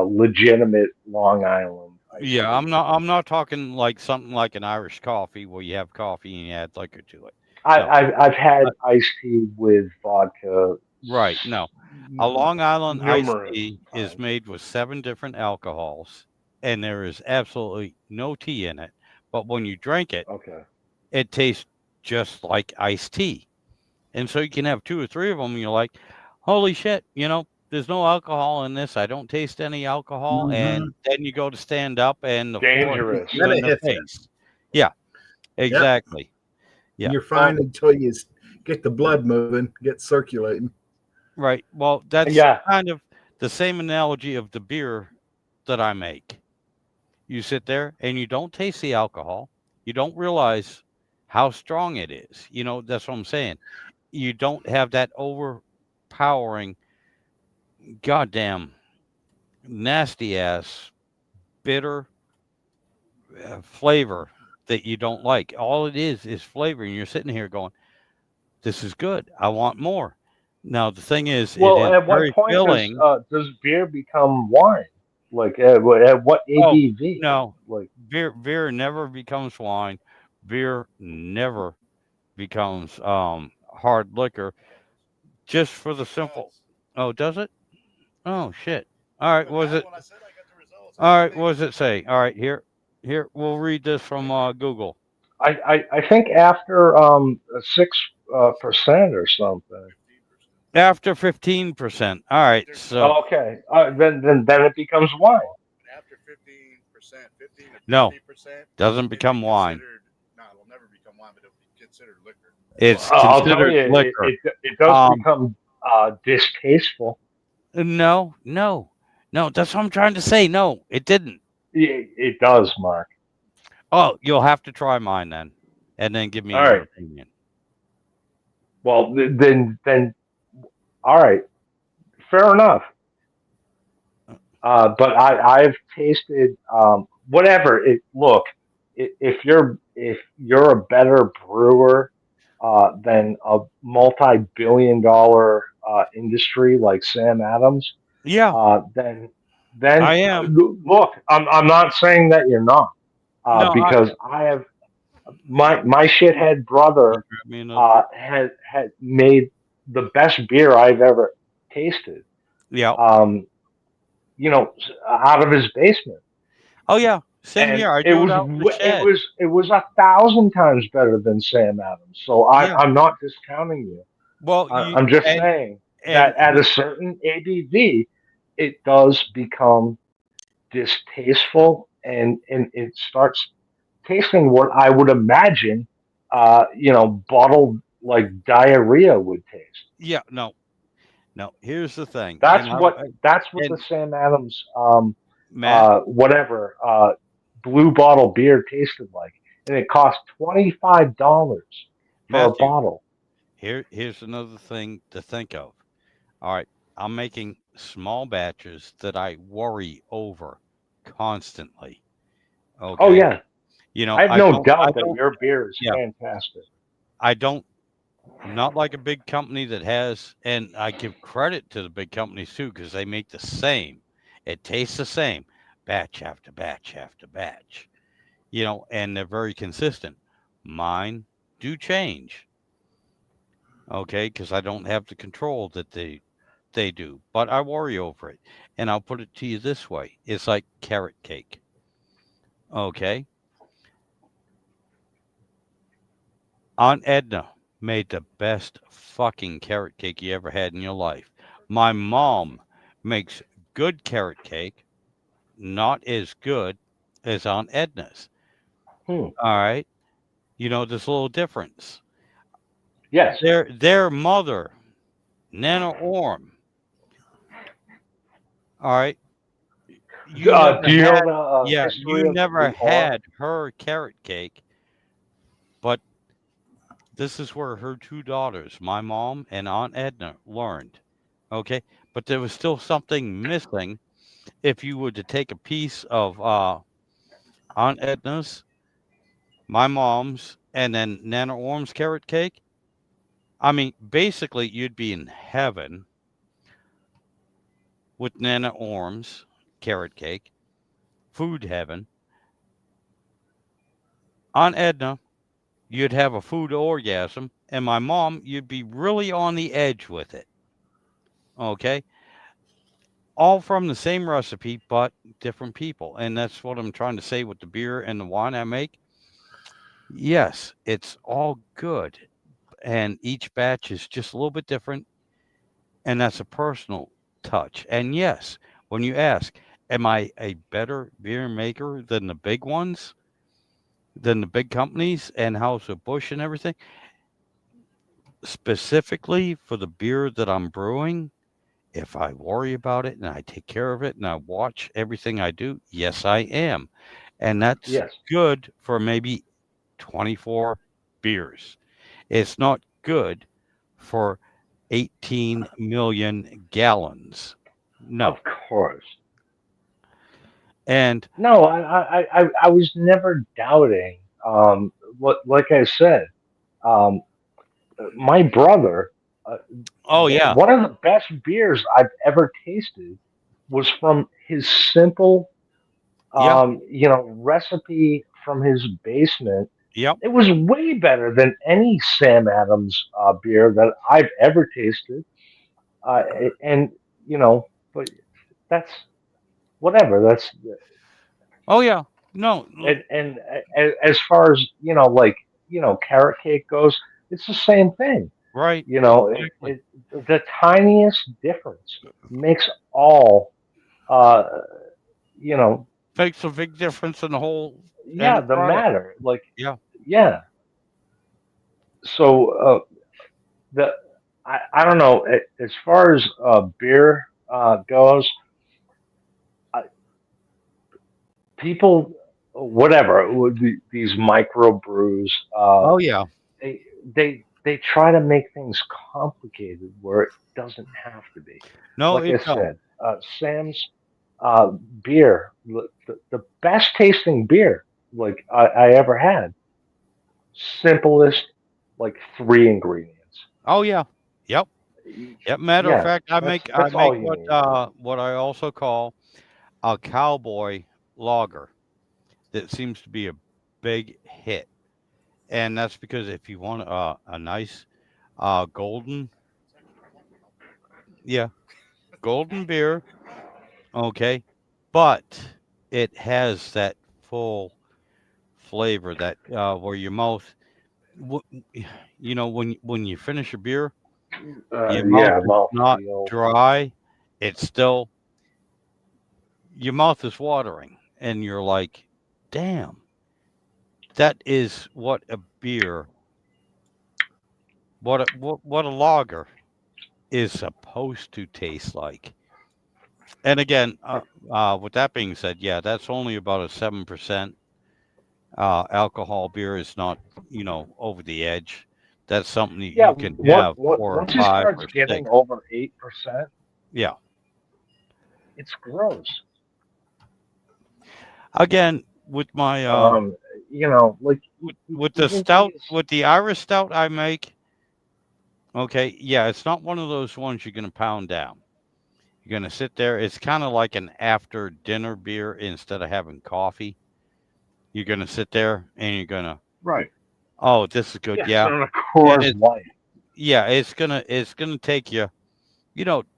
S5: legitimate Long Island iced
S1: Yeah,
S5: tea.
S1: I'm not talking like something like an Irish coffee where you have coffee and you add liquor to it.
S5: I,
S1: No.
S5: I've had
S1: Uh,
S5: iced tea with vodka
S1: right. No. A Long Island iced
S5: numerous
S1: tea is
S5: times.
S1: made with 7 different alcohols and there is absolutely no tea in it. But when you drink it,
S5: Okay.
S1: it tastes just like iced tea. And so you can have 2 or 3 of them and you're like, "Holy shit, there's no alcohol in this. I don't taste any alcohol."
S4: Mhm.
S1: And then you go to stand up and the floor hits
S5: Dangerous.
S1: you
S4: Then
S1: in
S4: it
S1: the
S4: hits you.
S1: face. Yeah,
S4: Yep.
S1: exactly.
S4: And
S1: Yeah.
S4: you're
S1: Well,
S4: fine until you get the blood moving, get circulating.
S1: right. Well, that's
S5: Yeah.
S1: kind of the same analogy of the beer that I make. You sit there and you don't taste the alcohol. You don't realize how strong it is. That's what I'm saying. You don't have that overpowering, goddamn, nasty ass, bitter flavor that you don't like. All it is flavor. And you're sitting here going, this is good. I want more. Now, the thing is, it
S5: Well,
S1: is
S5: at what
S1: very
S5: point
S1: filling.
S5: does beer become wine? Like at what
S1: Oh,
S5: ABV?
S1: no.
S5: Like
S1: Beer never becomes wine. Beer never becomes hard liquor just for the simple.
S3: Does.
S1: Oh, does it? Oh, shit. All right.
S3: But
S1: Was
S3: Matt,
S1: it?
S3: when I said I got the results, I
S1: All
S3: didn't
S1: right.
S3: think
S1: What does it say? All right. Here. We'll read this from Google.
S5: I think after 6% or something.
S3: 15%.
S1: After 15%. All right.
S3: There's
S1: So,
S5: Okay, then it becomes wine.
S3: after 15%, 15 to
S1: no,
S3: 50%,
S1: doesn't
S3: it'd be
S1: become wine.
S3: considered. No, it'll never become wine, but it'll be considered liquor.
S1: It's
S5: I'll tell
S1: considered
S5: you,
S1: liquor.
S5: it does
S1: Um,
S5: become distasteful.
S1: no. That's what I'm trying to say. No, it didn't.
S5: It does, Mark.
S1: Oh, you'll have to try mine then, and then give me
S5: All
S1: your
S5: right.
S1: opinion.
S5: Well, then, all right. Fair enough. But I've tasted whatever. Look, if you're a better brewer than a multi-billion-dollar industry like Sam Adams,
S1: Yeah,
S5: then
S1: I am.
S5: look. I'm not saying that you're not,
S1: No,
S5: because I have my shithead brother
S1: grab me another.
S5: had made the best beer I've ever tasted.
S1: Yeah.
S5: Out of his basement,
S1: Oh yeah. Same
S5: and
S1: here. I do it out in the shed.
S5: it was 1,000 times better than Sam Adams. So
S1: Yeah.
S5: I'm not discounting you.
S1: Well,
S5: I'm just saying that at a certain ABV, it does become distasteful, and it starts tasting what I would imagine, bottled like diarrhea would taste.
S1: yeah. No. Here's the thing.
S5: That's what
S1: And
S5: the Sam Adams
S1: Matt,
S5: whatever blue bottle beer tasted like, and it cost $25 for a
S1: Matthew.
S5: bottle.
S1: Here's another thing to think of. All right, I'm making small batches that I worry over constantly.
S5: Oh
S1: Okay.
S5: yeah, I have no
S1: I
S5: doubt that
S1: don't.
S5: your beer is
S1: Yeah.
S5: fantastic.
S1: I don't. Not like a big company that has, and I give credit to the big companies too because they make the same. It tastes the same, batch after batch after batch. And they're very consistent. Mine do change, okay, because I don't have the control that they do, but I worry over it. And I'll put it to you this way: it's like carrot cake. Okay. Aunt Edna made the best fucking carrot cake you ever had in your life. My mom makes good carrot cake, not as good as Aunt Edna's.
S5: Hmm.
S1: All right. There's a little difference.
S5: Yes.
S1: Their mother, Nana Orm, all right. You never
S5: Do you know
S1: had,
S5: the
S1: yeah, you
S5: history of
S1: never
S5: the R?
S1: had her carrot cake, but this is where her two daughters, my mom and Aunt Edna, learned. Okay. But there was still something missing if you were to take a piece of Aunt Edna's, my mom's, and then Nana Orm's carrot cake. I mean, basically, you'd be in heaven with Nana Orm's carrot cake, food heaven. Aunt Edna, you'd have a food orgasm, and my mom, you'd be really on the edge with it. Okay. All from the same recipe, but different people. And that's what I'm trying to say with the beer and the wine I make. Yes, it's all good. And each batch is just a little bit different. And that's a personal touch. And yes, when you ask, am I a better beer maker than the big ones, than the big companies and House of Busch and everything? Specifically for the beer that I'm brewing, if I worry about it and I take care of it and I watch everything I do, yes, I am. And that's
S5: Yes.
S1: good for maybe 24 beers. It's not good for 18 million gallons. No.
S5: Of course.
S1: And
S5: No, I was never doubting. What, like I said, um, my brother, uh,
S1: oh, yeah.
S5: one of the best beers I've ever tasted was from his simple,
S1: Yeah.
S5: recipe from his basement.
S1: Yep.
S5: It was way better than any Sam Adams beer that I've ever tasted. Uh, and but that's whatever. That's
S1: Oh, yeah. No.
S5: and as far as carrot cake goes, it's the same thing.
S1: Right.
S5: You know,
S1: Exactly.
S5: the tiniest difference makes all uh, you know,
S1: Makes a big difference in the whole
S5: yeah,
S1: end
S5: the
S1: product.
S5: matter. Like,
S1: Yeah.
S5: yeah. So the I don't know as far as beer goes. I, people, whatever, these micro brews.
S1: Oh, yeah.
S5: They they try to make things complicated where it doesn't have to be.
S1: No,
S5: Like I
S1: it don't.
S5: said, Sam's uh, beer, the best tasting beer like I ever had. Simplest, like three ingredients.
S1: Oh, yeah. Yep. Yep. Matter of
S5: Yeah,
S1: fact, I
S5: that's
S1: make I
S5: that's all
S1: make
S5: you need.
S1: what I also call a cowboy lager that seems to be a big hit. And that's because if you want a nice golden, yeah, golden beer, okay, but it has that full flavor that where your mouth, w- when you finish a beer, your mouth
S5: Yeah,
S1: is not
S5: mouthfeel.
S1: dry. It's still your mouth is watering, and you're like, damn, that is what a beer, what a lager is supposed to taste like. And again, with that being said, yeah, that's only about a 7% alcohol beer. Is not, over the edge. That's something that
S5: Yeah,
S1: you can have four or
S5: once it
S1: five
S5: starts
S1: or
S5: getting
S1: six.
S5: over 8%,
S1: Yeah.
S5: it's gross.
S1: Again, with my
S5: Um, like
S1: with the
S5: even
S1: stout,
S5: these.
S1: with the Irish stout I make, okay, yeah, it's not one of those ones you're gonna pound down. You're gonna sit there. It's kind of like an after dinner beer instead of having coffee. You're gonna sit there and you're gonna,
S3: Right.
S1: oh, this is good,
S5: Yes,
S1: yeah,
S5: and of
S1: and
S5: course,
S1: it's
S5: light.
S1: yeah, it's gonna take you,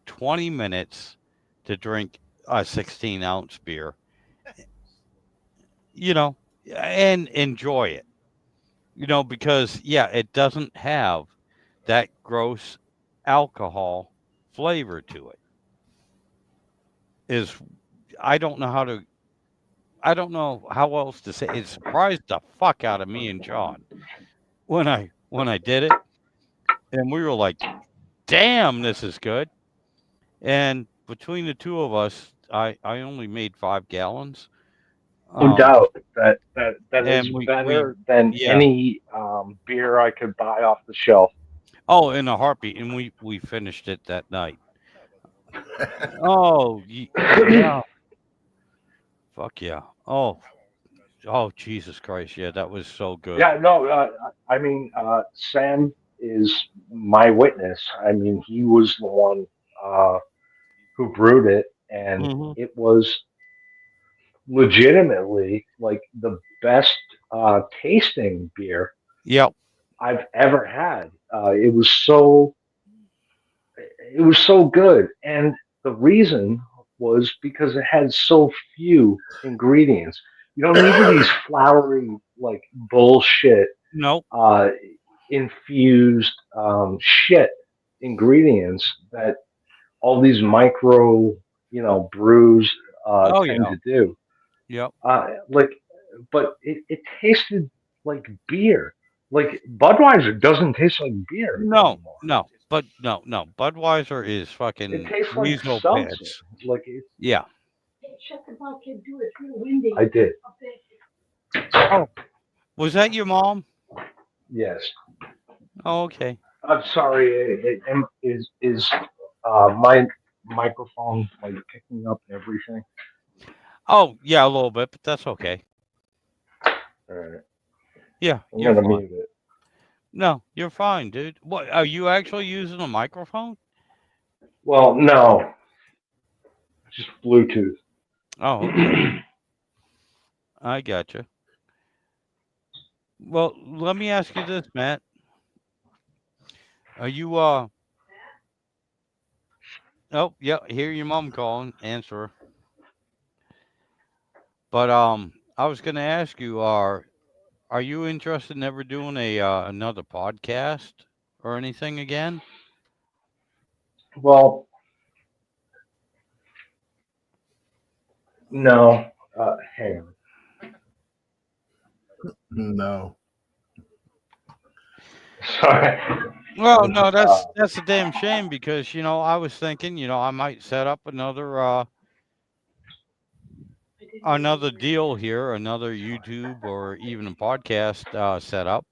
S1: 20 minutes to drink a 16-ounce beer. you know, and enjoy it, because yeah, it doesn't have that gross alcohol flavor to it. Is I don't know how to I don't know how else to say. It surprised the fuck out of me and John when I did it, and we were like, "Damn, this is good." And between the two of us, I only made 5 gallons.
S5: No
S1: Um,
S5: doubt that is
S1: and we
S5: better than
S1: yeah.
S5: any beer I could buy off the shelf.
S1: Oh, in a heartbeat, and we finished it that night. Oh, yeah. Fuck yeah. Oh, Jesus Christ. Yeah, that was so good.
S5: Yeah, no, I mean, Sam is my witness. I mean, he was the one uh, who brewed it, and
S1: Hmm.
S5: it was legitimately like the best tasting beer
S1: Yep.
S5: I've ever had. It was so good, and the reason was because it had so few ingredients. You don't need these flowery like bullshit
S1: Nope.
S5: uh, infused shit ingredients that all these micro brews
S1: Oh,
S5: tend
S1: yeah.
S5: to do.
S1: Yep.
S5: Like, but it tasted like beer. Like Budweiser doesn't taste like beer
S1: No,
S5: anymore.
S1: no, but no, no. Budweiser is
S5: It
S1: fucking
S5: tastes like
S1: weasel
S5: seltzer.
S1: pants.
S5: Like it's.
S1: Yeah.
S5: I did.
S1: Oh, was that your mom?
S5: Yes.
S1: Oh, okay.
S5: I'm sorry. Is my microphone like picking up everything?
S1: Oh, yeah, a little bit, but that's okay.
S5: All right.
S1: Yeah,
S5: I'm
S1: you're
S5: gonna
S1: fine.
S5: mute it.
S1: No, you're fine, dude. What, are you actually using a microphone?
S5: Well, no, just Bluetooth.
S1: Oh, okay. I gotcha. Well, let me ask you this, Matt. Are you oh, yeah, hear your mom calling. Answer her. But I was gonna ask you, are you interested in ever doing a another podcast or anything again?
S5: Well, no. Hang on.
S4: No.
S5: Sorry.
S1: Well,
S5: I'm,
S1: no, that's a damn shame because I was thinking I might set up another deal here, another YouTube or even a podcast setup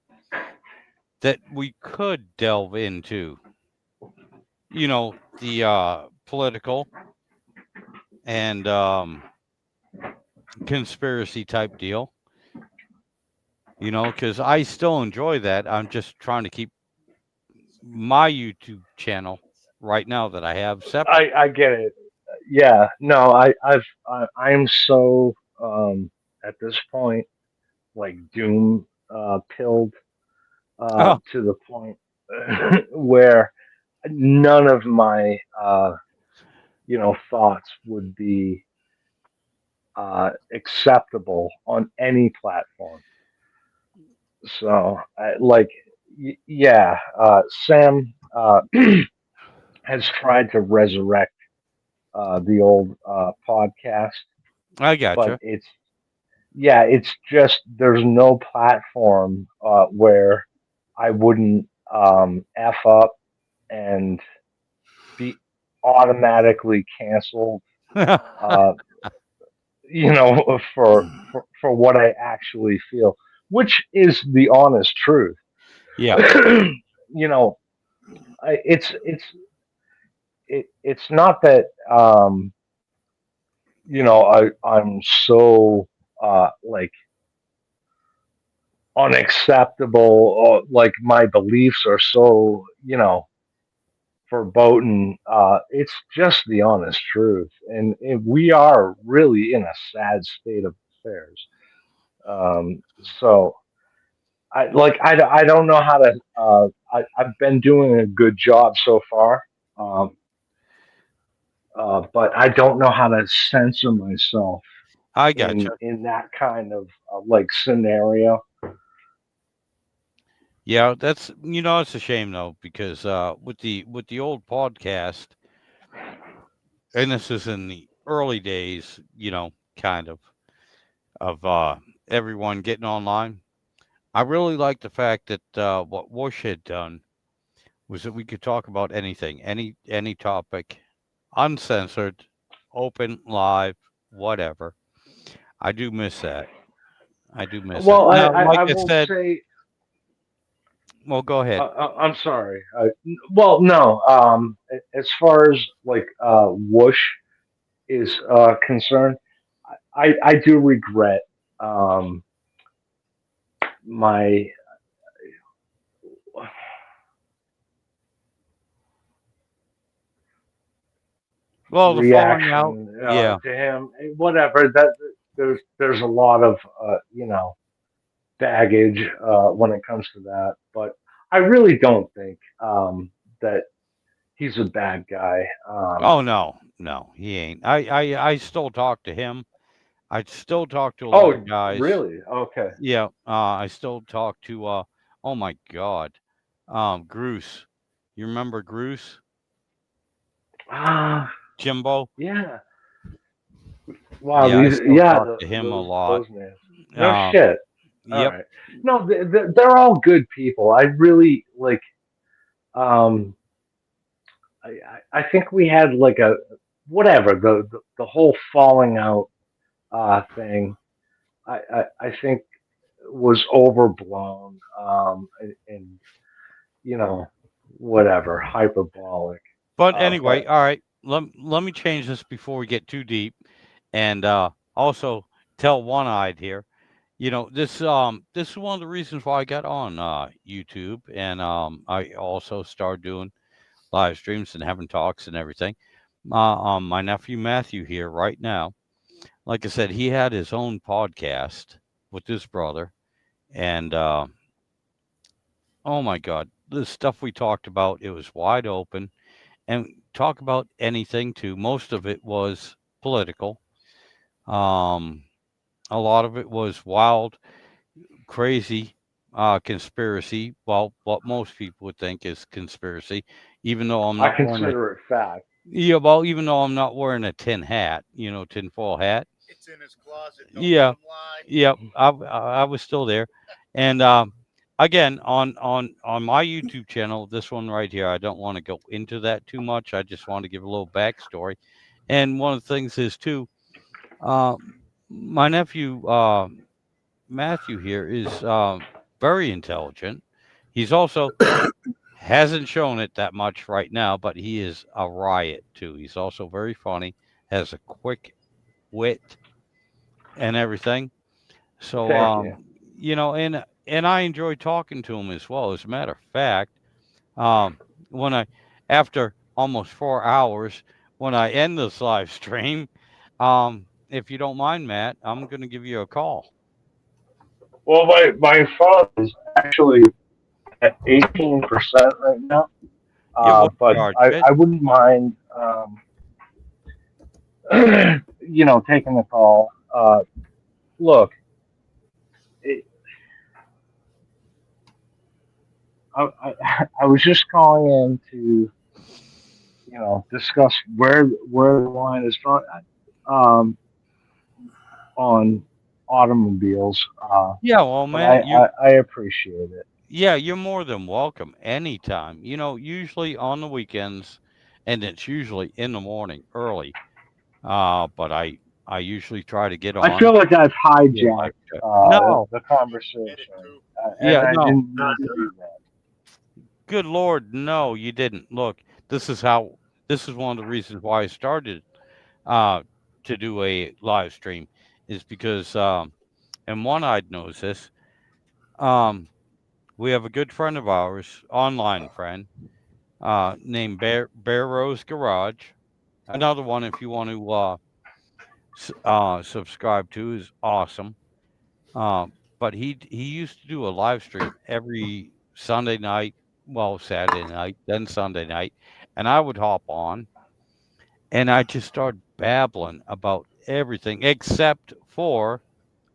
S1: that we could delve into. The political and conspiracy type deal. Because I still enjoy that. I'm just trying to keep my YouTube channel right now that I have separate.
S5: I get it. Yeah. No. I'm so at this point like doom pilled
S1: Oh,
S5: to the point where none of my thoughts would be acceptable on any platform. So, yeah, Sam has tried to resurrect the old podcast,
S1: I
S5: but
S1: gotcha.
S5: it's just there's no platform where I wouldn't f up and be automatically canceled. Uh, for what I actually feel, which is the honest truth.
S1: Yeah.
S5: you know, it's not that I'm so like unacceptable, or like my beliefs are so verboten. It's just the honest truth, and we are really in a sad state of affairs. So I don't know how to. I've been doing a good job so far, um, but I don't know how to censor myself
S1: I got you.
S5: in that kind of like scenario.
S1: Yeah, that's it's a shame though because with the old podcast, and this is in the early days, kind of everyone getting online. I really like the fact that what Wush had done was that we could talk about anything, any topic, uncensored, open, live, whatever. I do miss that. I do miss that.
S5: Well,
S1: Now, like
S5: I
S1: I
S5: will
S1: said,
S5: say,
S1: well, go ahead.
S5: I'm sorry. Well, no. As far as like Whoosh is concerned, I do regret um, my
S1: Well, the falling out,
S5: reaction
S1: yeah.
S5: to him. Whatever. That there's a lot of baggage when it comes to that, but I really don't think that he's a bad guy.
S1: Oh no, no, he ain't. I still talk to him. I still talk to a lot
S5: Oh,
S1: of guys.
S5: really? Okay.
S1: Yeah, I still talk to. Oh my God, Bruce. You remember Bruce?
S5: Ah,
S1: Jimbo?
S5: yeah. Wow.
S1: Yeah, I
S5: These,
S1: still
S5: yeah,
S1: talk to him a lot.
S5: those names. No
S1: Um,
S5: shit. All
S1: yep.
S5: right. No, they're all good people. I really like. Um, I think we had like a whatever the whole falling out thing. I think was overblown. And whatever hyperbolic.
S1: But anyway,
S5: But
S1: all right. Let me change this before we get too deep, and also tell One Eyed here. This is one of the reasons why I got on YouTube, and I also started doing live streams and having talks and everything. My nephew Matthew here right now. Like I said, he had his own podcast with his brother, and oh my God, the stuff we talked about, it was wide open, and talk about anything too. Most of it was political. Um, a lot of it was wild, crazy conspiracy. Well, what most people would think is conspiracy, even though I'm
S5: I
S1: not wearing a
S5: consider it fact.
S1: yeah. Well, even though I'm not wearing a tin hat, tinfoil hat.
S3: It's in his closet. Don't
S1: Yeah,
S3: let him lie.
S1: yep. I was still there, and again on my YouTube channel, this one right here. I don't want to go into that too much. I just want to give a little backstory, and one of the things is too. Uh, my nephew Matthew here is very intelligent. He's also hasn't shown it that much right now, but he is a riot too. He's also very funny, has a quick wit and everything. So
S5: Thank you.
S1: and I enjoy talking to him as well. As a matter of fact, um, when I after almost 4 hours, when I end this live stream, if you don't mind, Matt, I'm going to give you a call.
S5: Well, my phone is actually at 18% right now.
S1: Yeah, what
S5: But
S1: charge?
S5: I wouldn't mind, taking the call. Look, it, I was just calling in to, discuss where the line is drawn on automobiles.
S1: Yeah, well,
S5: But
S1: Matt,
S5: I appreciate it.
S1: yeah, you're more than welcome anytime. Usually on the weekends, and it's usually in the morning early. But I usually try to get
S5: I
S1: on.
S5: feel like I've
S1: Do a live
S5: hijacked
S1: chat. No,
S5: the
S3: Edit
S5: conversation,
S3: too.
S5: and
S1: yeah,
S5: I
S1: no.
S5: didn't mean to do that.
S1: Good Lord, no, you didn't. Look, this is how. This is one of the reasons why I started uh, to do a live stream, is because and One Eyed knows this. Um, we have a good friend of ours, online friend, named Bear Rose Garage. Another one, if you want to subscribe to, is awesome. But he used to do a live stream every Sunday night, well, Saturday night, then Sunday night, and I would hop on, and I just started babbling about everything except for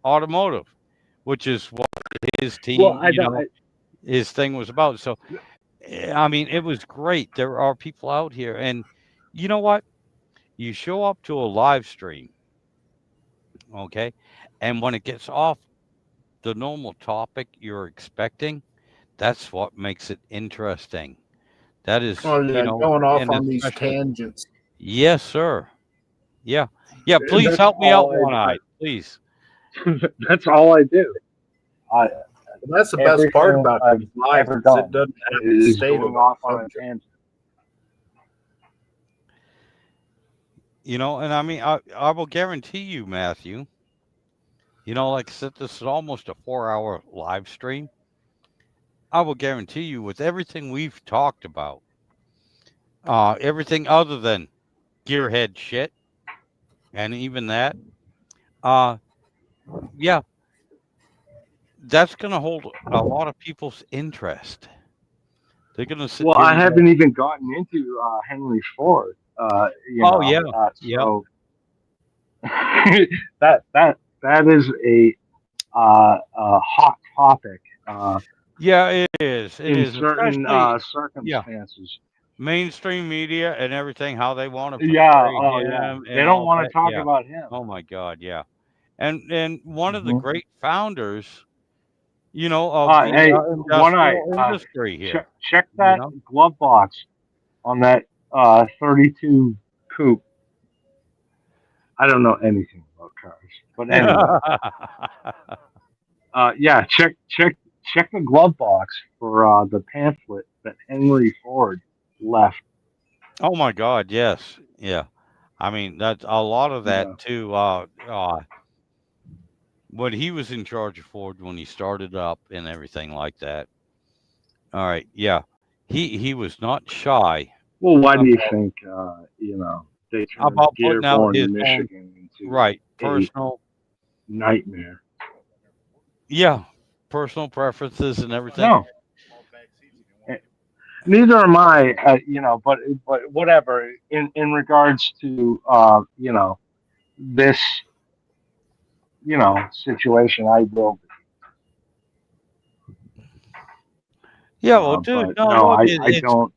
S1: automotive, which is what his
S5: Well,
S1: team,
S5: I don't.
S1: his thing was about. So, I mean, it was great. There are people out here, and you know what? You show up to a live stream, okay, and when it gets off the normal topic you're expecting, that's what makes it interesting. That is,
S4: Oh yeah, going off
S1: and
S4: on these
S1: especially,
S4: tangents.
S1: yes, sir. Yeah, yeah. Please
S5: That's
S1: help me out,
S5: all
S1: One Eye. Please.
S5: that's all I do. I
S4: That's the best part
S5: everything
S4: about
S5: I've
S4: these lives.
S5: ever
S4: It
S5: done
S4: doesn't have to
S5: is
S4: stay to
S5: going
S4: one
S5: off on a
S4: subject.
S5: tangent.
S1: And I mean, I will guarantee you, Matthew. Like I said, this is almost a 4-hour live stream. I will guarantee you, with everything we've talked about, everything other than gearhead shit, and even that, uh, yeah, that's going to hold a lot of people's interest. They're going to sit
S5: Well,
S1: here
S5: I
S1: and go,
S5: haven't even gotten into Henry Ford.
S1: "Oh yeah, yeah,
S5: So that is a hot topic
S1: yeah." It is. It
S5: in
S1: is,
S5: certain
S1: especially yeah,
S5: circumstances.
S1: mainstream media and everything. How they want to
S5: Yeah.
S1: portray
S5: Oh, yeah.
S1: him
S5: They
S1: and
S5: don't
S1: all
S5: want
S1: that.
S5: to talk
S1: Yeah.
S5: about him.
S1: Oh my God. Yeah. And one of the
S5: Hmm.
S1: great founders, of the
S5: Hey, one eye.
S1: industrial industry here.
S5: Check
S1: You
S5: that
S1: know.
S5: glove box on that 32 coupe. I don't know anything about cars, but anyway, yeah, check the glove box for the pamphlet that Henry Ford left.
S1: Oh my God. Yes. Yeah. I mean, that's a lot of that
S5: Yeah.
S1: too. When he was in charge of Ford, when he started up and everything like that. All right. Yeah. He was not shy
S5: Well, why do you
S1: about
S5: think they turned
S1: putting out
S5: Dearborn,
S1: his own
S5: Michigan into
S1: right
S5: a
S1: personal.
S5: nightmare?
S1: Yeah. Personal preferences and everything.
S5: No, neither am I. But whatever. In regards to this situation, I will.
S1: Yeah. Well, dude.
S5: But
S1: No.
S5: no,
S1: Look.
S5: I don't.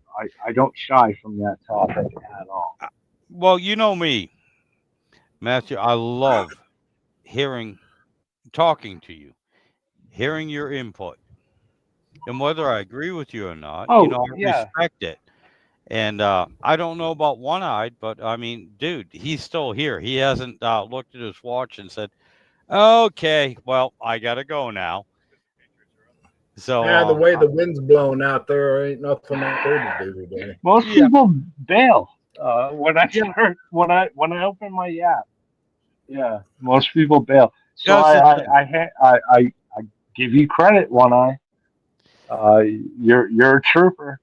S5: I don't shy from that topic at all.
S1: Well, you know me, Matthew. I love hearing, talking to you, hearing your input, and whether I agree with you or not,
S5: Oh
S1: I
S5: yeah.
S1: respect it. And I don't know about One Eyed, but I mean, dude, he's still here. He hasn't looked at his watch and said, "Okay, well, I gotta go now." So,
S4: Yeah, the way the wind's blowing out there, ain't nothing out there to do today.
S5: Most
S1: yeah,
S5: people bail when I
S1: yeah,
S5: start when I open my app. Yeah, most people bail. So
S1: that's the thing.
S5: I give you credit, One Eye. Uh, you're a trooper.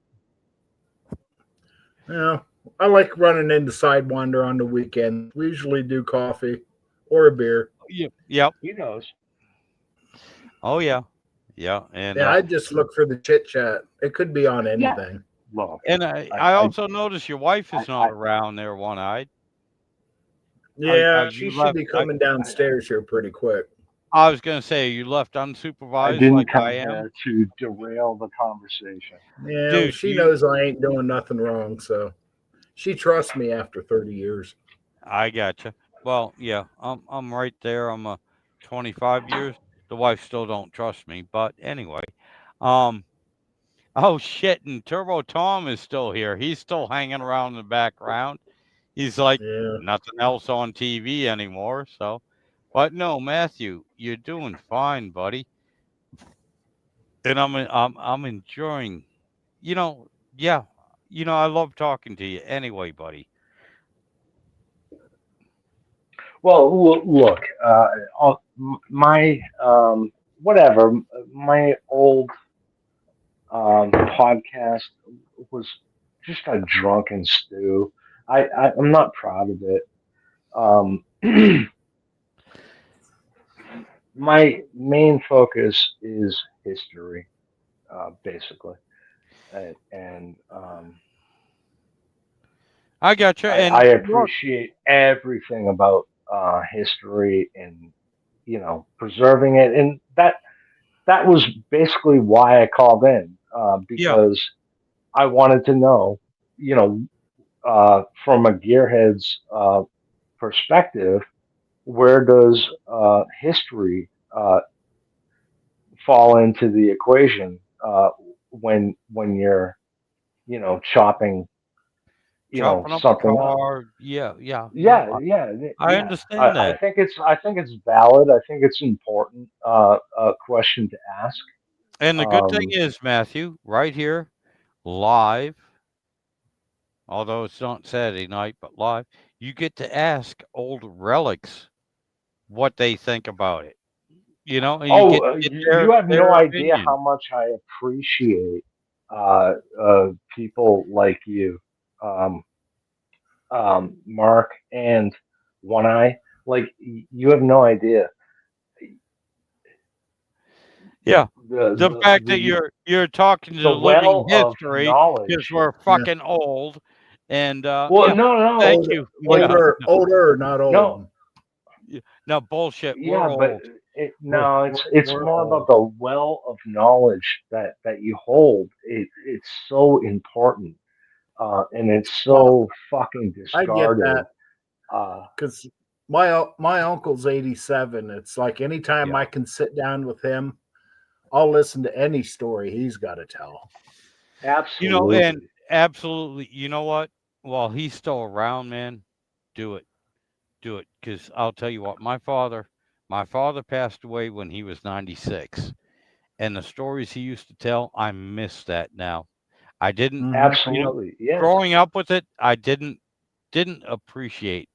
S4: Yeah, I like running into Sidewinder on the weekend. We usually do coffee or a beer.
S1: Yep.
S5: He knows.
S1: Oh yeah, yeah, and
S4: Yeah, I just look for the chit chat. It could be on
S5: Yeah.
S4: anything.
S5: Look,
S1: I also noticed your wife is not
S5: I
S1: around there, One Eyed.
S4: Yeah, she
S1: You
S4: should
S1: left?
S4: be coming downstairs here pretty quick.
S1: I was gonna say you left
S5: I
S1: unsupervised
S5: didn't
S1: like I
S5: come
S1: am,
S5: here to derail the conversation.
S4: Yeah, well,
S1: dude.
S4: she knows I ain't doing nothing wrong, so she trusts me after 30 years.
S1: I gotcha. Well, yeah, I'm right there. I'm 25 years. The wife still don't trust me, but anyway. Um. Oh shit! And Turbo Tom is still here. He's still hanging around in the background. He's like
S4: Yeah.
S1: nothing else on TV anymore. So, but no, Matthew, you're doing fine, buddy. And I'm enjoying. You know, yeah. I love talking to you anyway, buddy.
S5: Well, look, my whatever, my old podcast was just a drunken stew. I'm not proud of it. Um, my main focus is history, basically, and
S1: I got you. And
S5: I
S1: look,
S5: appreciate everything about history and preserving it, and that was basically why I called in
S1: yeah,
S5: because I wanted to know, you know, from a gearhead's perspective, where does history fall into the equation when you're chopping
S1: chopping up a
S5: something up.
S1: car. Yeah, yeah. No,
S5: Yeah, yeah,
S1: I
S5: yeah.
S1: understand
S5: I
S1: that.
S5: think it's valid. I think it's important question to ask.
S1: And the good thing
S5: Um,
S1: is, Matthew, right here, live, although it's not Saturday night, but live, you get to ask old relics what they think about it. And you get
S5: oh,
S1: to get
S5: you have no
S1: their
S5: idea how
S1: opinion.
S5: much I appreciate people like you, um, Mark and One Eye. Like you have no idea
S1: Yeah.
S5: the
S1: The
S5: the
S1: fact that
S5: the
S1: you're talking to
S5: the
S1: the living
S5: well of
S1: history because
S5: knowledge.
S1: we're
S4: Yeah.
S1: fucking old. And
S5: Well,
S1: yeah,
S5: no, no,
S1: thank
S4: Older,
S1: you.
S5: like
S1: Yeah.
S4: older, not
S5: no,
S4: old.
S1: No bullshit. We're
S5: yeah, but
S1: old.
S5: no,
S4: We're,
S5: it's
S4: we're
S5: more about
S4: old.
S5: the well of knowledge that you hold. It's so important, and it's
S4: Well,
S5: so fucking
S4: I get
S5: discarded.
S4: that
S5: Uh,
S4: because my uncle's 87. It's like anytime
S1: Yeah.
S4: I can sit down with him, I'll listen to any story he's got to tell.
S1: And
S5: absolutely.
S1: absolutely, you know what? While he's still around, man, do it. Do it. Because I'll tell you what, my father passed away when he was 96. And the stories he used to tell, I miss that now. I didn't,
S4: Hmm.
S1: you know,
S5: Absolutely. Yes.
S1: growing up with it, I didn't appreciate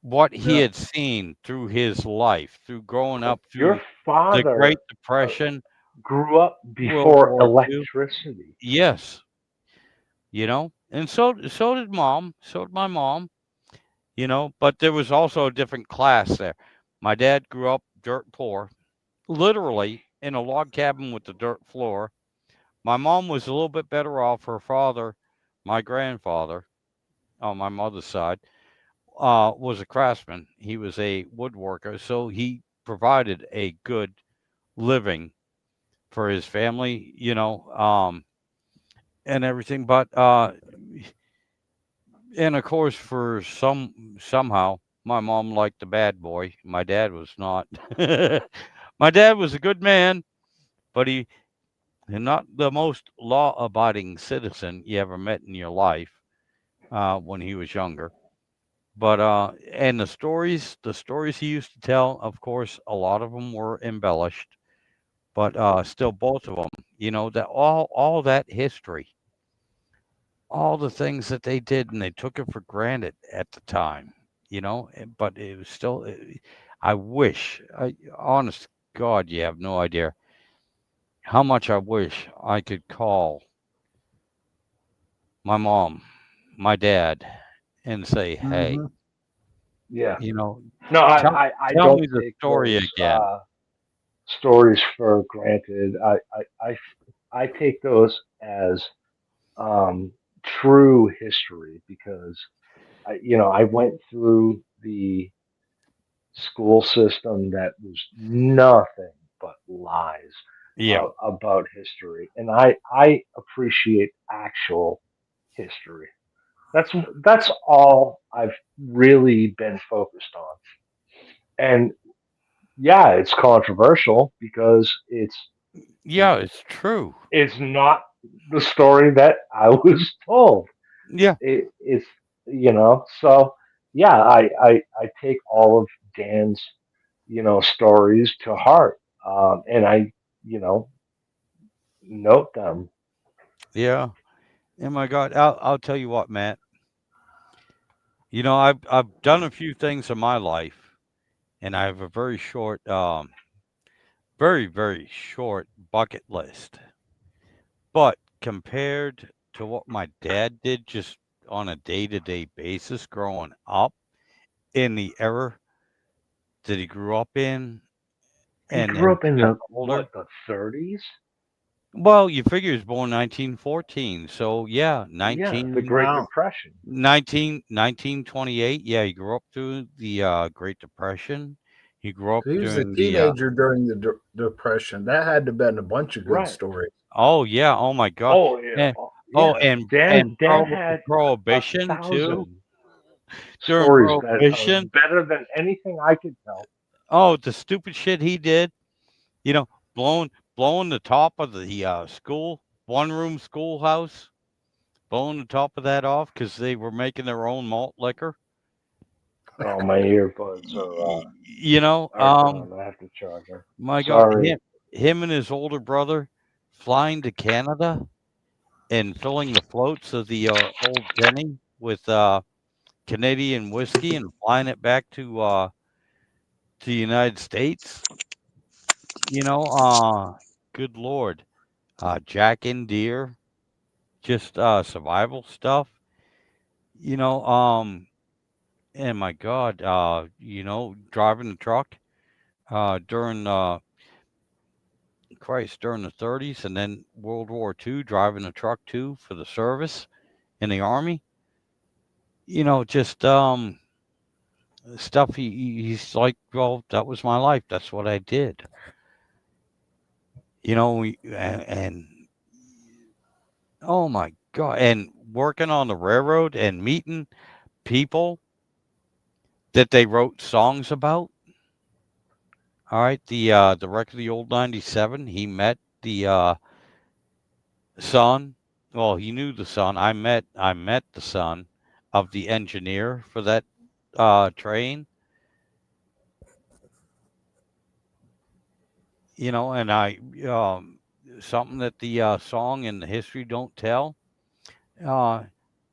S1: what he
S4: Yeah.
S1: had seen through his life, through growing up
S5: Your
S1: through the
S5: father
S1: Great Depression,
S5: grew up
S1: World
S5: before
S1: War II.
S5: electricity.
S1: Yes, and so did mom, so did my mom, but there was also a different class there. My dad grew up dirt poor, literally in a log cabin with the dirt floor. My mom was a little bit better off. Her father, my grandfather, on my mother's side, was a craftsman. He was a woodworker, so he provided a good living for his family, and everything. But and of course, for somehow, my mom liked the bad boy. My dad was not. My dad was a good man, but he and not the most law-abiding citizen you ever met in your life when he was younger. But and the stories he used to tell, of course, a lot of them were embellished, but still, both of them, that all that history, all the things that they did, and they took it for granted at the time, but it was still. I wish, honest God, you have no idea how much I wish I could call my mom, my dad, and say, "Hey,
S4: Hmm.
S5: Yeah.
S1: you know,
S5: No,
S1: tell
S5: I
S1: tell
S5: don't
S1: me the
S5: take
S1: story
S5: those
S1: again."
S5: stories for granted. I take those as um, true history because I went through the school system that was nothing but lies
S1: Yeah,
S5: about history, and I appreciate actual history. That's all I've really been focused on. And yeah, it's controversial because
S1: yeah, it's true.
S5: it's not the story that I was told.
S1: Yeah,
S5: It's so yeah, I take all of Dan's stories to heart, and I you know note them.
S1: yeah. Oh my God, I'll tell you what, Matt. I've done a few things in my life, and I have a very very short bucket list. But compared to what my dad did just on a day to day basis growing up in the era that he grew up in,
S5: He
S1: and
S5: grew
S1: has
S5: up in
S1: gotten
S5: the
S1: older.
S5: what, the 30s?
S1: Well, you figure he was born 1914. So, yeah,
S5: Yeah, the Great
S4: Wow.
S5: Depression.
S1: 1928. Yeah, he grew up through the Great Depression. He grew up
S4: He was a
S1: during the
S4: teenager during the Depression. That had to have been a bunch of good
S5: Right.
S4: stories.
S1: oh yeah, oh my God.
S5: Oh yeah.
S1: And,
S5: Yeah.
S1: and
S5: Dan had a
S1: Prohibition too.
S5: thousand
S1: During
S5: stories that are
S1: Prohibition.
S5: better than anything I could tell.
S1: Oh, the stupid shit he did. You know, blowing blowing the top of the school one room schoolhouse, blowing the top of that off because they were making their own malt liquor.
S5: Oh, my earbuds
S1: You know,
S5: are done. I have to charge them.
S1: my God,
S5: Sorry.
S1: him and his older brother flying to Canada and filling the floats of the old Jenny with Canadian whiskey and flying it back to the United States. You know, good Lord, Jack and Deere, just survival stuff. You know, and my God, driving the truck during during the 30s and then World War II, driving a truck too for the service in the army. Just stuff he's like, well, that was my life. That's what I did. And oh my God, and working on the railroad and meeting people that they wrote songs about. All right, the wreck of the old 97. He met the son. Well, he knew the son. I met the son of the engineer for that train. And I something that the song and the history don't tell. Uh,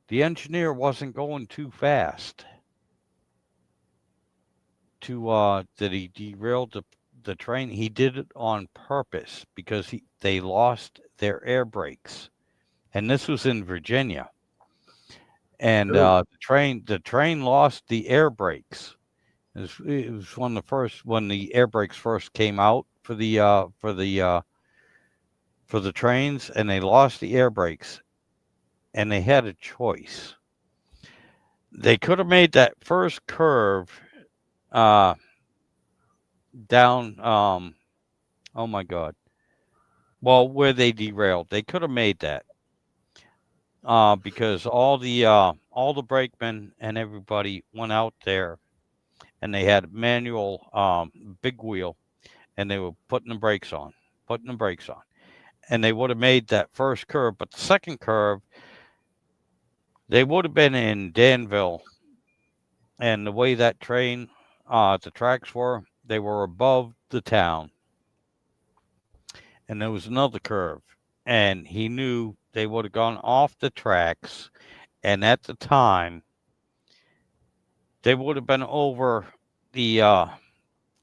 S1: the engineer wasn't going too fast to that he derailed the train. He did it on purpose because they lost their air brakes, and this was in Virginia. And
S4: Ooh.
S1: the train lost the air brakes. It was one of the first when the air brakes first came out for the trains, and they lost the air brakes, and they had a choice. They could have made that first curve uh, down. Oh my God! Well, where they derailed, they could have made that because all the brakemen and everybody went out there, and they had manual big wheel, and they were putting the brakes on, and they would have made that first curve. But the second curve, they would have been in Danville, and the way that train, the tracks were, they were above the town, and there was another curve, and he knew they would have gone off the tracks, and at the time, they would have been over the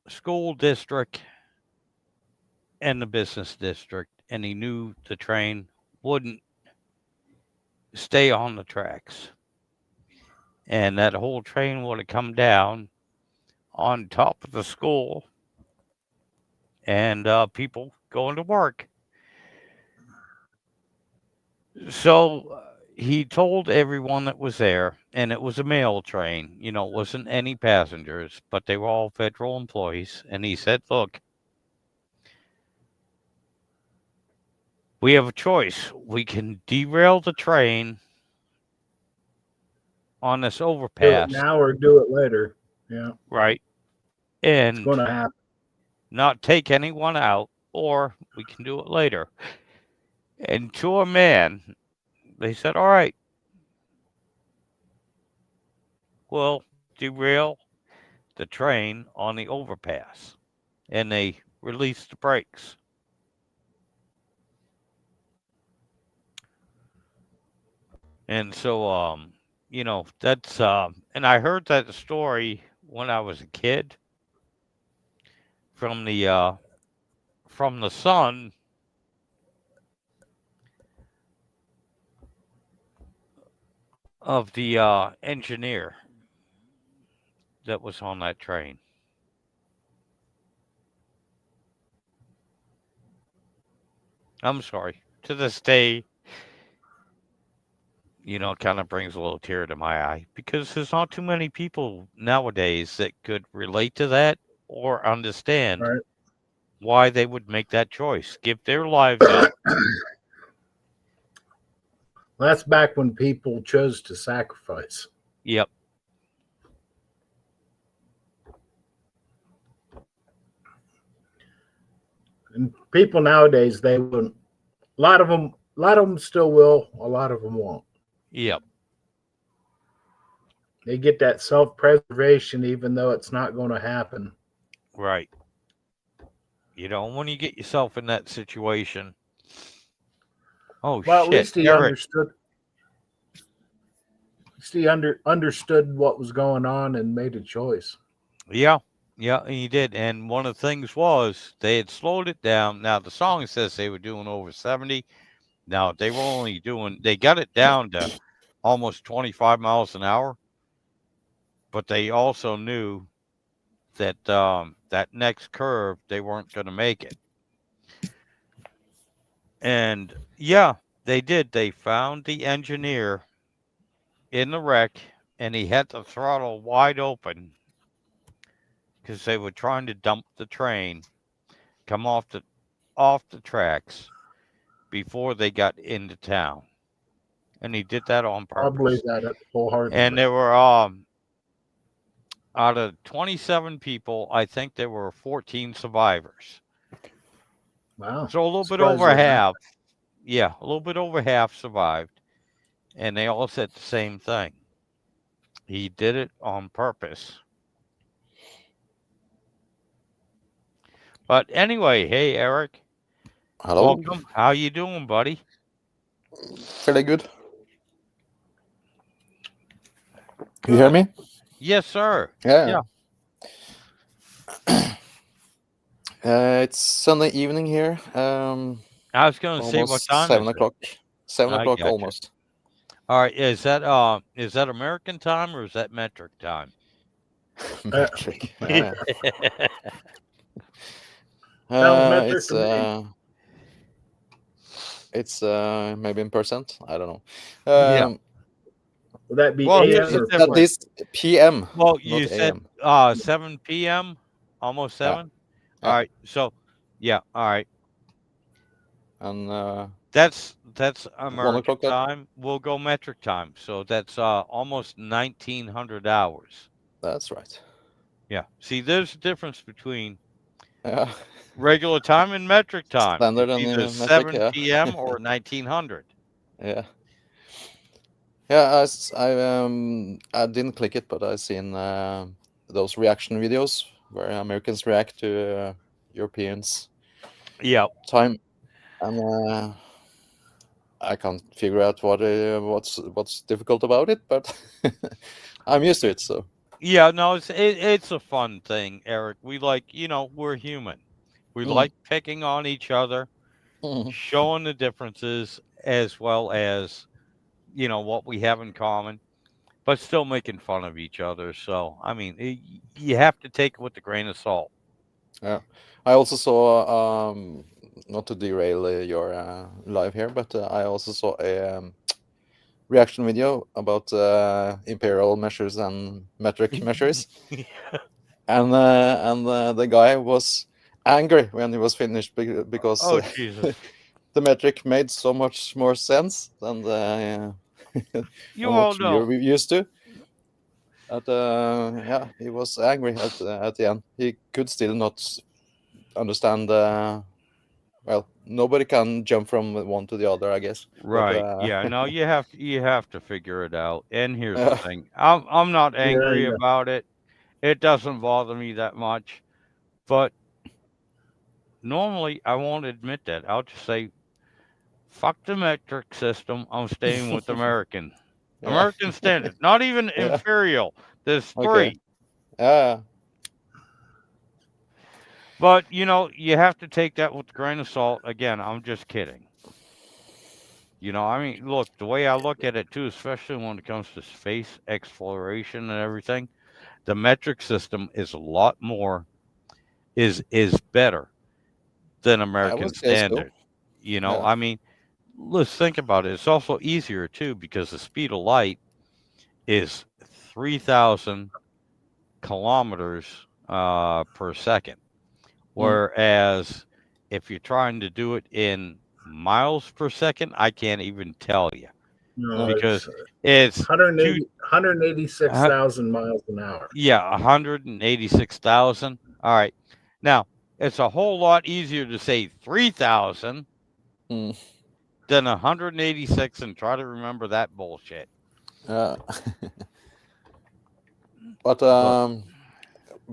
S1: school district and the business district, and he knew the train wouldn't stay on the tracks, and that whole train would have come down on top of the school and people going to work. So he told everyone that was there, and it was a mail train. It wasn't any passengers, but they were all federal employees. And he said, "Look, we have a choice. We can derail the train on this
S4: Do it
S1: overpass,
S4: now or do it later. Yeah,
S1: right,
S4: it's
S1: and
S4: going to happen.
S1: not take anyone out, or we can do it later." And to a man, they said, "All right, we'll derail the train on the overpass." And they released the brakes. And so, that's, and I heard that story when I was a kid from the son of the engineer that was on that train. I'm sorry. To this day, kind of brings a little tear to my eye because there's not too many people nowadays that could relate to that or understand
S4: Right.
S1: why they would make that choice, give their lives up.
S4: That's back when people chose to sacrifice.
S1: Yep.
S4: And people nowadays, they wouldn't. A lot of them still will. A lot of them won't.
S1: Yep.
S4: They get that self-preservation, even though it's not going to happen.
S1: Right. When you get yourself in that situation. Oh,
S4: Well,
S1: shit.
S4: at least he
S1: Eric.
S4: understood. At least he understood what was going on and made a choice.
S1: Yeah. Yeah, he did. And one of the things was they had slowed it down. Now, the song says they were doing over 70. Now, they got it down to almost 25 miles an hour. But they also knew that that next curve, they weren't going to make it. And yeah, they did. They found the engineer in the wreck, and he had the throttle wide open because they were trying to dump the train, come off the tracks before they got into town. And he did that on
S4: I believe
S1: purpose.
S4: that wholeheartedly.
S1: And there were out of 27 people, I think there were 14 survivors.
S4: Wow.
S1: So a little bit
S4: Surprised
S1: over
S4: at that.
S1: half. Yeah, a little bit over half survived. And they all said the same thing. He did it on purpose. But anyway, hey Eric,
S6: Hello.
S1: welcome. How you doing, buddy?
S6: Fairly good. You hear me?
S1: Yes, sir.
S6: Yeah. It's Sunday evening here.
S1: I was going to say what
S6: Almost
S1: time
S6: 7
S1: is it?
S6: o'clock. 7
S1: I
S6: o'clock
S1: gotcha.
S6: almost.
S1: All right, is that American time or is that metric time?
S6: Metric. Yeah.
S4: Sounds metric to me.
S6: It's maybe in percent. I don't know.
S1: Yeah.
S4: Would that be
S1: Well,
S4: AM
S1: here's the
S4: or
S6: It's
S1: difference.
S6: at least PM.
S1: Well, you
S6: not
S1: said
S6: AM.
S1: 7 p.m., almost
S6: Yeah.
S1: 7.
S6: Yeah.
S1: All right, so yeah, all right.
S6: And
S1: That's
S6: 1
S1: American
S6: o'clock.
S1: time. We'll go metric time. So that's almost 1900 hours.
S6: That's right.
S1: Yeah. See, there's a difference between
S6: Yeah.
S1: regular time and metric time.
S6: Standard
S1: It's
S6: and
S1: either
S6: metric.
S1: 7
S6: Yeah.
S1: p.m. or 1900.
S6: Yeah. Yeah, I didn't click it, but I seen those reaction videos where Americans react to Europeans'
S1: Yeah.
S6: time, and I can't figure out what's difficult about it, but I'm used to it. So
S1: Yeah, no, it's a fun thing, Eric. We like, we're human. We like picking on each other, showing the differences as well as, what we have in common, but still making fun of each other. So, I mean, you have to take it with a grain of salt.
S6: yeah, I also saw not to derail your live here, but I also saw a reaction video about imperial measures and metric measures. And the guy was angry when he was finished because
S1: Oh, Jesus.
S6: the metric made so much more sense than the
S1: You
S6: than
S1: all
S6: what
S1: know.
S6: you're used to. But yeah, he was angry at the end. He could still not understand. Well, nobody can jump from one to the other, I guess.
S1: Right.
S6: But,
S1: Yeah. No, you have to figure it out. And here's the
S6: Yeah.
S1: thing. I'm not angry
S4: yeah.
S1: about it. It doesn't bother me that much. But normally I won't admit that. I'll just say, fuck the metric system. I'm staying with American.
S6: Yeah.
S1: American standard. Not even
S6: Yeah.
S1: imperial. There's
S6: Okay.
S1: 3.
S6: Yeah.
S1: But you have to take that with a grain of salt. Again, I'm just kidding. I mean, look, the way I look at it too, especially when it comes to space exploration and everything, the metric system is a lot more is better than
S6: I
S1: American
S6: would say so.
S1: standard.
S6: Yeah.
S1: I mean, let's think about it. It's also easier too because the speed of light is 3,000 kilometers per second. Whereas if you're trying to do it in miles per second, I can't even tell you
S4: No,
S1: because
S4: it's
S1: it's two,
S4: 186,000 miles an hour.
S1: yeah, 186,000. All right. Now, it's a whole lot easier to say 3,000
S6: Mm.
S1: than 186 and try to remember that bullshit.
S6: Yeah. But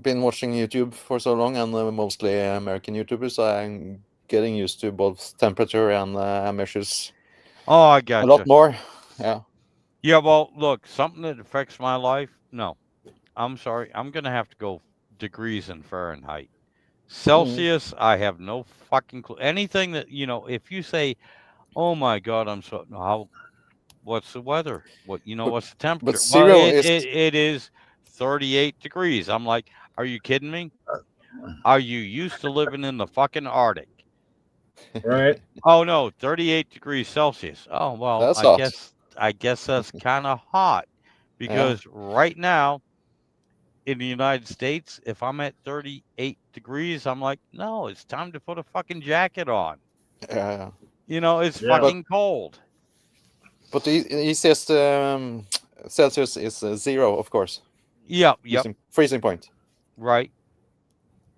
S6: been watching YouTube for so long, and mostly American YouTubers. I'm getting used to both temperature and measures
S1: Oh, I
S6: a
S1: got
S6: lot
S1: you.
S6: more. Yeah.
S1: Yeah, well, look, something that affects my life. No, I'm sorry. I'm going to have to go degrees in Fahrenheit. Celsius, I have no fucking clue. Anything that, if you say, oh my God, I'm so, how, what's the weather? What's the temperature? Well,
S6: zero is
S1: it is 38 degrees. I'm like, are you kidding me? Are you used to living in the fucking Arctic?
S4: Right.
S1: Oh no, 38 degrees Celsius. Oh well,
S6: that's
S1: I
S6: hot.
S1: guess that's kind of hot because right now in the United States, if I'm at 38 degrees, I'm like, no, it's time to put a fucking jacket on.
S6: Yeah.
S1: It's
S4: Yeah.
S1: fucking cold.
S6: But the easiest Celsius is 0, of course.
S1: Yep.
S6: Freezing point.
S1: Right.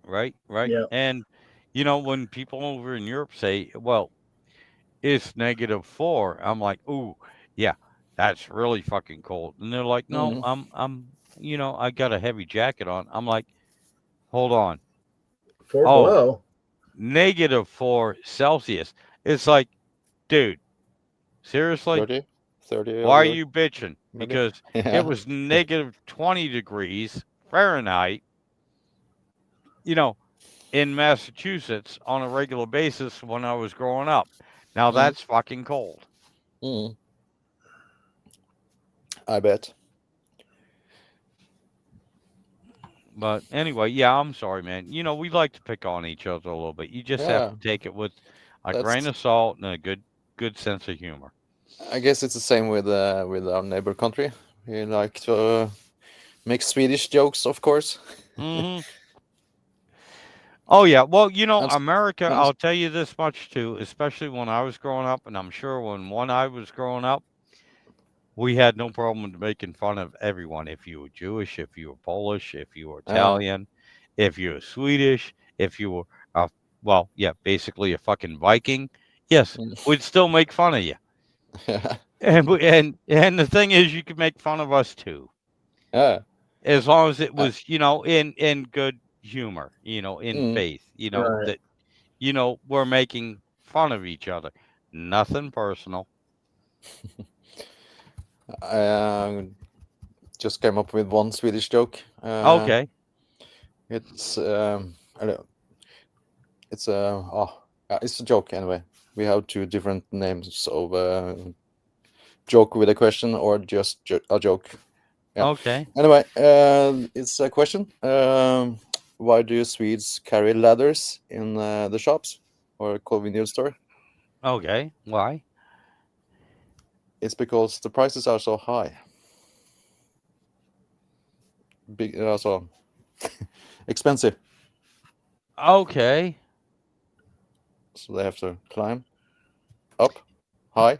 S4: Yeah.
S1: And when people over in Europe say, well, it's -4, I'm like, ooh, yeah, that's really fucking cold. And they're like, no, I'm I got a heavy jacket on. I'm like, hold on.
S4: 4
S1: Oh,
S4: below.
S1: -4 Celsius. It's like, dude, seriously?
S6: 30
S1: Why are
S6: over,
S1: you bitching?
S6: maybe.
S1: Because
S6: Yeah.
S1: it was -20 degrees Fahrenheit, in Massachusetts on a regular basis when I was growing up. Now that's fucking cold.
S6: I bet.
S1: But anyway, yeah, I'm sorry, man. We like to pick on each other a little bit. You just have
S6: Yeah.
S1: to take it with a
S6: That's-
S1: grain of salt and a good sense of humor.
S6: I guess it's the same with our neighbor country. We like to make Swedish jokes, of course.
S1: Hmm. Oh yeah, well,
S6: And-
S1: America.
S6: and-
S1: I'll tell you this much too, especially when I was growing up, and I'm sure when I was growing up, we had no problem making fun of everyone. If you were Jewish, if you were Polish, if you were Italian, if you were Swedish, if you were, well, yeah, basically a fucking Viking. Yes, we'd still make fun of you.
S6: Yeah.
S1: And the thing is, you could make fun of us too,
S6: Yeah.
S1: as long as it was, in good humor, in faith,
S4: Right.
S1: that, we're making fun of each other. Nothing personal.
S6: I just came up with one Swedish joke.
S1: Okay.
S6: It's I don't- it's it's a joke anyway. We have two different names of joke with a question or just a joke. Yeah.
S1: Okay.
S6: Anyway, it's a question. Why do Swedes carry ladders in the shops or convenience store?
S1: Okay. Why?
S6: It's because the prices are so high. Big, so expensive.
S1: Okay.
S6: So they have to climb up high.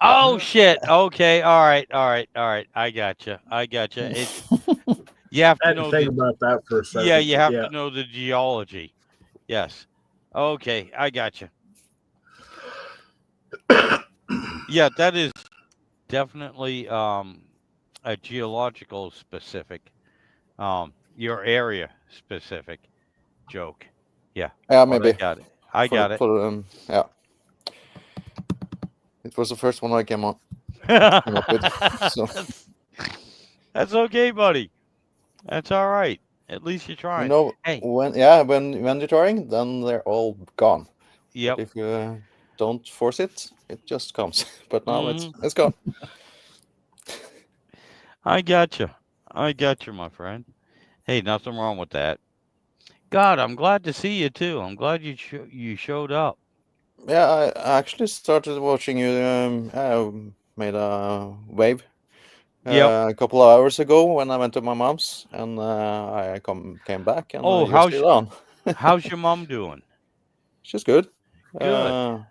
S1: Oh shit. Okay. All right. I gotcha. It's you have
S4: I
S1: to
S4: had
S1: know
S4: to think
S1: the,
S4: about that for a second.
S1: yeah, you have to know the geology. Yes. Okay, I gotcha. Yeah, that is definitely a geological specific, your area specific joke. Yeah.
S6: Yeah,
S1: but
S6: maybe.
S1: I got it.
S6: Yeah. It was the first one I came up with. So
S1: That's okay, buddy. That's all right. At least you're trying. Hey.
S6: when you're trying, then they're all gone.
S1: Yep.
S6: But if you don't force it, it just comes. But now
S1: Mm-hmm.
S6: it's gone.
S1: I gotcha, my friend. Hey, nothing wrong with that. God, I'm glad to see you too. I'm glad you showed up.
S6: Yeah, I actually started watching you. Made a wave
S1: Yep.
S6: a couple of hours ago when I went to my mom's, and I came back, and
S1: Oh,
S6: you're still on.
S1: how's your mom doing?
S6: She's good.
S1: Good.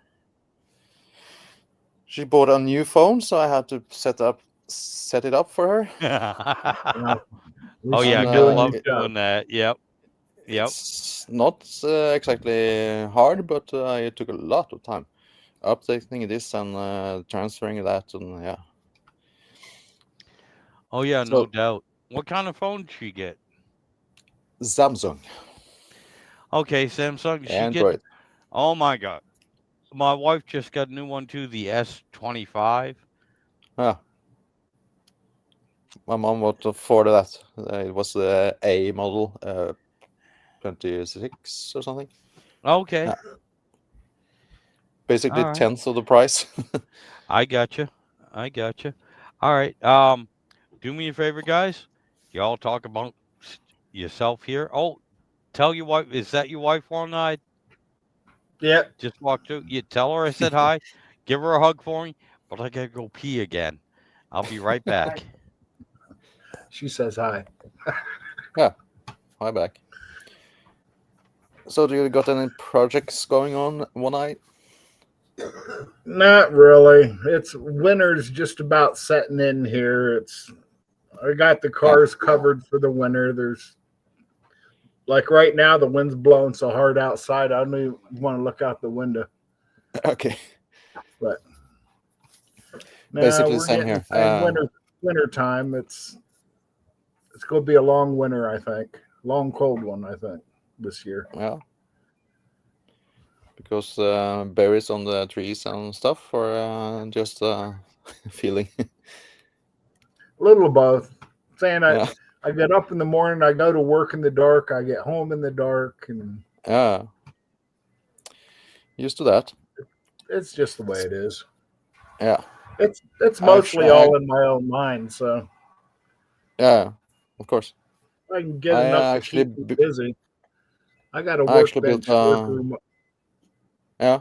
S6: She bought a new phone, so I had to set it up for her.
S4: Well,
S1: Oh yeah,
S6: And,
S1: gotta
S4: doing
S1: love
S4: your job.
S1: doing that. Yep. Yep.
S6: It's not exactly hard, but it took a lot of time updating this and transferring that, and yeah.
S1: Oh yeah, no
S6: So
S1: doubt. What kind of phone did she get?
S6: Samsung,
S1: Okay, Samsung. Did she get?
S6: Android.
S1: Oh my God, my wife just got a new one too, the S25.
S6: Yeah, my mom would afford that. It was the A model, 26 or something.
S1: Okay.
S6: Yeah. Basically,
S1: All right.
S6: tenth of the price.
S1: I gotcha. I gotcha. All right. Do me a favor, guys. Y'all talk about yourself here. Oh, tell your wife. Is that your wife, one night?
S4: Yeah,
S1: Just walked through. You tell her I said hi. Give her a hug for me. But I gotta go pee again. I'll be right back.
S4: she says hi.
S6: Yeah, hi back. So, do you got any projects going on, One Eye?
S4: Not really. It's winter's just about setting in here. I got the cars covered for the winter. There's like right now the wind's blowing so hard outside I don't even want to look out the window.
S6: Okay,
S4: But no,
S6: basically the
S4: we're
S6: same
S4: getting
S6: here.
S4: the same winter time. It's going to be a long winter, I think. Long cold one, I think, this year.
S6: Yeah, because berries on the trees and stuff, or just feeling.
S4: A little of both. Saying
S6: Yeah,
S4: I get up in the morning, I go to work in the dark, I get home in the dark, and
S6: yeah. Used to that.
S4: it's just the way it is.
S6: Yeah,
S4: It's mostly
S6: actually,
S4: all in my own mind, so
S6: yeah, of course.
S4: I can get
S6: I
S4: enough to
S6: actually,
S4: keep me busy. I got a
S6: I actually built.
S4: workbench workroom.
S6: Yeah,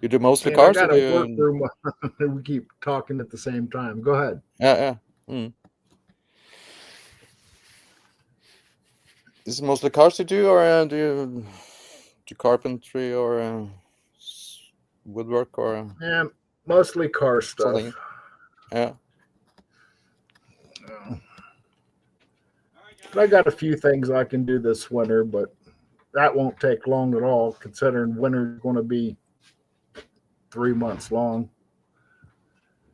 S6: you do mostly
S4: And I
S6: cars, or
S4: got
S6: do
S4: a
S6: you?
S4: workroom. We keep talking at the same time. Go ahead.
S6: Yeah, yeah. Is it mostly cars you do, or do you do carpentry or woodwork or
S4: Yeah, mostly car stuff.
S6: something? Yeah,
S4: I got a few things I can do this winter, but that won't take long at all, considering winter's going to be 3 months long.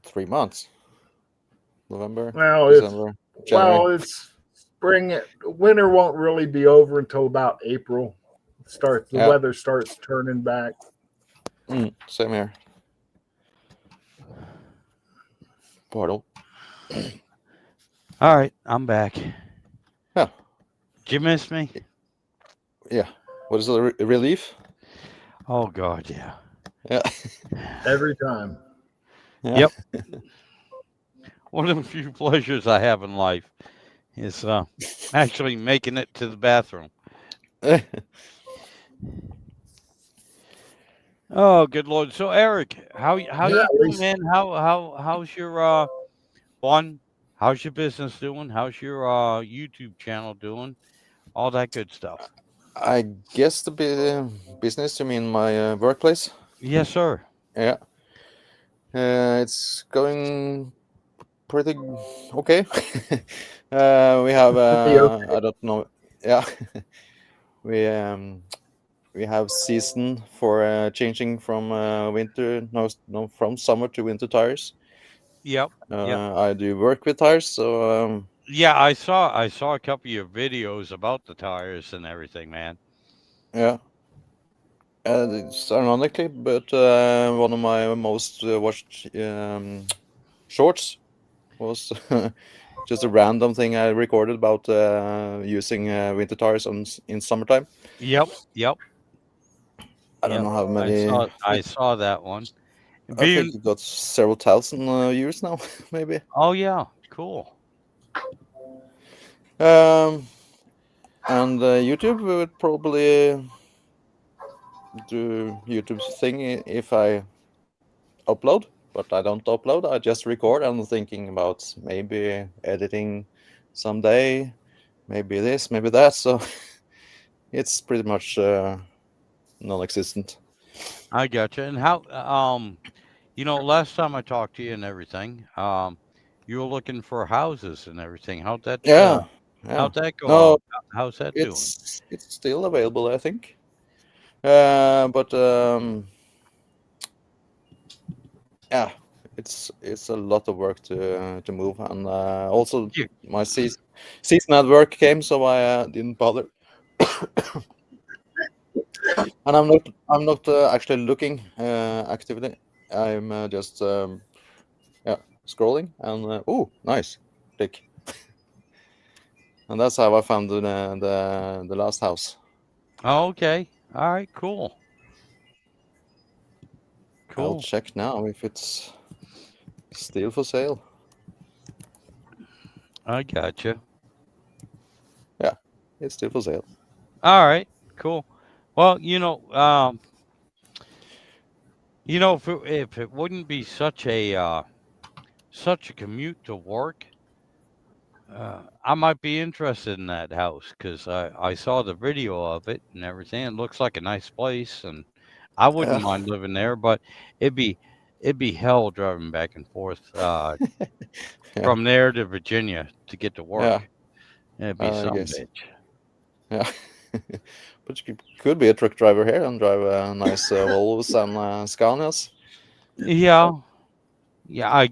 S6: 3 months. November,
S4: Well,
S6: December, January.
S4: it's spring. Winter won't really be over until about April. The
S6: Yeah,
S4: weather starts turning back.
S6: same here. Pardon.
S1: All right, I'm back.
S6: Yeah,
S1: Did you miss me?
S6: yeah. What is the relief?
S1: Oh God, yeah.
S6: Yeah,
S4: Every time.
S6: yeah.
S1: Yep. One of the few pleasures I have in life is actually making it to the bathroom. Oh, good Lord. So Eric, how
S4: Yeah,
S1: you
S4: at
S1: doing,
S4: least
S1: man? How's your one? How's your business doing? How's your YouTube channel doing? All that good stuff.
S6: I guess the business, you mean my workplace?
S1: Yes, sir.
S6: Yeah, it's going pretty okay. We have
S4: pretty okay.
S6: I don't know. Yeah, we um we have season for changing from winter no from summer to winter tires.
S1: Yep. Yep.
S6: I do work with tires, so
S1: Yeah, I saw a couple of your videos about the tires and everything, man.
S6: yeah. It's ironically, but one of my most watched shorts was just a random thing I recorded about using winter tires in summertime.
S1: Yep. Yep.
S6: I don't
S1: Yep.
S6: know how
S1: I
S6: many.
S1: saw I saw that one.
S6: I think
S1: Being
S6: it got several thousand views now, maybe.
S1: Oh yeah, cool.
S6: Um, and YouTube would probably do YouTube thing if I upload, but I don't upload. I just record. I'm thinking about maybe editing someday, maybe this, maybe that. So it's pretty much non-existent.
S1: I gotcha. And how, last time I talked to you and everything, you were looking for houses and everything. How'd that
S6: Yeah.
S1: go
S6: No,
S1: on? How's that doing?
S6: it's still available, I think. But yeah, it's a lot of work to move, and also
S1: Yeah.
S6: my season at work came, so I didn't bother. And I'm not actually looking actively. I'm just scrolling, and oh, nice click. And that's how I found the last house.
S1: Oh, okay. All right. Cool.
S6: I'll
S1: Cool.
S6: check now if it's still for sale.
S1: I gotcha.
S6: It's still for sale.
S1: All right. Cool. Well, if it wouldn't be such a commute to work, I might be interested in that house because I saw the video of it and everything. It looks like a nice place, and I wouldn't
S6: Yeah.
S1: mind living there. But it'd be hell driving back and forth
S6: Yeah.
S1: from there to Virginia to get to
S6: Yeah.
S1: work. It'd be
S6: I
S1: some
S6: guess.
S1: bitch.
S6: Yeah. But you could be a truck driver here and drive nice Volvos and Scanias.
S1: Yeah. Yeah,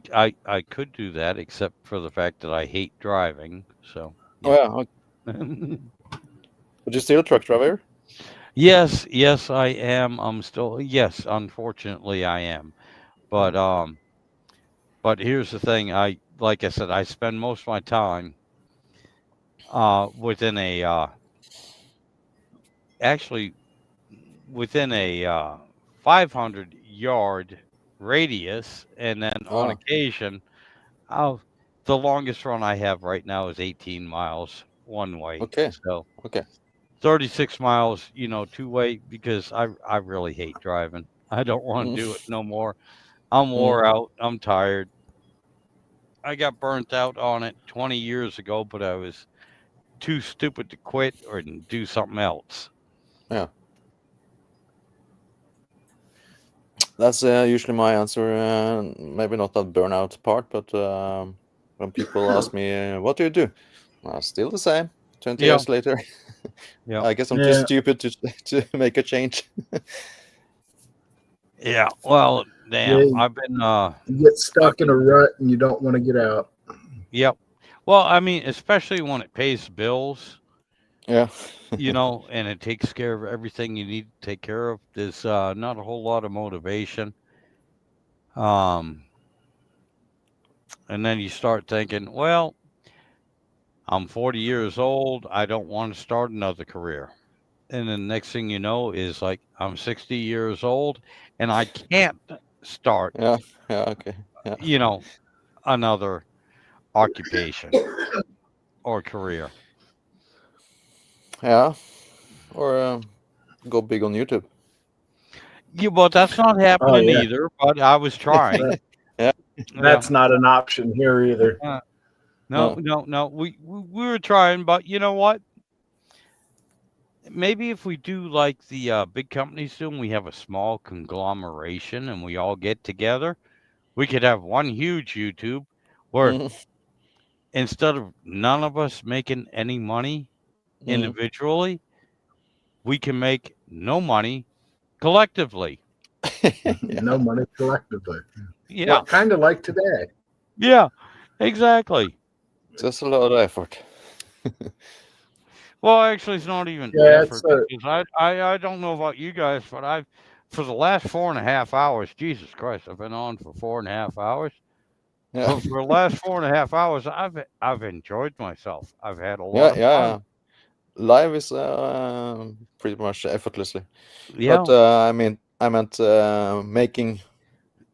S1: I could do that, except for the fact that I hate driving. So,
S6: Oh yeah. Okay. But you're still a truck driver?
S1: yes, I am. I'm still yes. Unfortunately, I am. But here's the thing. Like I said, I spend most of my time within a actually within a 500-yard radius, and then on
S6: Oh,
S1: occasion, I'll the longest run I have right now is 18 miles one way.
S6: okay.
S1: So
S6: Okay.
S1: 36 miles, two way, because I really hate driving. I don't want to do it no more. I'm wore out. I'm tired. I got burnt out on it 20 years ago, but I was too stupid to quit or do something else.
S6: Yeah. That's usually my answer. Maybe not that burnout part, but when people ask me, what do you do? Still the same. 20
S1: Yeah.
S6: years later.
S1: Yeah.
S6: I guess I'm too
S4: Yeah.
S6: stupid to make a change.
S1: Yeah. Well, damn.
S4: Yeah.
S1: I've been
S4: You get stuck in a rut and you don't want to get out.
S1: Yep. Well, I mean, especially when it pays bills,
S6: Yeah.
S1: and it takes care of everything you need to take care of. There's not a whole lot of motivation. And then you start thinking, well, I'm 40 years old. I don't want to start another career. And then next thing you know is like I'm 60 years old and I can't start,
S6: Yeah. Yeah. Okay. Yeah.
S1: Another occupation or career.
S6: Yeah. Or go big on YouTube.
S1: Yeah, well, that's not happening
S4: yeah.
S1: either, but I was trying.
S4: That's not an option here either.
S1: No. We were trying, but you know what? Maybe if we do like the big companies do, and we have a small conglomeration, and we all get together, we could have one huge YouTube where instead of none of us making any money individually, we can make no money collectively.
S4: No money collectively.
S1: Yeah.
S4: Well, kind of like today.
S1: Yeah, exactly.
S6: Just a lot of effort.
S1: Well, actually, it's not even
S4: Yeah,
S1: effort because I don't know about you guys, but for the last 4.5 hours, Jesus Christ, I've been on for 4.5 hours.
S6: Yeah.
S1: But for the last 4.5 hours, I've enjoyed myself. I've had a lot of fun.
S6: Live is pretty much effortlessly.
S1: Yeah.
S6: But I meant making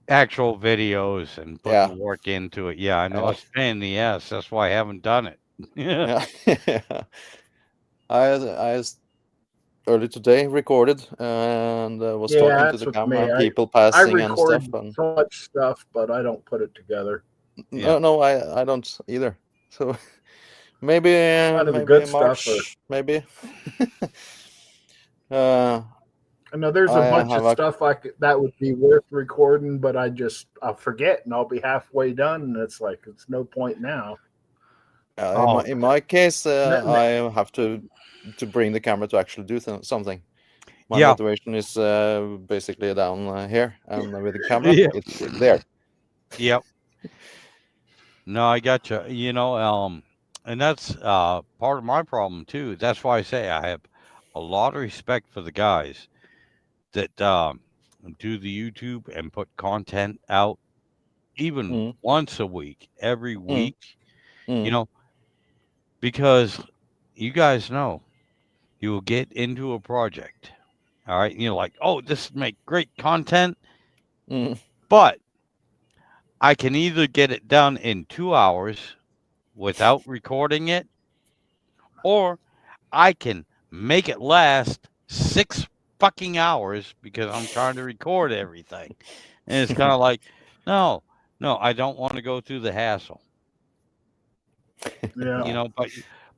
S1: Actual videos and putting the work into it. Yeah, I know it's a pain in the ass. That's why I haven't done it.
S6: Yeah. I early today recorded and was
S4: Yeah,
S6: talking to
S4: that's
S6: the
S4: with
S6: camera,
S4: me.
S6: and people
S4: I
S6: passing and
S4: record
S6: stuff. And
S4: so much stuff, but I don't put it together.
S1: Yeah.
S6: no, I don't either. So maybe
S4: None of the
S6: maybe
S4: good
S6: in
S4: stuff. Or,
S6: March, maybe. uh,
S4: I know there's a
S6: I
S4: bunch
S6: have
S4: of
S6: a
S4: stuff that would be worth recording, but I'll forget and I'll be halfway done, and it's like it's no point now.
S1: Oh.
S6: in my case,
S4: No, no.
S6: I have to bring the camera to actually do something. My
S1: Yeah.
S6: motivation is basically down here, and with the camera,
S1: Yeah.
S6: it's there.
S1: Yep. No, I got you. You know, and that's part of my problem too. That's why I say I have a lot of respect for the guys that do the YouTube and put content out even
S6: Mm,
S1: once a week, every
S6: mm,
S1: week. You
S6: mm,
S1: know, because you guys know you will get into a project. All right, you're like, oh, this make great content,
S6: mm.
S1: but I can either get it done in 2 hours without recording it, or I can make it last 6 fucking hours because I'm trying to record everything. And it's kind of like, no, I don't want to go through the hassle.
S4: Yeah,
S1: You know,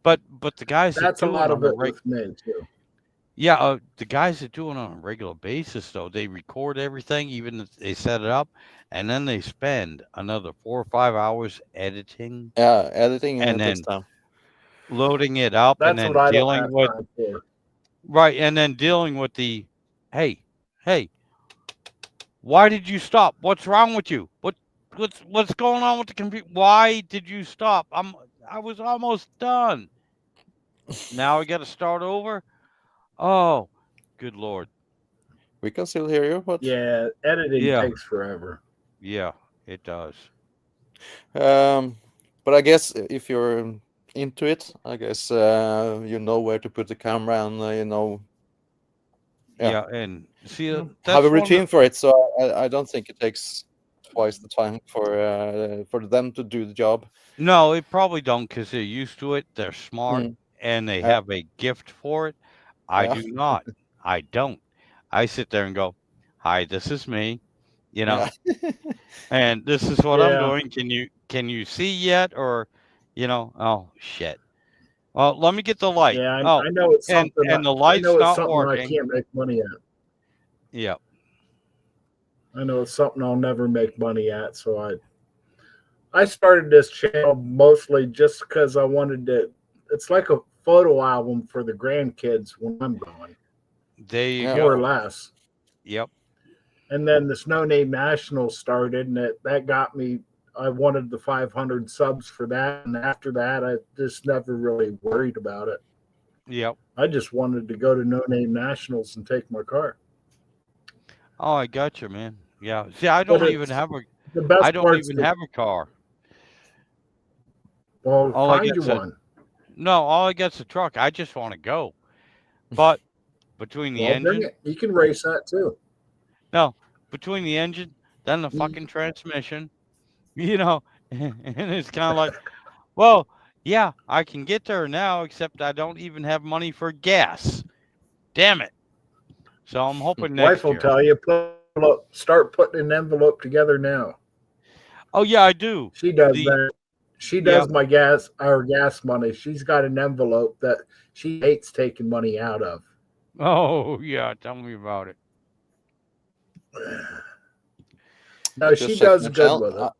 S1: but the guys that
S4: that's a
S1: do it
S4: lot
S1: on
S4: of
S1: a
S4: it with me too.
S1: yeah, the guys that do it on a regular basis though, they record everything, even if they set it up, and then they spend another 4 or 5 hours editing
S6: Yeah, editing
S1: and
S6: takes
S1: then
S6: time.
S1: loading it up and
S4: That's what
S1: then
S4: I don't
S1: dealing
S4: have
S1: with
S4: time for.
S1: right and then dealing with the hey, hey, why did you stop? What's wrong with you? What's going on with the computer? Why did you stop? I was almost done. Now I got to start over. Oh, good lord.
S6: We can still hear you, but
S4: Yeah, editing
S1: Yeah,
S4: takes forever.
S1: yeah, it does.
S6: but I guess if you're into it, I guess you know where to put the camera, and you know, yeah,
S1: Yeah, and see,
S6: have a
S1: that's one.
S6: routine for it. So I don't think it takes twice the time for them to do the job.
S1: No, it probably don't because they're used to it. They're smart
S6: Mm,
S1: and they
S6: yeah,
S1: have a gift for it. I
S6: yeah,
S1: do not. I don't. I sit there and go, "Hi, this is me," you know,
S6: yeah.
S1: and this is what I'm
S4: Yeah,
S1: doing. Can you see yet? Or, oh shit. Well, let me get the light.
S4: yeah,
S1: Oh,
S4: I know it's something.
S1: and the
S4: I
S1: light's
S4: know it's
S1: not
S4: something I
S1: working.
S4: can't make money at.
S1: Yeah.
S4: I know it's something I'll never make money at. So I started this channel mostly just because I wanted to. It's like a photo album for the grandkids when I'm gone,
S1: There you
S6: Yeah.
S4: more or
S1: go.
S4: less.
S1: Yep.
S4: And then the Snow Name Nationals started, and that got me. I wanted the 500 subs for that, and after that, I just never really worried about it.
S1: Yep.
S4: I just wanted to go to No Name Nationals and take my car.
S1: Oh, I got you, man. Yeah. See, I
S4: But
S1: don't even
S4: it's
S1: have a.
S4: the
S1: I
S4: best
S1: don't
S4: part's
S1: even
S4: the
S1: have a car.
S4: well,
S1: All I
S4: find you
S1: get's a
S4: one.
S1: no. All I get's a truck. I just want to go. But between the
S4: Well, bring
S1: engine,
S4: it. You can race that too.
S1: no, between the engine, then the
S4: You-
S1: fucking transmission, and it's kind of like, well, yeah, I can get there now, except I don't even have money for gas. Damn it. So I'm hoping
S4: Wife
S1: next
S4: will
S1: year.
S4: tell you, start putting an envelope together now.
S1: Oh yeah, I do.
S4: She does
S1: The
S4: that. She
S1: Yep.
S4: does our gas money. She's got an envelope that she hates taking money out of.
S1: Oh yeah, tell me about it.
S4: No, she
S6: Just check
S4: does
S6: my
S4: good
S6: channel.
S4: with it.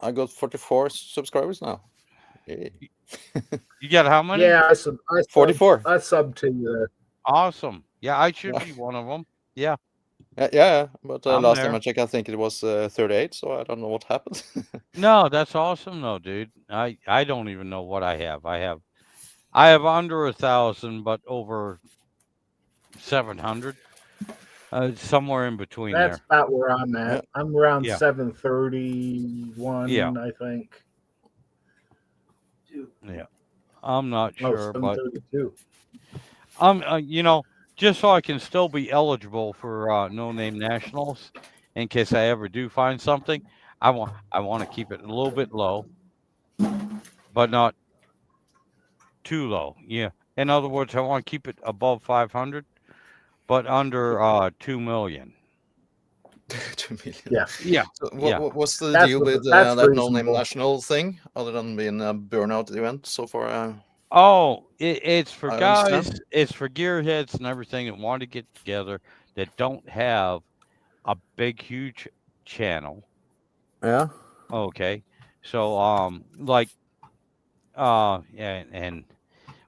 S6: I got 44 subscribers now. Hey.
S1: You got how many?
S4: Yeah,
S6: 44.
S4: I sub to you.
S1: Awesome. Yeah, I should
S6: Yeah.
S1: be one of them. Yeah,
S6: Yeah, but
S1: I'm
S6: last time
S1: there.
S6: I checked, I think it was 38, so I don't know what happened.
S1: No, that's awesome though, dude. I don't even know what I have. I have under 1,000, but over 700. Somewhere in between
S4: That's
S1: there.
S4: about where I'm at.
S6: Yeah.
S4: I'm around
S1: Yeah.
S4: 731,
S1: Yeah.
S4: I think.
S1: Yeah. I'm not
S4: Oh,
S1: sure, but
S4: 732.
S1: just so I can still be eligible for No Name Nationals, in case I ever do find something, I want to keep it a little bit low, but not too low. Yeah, In other words, I want to keep it above 500, but under 2 million.
S6: 2 million.
S4: Yeah.
S1: Yeah.
S6: So
S1: Yeah.
S6: what's the
S4: That's
S6: deal
S4: what-
S6: with
S4: that's
S6: that No Name
S4: reasonable.
S6: National thing, other than being a burnout event so far?
S1: Oh, it's for
S6: I
S1: guys,
S6: understand.
S1: it's for gearheads and everything that want to get together that don't have a big, huge channel.
S6: Yeah.
S1: Okay. So, like, and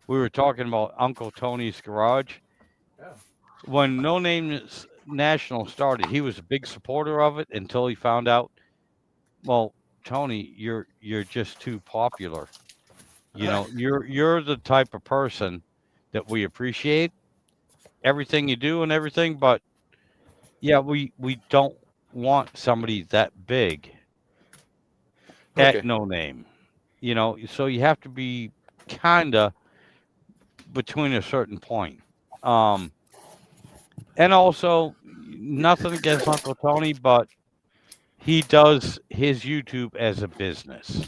S1: we were talking about Uncle Tony's Garage.
S4: Yeah.
S1: When No Name National started, he was a big supporter of it until he found out, well, Tony, you're just too popular. You know, you're the type of person that we appreciate everything you do and everything, but yeah, we don't want somebody that big
S6: Okay.
S1: at No Name. You know, so you have to be kinda between a certain point. Um, and also nothing against Uncle Tony, but he does his YouTube as a business.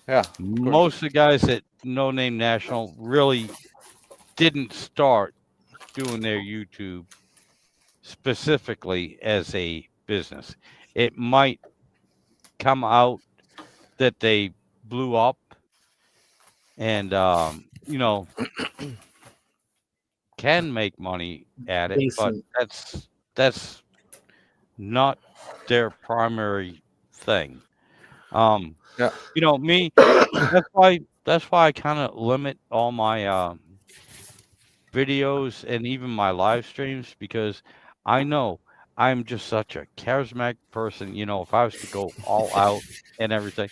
S6: Yeah. Of course.
S1: Most of the guys at No Name National really didn't start doing their YouTube specifically as a business. It might come out that they blew up and you know, can make money at it, but
S4: Decent.
S1: that's not their primary thing.
S6: Yeah.
S1: You know, me, that's why I kind of limit all my videos and even my live streams, because I know I'm just such a charismatic person. You know, if I was to go all out and everything,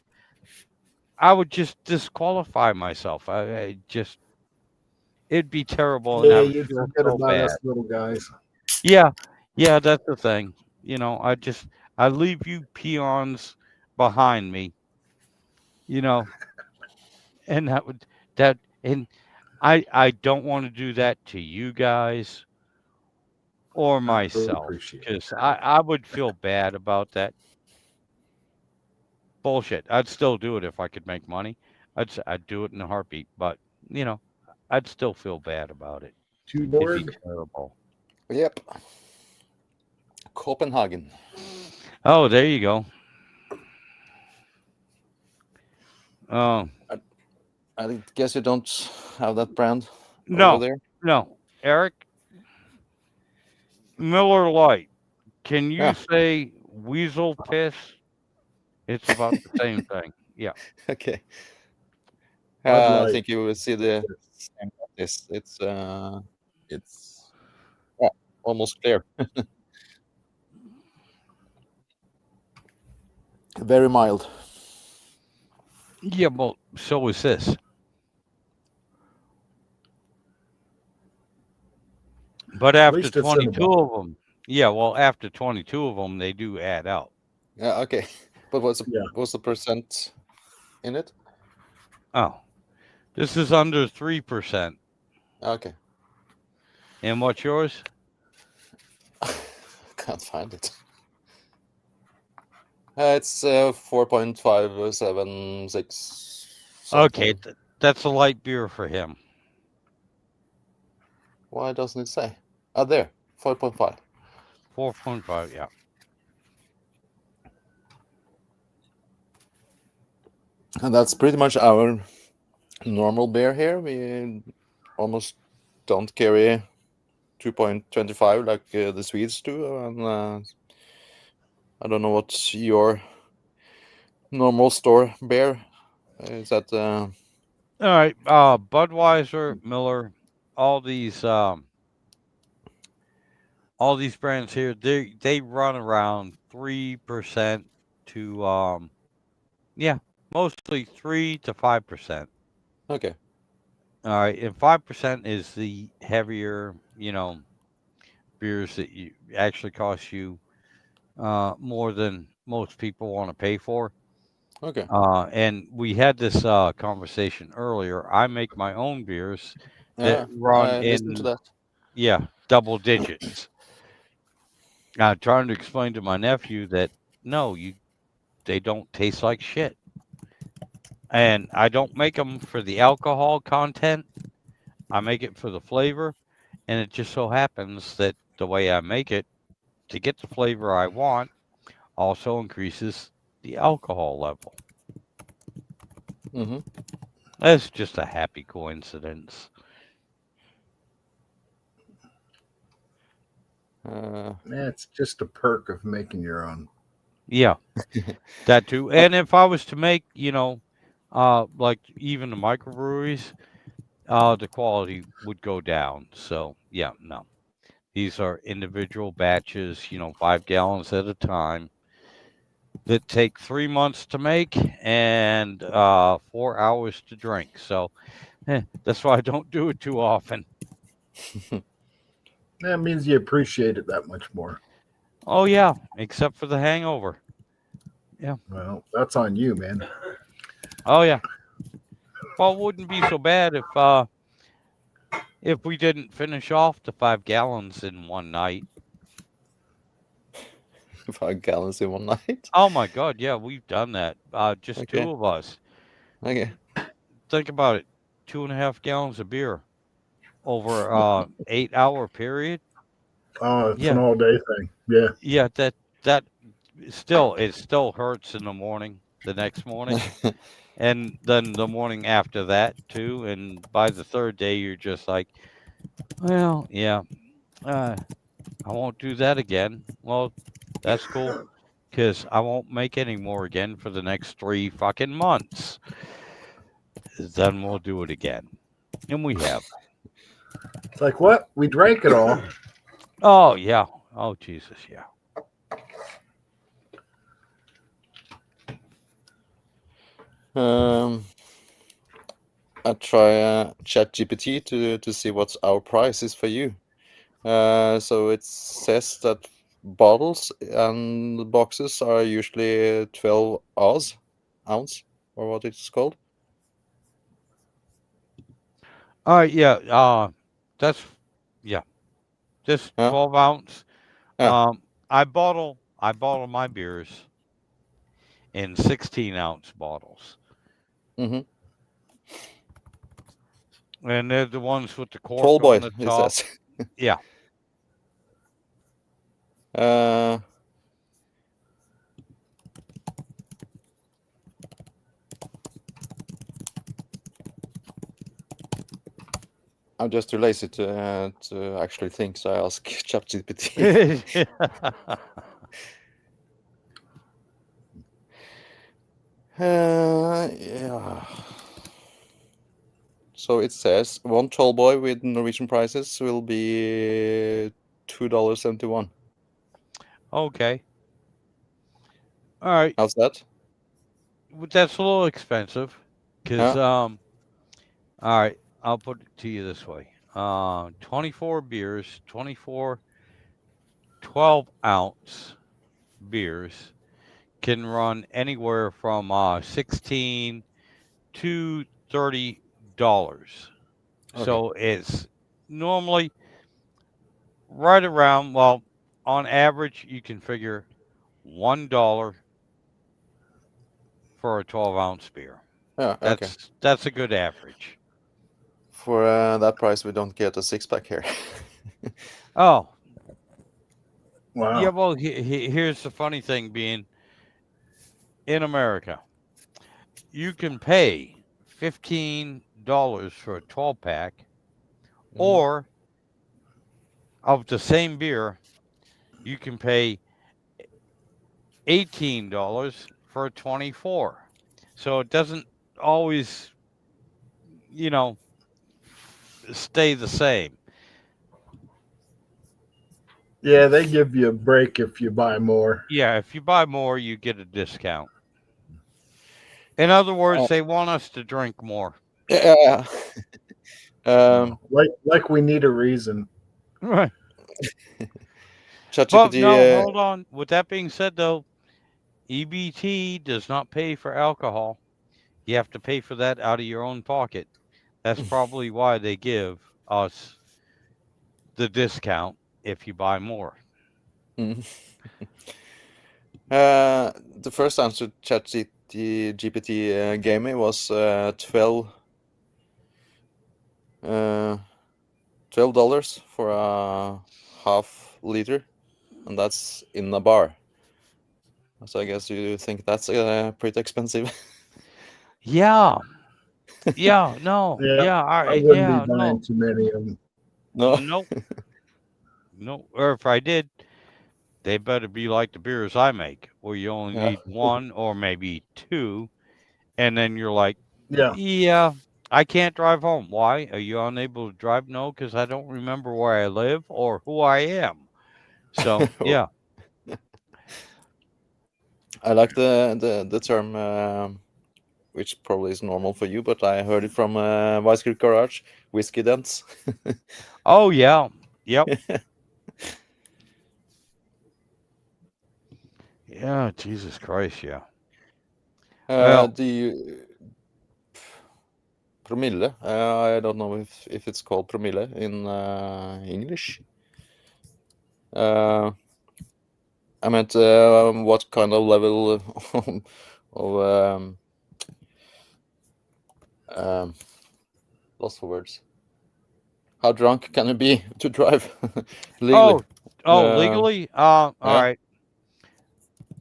S1: I would just disqualify myself. I just, it'd be terrible, and
S4: Yeah,
S1: I would
S4: you
S1: feel
S4: forget
S1: so
S4: about
S1: bad.
S4: us little guys.
S1: Yeah, yeah, that's the thing. You know, I leave you peons behind me. You know, and and I don't want to do that to you guys or
S4: I really
S1: myself,
S4: appreciate it.
S1: because I would feel bad about that bullshit. I'd still do it if I could make money. I'd do it in a heartbeat, but you know, I'd still feel bad about it. It'd be
S4: Tuborg.
S1: terrible.
S6: Yep. Copenhagen.
S1: Oh, there you go. Oh,
S6: I guess you don't have that brand
S1: no,
S6: over there.
S1: no, Eric, Miller Lite. Can you
S6: Yeah.
S1: say weasel piss? It's about the same thing. Yeah.
S6: Okay.
S4: Bud
S6: I
S4: Light.
S6: think you will see the same like this. It's yeah, almost clear. Very mild.
S1: Yeah, well, so is this. But after
S4: least it's
S1: 22
S4: cinnamon.
S1: of them, yeah, well, after 22 of them, they do add out.
S6: Yeah. Okay. But what's
S4: Yeah.
S6: the percent in it?
S1: Oh, this is under 3%.
S6: Okay.
S1: And what's yours?
S6: Can't find it. It's 4.576.
S1: Okay,
S6: something.
S1: that's a light beer for him.
S6: Why doesn't it say? Ah, there. 4.5.
S1: 4.5, yeah.
S6: And that's pretty much our normal beer here. We almost don't carry 2.25 like the Swedes do. And I don't know what's your normal store beer. Is that
S1: All right, Budweiser, Miller, all these brands here, they run around 3% to yeah, mostly 3 to 5%.
S6: okay?
S1: All right, and 5% is the heavier, you know, beers that you actually cost you more than most people want to pay for.
S6: Okay.
S1: And we had this conversation earlier. I make my own beers
S6: Yeah,
S1: that run
S6: I listened to
S1: in,
S6: that.
S1: yeah, double digits. Trying to explain to my nephew that no, they don't taste like shit. And I don't make them for the alcohol content. I make it for the flavor, and it just so happens that the way I make it to get the flavor I want also increases the alcohol level.
S6: Mm-hmm.
S1: That's just a happy coincidence.
S4: It's just a perk of making your own.
S1: Yeah, that too. And if I was to make, like even the microbreweries, the quality would go down. So yeah, no. These are individual batches, 5 gallons at a time that take 3 months to make and 4 hours to drink. So that's why I don't do it too often.
S4: That means you appreciate it that much more.
S1: Oh yeah, except for the hangover.
S4: Well, that's on you, man.
S1: Oh yeah. Well, it wouldn't be so bad if we didn't finish off the 5 gallons in one night.
S6: 5 gallons in one night.
S1: Oh my God, yeah, we've done that. Just
S6: Okay.
S1: 2 of us.
S6: Okay.
S1: Think about it: 2.5 gallons of beer over 8-hour period.
S4: Oh, it's
S1: Yeah.
S4: an all day thing. Yeah.
S1: Yeah, that it still hurts in the morning, the next morning, and then the morning after that too. And by the third day, you're just like, well, yeah, I won't do that again. Well, that's cool, because I won't make any more again for the next 3 fucking months. Then we'll do it again, and we have.
S4: It's like, what? We drank it all.
S1: Oh yeah. Oh Jesus, yeah.
S6: I try ChatGPT to see what our price is for you. So it says that bottles and boxes are usually 12 ounce, or what it's called.
S1: All right, yeah. That's just
S6: Yeah.
S1: 12 ounce.
S6: Yeah.
S1: I bottle my beers in 16-ounce bottles,
S6: Mm-hmm.
S1: and they're the ones with the cork
S6: Tall boy,
S1: on the
S6: it
S1: top.
S6: says.
S1: Yeah.
S6: I'm just too lazy to actually think, so I ask ChatGPT. Yeah. So it says one tall boy with Norwegian prices will be $2.71.
S1: Okay. All right.
S6: How's that?
S1: That's a little expensive, because
S6: Yeah.
S1: all right, I'll put it to you this way. 24 beers, 24 12-ounce beers can run anywhere from 16 to $30.
S6: Okay.
S1: So it's normally right around, well, on average, you can figure $1 for a 12-ounce beer.
S6: Yeah. Okay.
S1: That's a good average.
S6: For that price, we don't get a 6-pack here.
S1: Oh,
S4: Wow.
S1: yeah. Well, here's the funny thing: being in America, you can pay $15 for a 12-pack,
S6: Mhm.
S1: or of the same beer, you can pay $18 for a 24. So it doesn't always, stay the same.
S4: Yeah, they give you a break if you buy more.
S1: Yeah, if you buy more, you get a discount. In other words, they want us to drink more.
S6: Yeah.
S4: Like we need a reason.
S1: Right. But
S6: ChatGPT.
S1: no, hold on. With that being said, though, EBT does not pay for alcohol. You have to pay for that out of your own pocket. That's probably why they give us the discount if you buy more.
S6: Mhm. The first answer ChatGPT gave me was 12 $12 for a half liter, and that's in a bar. So I guess you think that's pretty expensive.
S1: Yeah. Yeah. No.
S4: Yeah,
S1: Yeah.
S4: I wouldn't
S1: Yeah.
S4: be buying
S1: No.
S4: too many of them.
S6: No.
S1: Nope. No. Or if I did, they better be like the beers I make, where you only
S6: Yeah.
S1: need one or maybe two, and then you're like,
S4: Yeah,
S1: yeah, I can't drive home. Why? Are you unable to drive? No, because I don't remember where I live or who I am. So yeah.
S6: I like the term, which probably is normal for you, but I heard it from Vice Grip Garage, whiskey dents.
S1: Oh yeah. Yep. Yeah. Jesus Christ. Yeah. Well-
S6: Do you promille? I don't know if it's called promille in English. I meant what kind of level of lost for words. How drunk can you be to drive legally?
S1: Legally. All
S6: yeah.
S1: right.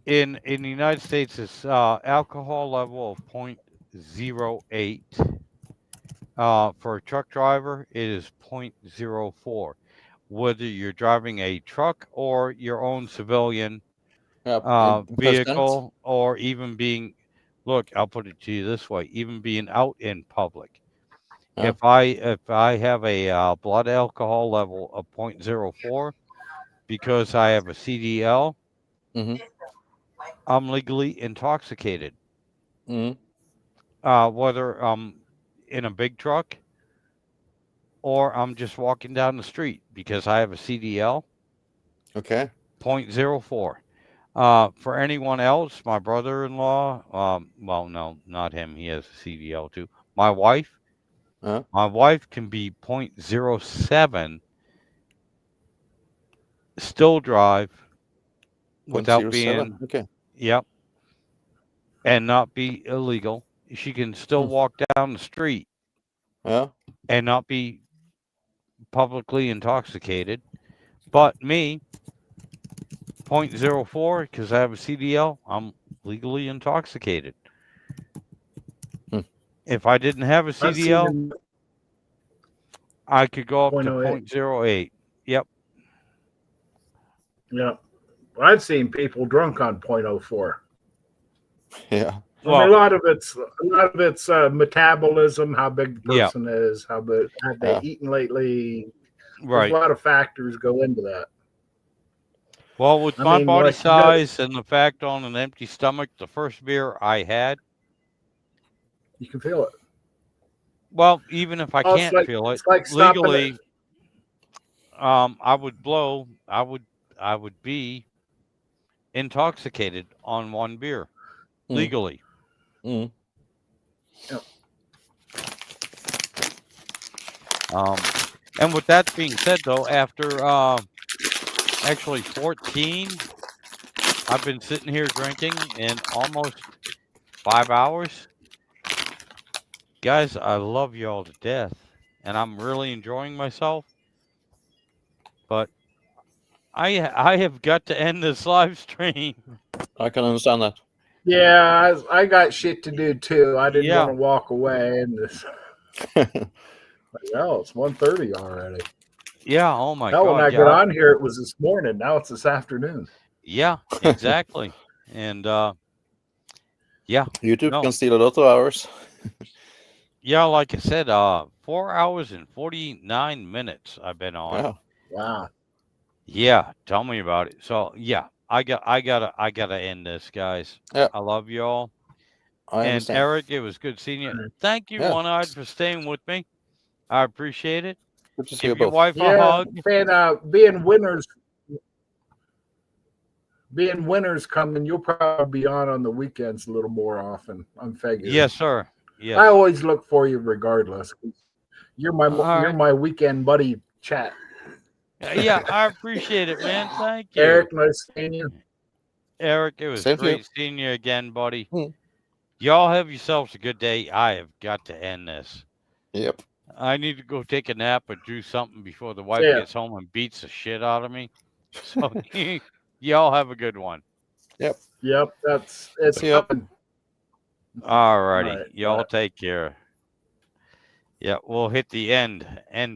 S1: In the United States, it's alcohol level of 0.08. For a truck driver, it is 0.04. Whether you're driving a truck or your own civilian
S6: Yeah, in
S1: vehicle, or even being, look, I'll put it to you this way: even being out in public.
S6: Yeah.
S1: If I have a blood alcohol level of 0.04 because I have a CDL,
S6: Mhm.
S1: I'm legally intoxicated.
S6: Mhm.
S1: Whether I'm in a big truck or I'm just walking down the street because I have a CDL,
S6: Okay.
S1: 0.04. For anyone else, my brother-in-law, well, no, not him. He has a CDL too. My wife can be 0.07, still drive without
S6: 0.07.
S1: being,
S6: Okay.
S1: yep, and not be illegal. She can still
S6: Hmm.
S1: walk down the street
S6: Yeah.
S1: and not be publicly intoxicated. But me, 0.04, because I have a CDL, I'm legally intoxicated.
S6: Hmm.
S1: If I didn't have a
S4: I've seen
S1: CDL,
S4: them
S1: I could go up to
S4: 0.08.
S1: 0.08. Yep.
S4: Yeah, I've seen people drunk on 0.04.
S6: Yeah.
S4: I mean, a lot of it's metabolism, how big the
S1: Yeah.
S4: person is, have they
S6: Yeah.
S4: eaten lately. There's
S1: Right.
S4: a lot of factors go into that.
S1: Well, with
S4: I
S1: my
S4: mean,
S1: body
S4: like, you gotta-
S1: size and the fact on an empty stomach, the first beer I had,
S4: You can feel it.
S1: well, even if I
S4: Oh, it's
S1: can't
S4: like
S1: feel it,
S4: it's like stopping
S1: legally, I would blow. I would be intoxicated on one beer,
S6: Mm.
S1: legally.
S6: Mm.
S1: And with that being said, though, after actually 14, I've been sitting here drinking in almost 5 hours. Guys, I love y'all to death, and I'm really enjoying myself. But I have got to end this live stream.
S6: I can understand that.
S4: Yeah, I got shit to do too. I didn't
S1: Yeah.
S4: want to walk away, and this. Oh, it's 1:30 already.
S1: Yeah. Oh my
S4: Hell, when
S1: God.
S4: I
S1: Yeah.
S4: got on here, it was this morning. Now it's this afternoon.
S1: Yeah. Exactly. And yeah.
S6: YouTube
S1: No.
S6: can steal a lot of hours.
S1: Yeah. Like I said, 4 hours and 49 minutes I've been on.
S6: Yeah.
S4: Wow.
S1: Yeah. Tell me about it. So yeah, I gotta end this, guys.
S6: Yeah.
S1: I love y'all.
S6: I
S1: And
S6: understand.
S1: Eric, it was good seeing you. Thank you,
S6: Yeah.
S1: One-Eyed, for staying with me. I appreciate it.
S6: Good to see you
S1: Give your
S6: both.
S1: wife a
S4: Yeah,
S1: hug.
S4: and being winners coming, you'll probably be on the weekends a little more often. I'm figuring.
S1: Yes, sir. Yes.
S4: I always look for you regardless. You're
S1: All right.
S4: my weekend buddy chat.
S1: Yeah, I appreciate it, man. Thank you.
S4: Eric, nice seeing you.
S1: Eric, it was
S6: Same to you.
S1: great seeing you again, buddy.
S6: Hmm.
S1: Y'all have yourselves a good day. I have got to end this.
S6: Yep.
S1: I need to go take a nap or do something before the wife
S4: Yeah.
S1: gets home and beats the shit out of me. So y'all have a good one.
S4: Yep, it's
S6: See ya.
S4: coming.
S1: All righty.
S4: All right,
S1: Y'all
S4: bye.
S1: take care. Yeah, we'll hit the end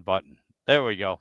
S1: button. There we go.